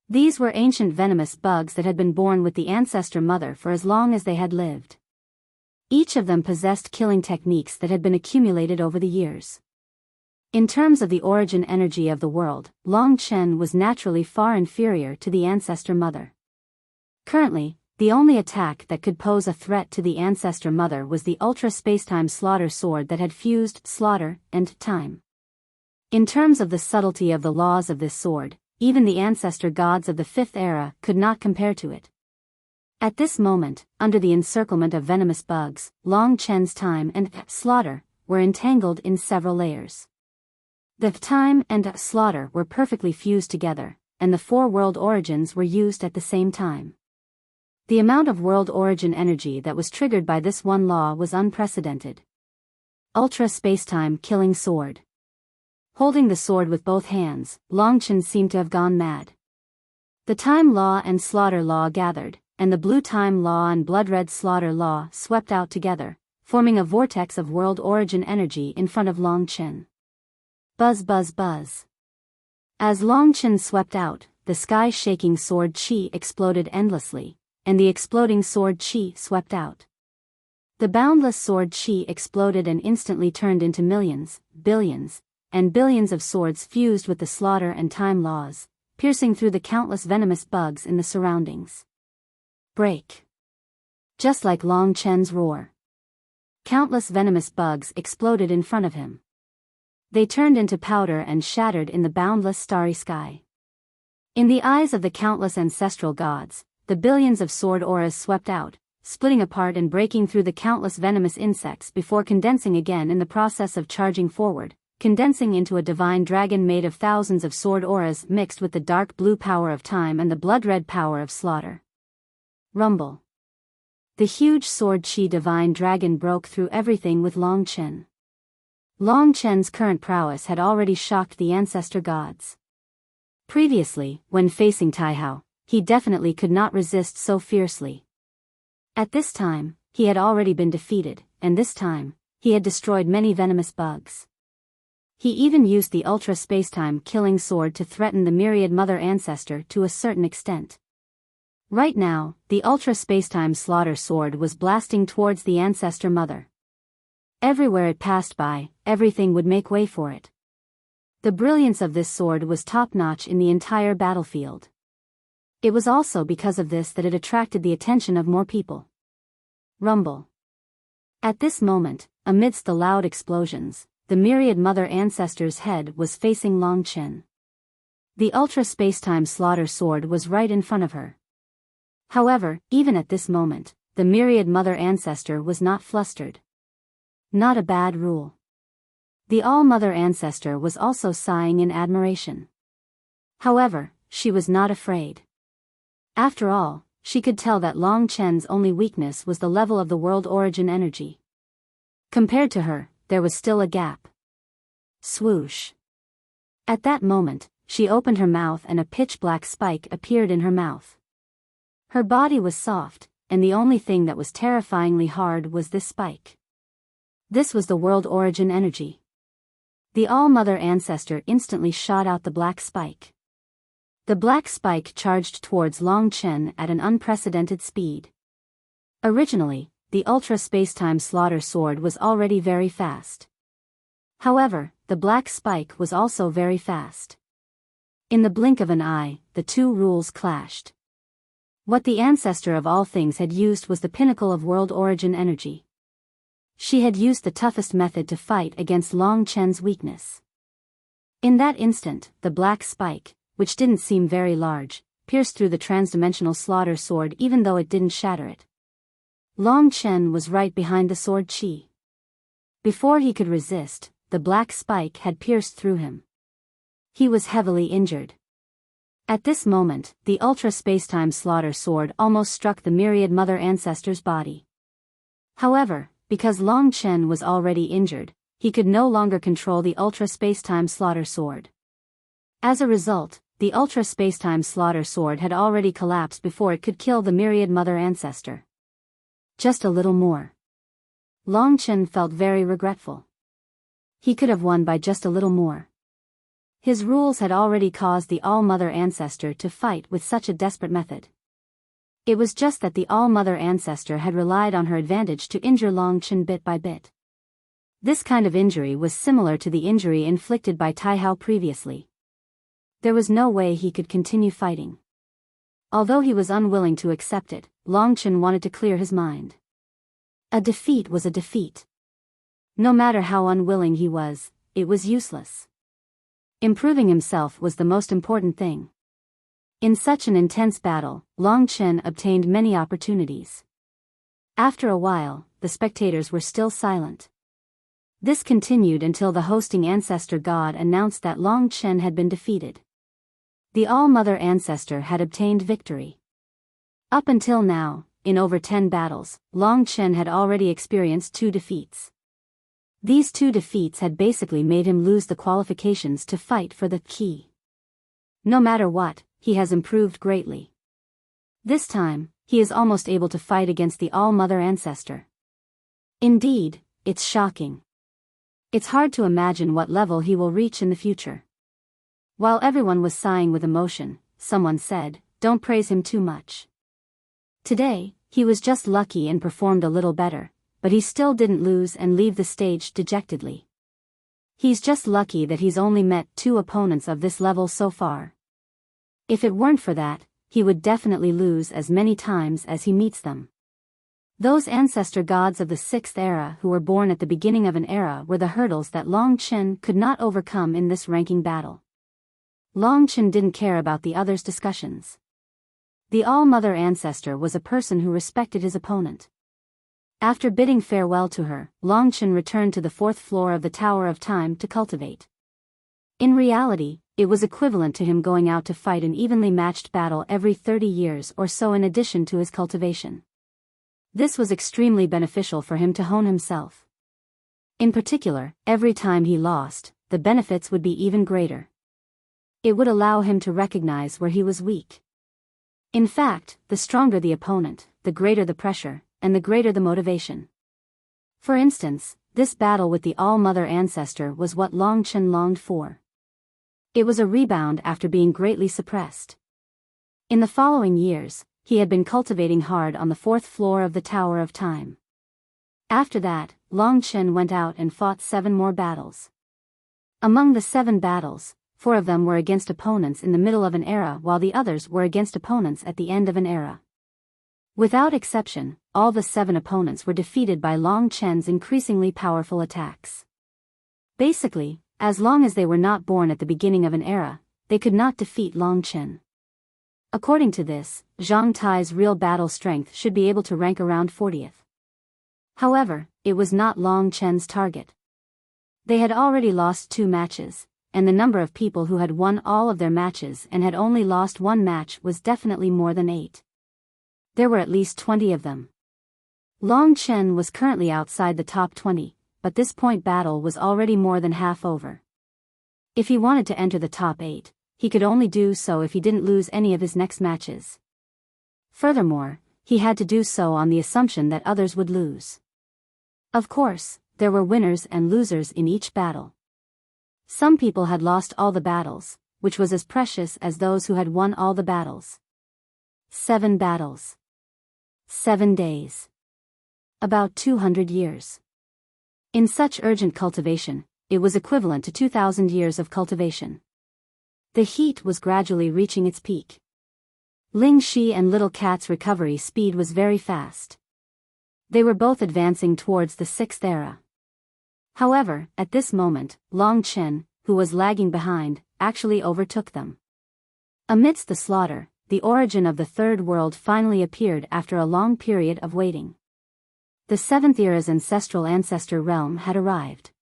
These were ancient venomous bugs that had been born with the ancestor mother for as long as they had lived. Each of them possessed killing techniques that had been accumulated over the years. In terms of the origin energy of the world, Long Chen was naturally far inferior to the ancestor mother. Currently, the only attack that could pose a threat to the ancestor mother was the ultra spacetime slaughter sword that had fused slaughter and time. In terms of the subtlety of the laws of this sword, even the ancestor gods of the 5th era could not compare to it. At this moment, under the encirclement of venomous bugs, Long Chen's time and slaughter were entangled in several layers. The time and slaughter were perfectly fused together, and the 4 world origins were used at the same time. The amount of world origin energy that was triggered by this one law was unprecedented. Ultra spacetime killing sword. Holding the sword with both hands, Long Chen seemed to have gone mad. The time law and slaughter law gathered, and the blue time law and blood red slaughter law swept out together, forming a vortex of world origin energy in front of Long Chen. Buzz buzz buzz. As Long Chen swept out, the sky-shaking sword chi exploded endlessly, and the exploding sword chi swept out. The boundless sword chi exploded and instantly turned into millions, billions, and billions of swords fused with the slaughter and time laws, piercing through the countless venomous bugs in the surroundings. Break. Just like Long Chen's roar. Countless venomous bugs exploded in front of him. They turned into powder and shattered in the boundless starry sky. In the eyes of the countless ancestral gods, the billions of sword auras swept out, splitting apart and breaking through the countless venomous insects before condensing again in the process of charging forward, condensing into a divine dragon made of thousands of sword auras mixed with the dark blue power of time and the blood-red power of slaughter. Rumble. The huge sword chi divine dragon broke through everything with Long Chen. Long Chen's current prowess had already shocked the ancestor gods. Previously, when facing Taihao, he definitely could not resist so fiercely. At this time, he had already been defeated, and this time, he had destroyed many venomous bugs. He even used the ultra spacetime killing sword to threaten the myriad mother ancestor to a certain extent. Right now, the ultra spacetime slaughter sword was blasting towards the ancestor mother. Everywhere it passed by, everything would make way for it. The brilliance of this sword was top-notch in the entire battlefield. It was also because of this that it attracted the attention of more people. Rumble. At this moment, amidst the loud explosions, the myriad mother ancestor's head was facing Long Chen. The ultra spacetime slaughter sword was right in front of her. However, even at this moment, the myriad mother ancestor was not flustered. Not a bad rule. The all-mother ancestor was also sighing in admiration. However, she was not afraid. After all, she could tell that Long Chen's only weakness was the level of the world origin energy. Compared to her, there was still a gap. Swoosh. At that moment, she opened her mouth and a pitch-black spike appeared in her mouth. Her body was soft, and the only thing that was terrifyingly hard was this spike. This was the world origin energy. The all-mother ancestor instantly shot out the black spike. The black spike charged towards Long Chen at an unprecedented speed. Originally, the ultra spacetime slaughter sword was already very fast. However, the black spike was also very fast. In the blink of an eye, the two rules clashed. What the ancestor of all things had used was the pinnacle of world origin energy. She had used the toughest method to fight against Long Chen's weakness. In that instant, the black spike, which didn't seem very large, pierced through the transdimensional slaughter sword even though it didn't shatter it. Long Chen was right behind the sword chi. Before he could resist, the black spike had pierced through him. He was heavily injured. At this moment, the ultra spacetime slaughter sword almost struck the myriad mother ancestor's body. However, because Long Chen was already injured, he could no longer control the ultra spacetime slaughter sword. As a result, the ultra spacetime slaughter sword had already collapsed before it could kill the myriad mother ancestor. Just a little more. Long Chen felt very regretful. He could have won by just a little more. His rules had already caused the all-mother ancestor to fight with such a desperate method. It was just that the all-mother ancestor had relied on her advantage to injure Long Chen bit by bit. This kind of injury was similar to the injury inflicted by Taihao previously. There was no way he could continue fighting. Although he was unwilling to accept it, Long Chen wanted to clear his mind. A defeat was a defeat. No matter how unwilling he was, it was useless. Improving himself was the most important thing. In such an intense battle, Long Chen obtained many opportunities. After a while, the spectators were still silent. This continued until the hosting ancestor god announced that Long Chen had been defeated. The all-mother ancestor had obtained victory. Up until now, in over 10 battles, Long Chen had already experienced 2 defeats. These 2 defeats had basically made him lose the qualifications to fight for the key. No matter what, he has improved greatly. This time, he is almost able to fight against the all-mother ancestor. Indeed, it's shocking. It's hard to imagine what level he will reach in the future. While everyone was sighing with emotion, someone said, "Don't praise him too much. Today, he was just lucky and performed a little better, but he still didn't lose and leave the stage dejectedly. He's just lucky that he's only met 2 opponents of this level so far. If it weren't for that, he would definitely lose as many times as he meets them." Those ancestor gods of the 6th era who were born at the beginning of an era were the hurdles that Long Chen could not overcome in this ranking battle. Long Chen didn't care about the others' discussions. The all-mother ancestor was a person who respected his opponent. After bidding farewell to her, Long Chen returned to the 4th floor of the Tower of Time to cultivate. In reality, it was equivalent to him going out to fight an evenly matched battle every 30 years or so in addition to his cultivation. This was extremely beneficial for him to hone himself. In particular, every time he lost, the benefits would be even greater. It would allow him to recognize where he was weak. In fact, the stronger the opponent, the greater the pressure, and the greater the motivation. For instance, this battle with the All-Mother Ancestor was what Long Chen longed for. It was a rebound after being greatly suppressed. In the following years, he had been cultivating hard on the 4th floor of the Tower of Time. After that, Long Chen went out and fought 7 more battles. Among the 7 battles, 4 of them were against opponents in the middle of an era while the others were against opponents at the end of an era. Without exception, all the 7 opponents were defeated by Long Chen's increasingly powerful attacks. Basically, as long as they were not born at the beginning of an era, they could not defeat Long Chen. According to this, Zhang Tai's real battle strength should be able to rank around 40th. However, it was not Long Chen's target. They had already lost 2 matches, and the number of people who had won all of their matches and had only lost 1 match was definitely more than 8. There were at least 20 of them. Long Chen was currently outside the top 20, but this point battle was already more than half over. If he wanted to enter the top 8, he could only do so if he didn't lose any of his next matches. Furthermore, he had to do so on the assumption that others would lose. Of course, there were winners and losers in each battle. Some people had lost all the battles, which was as precious as those who had won all the battles. 7 battles. 7 days. About 200 years. In such urgent cultivation, it was equivalent to 2,000 years of cultivation. The heat was gradually reaching its peak. Ling Shi and Little Cat's recovery speed was very fast. They were both advancing towards the 6th era. However, at this moment, Long Chen, who was lagging behind, actually overtook them. Amidst the slaughter, the origin of the 3rd world finally appeared after a long period of waiting. The 7th era's ancestral ancestor realm had arrived.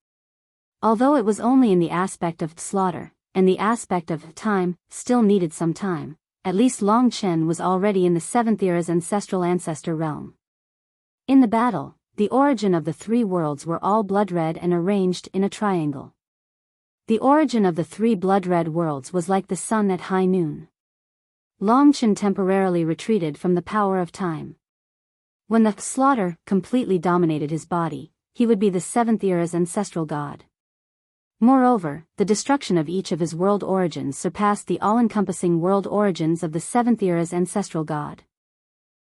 Although it was only in the aspect of slaughter, and the aspect of time still needed some time, at least Long Chen was already in the 7th era's ancestral ancestor realm. In the battle, the origin of the 3 worlds were all blood-red and arranged in a triangle. The origin of the 3 blood-red worlds was like the sun at high noon. Long Chen temporarily retreated from the power of time. When the slaughter completely dominated his body, he would be the 7th era's ancestral god. Moreover, the destruction of each of his world origins surpassed the all-encompassing world origins of the 7th era's ancestral god.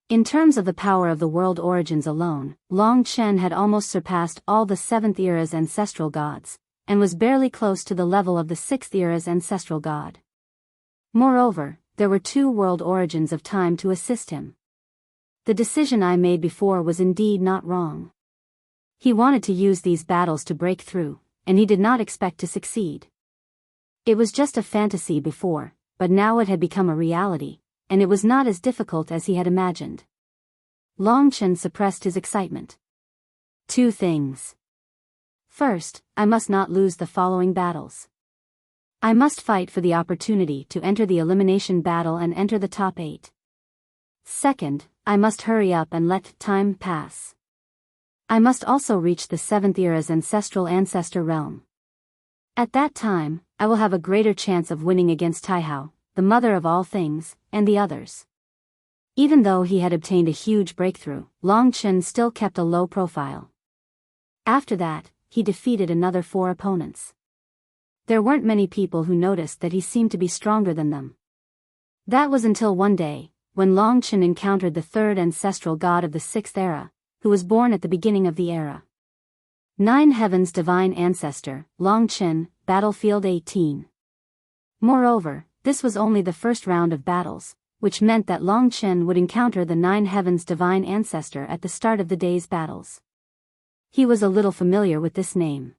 In terms of the power of the world origins alone, Long Chen had almost surpassed all the 7th era's ancestral gods, and was barely close to the level of the 6th era's ancestral god. Moreover, there were 2 world origins of time to assist him. The decision I made before was indeed not wrong. He wanted to use these battles to break through, and he did not expect to succeed. It was just a fantasy before, but now it had become a reality, and it was not as difficult as he had imagined. Long Chen suppressed his excitement. 2 things. First, I must not lose the following battles. I must fight for the opportunity to enter the elimination battle and enter the top 8. Second, I must hurry up and let time pass. I must also reach the 7th era's ancestral ancestor realm. At that time, I will have a greater chance of winning against Taihao, the mother of all things, and the others. Even though he had obtained a huge breakthrough, Long Chen still kept a low profile. After that, he defeated another 4 opponents. There weren't many people who noticed that he seemed to be stronger than them. That was until one day, when Long Chen encountered the 3rd ancestral god of the 6th era, who was born at the beginning of the era. 9 Heaven's Divine Ancestor, Long Chen, Battlefield 18. Moreover, this was only the first round of battles, which meant that Long Chen would encounter the 9 Heaven's Divine Ancestor at the start of the day's battles. He was a little familiar with this name.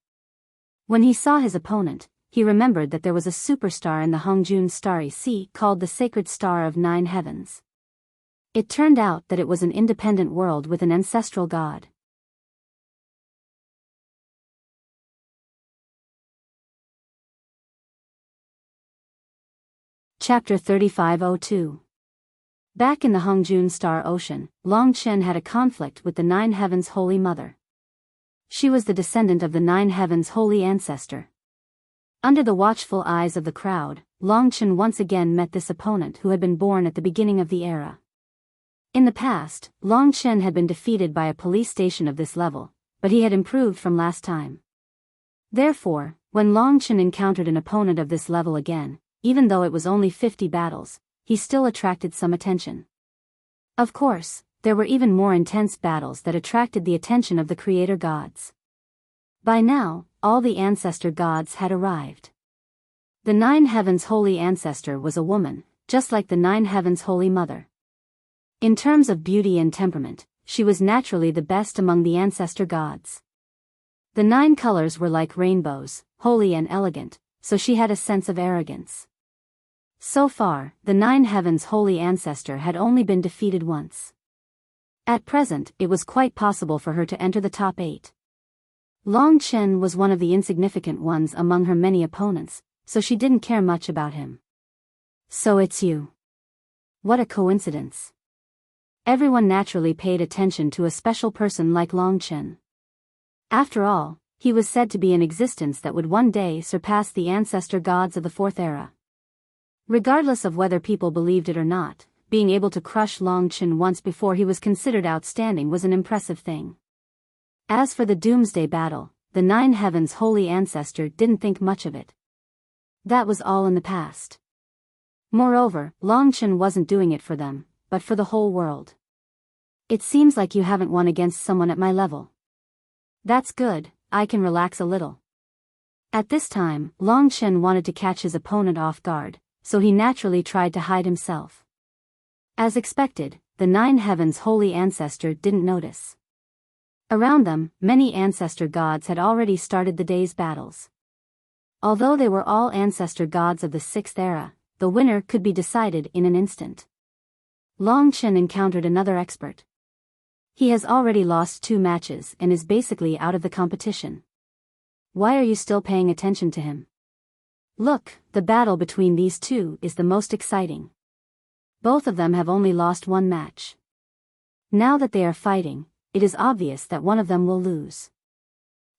When he saw his opponent, he remembered that there was a superstar in the Hongjun Starry Sea called the Sacred Star of 9 Heavens. It turned out that it was an independent world with an ancestral god. Chapter 3502. Back in the Hongjun Star Ocean, Long Chen had a conflict with the 9 Heavens' Holy Mother. She was the descendant of the 9 Heavens' Holy Ancestor. Under the watchful eyes of the crowd, Long Chen once again met this opponent who had been born at the beginning of the era. In the past, Long Chen had been defeated by a police station of this level, but he had improved from last time. Therefore, when Long Chen encountered an opponent of this level again, even though it was only 50 battles, he still attracted some attention. Of course, there were even more intense battles that attracted the attention of the creator gods. By now, all the ancestor gods had arrived. The Nine Heavens' holy ancestor was a woman, just like the Nine Heavens' holy mother. In terms of beauty and temperament, she was naturally the best among the ancestor gods. The 9 colors were like rainbows, holy and elegant, so she had a sense of arrogance. So far, the 9 Heavens' holy ancestor had only been defeated once. At present, it was quite possible for her to enter the top 8. Long Chen was one of the insignificant ones among her many opponents, so she didn't care much about him. So it's you. What a coincidence. Everyone naturally paid attention to a special person like Long Chen. After all, he was said to be an existence that would one day surpass the ancestor gods of the 4th era. Regardless of whether people believed it or not, being able to crush Long Chen once before he was considered outstanding was an impressive thing. As for the Doomsday Battle, the 9 Heavens' holy ancestor didn't think much of it. That was all in the past. Moreover, Long Chen wasn't doing it for them, but for the whole world. It seems like you haven't won against someone at my level. That's good, I can relax a little. At this time, Long Chen wanted to catch his opponent off guard, so he naturally tried to hide himself. As expected, the 9 Heavens' holy ancestor didn't notice. Around them, many ancestor gods had already started the day's battles. Although they were all ancestor gods of the 6th era, the winner could be decided in an instant. Long Chen encountered another expert. He has already lost 2 matches and is basically out of the competition. Why are you still paying attention to him? Look, the battle between these two is the most exciting. Both of them have only lost 1 match. Now that they are fighting, it is obvious that one of them will lose.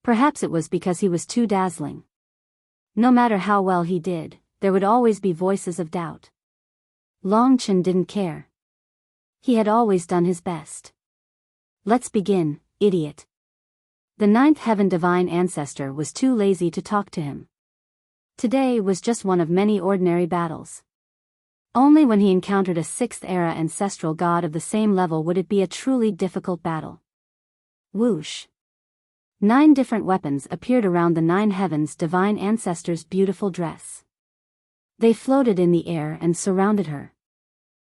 Perhaps it was because he was too dazzling. No matter how well he did, there would always be voices of doubt. Long Chen didn't care. He had always done his best. Let's begin, idiot. The 9th Heaven Divine Ancestor was too lazy to talk to him. Today was just one of many ordinary battles. Only when he encountered a 6th era ancestral god of the same level would it be a truly difficult battle. Whoosh. 9 different weapons appeared around the 9 Heavens Divine Ancestor's beautiful dress. They floated in the air and surrounded her.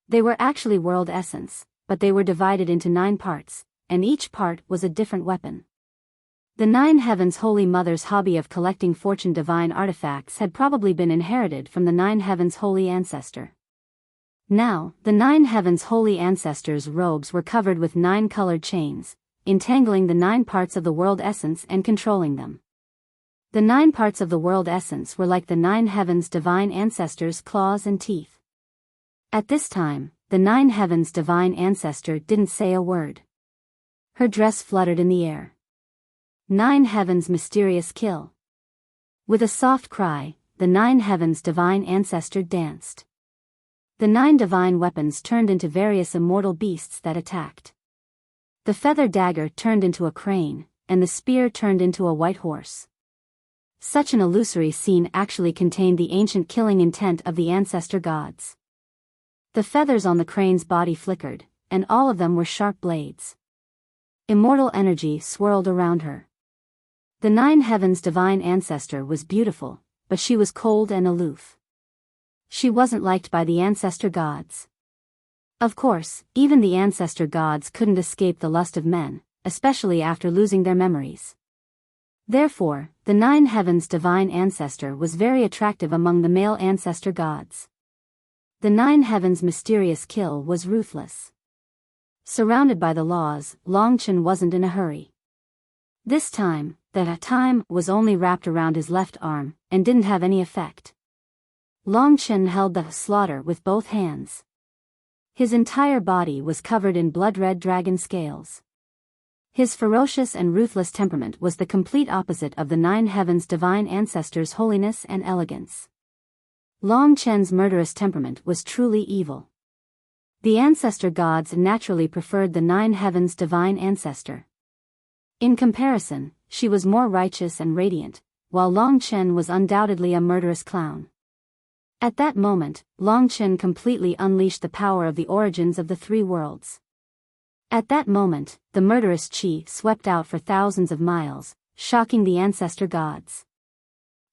They were actually world essence, but they were divided into 9 parts, and each part was a different weapon. The 9 Heavens Holy Mother's hobby of collecting fortune divine artifacts had probably been inherited from the 9 Heavens Holy Ancestor. Now, the 9 Heavens Holy Ancestor's robes were covered with 9 colored chains, entangling the 9 parts of the world essence and controlling them. The 9 parts of the world essence were like the 9 Heavens Divine Ancestor's claws and teeth. At this time, the 9 Heavens Divine Ancestor didn't say a word. Her dress fluttered in the air. 9 Heavens Mysterious Kill. With a soft cry, the 9 Heavens Divine Ancestor danced. The 9 divine weapons turned into various immortal beasts that attacked. The feather dagger turned into a crane, and the spear turned into a white horse. Such an illusory scene actually contained the ancient killing intent of the ancestor gods. The feathers on the crane's body flickered, and all of them were sharp blades. Immortal energy swirled around her. The 9 Heavens Divine Ancestor was beautiful, but she was cold and aloof. She wasn't liked by the ancestor gods. Of course, even the ancestor gods couldn't escape the lust of men, especially after losing their memories. Therefore, the 9 Heavens Divine Ancestor was very attractive among the male ancestor gods. The 9 Heavens Mysterious Kill was ruthless. Surrounded by the laws, Long Chen wasn't in a hurry. This time, the time was only wrapped around his left arm, and didn't have any effect. Long Chen held the slaughter with both hands. His entire body was covered in blood-red dragon scales. His ferocious and ruthless temperament was the complete opposite of the 9 Heavens Divine Ancestor's holiness and elegance. Long Chen's murderous temperament was truly evil. The ancestor gods naturally preferred the nine heavens' divine ancestor. In comparison, she was more righteous and radiant, while Long Chen was undoubtedly a murderous clown. At that moment, Long Chen completely unleashed the power of the origins of the three worlds. At that moment, the murderous qi swept out for thousands of miles, shocking the ancestor gods.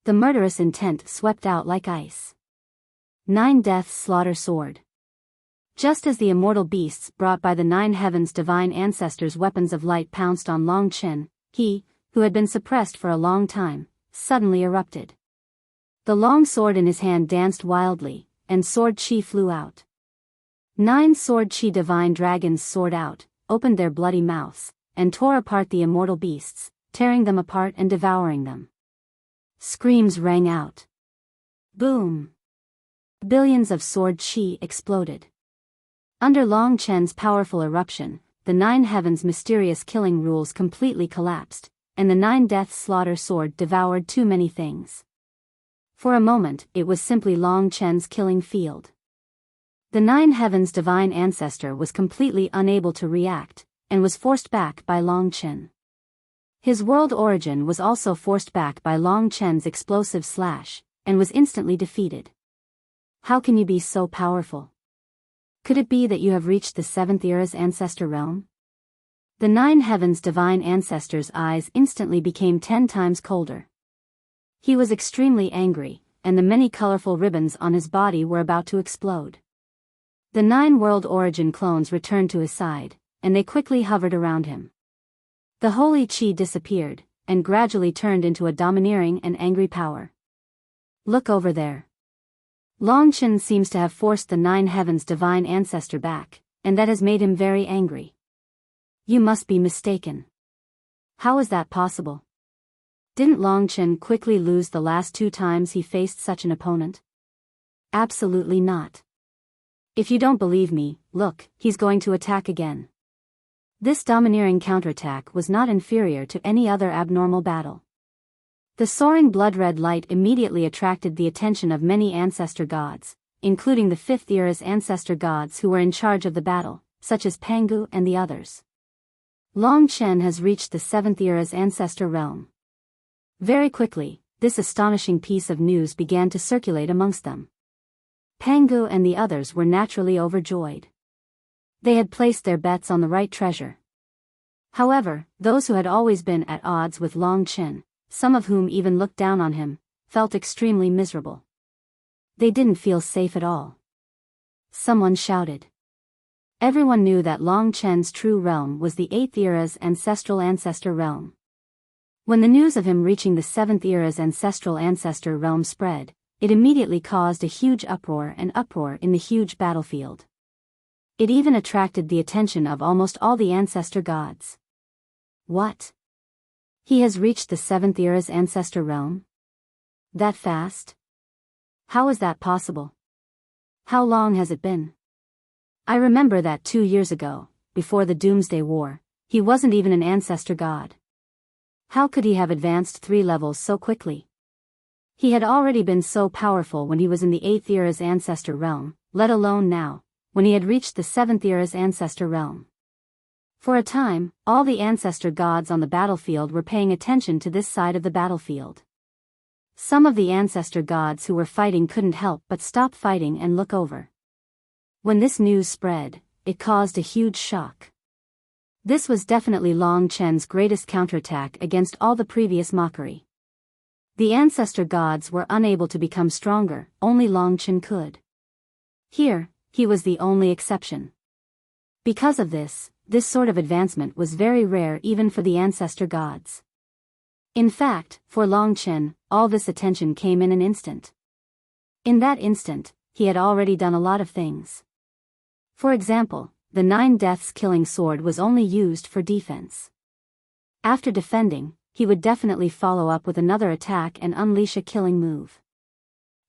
The murderous intent swept out like ice. 9 Deaths Slaughter Sword. Just as the immortal beasts brought by the nine heavens' divine ancestors' weapons of light pounced on Long Chen, he, who had been suppressed for a long time, suddenly erupted. The long sword in his hand danced wildly, and sword qi flew out. 9 sword qi divine dragons soared out, opened their bloody mouths, and tore apart the immortal beasts, tearing them apart and devouring them. Screams rang out. Boom! Billions of sword qi exploded. Under Long Chen's powerful eruption, the nine heavens' mysterious killing rules completely collapsed, and the 9 Deaths Slaughter Sword devoured too many things. For a moment, it was simply Long Chen's killing field. The nine heavens' divine ancestor was completely unable to react, and was forced back by Long Chen. His world origin was also forced back by Long Chen's explosive slash, and was instantly defeated. How can you be so powerful? Could it be that you have reached the 7th era's ancestor realm? The nine heavens' divine ancestor's eyes instantly became 10 times colder. He was extremely angry, and the many colorful ribbons on his body were about to explode. The 9 world origin clones returned to his side, and they quickly hovered around him. The holy qi disappeared, and gradually turned into a domineering and angry power. Look over there. Long Chen seems to have forced the nine heavens' divine ancestor back, and that has made him very angry. You must be mistaken. How is that possible? Didn't Long Chen quickly lose the last 2 times he faced such an opponent? Absolutely not. If you don't believe me, look, he's going to attack again. This domineering counterattack was not inferior to any other abnormal battle. The soaring blood-red light immediately attracted the attention of many ancestor gods, including the 5th era's ancestor gods who were in charge of the battle, such as Pangu and the others. Long Chen has reached the 7th era's ancestor realm. Very quickly, this astonishing piece of news began to circulate amongst them. Pangu and the others were naturally overjoyed. They had placed their bets on the right treasure. However, those who had always been at odds with Long Chen, some of whom even looked down on him, felt extremely miserable. They didn't feel safe at all. Someone shouted. Everyone knew that Long Chen's true realm was the 8th era's ancestral ancestor realm. When the news of him reaching the 7th era's ancestral ancestor realm spread, it immediately caused a huge uproar in the huge battlefield. It even attracted the attention of almost all the ancestor gods. What? He has reached the 7th era's ancestor realm? That fast? How is that possible? How long has it been? I remember that 2 years ago, before the Doomsday War, he wasn't even an ancestor god. How could he have advanced 3 levels so quickly? He had already been so powerful when he was in the 8th era's ancestor realm, let alone now, when he had reached the 7th era's ancestor realm. For a time, all the ancestor gods on the battlefield were paying attention to this side of the battlefield. Some of the ancestor gods who were fighting couldn't help but stop fighting and look over. When this news spread, it caused a huge shock. This was definitely Long Chen's greatest counterattack against all the previous mockery. The ancestor gods were unable to become stronger, only Long Chen could. Here, he was the only exception. Because of this sort of advancement was very rare even for the ancestor gods. In fact, for Long Chen, all this attention came in an instant. In that instant, he had already done a lot of things. For example, the 9 Deaths killing sword was only used for defense. After defending, he would definitely follow up with another attack and unleash a killing move.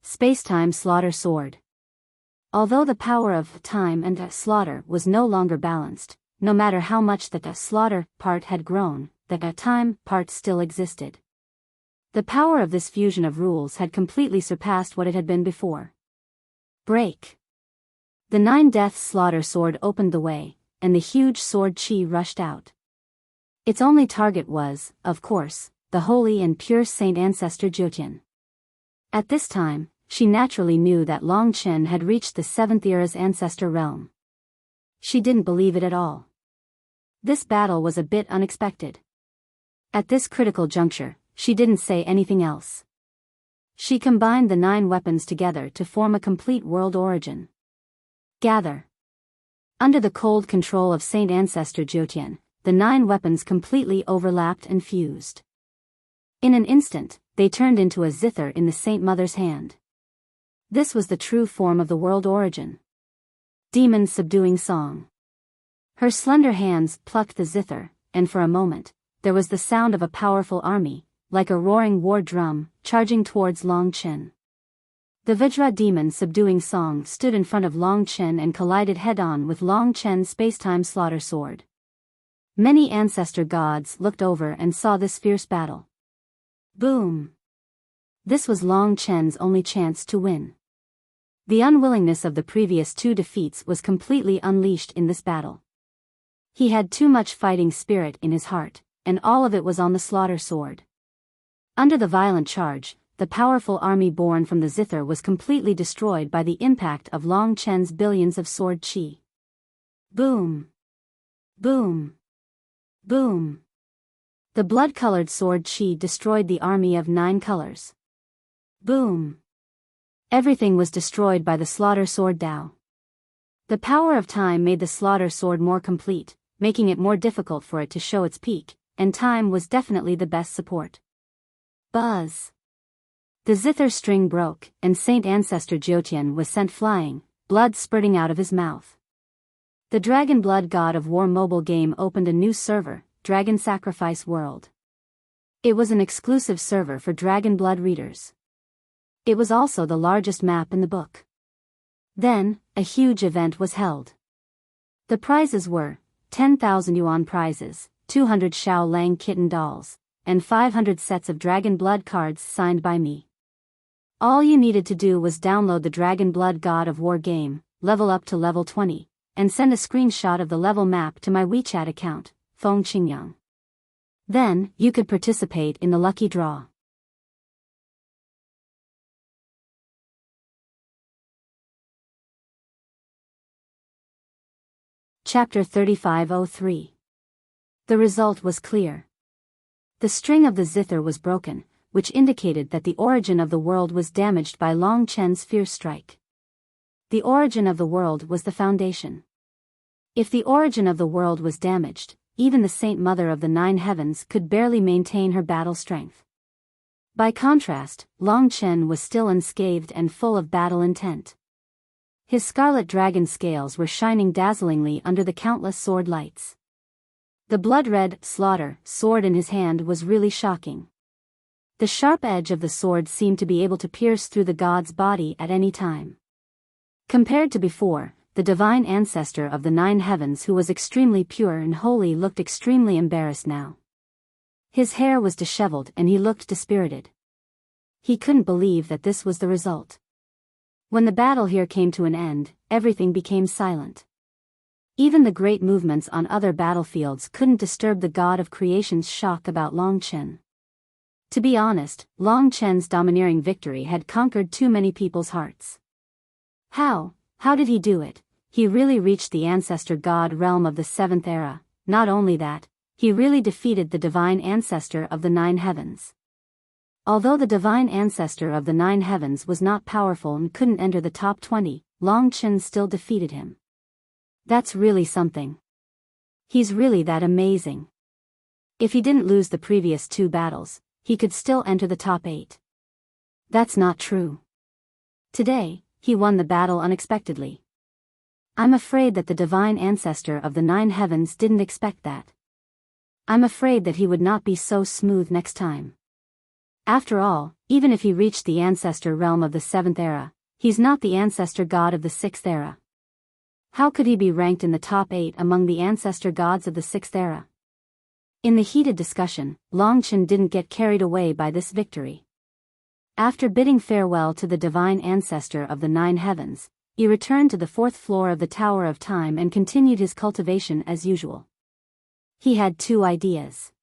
Space-time slaughter sword. Although the power of time and slaughter was no longer balanced, no matter how much the slaughter part had grown, the time part still existed. The power of this fusion of rules had completely surpassed what it had been before. Break! The 9 Deaths slaughter sword opened the way, and the huge sword chi rushed out. Its only target was, of course, the holy and pure Saint Ancestor Jyotian. At this time, she naturally knew that Long Chen had reached the 7th era's ancestor realm. She didn't believe it at all. This battle was a bit unexpected. At this critical juncture, she didn't say anything else. She combined the 9 weapons together to form a complete world origin. Gather. Under the cold control of Saint Ancestor Jyotian, the 9 weapons completely overlapped and fused. In an instant, they turned into a zither in the Saint Mother's hand. This was the true form of the world origin. Demon subduing song. Her slender hands plucked the zither, and for a moment, there was the sound of a powerful army, like a roaring war drum, charging towards Long Chen. The Vajra demon subduing song stood in front of Long Chen and collided head-on with Long Chen's spacetime slaughter sword. Many ancestor gods looked over and saw this fierce battle. Boom! This was Long Chen's only chance to win. The unwillingness of the previous 2 defeats was completely unleashed in this battle. He had too much fighting spirit in his heart, and all of it was on the slaughter sword. Under the violent charge, the powerful army born from the zither was completely destroyed by the impact of Long Chen's billions of sword chi. Boom! Boom! Boom! The blood-colored sword chi destroyed the army of 9 colors. Boom! Everything was destroyed by the slaughter sword Dao. The power of time made the slaughter sword more complete, making it more difficult for it to show its peak, and time was definitely the best support. Buzz! The zither string broke, and Saint Ancestor Jyotian was sent flying, blood spurting out of his mouth. The Dragon Blood God of War mobile game opened a new server, Dragon Sacrifice World. It was an exclusive server for Dragon Blood readers. It was also the largest map in the book. Then, a huge event was held. The prizes were 10,000 yuan prizes, 200 Xiao Lang kitten dolls, and 500 sets of Dragon Blood cards signed by me. All you needed to do was download the Dragon Blood God of War game, level up to level 20, and send a screenshot of the level map to my WeChat account, Feng Qingyang. Then, you could participate in the lucky draw. Chapter 3503. The result was clear. The string of the zither was broken, which indicated that the origin of the world was damaged by Long Chen's fierce strike. The origin of the world was the foundation. If the origin of the world was damaged, even the Saint Mother of the 9 heavens could barely maintain her battle strength. By contrast, Long Chen was still unscathed and full of battle intent. His scarlet dragon scales were shining dazzlingly under the countless sword lights. The blood-red slaughter sword in his hand was really shocking. The sharp edge of the sword seemed to be able to pierce through the god's body at any time. Compared to before, the divine ancestor of the 9 heavens who was extremely pure and holy looked extremely embarrassed now. His hair was disheveled and he looked dispirited. He couldn't believe that this was the result. When the battle here came to an end, everything became silent. Even the great movements on other battlefields couldn't disturb the god of creation's shock about Long Chen. To be honest, Long Chen's domineering victory had conquered too many people's hearts. How did he do it? He really reached the ancestor god realm of the 7th era. Not only that, he really defeated the divine ancestor of the 9 heavens. Although the divine ancestor of the 9 heavens was not powerful and couldn't enter the top 20, Long Chen still defeated him. That's really something. He's really that amazing. If he didn't lose the previous 2 battles, he could still enter the top 8. That's not true. Today, he won the battle unexpectedly. I'm afraid that the divine ancestor of the 9 heavens didn't expect that. I'm afraid that he would not be so smooth next time. After all, even if he reached the ancestor realm of the 7th era, he's not the ancestor god of the 6th era. How could he be ranked in the top 8 among the ancestor gods of the 6th era? In the heated discussion, Long Chen didn't get carried away by this victory. After bidding farewell to the divine ancestor of the 9 heavens, he returned to the 4th floor of the Tower of Time and continued his cultivation as usual. He had 2 ideas.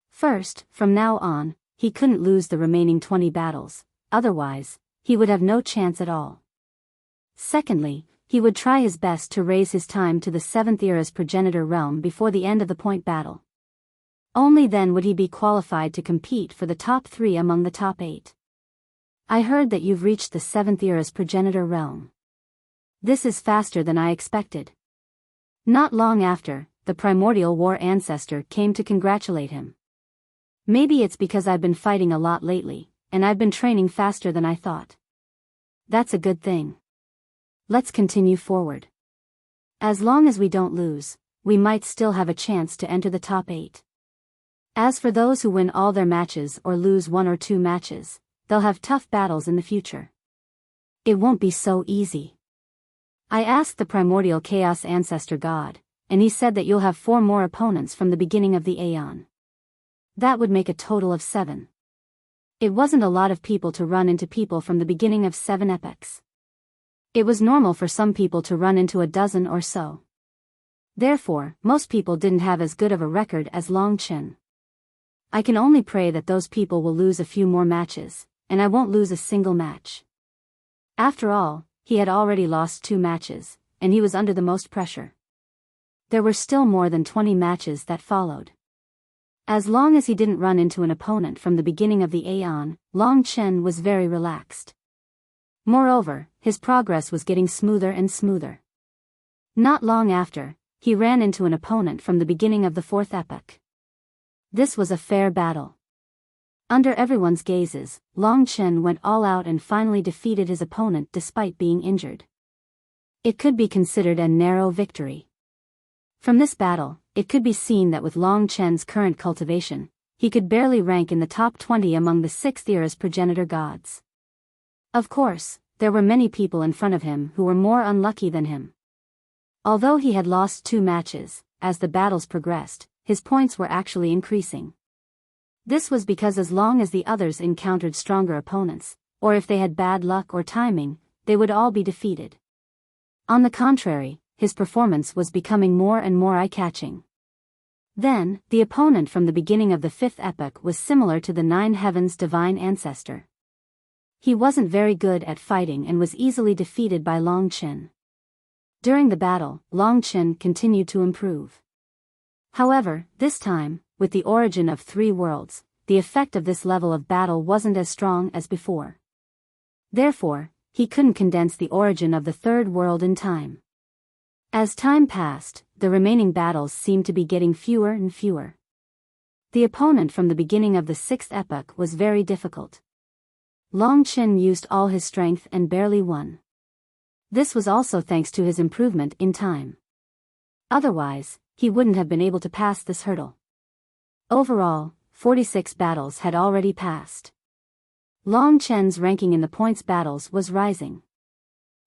First, from now on, he couldn't lose the remaining 20 battles, otherwise, he would have no chance at all. Secondly, he would try his best to raise his time to the 7th era's progenitor realm before the end of the point battle. Only then would he be qualified to compete for the top 3 among the top 8. I heard that you've reached the 7th era's progenitor realm. This is faster than I expected. Not long after, the primordial war ancestor came to congratulate him. Maybe it's because I've been fighting a lot lately, and I've been training faster than I thought. That's a good thing. Let's continue forward. As long as we don't lose, we might still have a chance to enter the top 8. As for those who win all their matches or lose 1 or 2 matches, they'll have tough battles in the future. It won't be so easy. I asked the primordial chaos ancestor god, and he said that you'll have 4 more opponents from the beginning of the Aeon. That would make a total of 7. It wasn't a lot of people to run into people from the beginning of 7 epochs. It was normal for some people to run into a dozen or so. Therefore, most people didn't have as good of a record as Long Chen. I can only pray that those people will lose a few more matches, and I won't lose a single match. After all, he had already lost 2 matches, and he was under the most pressure. There were still more than 20 matches that followed. As long as he didn't run into an opponent from the beginning of the Aeon, Long Chen was very relaxed. Moreover, his progress was getting smoother and smoother. Not long after, he ran into an opponent from the beginning of the 4th epoch. This was a fair battle. Under everyone's gazes, Long Chen went all out and finally defeated his opponent despite being injured. It could be considered a narrow victory. From this battle, it could be seen that with Long Chen's current cultivation, he could barely rank in the top 20 among the 6th era's progenitor gods. Of course, there were many people in front of him who were more unlucky than him. Although he had lost 2 matches, as the battles progressed, his points were actually increasing. This was because as long as the others encountered stronger opponents, or if they had bad luck or timing, they would all be defeated. On the contrary, his performance was becoming more and more eye-catching. Then, the opponent from the beginning of the 5th epoch was similar to the 9 heavens' divine ancestor. He wasn't very good at fighting and was easily defeated by Long Chen. During the battle, Long Chen continued to improve. However, this time, with the origin of 3 worlds, the effect of this level of battle wasn't as strong as before. Therefore, he couldn't condense the origin of the 3rd world in time. As time passed, the remaining battles seemed to be getting fewer and fewer. The opponent from the beginning of the 6th epoch was very difficult. Long Chen used all his strength and barely won. This was also thanks to his improvement in time. Otherwise, he wouldn't have been able to pass this hurdle. Overall, 46 battles had already passed. Long Chen's ranking in the points battles was rising.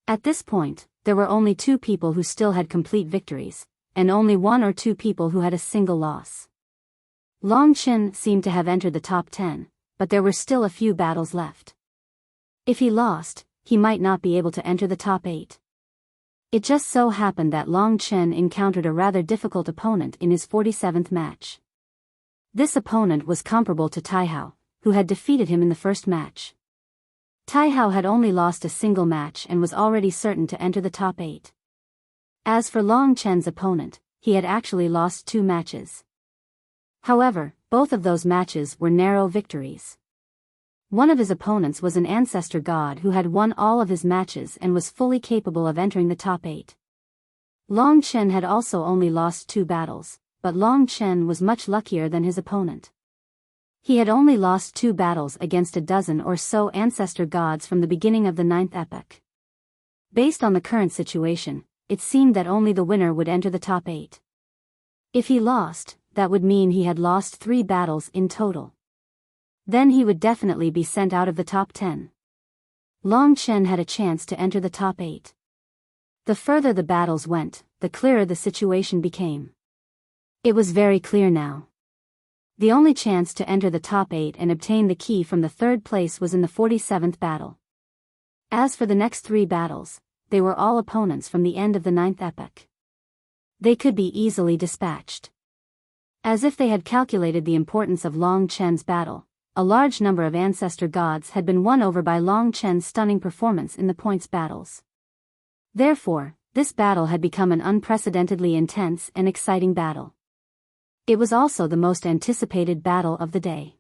At this point, there were only 2 people who still had complete victories, and only 1 or 2 people who had a single loss. Long Chen seemed to have entered the top 10, but there were still a few battles left. If he lost, he might not be able to enter the top 8. It just so happened that Long Chen encountered a rather difficult opponent in his 47th match. This opponent was comparable to Taihao, who had defeated him in the first match. Taihao had only lost a single match and was already certain to enter the top 8. As for Long Chen's opponent, he had actually lost 2 matches. However, both of those matches were narrow victories. One of his opponents was an ancestor god who had won all of his matches and was fully capable of entering the top 8. Long Chen had also only lost 2 battles, but Long Chen was much luckier than his opponent. He had only lost 2 battles against a dozen or so ancestor gods from the beginning of the 9th epoch. Based on the current situation, it seemed that only the winner would enter the top 8. If he lost, that would mean he had lost 3 battles in total. Then he would definitely be sent out of the top 10. Long Chen had a chance to enter the top 8. The further the battles went, the clearer the situation became. It was very clear now. The only chance to enter the top 8 and obtain the key from the third place was in the 47th battle. As for the next 3 battles, they were all opponents from the end of the 9th epoch. They could be easily dispatched. As if they had calculated the importance of Long Chen's battle, a large number of ancestor gods had been won over by Long Chen's stunning performance in the points battles. Therefore, this battle had become an unprecedentedly intense and exciting battle. It was also the most anticipated battle of the day.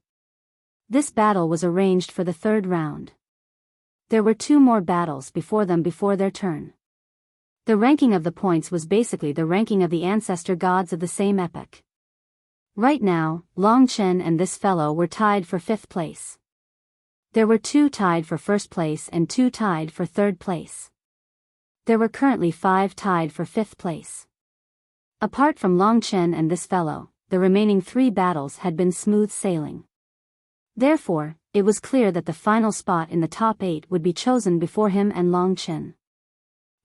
This battle was arranged for the 3rd round. There were 2 more battles before them before their turn. The ranking of the points was basically the ranking of the ancestor gods of the same epoch. Right now, Long Chen and this fellow were tied for 5th place. There were 2 tied for 1st place and 2 tied for 3rd place. There were currently 5 tied for 5th place. Apart from Long Chen and this fellow, the remaining 3 battles had been smooth sailing. Therefore, it was clear that the final spot in the top 8 would be chosen before him and Long Chen.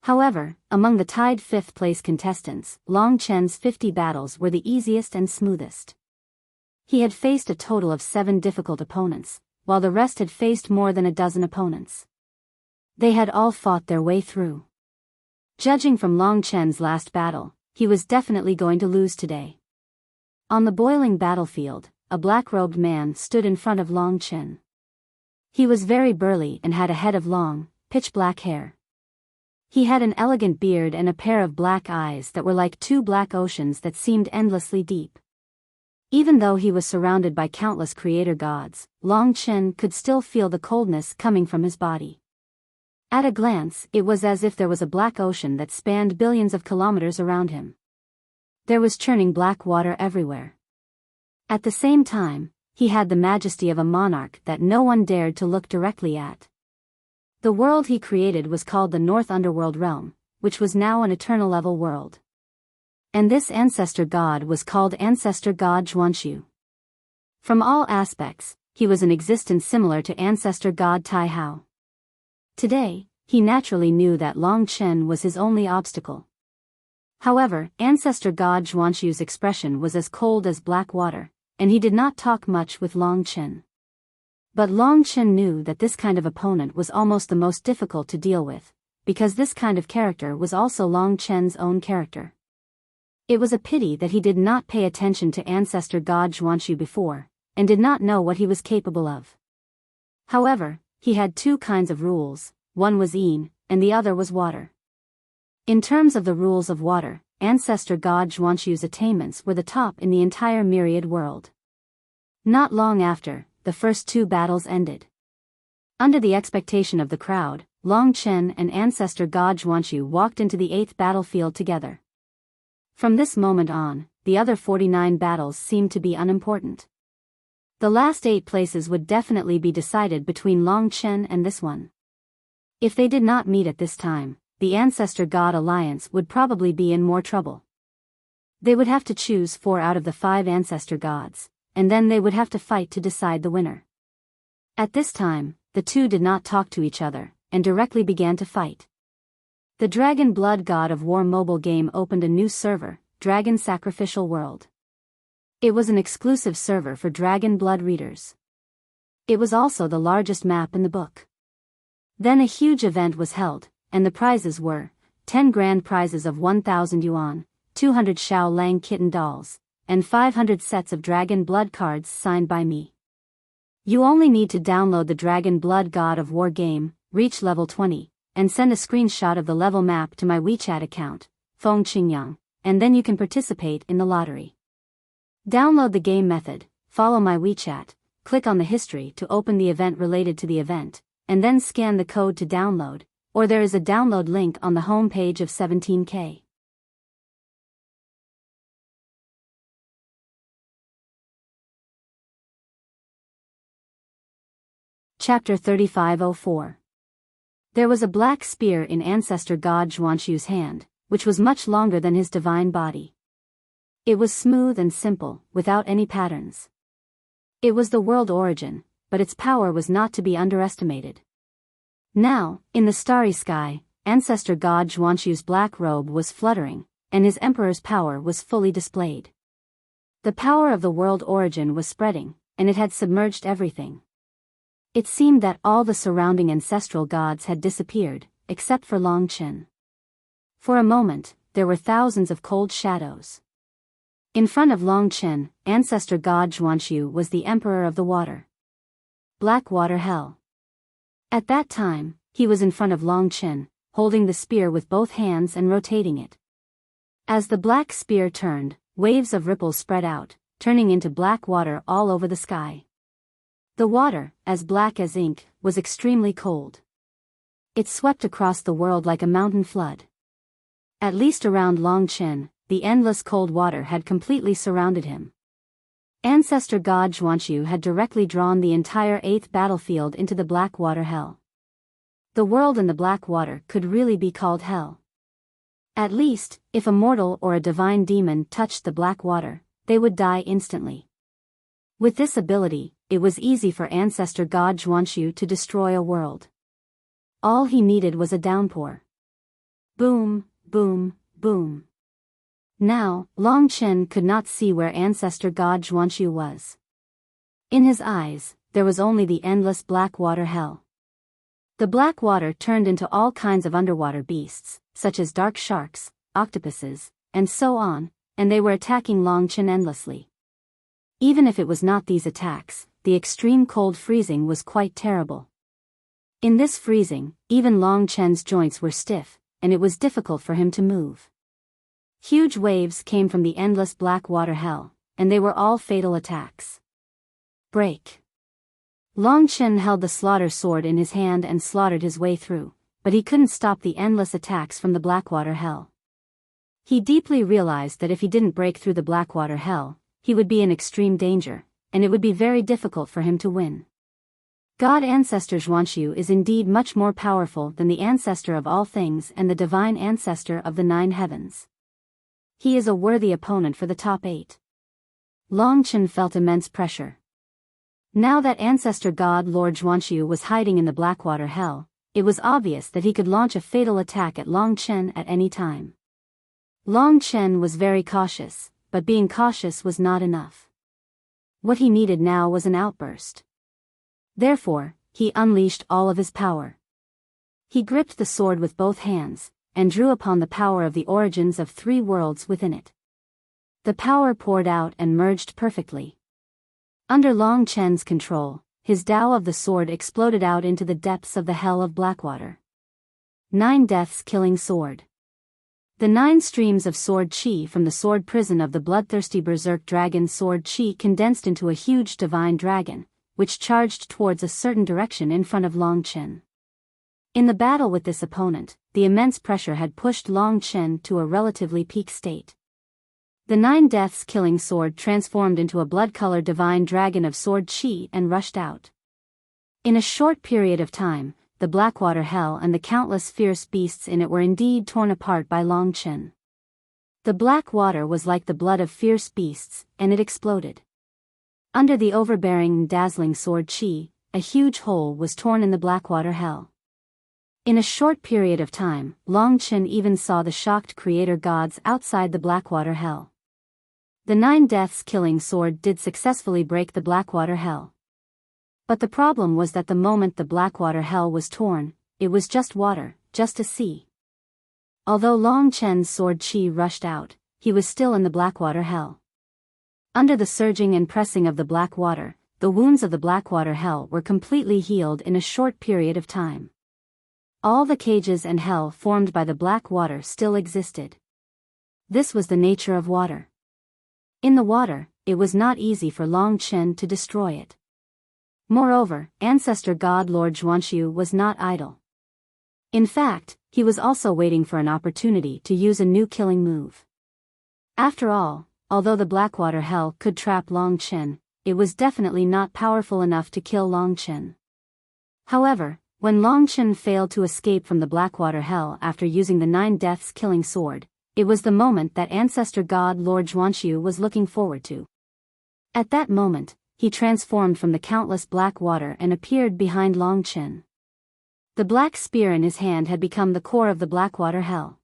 However, among the tied 5th place contestants, Long Chen's 50 battles were the easiest and smoothest. He had faced a total of 7 difficult opponents, while the rest had faced more than a dozen opponents. They had all fought their way through. Judging from Long Chen's last battle, he was definitely going to lose today. On the boiling battlefield, a black-robed man stood in front of Long Chen. He was very burly and had a head of long, pitch-black hair. He had an elegant beard and a pair of black eyes that were like 2 black oceans that seemed endlessly deep. Even though he was surrounded by countless creator gods, Long Chen could still feel the coldness coming from his body. At a glance, it was as if there was a black ocean that spanned billions of kilometers around him. There was churning black water everywhere. At the same time, he had the majesty of a monarch that no one dared to look directly at. The world he created was called the North Underworld Realm, which was now an eternal level world. And this ancestor god was called Ancestor God Zhuanshu. From all aspects, he was an existence similar to Ancestor God Tai Hao. Today, he naturally knew that Long Chen was his only obstacle. However, Ancestor God Zhuanshu's expression was as cold as black water, and he did not talk much with Long Chen. But Long Chen knew that this kind of opponent was almost the most difficult to deal with, because this kind of character was also Long Chen's own character. It was a pity that he did not pay attention to Ancestor God Zhuanshu before, and did not know what he was capable of. However, he had 2 kinds of rules, one was yin, and the other was water. In terms of the rules of water, Ancestor God Zhuanshu's attainments were the top in the entire myriad world. Not long after, the first 2 battles ended. Under the expectation of the crowd, Long Chen and Ancestor God Zhuanshu walked into the 8th battlefield together. From this moment on, the other 49 battles seemed to be unimportant. The last 8 places would definitely be decided between Long Chen and this one. If they did not meet at this time, the Ancestor God Alliance would probably be in more trouble. They would have to choose 4 out of the 5 ancestor gods, and then they would have to fight to decide the winner. At this time, the 2 did not talk to each other, and directly began to fight. The Dragon Blood God of War mobile game opened a new server, Dragon Sacrificial World. It was an exclusive server for Dragon Blood readers. It was also the largest map in the book. Then a huge event was held, and the prizes were 10 grand prizes of 1,000 yuan, 200 Xiao Lang kitten dolls, and 500 sets of Dragon Blood cards signed by me. You only need to download the Dragon Blood God of War game, reach level 20, and send a screenshot of the level map to my WeChat account, Feng Qingyang, and then you can participate in the lottery. Download the game method, follow my WeChat, click on the history to open the event related to the event, and then scan the code to download, or there is a download link on the home page of 17K. Chapter 3504. There was a black spear in Ancestor God Zhuanshu's hand, which was much longer than his divine body. It was smooth and simple, without any patterns. It was the world origin, but its power was not to be underestimated. Now, in the starry sky, Ancestor God Zhuanshu's black robe was fluttering, and his emperor's power was fully displayed. The power of the world origin was spreading, and it had submerged everything. It seemed that all the surrounding ancestral gods had disappeared, except for Long Chen. For a moment, there were thousands of cold shadows. In front of Long Chen, ancestor god Zhuanshu was the emperor of the water. Black water hell. At that time, he was in front of Long Chen, holding the spear with both hands and rotating it. As the black spear turned, waves of ripples spread out, turning into black water all over the sky. The water, as black as ink, was extremely cold. It swept across the world like a mountain flood. At least around Long Chen, the endless cold water had completely surrounded him. Ancestor god Zhuanshu had directly drawn the entire 8th battlefield into the black water hell. The world in the black water could really be called hell. At least, if a mortal or a divine demon touched the black water, they would die instantly. With this ability, it was easy for ancestor god Zhuanshu to destroy a world. All he needed was a downpour. Boom, boom, boom. Now, Long Chen could not see where ancestor god Zhuanshu was. In his eyes, there was only the endless black water hell. The black water turned into all kinds of underwater beasts, such as dark sharks, octopuses, and so on, and they were attacking Long Chen endlessly. Even if it was not these attacks, the extreme cold freezing was quite terrible. In this freezing, even Long Chen's joints were stiff, and it was difficult for him to move. Huge waves came from the endless black water hell, and they were all fatal attacks. Break. Long Chen held the slaughter sword in his hand and slaughtered his way through, but he couldn't stop the endless attacks from the Blackwater Hell. He deeply realized that if he didn't break through the Blackwater Hell, he would be in extreme danger, and it would be very difficult for him to win. God Ancestor Zhuanshu is indeed much more powerful than the ancestor of all things and the divine ancestor of the 9 heavens. He is a worthy opponent for the top 8. Long Chen felt immense pressure. Now that ancestor god Lord Zhuanshu was hiding in the Blackwater Hell, it was obvious that he could launch a fatal attack at Long Chen at any time. Long Chen was very cautious, but being cautious was not enough. What he needed now was an outburst. Therefore, he unleashed all of his power. He gripped the sword with both hands, and drew upon the power of the origins of 3 worlds within it. The power poured out and merged perfectly. Under Long Chen's control, his Tao of the sword exploded out into the depths of the hell of Blackwater. 9 deaths killing sword. The 9 streams of sword chi from the sword prison of the bloodthirsty berserk dragon sword chi condensed into a huge divine dragon, which charged towards a certain direction in front of Long Chen. In the battle with this opponent, the immense pressure had pushed Long Chen to a relatively peak state. The 9 deaths killing sword transformed into a blood-colored divine dragon of sword chi and rushed out. In a short period of time, the Blackwater Hell and the countless fierce beasts in it were indeed torn apart by Long Chen. The black water was like the blood of fierce beasts, and it exploded. Under the overbearing and dazzling sword chi, a huge hole was torn in the Blackwater Hell. In a short period of time, Long Chen even saw the shocked creator gods outside the Blackwater Hell. The 9 deaths killing sword did successfully break the Blackwater Hell. But the problem was that the moment the Blackwater Hell was torn, it was just water, just a sea. Although Long Chen's sword chi rushed out, he was still in the Blackwater Hell. Under the surging and pressing of the black water, the wounds of the Blackwater Hell were completely healed in a short period of time. All the cages and hell formed by the black water still existed. This was the nature of water. In the water, it was not easy for Long Chen to destroy it. Moreover, ancestor god Lord Zhuanshu was not idle. In fact, he was also waiting for an opportunity to use a new killing move. After all, although the Blackwater Hell could trap Long Chen, it was definitely not powerful enough to kill Long Chen. However, when Long Chen failed to escape from the Blackwater Hell after using the 9 deaths killing sword, it was the moment that ancestor god Lord Zhuanshu was looking forward to. At that moment, he transformed from the countless black water and appeared behind Long Chen. The black spear in his hand had become the core of the Blackwater Hell.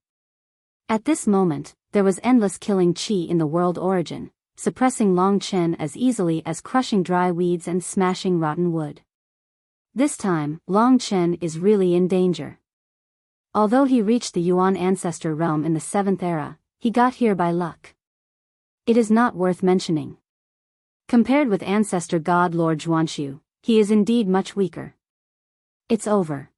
At this moment, there was endless killing chi in the world origin, suppressing Long Chen as easily as crushing dry weeds and smashing rotten wood. This time, Long Chen is really in danger. Although he reached the Yuan ancestor realm in the 7th era, he got here by luck. It is not worth mentioning. Compared with ancestor god Lord Zhuanxu, he is indeed much weaker. It's over.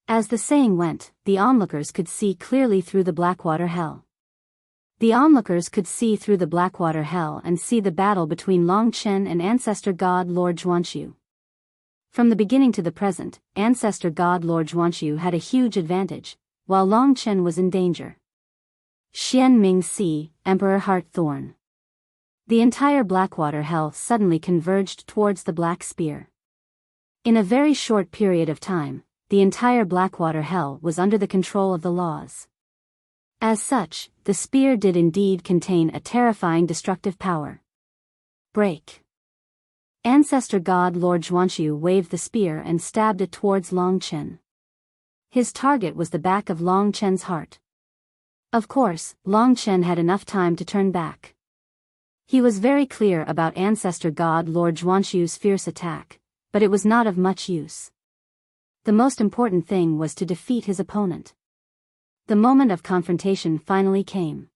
As the saying went, the onlookers could see clearly through the Blackwater Hell. The onlookers could see through the Blackwater Hell and see the battle between Long Chen and ancestor god Lord Zhuanxu. From the beginning to the present, ancestor god Lord Zhuanxu had a huge advantage, while Long Chen was in danger. Xian Ming Si, Emperor Heart Thorn. The entire Blackwater Hell suddenly converged towards the Black Spear. In a very short period of time, the entire Blackwater Hell was under the control of the laws. As such, the spear did indeed contain a terrifying destructive power. Break. Ancestor god Lord Zhuanxu waved the spear and stabbed it towards Long Chen. His target was the back of Long Chen's heart. Of course, Long Chen had enough time to turn back. He was very clear about ancestor god Lord Zhuanxu's fierce attack, but it was not of much use. The most important thing was to defeat his opponent. The moment of confrontation finally came.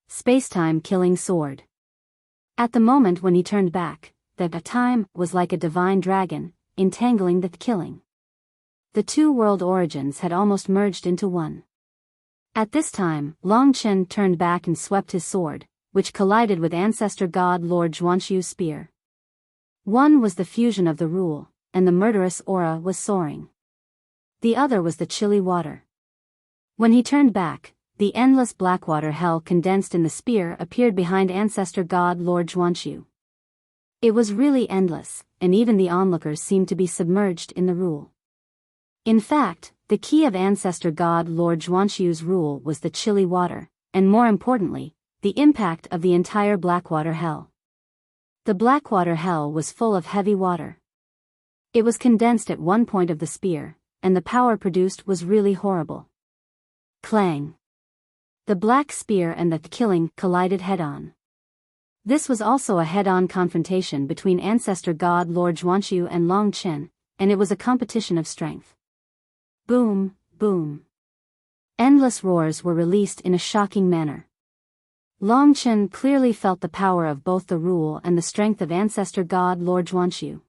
Space-time killing sword. At the moment when he turned back, the time was like a divine dragon, entangling the killing. The two world origins had almost merged into one. At this time, Long Chen turned back and swept his sword, which collided with ancestor god Lord Zhuanxu's spear. One was the fusion of the rule, and the murderous aura was soaring. The other was the chilly water. When he turned back, the endless Blackwater Hell condensed in the spear appeared behind ancestor god Lord Zhuanxu. It was really endless, and even the onlookers seemed to be submerged in the rule. In fact, the key of ancestor god Lord Zhuanxu's rule was the chilly water, and more importantly, the impact of the entire Blackwater Hell. The Blackwater Hell was full of heavy water. It was condensed at one point of the spear, and the power produced was really horrible. Clang. The black spear and the killing collided head-on. This was also a head-on confrontation between ancestor god Lord Zhuanxu and Long Chen, and it was a competition of strength. Boom, boom. Endless roars were released in a shocking manner. Long Chen clearly felt the power of both the rule and the strength of ancestor god Lord Zhuanxu.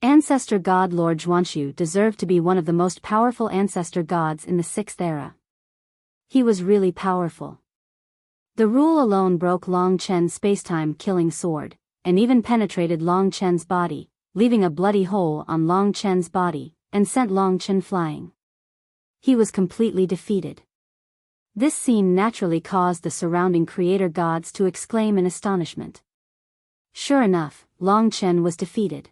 Ancestor god Lord Zhuanxu deserved to be one of the most powerful ancestor gods in the 6th era. He was really powerful. The rule alone broke Long Chen's spacetime killing sword, and even penetrated Long Chen's body, leaving a bloody hole on Long Chen's body, and sent Long Chen flying. He was completely defeated. This scene naturally caused the surrounding creator gods to exclaim in astonishment. Sure enough, Long Chen was defeated.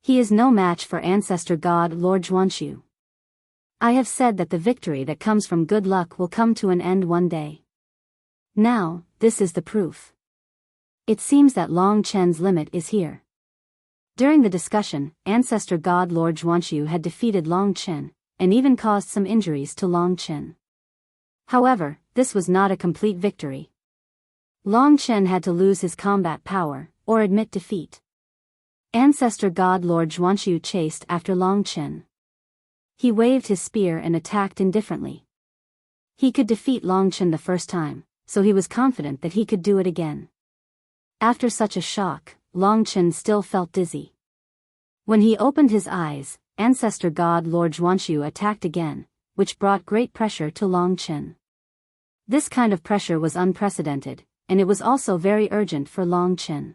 He is no match for ancestor god Lord Zhuanxu. I have said that the victory that comes from good luck will come to an end one day. Now, this is the proof. It seems that Long Chen's limit is here. During the discussion, ancestor god Lord Zhuanxu had defeated Long Chen, and even caused some injuries to Long Chen. However, this was not a complete victory. Long Chen had to lose his combat power, or admit defeat. Ancestor god Lord Zhuanxu chased after Long Chen. He waved his spear and attacked indifferently. He could defeat Long Chen the first time, so he was confident that he could do it again. After such a shock, Long Chen still felt dizzy. When he opened his eyes, ancestor god Lord Zhuanxu attacked again, which brought great pressure to Long Chen. This kind of pressure was unprecedented, and it was also very urgent for Long Chen.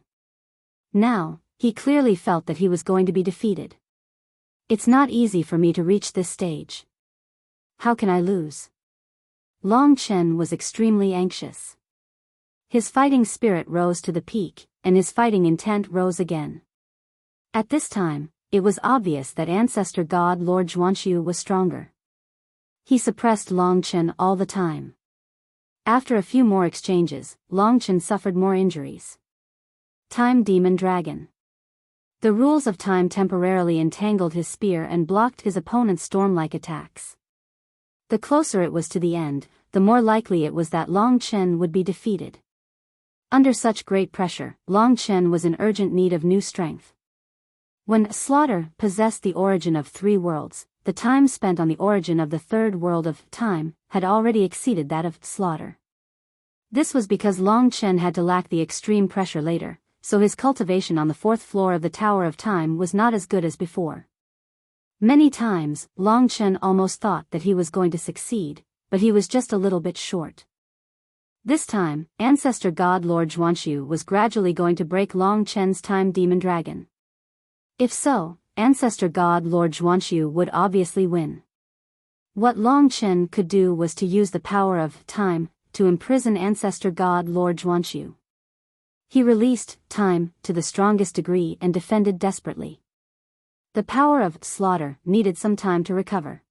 Now, he clearly felt that he was going to be defeated. It's not easy for me to reach this stage. How can I lose? Long Chen was extremely anxious. His fighting spirit rose to the peak, and his fighting intent rose again. At this time, it was obvious that ancestor god Lord Zhuanxu was stronger. He suppressed Long Chen all the time. After a few more exchanges, Long Chen suffered more injuries. Time Demon Dragon. The rules of time temporarily entangled his spear and blocked his opponent's storm-like attacks. The closer it was to the end, the more likely it was that Long Chen would be defeated. Under such great pressure, Long Chen was in urgent need of new strength. When slaughter possessed the origin of 3 worlds, the time spent on the origin of the 3rd world of time had already exceeded that of slaughter. This was because Long Chen had to lack the extreme pressure later, so his cultivation on the 4th floor of the Tower of Time was not as good as before. Many times, Long Chen almost thought that he was going to succeed, but he was just a little bit short. This time, Ancestor God Lord Zhuanshu was gradually going to break Long Chen's Time Demon Dragon. If so, Ancestor God Lord Zhuanshu would obviously win. What Long Chen could do was to use the power of time to imprison Ancestor God Lord Zhuanshu. He released time to the strongest degree and defended desperately. The power of slaughter needed some time to recover.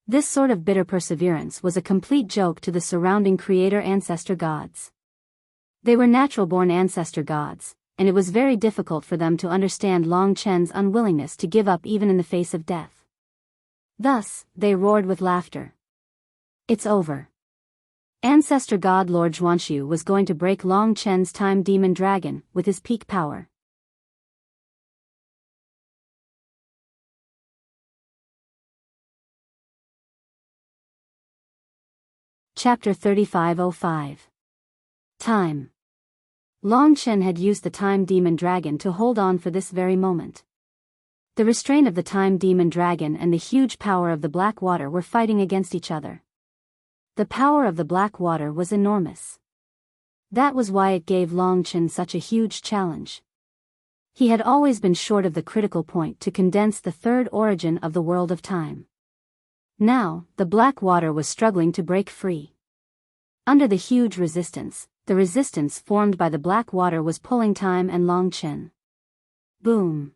This sort of bitter perseverance was a complete joke to the surrounding creator ancestor gods. They were natural-born ancestor gods, and it was very difficult for them to understand Long Chen's unwillingness to give up even in the face of death. Thus, they roared with laughter. It's over. Ancestor God Lord Zhuanshu was going to break Long Chen's Time Demon Dragon with his peak power. Chapter 3505. Time. Long Chen had used the Time Demon Dragon to hold on for this very moment. The restraint of the Time Demon Dragon and the huge power of the Black Water were fighting against each other. The power of the Black Water was enormous. That was why it gave Long Chen such a huge challenge. He had always been short of the critical point to condense the 3rd origin of the world of time. Now, the Black Water was struggling to break free. Under the huge resistance, the resistance formed by the Black Water was pulling time and Long Chen. Boom.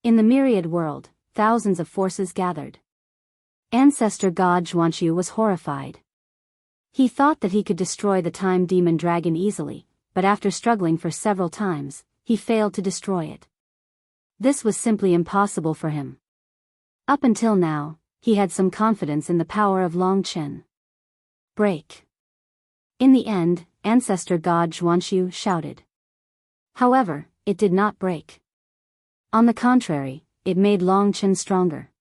In the myriad world, thousands of forces gathered. Ancestor God Zhuanshu was horrified. He thought that he could destroy the Time Demon Dragon easily, but after struggling for several times, he failed to destroy it. This was simply impossible for him. Up until now, he had some confidence in the power of Long Chen. Break. In the end, Ancestor God Zhuanshu shouted. However, it did not break. On the contrary, it made Long Chen stronger.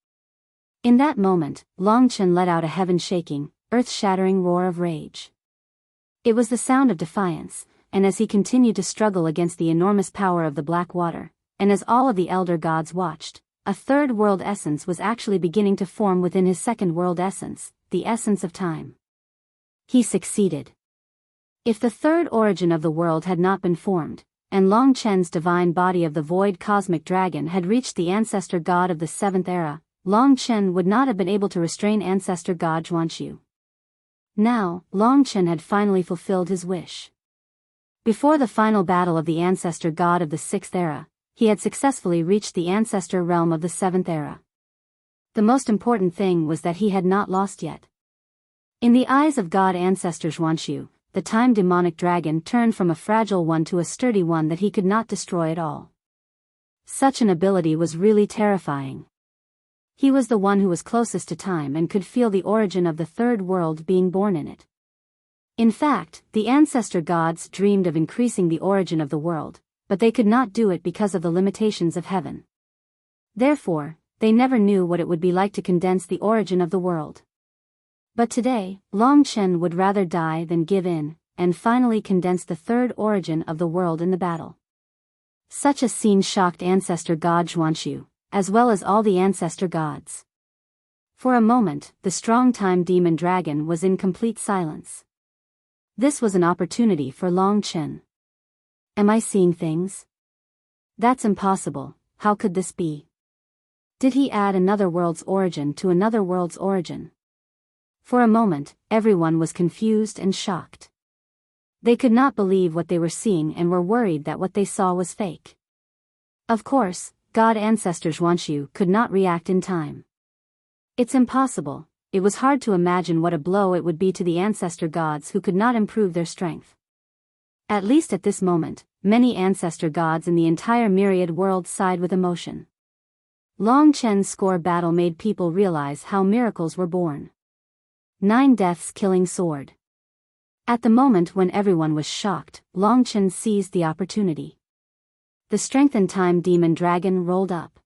In that moment, Long Chen let out a heaven-shaking, earth-shattering roar of rage. It was the sound of defiance, and as he continued to struggle against the enormous power of the Black Water, and as all of the elder gods watched, a 3rd world essence was actually beginning to form within his 2nd world essence, the essence of time. He succeeded. If the 3rd origin of the world had not been formed, and Long Chen's divine body of the void cosmic dragon had reached the ancestor god of the 7th era, Long Chen would not have been able to restrain ancestor god Zhuanshu. Now, Long Chen had finally fulfilled his wish. Before the final battle of the ancestor god of the 6th era, he had successfully reached the ancestor realm of the 7th era. The most important thing was that he had not lost yet. In the eyes of God Ancestor Zhuanshu, the time demonic dragon turned from a fragile one to a sturdy one that he could not destroy at all. Such an ability was really terrifying. He was the one who was closest to time and could feel the origin of the 3rd world being born in it. In fact, the ancestor gods dreamed of increasing the origin of the world, but they could not do it because of the limitations of heaven. Therefore, they never knew what it would be like to condense the origin of the world. But today, Long Chen would rather die than give in, and finally condense the 3rd origin of the world in the battle. Such a scene shocked ancestor god Zhuanshu, as well as all the ancestor gods. For a moment, the strong time demon dragon was in complete silence. This was an opportunity for Long Chen. Am I seeing things? That's impossible. How could this be? Did he add another world's origin to another world's origin? For a moment, everyone was confused and shocked. They could not believe what they were seeing and were worried that what they saw was fake. Of course, God Ancestor Zhuanshu could not react in time. It's impossible. It was hard to imagine what a blow it would be to the ancestor gods who could not improve their strength. At least at this moment, many ancestor gods in the entire myriad world sighed with emotion. Long Chen's score battle made people realize how miracles were born. 9 deaths killing sword. At the moment when everyone was shocked, Longchen seized the opportunity. The strengthened time demon dragon rolled up.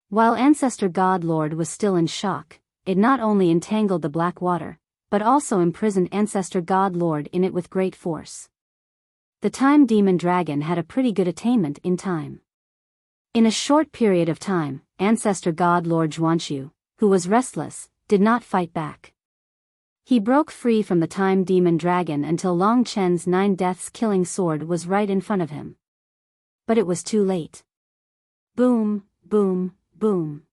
While Ancestor God Lord was still in shock, it not only entangled the black water, but also imprisoned Ancestor God Lord in it with great force. The time demon dragon had a pretty good attainment in time. In a short period of time, Ancestor God Lord Zhuanxu, who was restless, did not fight back. He broke free from the time demon dragon until Long Chen's 9 deaths killing sword was right in front of him. But it was too late. Boom, boom, boom.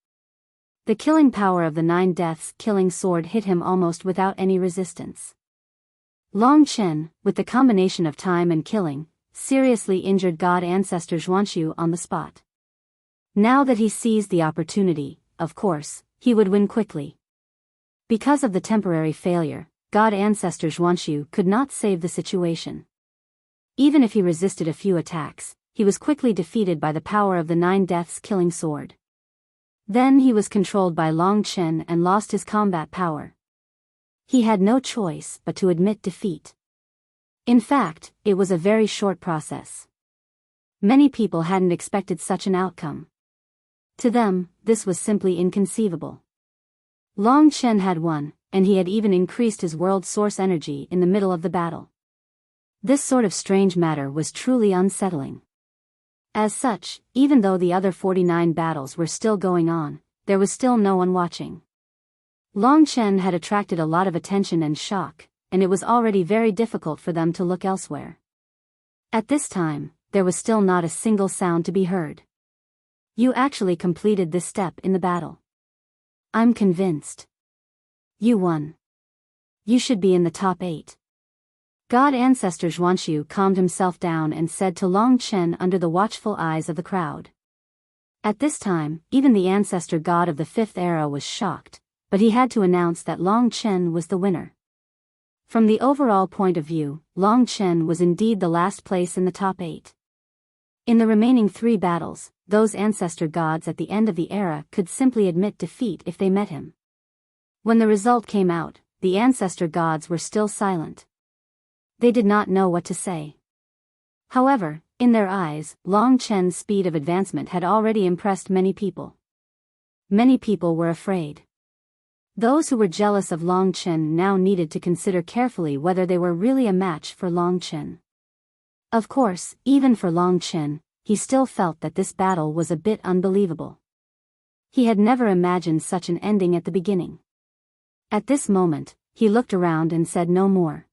The killing power of the 9 deaths killing sword hit him almost without any resistance. Long Chen, with the combination of time and killing, seriously injured God Ancestor Zhuanxu on the spot. Now that he seized the opportunity, of course, he would win quickly. Because of the temporary failure, God Ancestor Zhuanxu could not save the situation. Even if he resisted a few attacks, he was quickly defeated by the power of the 9 deaths killing sword. Then he was controlled by Long Chen and lost his combat power. He had no choice but to admit defeat. In fact, it was a very short process. Many people hadn't expected such an outcome. To them, this was simply inconceivable. Long Chen had won, and he had even increased his world source energy in the middle of the battle. This sort of strange matter was truly unsettling. As such, even though the other 49 battles were still going on, there was still no one watching. Long Chen had attracted a lot of attention and shock, and it was already very difficult for them to look elsewhere. At this time, there was still not a single sound to be heard. You actually completed this step in the battle. I'm convinced. You won. You should be in the top 8. God Ancestor Zhuanxu calmed himself down and said to Long Chen under the watchful eyes of the crowd. At this time, even the Ancestor God of the 5th era was shocked, but he had to announce that Long Chen was the winner. From the overall point of view, Long Chen was indeed the last place in the top 8. In the remaining 3 battles, those Ancestor Gods at the end of the era could simply admit defeat if they met him. When the result came out, the Ancestor Gods were still silent. They did not know what to say. However, in their eyes, Long Chen's speed of advancement had already impressed many people. Many people were afraid. Those who were jealous of Long Chen now needed to consider carefully whether they were really a match for Long Chen. Of course, even for Long Chen, he still felt that this battle was a bit unbelievable. He had never imagined such an ending at the beginning. At this moment, he looked around and said no more.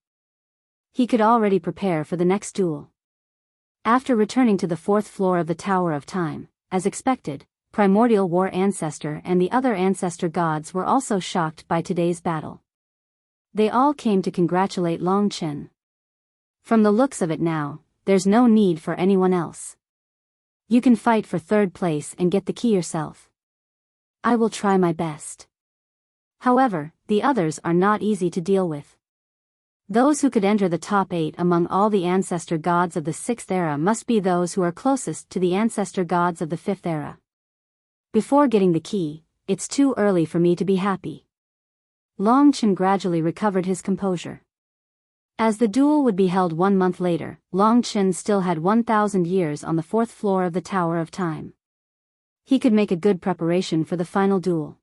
He could already prepare for the next duel. After returning to the 4th floor of the Tower of Time, as expected, Primordial War Ancestor and the other Ancestor Gods were also shocked by today's battle. They all came to congratulate Long Chen. From the looks of it now, there's no need for anyone else. You can fight for 3rd place and get the key yourself. I will try my best. However, the others are not easy to deal with. Those who could enter the top 8 among all the Ancestor Gods of the 6th era must be those who are closest to the Ancestor Gods of the 5th era. Before getting the key, it's too early for me to be happy. Long Chen gradually recovered his composure. As the duel would be held 1 month later, Long Chen still had 1,000 years on the 4th floor of the Tower of Time. He could make a good preparation for the final duel.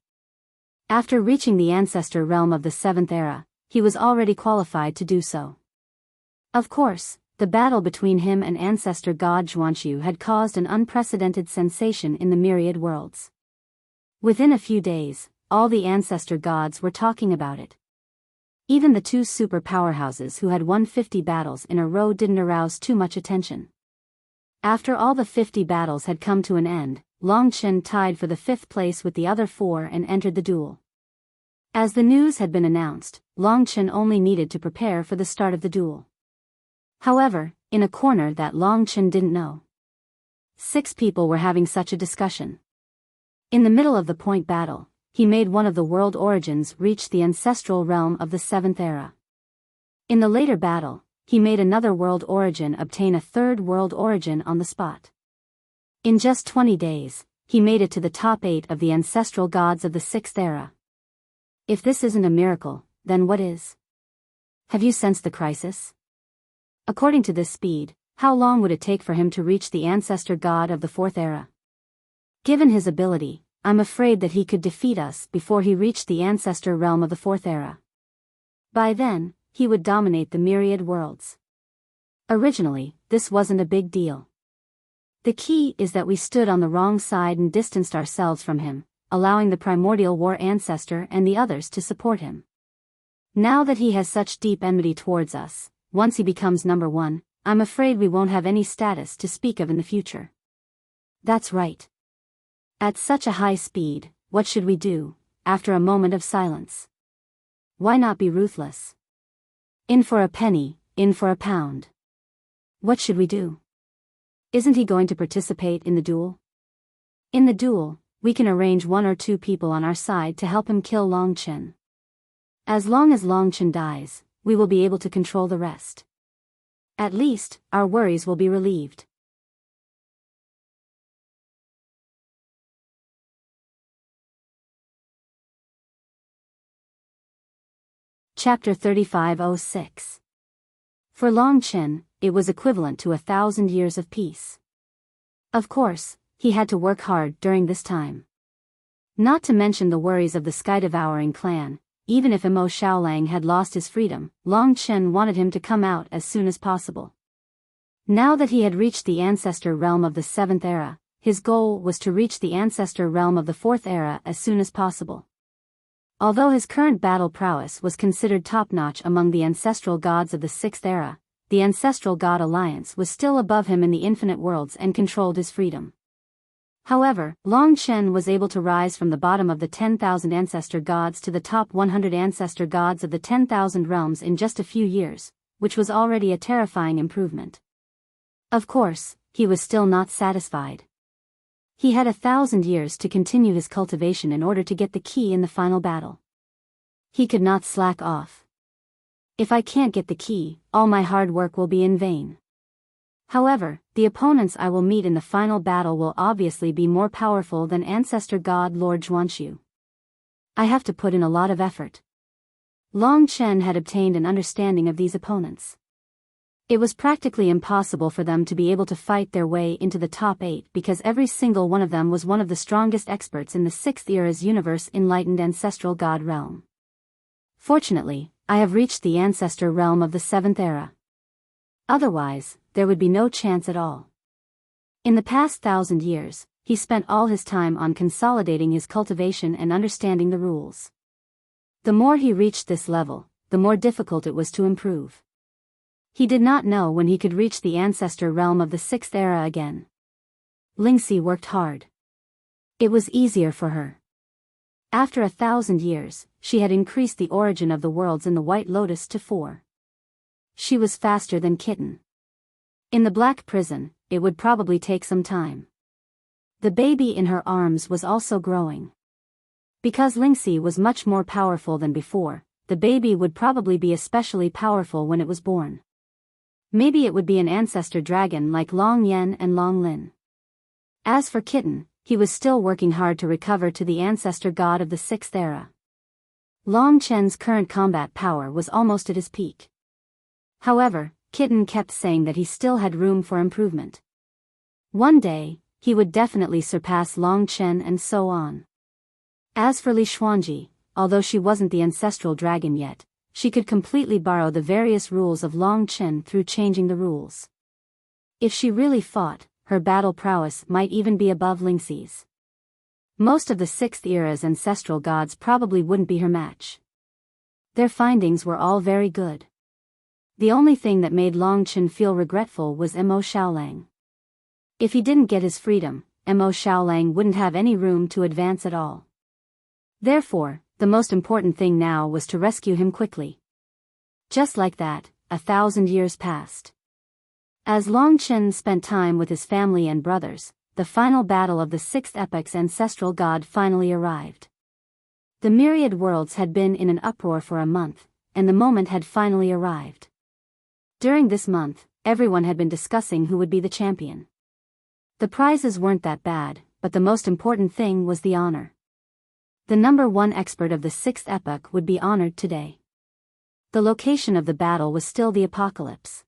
After reaching the Ancestor realm of the 7th era, he was already qualified to do so. Of course, the battle between him and Ancestor God Zhuanxu had caused an unprecedented sensation in the myriad worlds. Within a few days, all the Ancestor Gods were talking about it. Even the 2 super powerhouses who had won 50 battles in a row didn't arouse too much attention. After all the 50 battles had come to an end, Long Chen tied for the 5th place with the other 4 and entered the duel. As the news had been announced, Long Chen only needed to prepare for the start of the duel. However, in a corner that Long Chen didn't know, 6 people were having such a discussion. In the middle of the point battle, he made one of the world origins reach the ancestral realm of the 7th era. In the later battle, he made another world origin obtain a 3rd world origin on the spot. In just 20 days, he made it to the top 8 of the ancestral gods of the 6th era. If this isn't a miracle, then what is? Have you sensed the crisis? According to this speed, how long would it take for him to reach the ancestor god of the fourth era? Given his ability, I'm afraid that he could defeat us before he reached the ancestor realm of the fourth era. By then, he would dominate the myriad worlds. Originally, this wasn't a big deal. The key is that we stood on the wrong side and distanced ourselves from him, allowing the primordial war ancestor and the others to support him. Now that he has such deep enmity towards us, once he becomes number one, I'm afraid we won't have any status to speak of in the future. That's right. At such a high speed, what should we do, after a moment of silence? Why not be ruthless? In for a penny, in for a pound. What should we do? Isn't he going to participate in the duel? In the duel, we can arrange 1 or 2 people on our side to help him kill Long Chen. As long as Long Chen dies, we will be able to control the rest. At least, our worries will be relieved. Chapter 3506. For Long Chen, it was equivalent to 1,000 years of peace. Of course, he had to work hard during this time. Not to mention the worries of the sky-devouring clan. Even if Mo Xiaolang had lost his freedom, Long Chen wanted him to come out as soon as possible. Now that he had reached the ancestor realm of the 7th era, his goal was to reach the ancestor realm of the 4th era as soon as possible. Although his current battle prowess was considered top-notch among the ancestral gods of the 6th era, the Ancestral God Alliance was still above him in the infinite worlds and controlled his freedom. However, Long Chen was able to rise from the bottom of the 10,000 ancestor gods to the top 100 ancestor gods of the 10,000 realms in just a few years, which was already a terrifying improvement. Of course, he was still not satisfied. He had 1,000 years to continue his cultivation in order to get the key in the final battle. He could not slack off. If I can't get the key, all my hard work will be in vain. However, the opponents I will meet in the final battle will obviously be more powerful than Ancestor God Lord Zhuanshu. I have to put in a lot of effort. Long Chen had obtained an understanding of these opponents. It was practically impossible for them to be able to fight their way into the top 8 because every single one of them was one of the strongest experts in the 6th era's universe enlightened ancestral god realm. Fortunately, I have reached the ancestor realm of the 7th era. Otherwise, there would be no chance at all. In the past 1,000 years, he spent all his time on consolidating his cultivation and understanding the rules. The more he reached this level, the more difficult it was to improve. He did not know when he could reach the ancestor realm of the 6th era again. Lingxi worked hard. It was easier for her. After 1,000 years, she had increased the origin of the worlds in the White Lotus to 4. She was faster than Kitten. In the Black Prison, it would probably take some time. The baby in her arms was also growing. Because Lingxi was much more powerful than before, the baby would probably be especially powerful when it was born. Maybe it would be an ancestor dragon like Long Yan and Long Lin. As for Kitten, he was still working hard to recover to the ancestor god of the 6th era. Long Chen's current combat power was almost at his peak. However, Kitten kept saying that he still had room for improvement. One day, he would definitely surpass Long Chen and so on. As for Li Xuanji, although she wasn't the ancestral dragon yet, she could completely borrow the various rules of Long Chen through changing the rules. If she really fought, her battle prowess might even be above Lingxi's. Most of the 6th era's ancestral gods probably wouldn't be her match. Their findings were all very good. The only thing that made Long Chen feel regretful was Mo Xiaolang. If he didn't get his freedom, Mo Xiaolang wouldn't have any room to advance at all. Therefore, the most important thing now was to rescue him quickly. Just like that, 1,000 years passed. As Long Chen spent time with his family and brothers, the final battle of the 6th epoch's ancestral god finally arrived. The myriad worlds had been in an uproar for a month, and the moment had finally arrived. During this month, everyone had been discussing who would be the champion. The prizes weren't that bad, but the most important thing was the honor. The number 1 expert of the 6th epoch would be honored today. The location of the battle was still the apocalypse.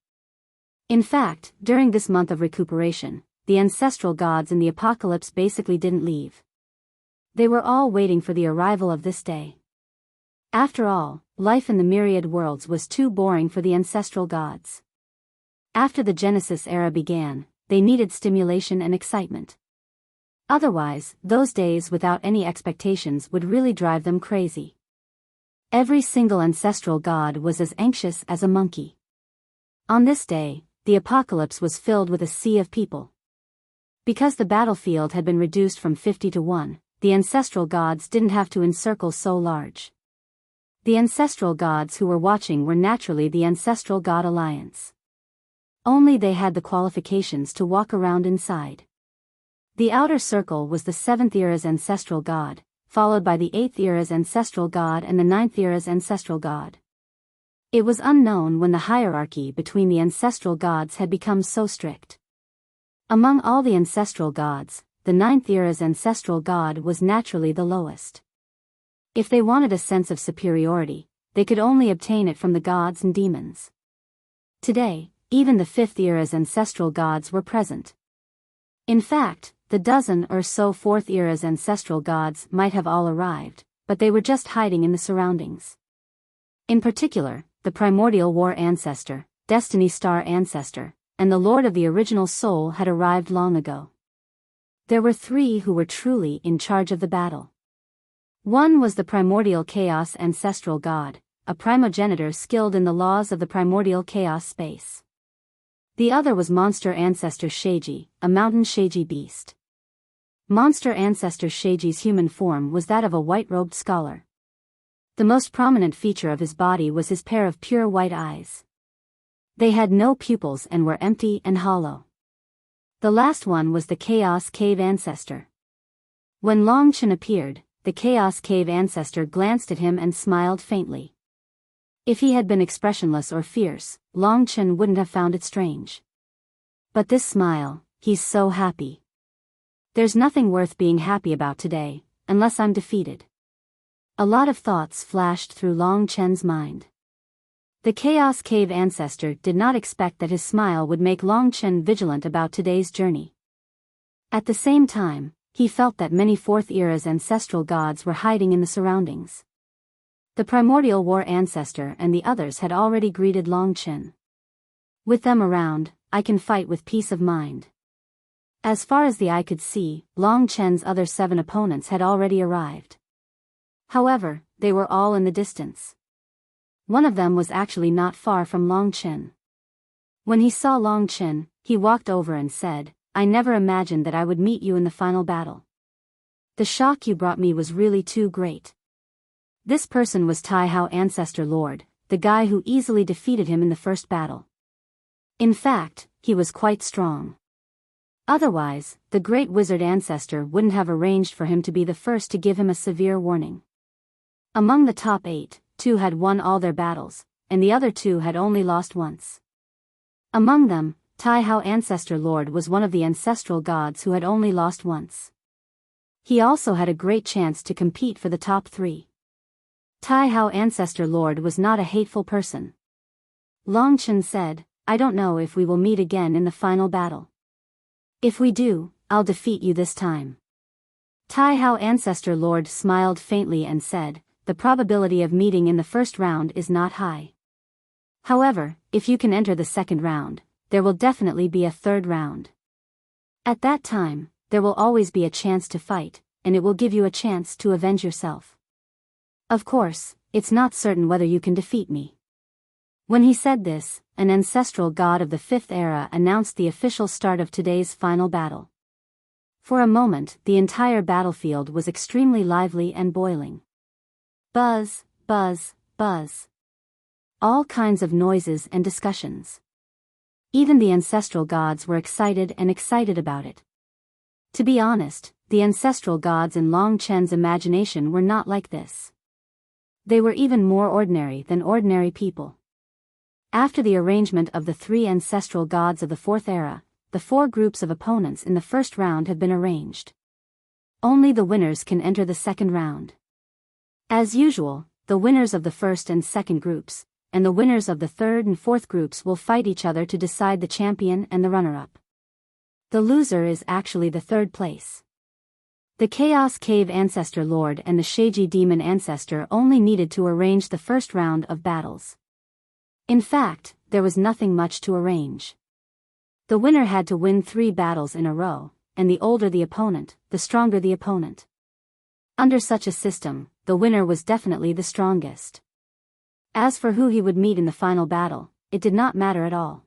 In fact, during this month of recuperation, the ancestral gods in the apocalypse basically didn't leave. They were all waiting for the arrival of this day. After all, life in the myriad worlds was too boring for the ancestral gods. After the Genesis era began, they needed stimulation and excitement. Otherwise, those days without any expectations would really drive them crazy. Every single ancestral god was as anxious as a monkey. On this day, the apocalypse was filled with a sea of people. Because the battlefield had been reduced from 50 to 1, the ancestral gods didn't have to encircle so large. The ancestral gods who were watching were naturally the Ancestral God Alliance. Only they had the qualifications to walk around inside. The outer circle was the 7th era's ancestral god, followed by the 8th era's ancestral god and the 9th era's ancestral god. It was unknown when the hierarchy between the ancestral gods had become so strict. Among all the ancestral gods, the 9th era's ancestral god was naturally the lowest. If they wanted a sense of superiority, they could only obtain it from the gods and demons. Today, even the 5th era's ancestral gods were present. In fact, the dozen or so 4th era's ancestral gods might have all arrived, but they were just hiding in the surroundings. In particular, the Primordial War Ancestor, Destiny Star Ancestor, and the Lord of the Original Soul had arrived long ago. There were 3 who were truly in charge of the battle. One was the Primordial Chaos Ancestral God, a primogenitor skilled in the laws of the primordial chaos space. The other was Monster Ancestor Sheiji, a mountain Sheiji beast. Monster Ancestor Sheiji's human form was that of a white-robed scholar. The most prominent feature of his body was his pair of pure white eyes. They had no pupils and were empty and hollow. The last one was the Chaos Cave Ancestor. When Long Chen appeared, the Chaos Cave Ancestor glanced at him and smiled faintly. If he had been expressionless or fierce, Long Chen wouldn't have found it strange. But this smile, he's so happy. There's nothing worth being happy about today, unless I'm defeated. A lot of thoughts flashed through Long Chen's mind. The Chaos Cave Ancestor did not expect that his smile would make Long Chen vigilant about today's journey. At the same time, he felt that many 4th era's ancestral gods were hiding in the surroundings. The Primordial War Ancestor and the others had already greeted Long Chen. With them around, I can fight with peace of mind. As far as the eye could see, Long Chen's other 7 opponents had already arrived. However, they were all in the distance. One of them was actually not far from Long Chen. When he saw Long Chen, he walked over and said, "I never imagined that I would meet you in the final battle. The shock you brought me was really too great." This person was Tai Hao Ancestor Lord, the guy who easily defeated him in the first battle. In fact, he was quite strong. Otherwise, the Great Wizard Ancestor wouldn't have arranged for him to be the first to give him a severe warning. Among the top 8, 2 had won all their battles, and the other 2 had only lost once. Among them, Tai Hao Ancestor Lord was one of the ancestral gods who had only lost once. He also had a great chance to compete for the top 3. Tai Hao Ancestor Lord was not a hateful person. Long Chen said, "I don't know if we will meet again in the final battle. If we do, I'll defeat you this time." Tai Hao Ancestor Lord smiled faintly and said, "The probability of meeting in the first round is not high. However, if you can enter the second round, there will definitely be a third round. At that time, there will always be a chance to fight, and it will give you a chance to avenge yourself. Of course, it's not certain whether you can defeat me." When he said this, an ancestral god of the 5th era announced the official start of today's final battle. For a moment, the entire battlefield was extremely lively and boiling. Buzz, buzz, buzz. All kinds of noises and discussions. Even the ancestral gods were excited about it. To be honest, the ancestral gods in Long Chen's imagination were not like this. They were even more ordinary than ordinary people. After the arrangement of the 3 ancestral gods of the 4th era, the 4 groups of opponents in the first round have been arranged. Only the winners can enter the second round. As usual, the winners of the first and second groups, and the winners of the third and fourth groups will fight each other to decide the champion and the runner-up. The loser is actually the third place. The Chaos Cave Ancestor Lord and the Sheiji Demon Ancestor only needed to arrange the first round of battles. In fact, there was nothing much to arrange. The winner had to win 3 battles in a row, and the older the opponent, the stronger the opponent. Under such a system, the winner was definitely the strongest. As for who he would meet in the final battle, it did not matter at all.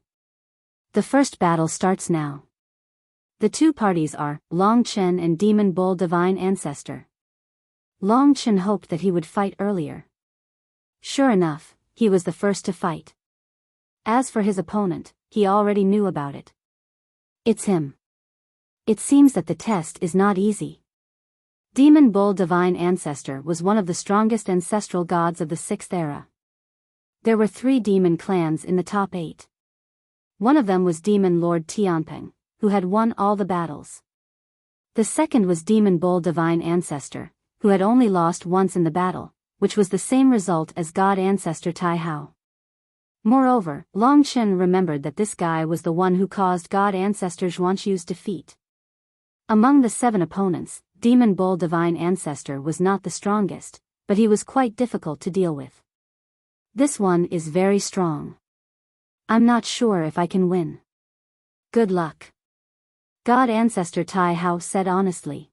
The first battle starts now. The 2 parties are Long Chen and Demon Bull Divine Ancestor. Long Chen hoped that he would fight earlier. Sure enough, he was the first to fight. As for his opponent, he already knew about it. It's him. It seems that the test is not easy. Demon Bull Divine Ancestor was one of the strongest ancestral gods of the 6th era. There were 3 demon clans in the top 8. One of them was Demon Lord Tianping, who had won all the battles. The second was Demon Bull Divine Ancestor, who had only lost once in the battle, which was the same result as God Ancestor Tai Hao. Moreover, Long Chen remembered that this guy was the one who caused God Ancestor Zhuanqiu's defeat. Among the 7 opponents, Demon Bull Divine Ancestor was not the strongest, but he was quite difficult to deal with. This one is very strong. I'm not sure if I can win. Good luck. God Ancestor Tai Hao said honestly.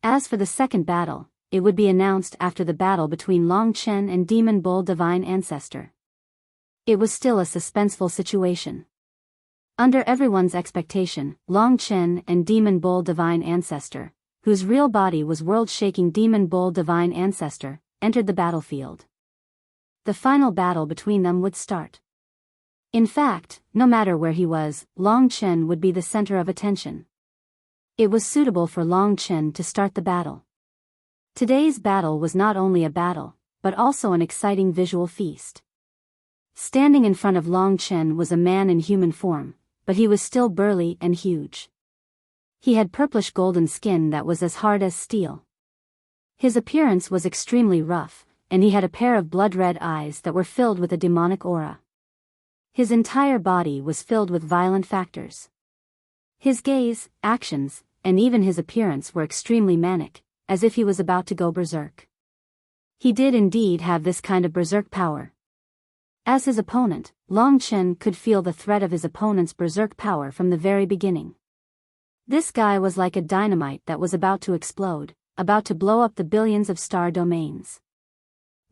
As for the second battle, it would be announced after the battle between Long Chen and Demon Bull Divine Ancestor. It was still a suspenseful situation. Under everyone's expectation, Long Chen and Demon Bull Divine Ancestor, whose real body was world-shaking Demon Bull Divine Ancestor, entered the battlefield. The final battle between them would start. In fact, no matter where he was, Long Chen would be the center of attention. It was suitable for Long Chen to start the battle. Today's battle was not only a battle, but also an exciting visual feast. Standing in front of Long Chen was a man in human form, but he was still burly and huge. He had purplish golden skin that was as hard as steel. His appearance was extremely rough, and he had a pair of blood-red eyes that were filled with a demonic aura. His entire body was filled with violent factors. His gaze, actions, and even his appearance were extremely manic, as if he was about to go berserk. He did indeed have this kind of berserk power. As his opponent, Long Chen could feel the threat of his opponent's berserk power from the very beginning. This guy was like a dynamite that was about to explode, about to blow up the billions of star domains.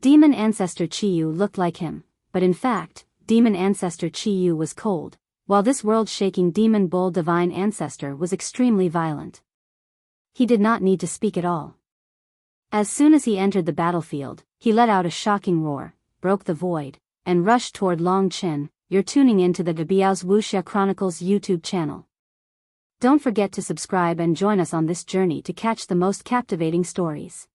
Demon Ancestor Qiyu looked like him, but in fact, Demon Ancestor Qiyu was cold, while this world-shaking Demon Bull Divine Ancestor was extremely violent. He did not need to speak at all. As soon as he entered the battlefield, he let out a shocking roar, broke the void, and rushed toward Long Chen. You're tuning in to the Biyao's Wuxia Chronicles YouTube channel. Don't forget to subscribe and join us on this journey to catch the most captivating stories.